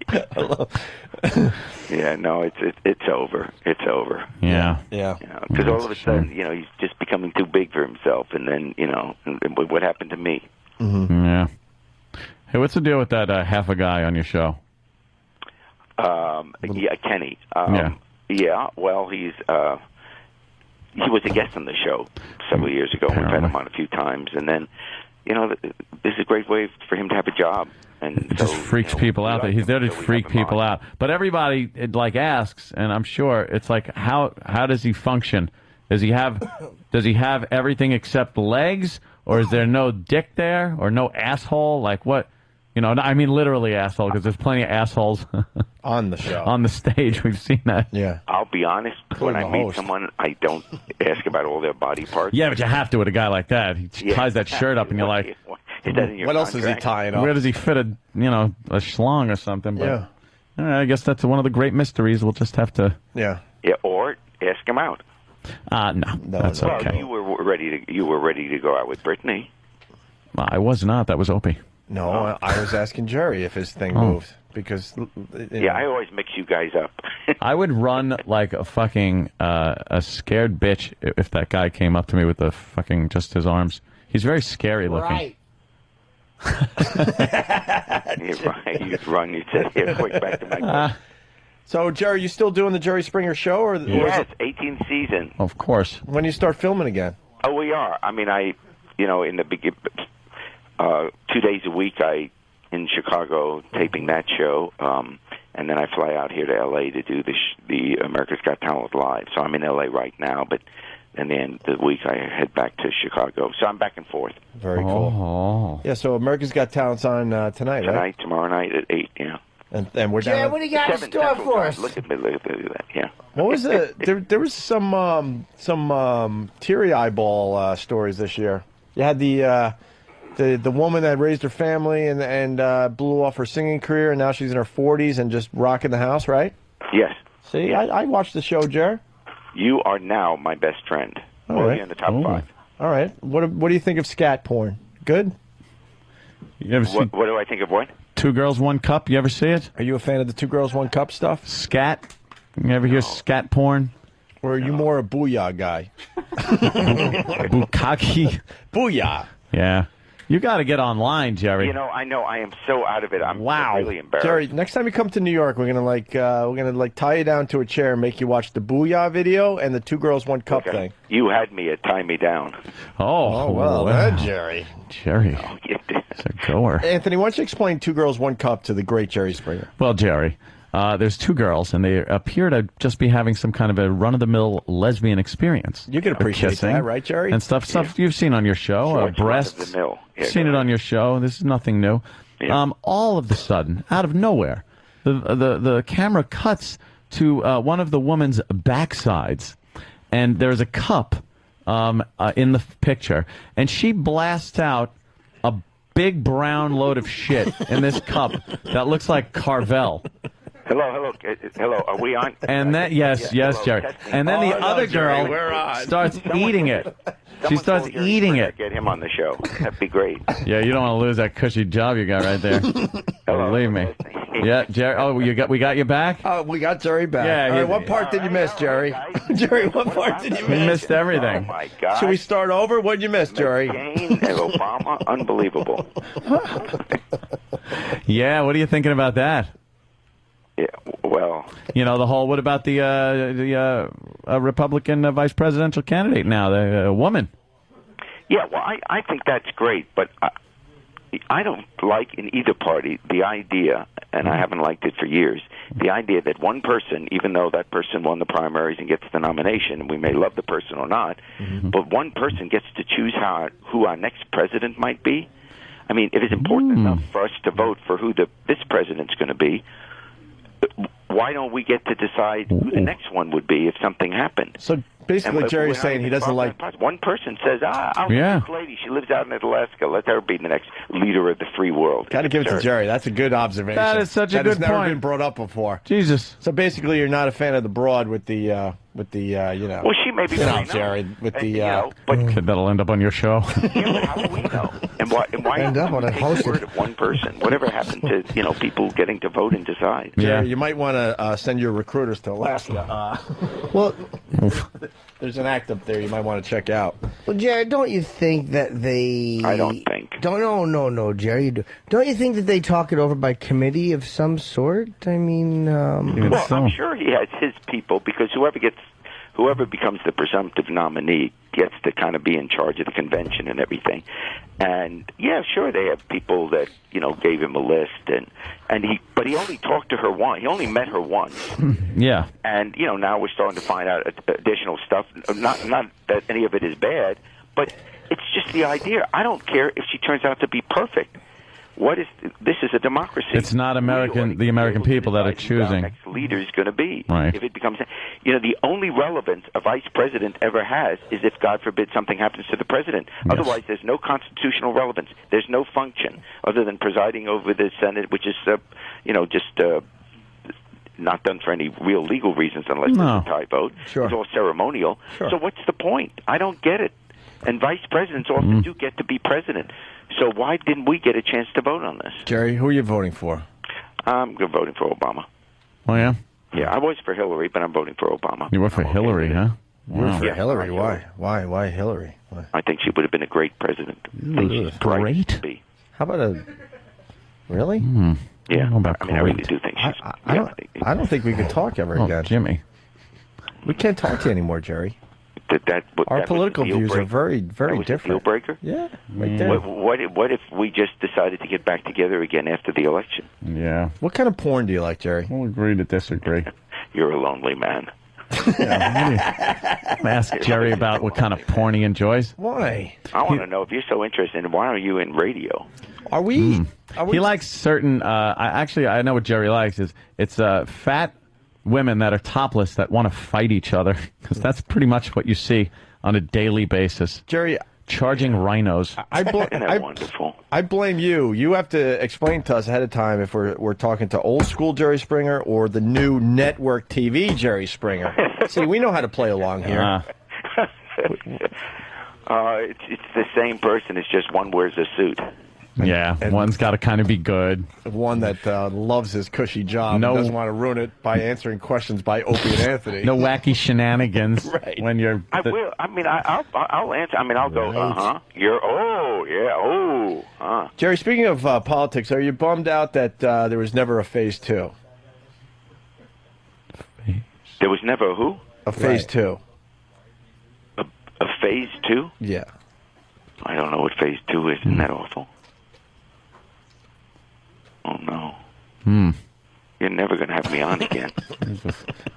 Yeah, no, it's over. It's over. Yeah. Because all of a sudden, he's just becoming too big for himself, and then, and what happened to me? Yeah. Hey, what's the deal with that half a guy on your show? Yeah, Kenny. Yeah. Yeah, well, he was a guest on the show several years ago. We've had him on a few times, and then, this is a great way for him to have a job. And it just freaks people out. He's there to freak people out. But everybody asks, and I'm sure it's like, how does he function? Does he have everything except legs, or is there no dick there, or no asshole? Like what? I mean literally asshole, because there's plenty of assholes on the show, on the stage. We've seen that. Yeah. I'll be honest. When I meet someone, I don't ask about all their body parts. Yeah, but you have to with a guy like that. He ties that shirt up, and you're like, what else is he tying up? Where does he fit a schlong or something? But, yeah. All right, I guess that's one of the great mysteries. We'll just have to. Yeah. Yeah, or ask him out. No, that's okay. You were ready to go out with Brittany. I was not. That was Opie. No, I was asking Jerry if his thing moved because. Yeah, I always mix you guys up. I would run like a fucking a scared bitch if that guy came up to me with the fucking just his arms. He's very scary looking. Right. You'd run. You'd say, "Here, quick, back to my." So, Jerry, you still doing the Jerry Springer show, or yes, 18th season. Of course. When you start filming again? Oh, we are. I mean, in the beginning. 2 days a week in Chicago taping that show, and then I fly out here to L.A. to do the America's Got Talent live. So I'm in L.A. right now, but at the end of the week I head back to Chicago. So I'm back and forth. Very cool. Yeah, so America's Got Talent's on tonight, right? Tomorrow night at 8, yeah. And we're down. Jay, what do you got in store for us? Look at me, that, yeah. What was it? There was some teary eyeball stories this year. You had the woman that raised her family and blew off her singing career, and now she's in her 40s and just rocking the house, right? Yes. See, I watched the show, Jer. You are now my best friend. All right. You're in the top 5. All right. What do you think of scat porn? Good? You ever what do I think of what? 2 Girls, 1 Cup? You ever see it? Are you a fan of the 2 Girls, 1 Cup stuff? Scat? You ever hear scat porn? Or are you more a booyah guy? Bukkake? Booyah. Yeah. You got to get online, Jerry. I know. I am so out of it. I'm really embarrassed. Jerry, next time you come to New York, we're gonna tie you down to a chair and make you watch the Booyah video and the 2 Girls, 1 Cup thing. You had me at tie me down. Oh well, wow. Jerry. Jerry. Oh, you did. It's a goer. Anthony, why don't you explain 2 Girls, 1 Cup to the great Jerry Springer? Well, Jerry, there's 2 girls, and they appear to just be having some kind of a run-of-the-mill lesbian experience. You can appreciate that, right, Jerry? And stuff you've seen on your show, breasts. Seen it on your show. This is nothing new. Yeah. All of a sudden, out of nowhere, the camera cuts to one of the woman's backsides, and there's a cup in the picture, and she blasts out a big brown load of shit in this cup that looks like Carvel. Hello. Are we on? And then yes, Jerry. And then the other girl starts eating it. She starts eating it. Get him on the show. That'd be great. Yeah, you don't want to lose that cushy job you got right there. Believe me. Yeah, Jerry. Oh, we got you back. Oh, we got Jerry back. Yeah. All right, what part did you miss, Jerry? Jerry, what part did you miss? You missed everything. Oh my God. Should we start over? What did you miss, Jerry? McCain and Obama, unbelievable. Yeah. What are you thinking about that? Yeah, well, the whole. What about the Republican vice presidential candidate now, the woman? Yeah, well, I think that's great, but I don't like in either party the idea, and I haven't liked it for years, The idea that one person, even though that person won the primaries and gets the nomination, and we may love the person or not, but one person gets to choose who our next president might be. I mean, it is important enough for us to vote for who this president's going to be. Why don't we get to decide who the next one would be if something happened? So basically, Jerry's saying he doesn't like... One person says, I'll this lady, she lives out in Alaska. Let her be the next leader of the free world. Got to give it to Jerry. That's a good observation. That is such a good point. That has never been brought up before. Jesus. So basically, you're not a fan of the broad with the, you know... Well, she may be... Jerry, with the... Kid that'll end up on your show. How do we know? And why end up on a take the word of one person? Whatever happened to, people getting to vote and decide? Jerry, you might want to send your recruiters to Alaska. Well... There's an act up there you might want to check out. Well, Jerry, don't you think that they... I don't think. No, Jerry. Don't you think that they talk it over by committee of some sort? I mean... Well, I'm sure he has his people, because whoever becomes the presumptive nominee gets to kind of be in charge of the convention and everything. And yeah, sure, they have people that gave him a list, but he only talked to her once. He only met her once. Yeah. And now we're starting to find out additional stuff. Not that any of it is bad, but it's just the idea. I don't care if she turns out to be perfect. This is a democracy. It's not the American people that are choosing. Next leader is going to be. Right. If it becomes, the only relevance a vice president ever has is if, God forbid, something happens to the president. Yes. Otherwise, there's no constitutional relevance. There's no function other than presiding over the Senate, which is, not done for any real legal reasons unless there's a tie vote. Sure. It's all ceremonial. Sure. So what's the point? I don't get it. And vice presidents often do get to be president. So why didn't we get a chance to vote on this? Jerry, who are you voting for? I'm voting for Obama. Oh, yeah? Yeah, I was for Hillary, but I'm voting for Obama. You were for Hillary, huh? You were for Hillary. Why? Why Hillary? Why? I think she would have been a great president. Great? How about Really? Yeah. I really do think she's... I don't think we could talk ever again. Jimmy. We can't talk to you anymore, Jerry. Our political views are very, very different. Deal breaker? Yeah, right there. What if we just decided to get back together again after the election? Yeah. What kind of porn do you like, Jerry? We'll agree to disagree. You're a lonely man. Ask Jerry about what kind of porn he enjoys. Why? I want to know, if you're so interested, why are you in radio? Are we? He likes certain... I know what Jerry likes. It's fat women that are topless that want to fight each other, because that's pretty much what you see on a daily basis. Jerry, charging rhinos. Wonderful. I blame you. You have to explain to us ahead of time if we're talking to old school Jerry Springer or the new network TV Jerry Springer. See, we know how to play along here. It's the same person. It's just one wears a suit. And one's got to kind of be good. One that loves his cushy job and doesn't want to ruin it by answering questions by Opie and Anthony. No wacky shenanigans. Right. When you're... I will. I mean, I'll answer. I mean, I'll go, You're, Jerry, speaking of politics, are you bummed out that there was never a phase 2? There was never a who? A phase 2. A phase 2? Yeah. I don't know what phase 2 is. Isn't that awful? Oh, no. You're never going to have me on again.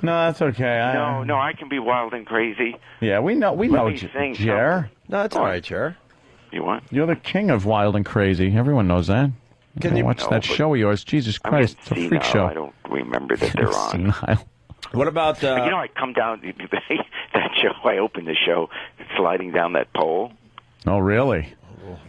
No, that's okay. No, I can be wild and crazy. Yeah, we know, Jer. No, that's all right, Jer. You what? You're the king of wild and crazy. Everyone knows that. Can you watch that show of yours? Jesus Christ, it's a freak show. I don't remember that they're on. Senile. What about... I come down... that show, I opened the show sliding down that pole. Oh, really?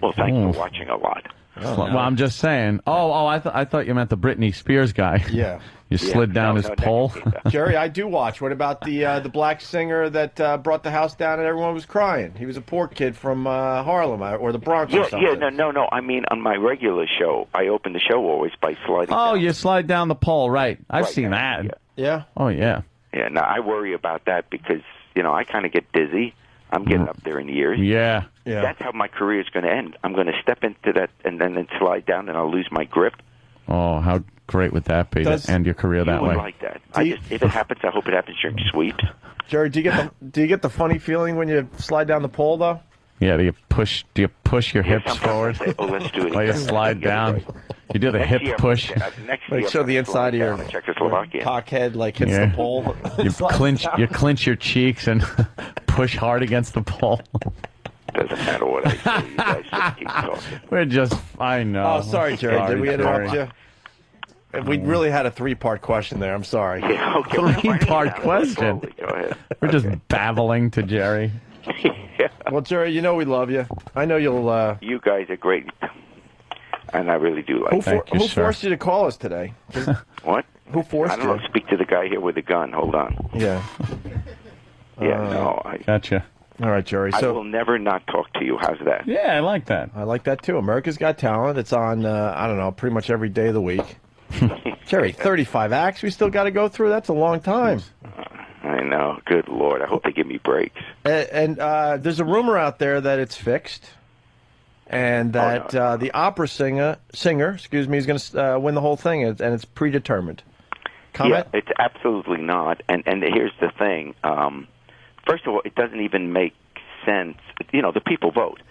Well, thanks for watching a lot. Well, I'm just saying. I thought you meant the Britney Spears guy. Yeah. You slid down his pole. Jerry, I do watch. What about the black singer that brought the house down and everyone was crying? He was a poor kid from Harlem or the Bronx or something. Yeah, no. I mean, on my regular show, I open the show always by sliding down. You slide down the pole, right. I've seen that. Yeah? Oh, yeah. Yeah, no, I worry about that because, I kind of get dizzy. I'm getting up there in years. Yeah. That's how my career is going to end. I'm going to step into that and then slide down, and I'll lose my grip. Oh, how great would that be to end your career that way? I would like that. If it happens, I hope it happens during sweeps. Jerry, do you get the funny feeling when you slide down the pole, though? Yeah. Do you push your hips forward say, let's do it while you again. slide down? You do the Next hip year, push. Next Like year, show I'm the gonna inside of slow your down to Czechoslovakia. cockhead like hits Yeah. the pole. You clinch your cheeks and push hard against the pole. Doesn't matter what I say. You guys just keep talking. We're just, I know. Oh, sorry, Jerry. Did we interrupt Jerry. you? We really had a 3-part question there. I'm sorry. Yeah, okay. 3-part question. Go ahead. We're just babbling to Jerry. Well, Jerry, you know we love you. I know you'll. You guys are great, and I really do like Who forced you to call us today? What? Who forced I don't know. you? Speak to the guy here with the gun. Hold on. Yeah. No. Gotcha. All right, Jerry. I So will never not talk to you. How's that? Yeah, I like that. I like that too. America's Got Talent. It's on. I don't know, pretty much every day of the week. Jerry, 35 acts we still got to go through. That's a long time. I know. Good Lord. I hope they give me breaks. And there's a rumor out there that it's fixed, and that the opera singer, excuse me, is going to win the whole thing, and it's predetermined. Comment? Yeah, it's absolutely not. And here's the thing. First of all, it doesn't even make sense. You know, the people vote,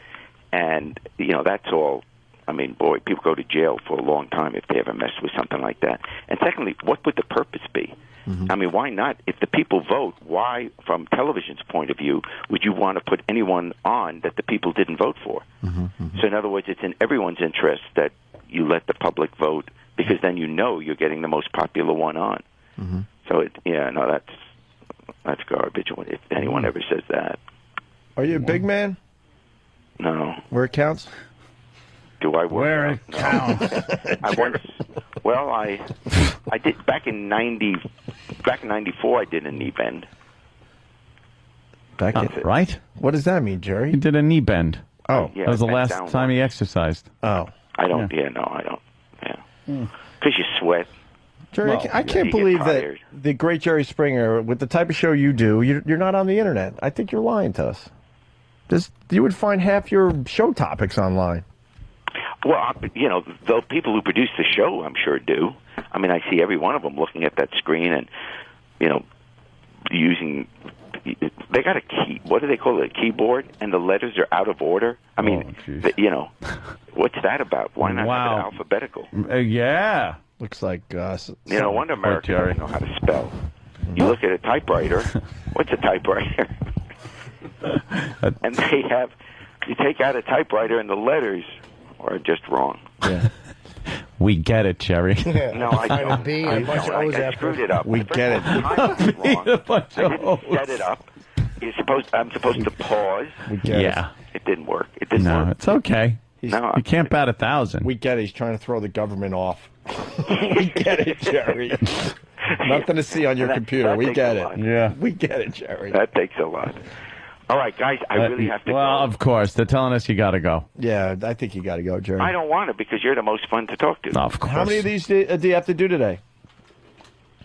and that's all. I mean, boy, people go to jail for a long time if they ever mess with something like that. And secondly, what would the purpose be? Mm-hmm. I mean, why not? If the people vote, why, from television's point of view, would you want to put anyone on that the people didn't vote for? Mm-hmm. So in other words, it's in everyone's interest that you let the public vote, because then you know you're getting the most popular one on. Mm-hmm. So, that's garbage if anyone ever says that. Are you a big man? No. Where it counts? Do I work? Where it counts. I did back in '94. I did a knee bend. Right? What does that mean, Jerry? He did a knee bend. Oh, Yeah, that was the I bent last down time he exercised. Oh, I don't. Yeah, no, I don't. Yeah, because you sweat. Jerry, I can't you get believe that tired. the great Jerry Springer, with the type of show you do, you're not on the internet. I think you're lying to us. You would find half your show topics online. Well, the people who produce the show, I'm sure do. I mean, I see every one of them looking at that screen and, using. They got a key. What do they call it? A keyboard, and the letters are out of order. I mean, what's that about? Why not have it alphabetical? Yeah. Looks like no wonder America doesn't know how to spell. You look at a typewriter. What's a typewriter? And they have. You take out a typewriter, and the letters are just wrong. Yeah. We get it, Jerry. No, I don't. I screwed it up. We get it. I didn't set it up. I'm supposed to pause. We get it. It didn't work. It didn't work. It's okay. No, you can't bat 1,000. We get it. He's trying to throw the government off. We get it, Jerry. Nothing to see on your computer. That We takes get a it. lot. Yeah. We get it, Jerry. That takes a lot. All right, guys, I really have to go. Well, of course. They're telling us you got to go. Yeah, I think you got to go, Jerry. I don't want to because you're the most fun to talk to. Of course. How many of these do you have to do today?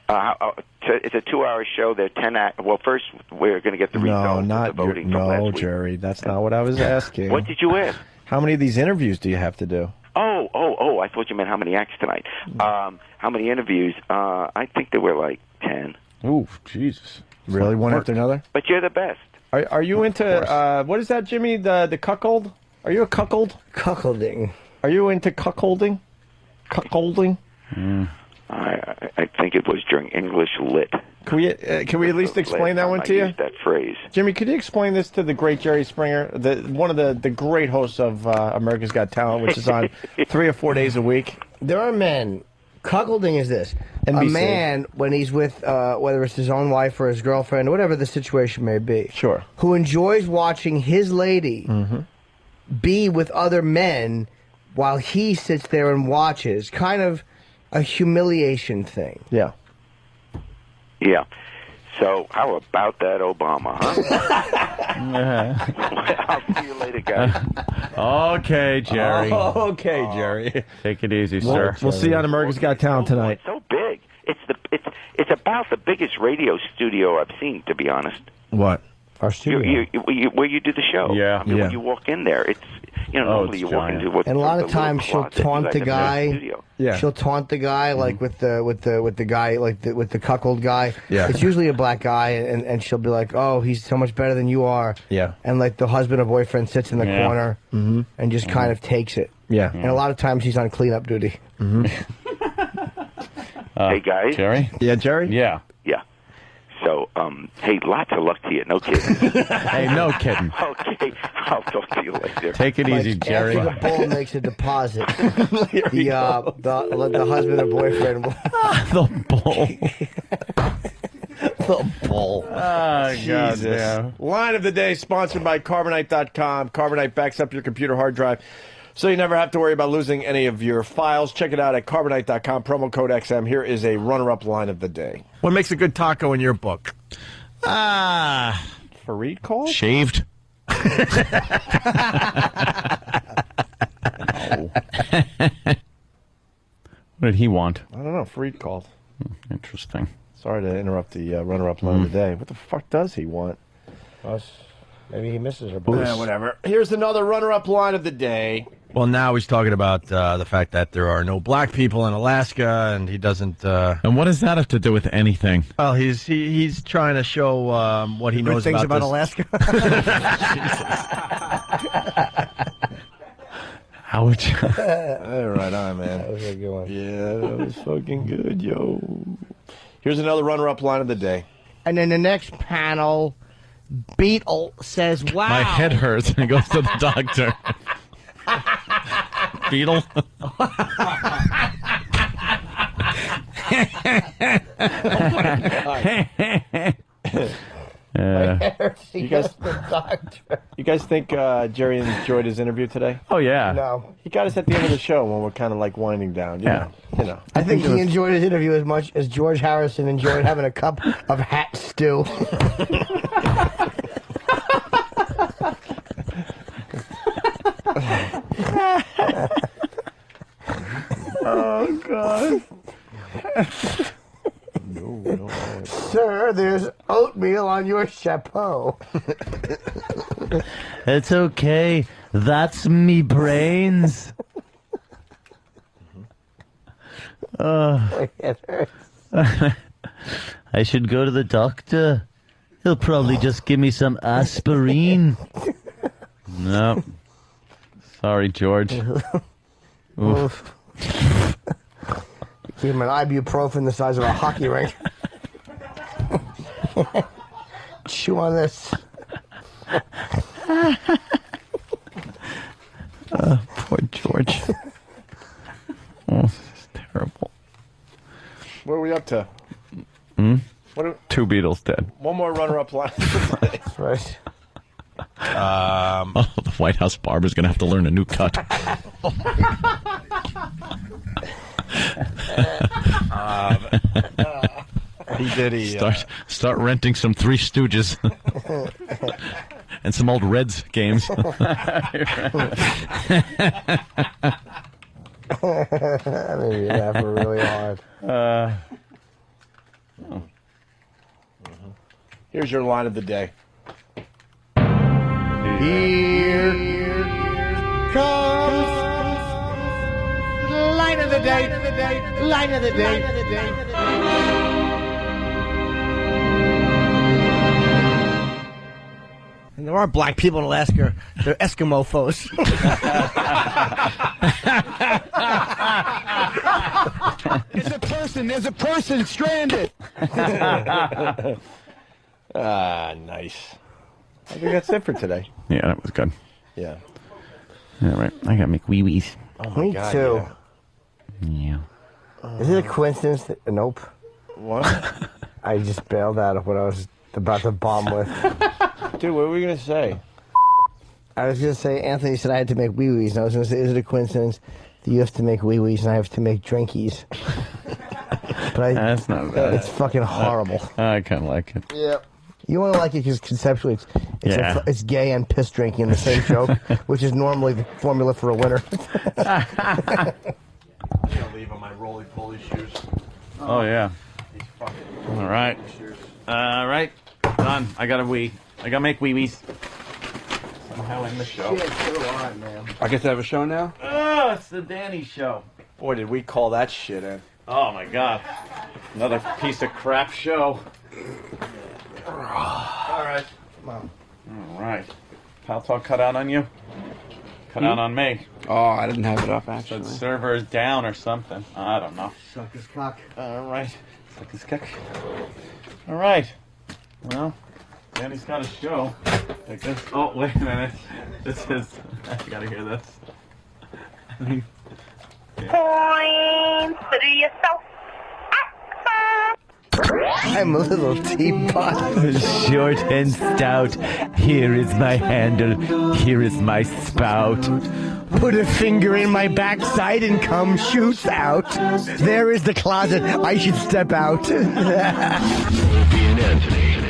It's a 2-hour show. They're 10 acts. Well, first, we're going to get the results of the voting from last week. Jerry. That's not what I was asking. What did you ask? How many of these interviews do you have to do? Oh, I thought you meant how many acts tonight. How many interviews? I think there were like 10. Ooh, Jesus. Really? One after another? But you're the best. Are you into, what is that, Jimmy? The cuckold? Are you a cuckold? Cuckolding. Are you into cuckolding? Cuckolding? I think it was during English Lit. Can we at least explain that one to you? That phrase. Jimmy, could you explain this to the great Jerry Springer, one of the great hosts of America's Got Talent, which is on 3 or 4 days a week? There are men. Cuckolding is this. NBC. A man, when he's with, whether it's his own wife or his girlfriend, or whatever the situation may be, sure, who enjoys watching his lady be with other men while he sits there and watches. Kind of a humiliation thing. Yeah. Yeah. So how about that, Obama, huh? I'll see you later, guys. Okay, Jerry. Okay, Jerry. Take it easy, sir. We'll see you on America's Got Talent tonight. It's so big. It's about the biggest radio studio I've seen, to be honest. What? Our studio. Where you do the show. Yeah. I mean, when you walk in there, it's normally you walk into what. And a lot of the times she'll little closet taunt you the guys have in guy. studio. Yeah. She'll taunt the guy like with the guy with the cuckold guy. Yeah. It's usually a black guy, and she'll be like, "Oh, he's so much better than you are." Yeah. And like the husband or boyfriend sits in the corner and just kind of takes it. Yeah. And a lot of times he's on cleanup duty. Hey, guys. Jerry? Yeah, Jerry? Yeah. Yeah. So, hey, lots of luck to you. No kidding. Hey, no kidding. Okay, I'll talk to you later. Take it easy, Jerry. After the bull makes a deposit, the husband or boyfriend will... The bull. The bull. Oh, God, Jesus. yeah. Line of the day sponsored by Carbonite.com. Carbonite backs up your computer hard drive, so you never have to worry about losing any of your files. Check it out at Carbonite.com, promo code XM. Here is a runner-up line of the day. What makes a good taco in your book? Fareed called? Shaved. What did he want? I don't know. Fareed called. Interesting. Sorry to interrupt the runner-up line of the day. What the fuck does he want? Maybe he misses her. Whatever. Here's another runner-up line of the day. Well, now he's talking about the fact that there are no black people in Alaska, and he doesn't... And what does that have to do with anything? Well, he's trying to show what he knows things about this. Alaska. How would you... Right on, man. That was a good one. Yeah, that was fucking good, yo. Here's another runner-up line of the day. And then the next panel, Beetle says, wow. My head hurts, and he goes to the doctor. Beetle? You guys think Jerry enjoyed his interview today? Oh, yeah. No. He got us at the end of the show when we're kind of like winding down. You know. I think he enjoyed his interview as much as George Harrison enjoyed having a cup of hat stew. Oh, God. Sir, there's oatmeal on your chapeau. It's okay. That's me brains. I should go to the doctor. He'll probably just give me some aspirin. No. Sorry, George. Oof. Give him an ibuprofen the size of a hockey rink. Chew on this. Poor George. Oh, this is terrible. What are we up to? Two Beatles dead. One more runner-up line. That's right. The White House barber's going to have to learn a new cut. He did. Start renting some Three Stooges and some old Reds games. I mean, you laugh really hard. Here's your line of the day. Here comes line of the day. Line of the day. And there are black people in Alaska. They're Eskimo foes. It's a person. There's a person stranded. Nice. I think that's it for today. Yeah, that was good. Yeah. All right. I got to make wee-wees. Oh my Me God, too. Yeah. Is it a coincidence that... Nope. What? I just bailed out of what I was about to bomb with. Dude, what were we going to say? I was going to say, Anthony said I had to make wee-wees, and I was going to say, is it a coincidence that you have to make wee-wees and I have to make drinkies? But That's not bad. It's fucking horrible. I kind of like it. Yep. You want to like it because conceptually it's gay and piss drinking in the same joke, which is normally the formula for a winner. I'm going to leave on my roly-poly shoes. Oh, yeah. All right. All right. Done. I got to make wee-wees. Somehow in the show. Shit, so hot, man. I get to have a show now? Oh, it's the Danny show. Boy, did we call that shit in. Oh, my God. Another piece of crap show. All right. Come on. All right. Pal Talk cut out on you? Cut out on me. Oh, I didn't have it up, actually. The server is down or something. I don't know. Suck his cock. All right. Suck his cock. All right. Well, Danny's got a show. I guess. Oh, wait a minute. This is... I gotta hear this. Points to yourself. I'm a little teapot. Short and stout. Here is my handle. Here is my spout. Put a finger in my backside and cum shoots out. There is the closet. I should step out. Opie and Anthony.